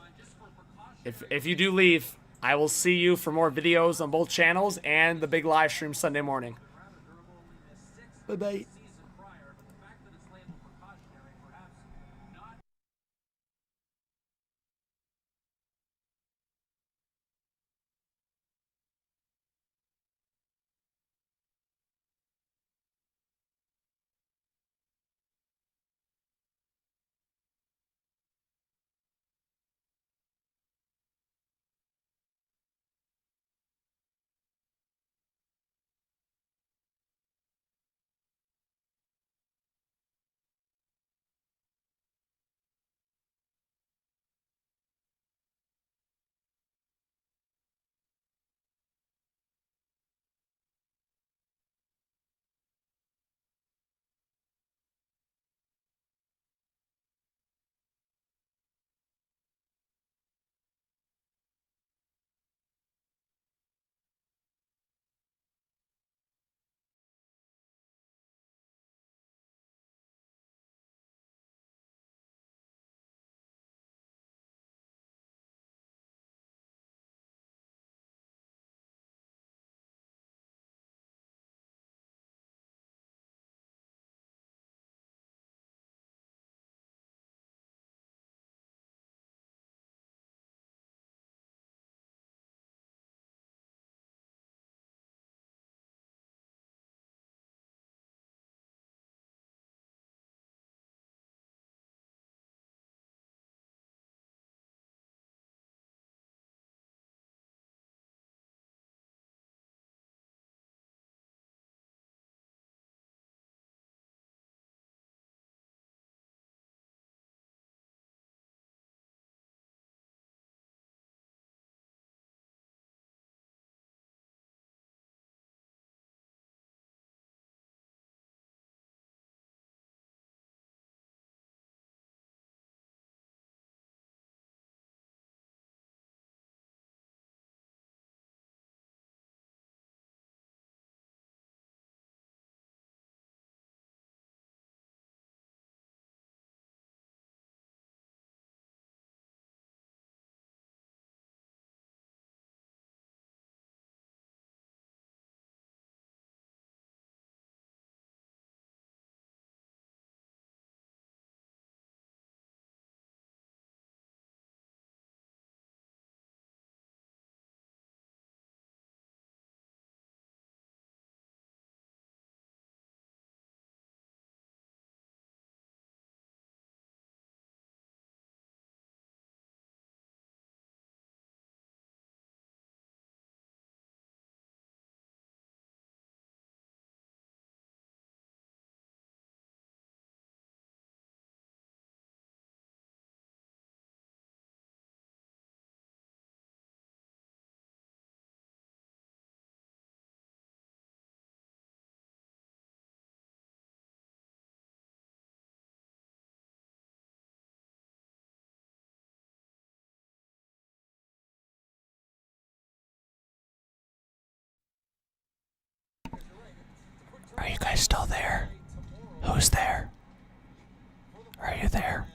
If you do leave, I will see you for more videos on both channels and the big live stream Sunday morning. Bye-bye. guys still there? Who's there? Are you there?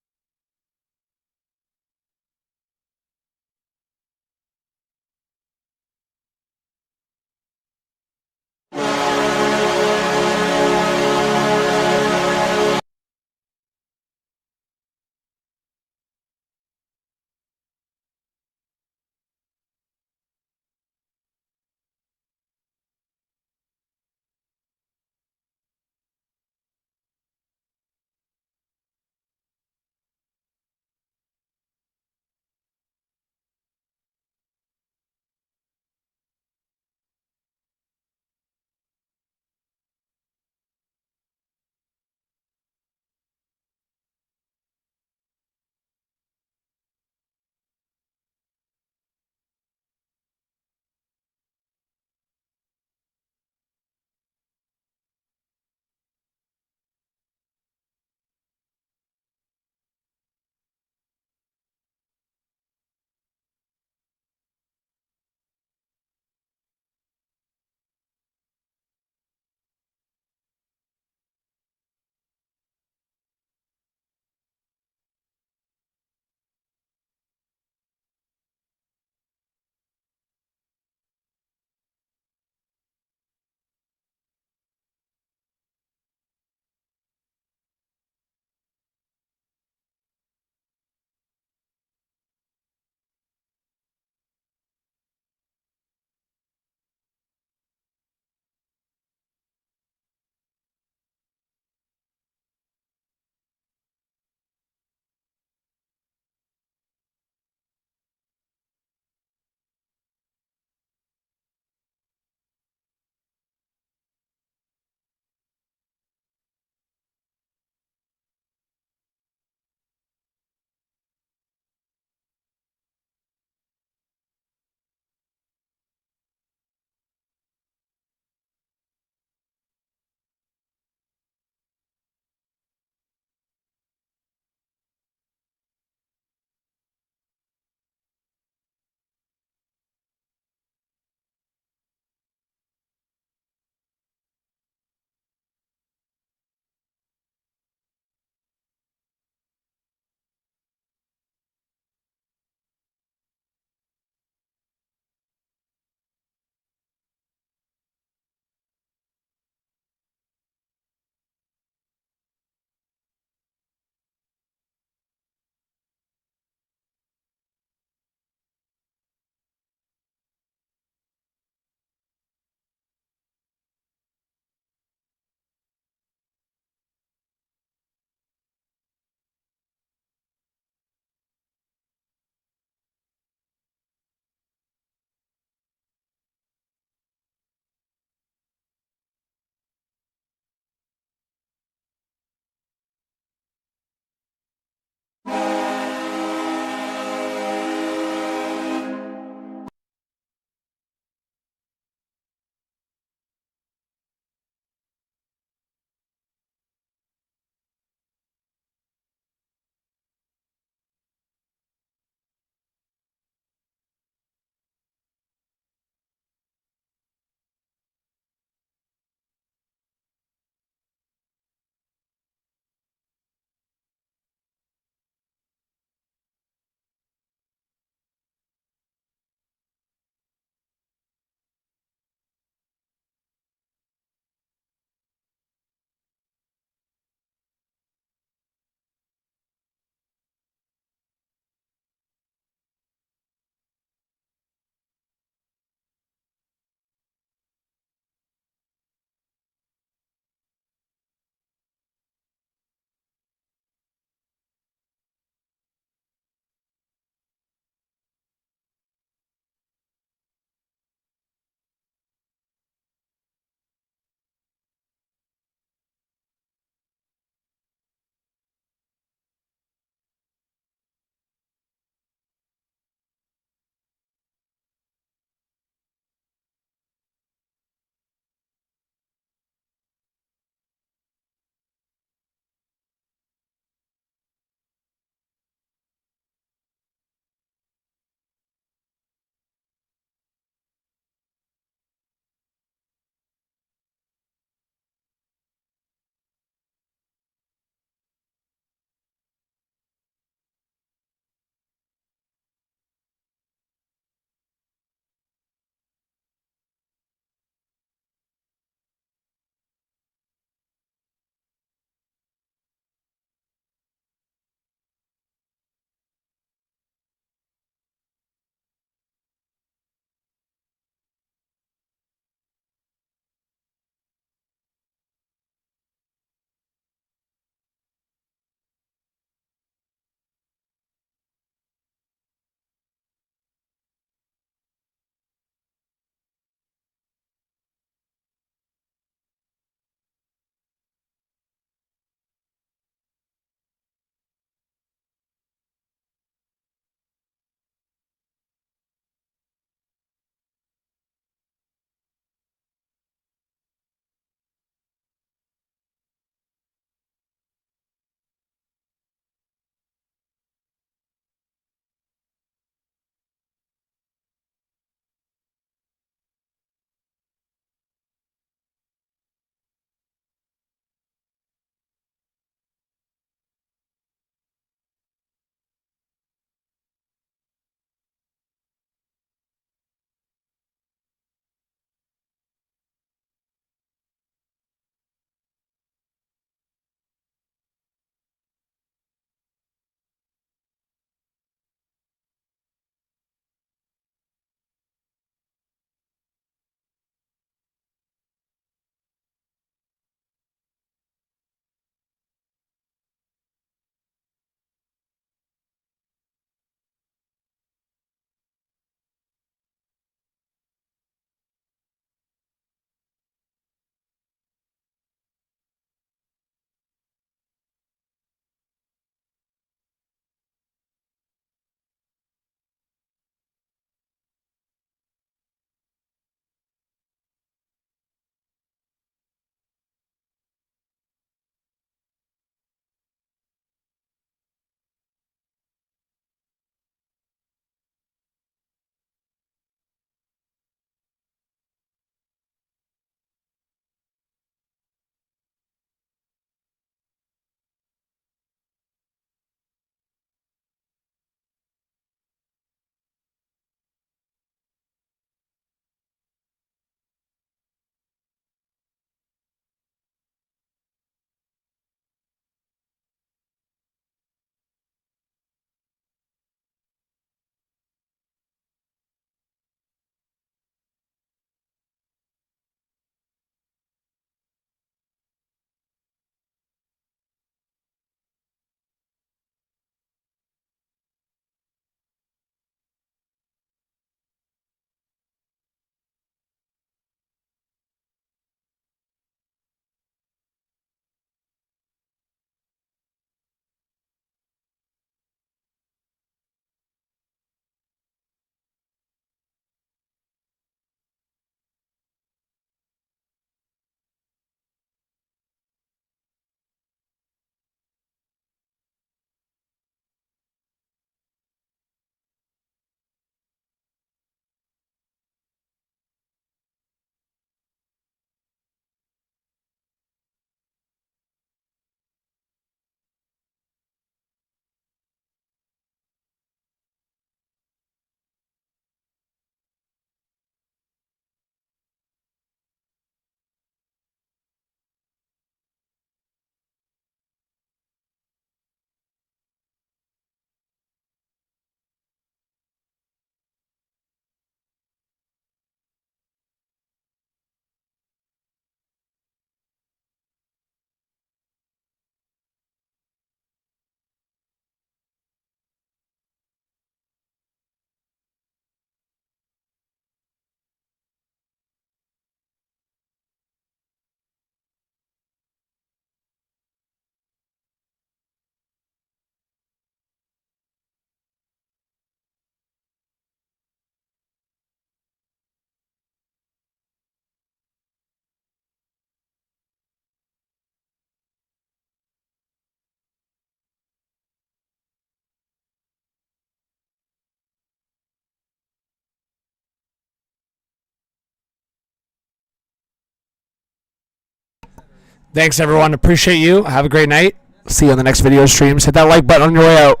Thanks, everyone. Appreciate you. Have a great night. See you on the next video streams. Hit that like button on your way out.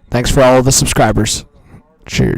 Thanks for all of the subscribers. Cheers.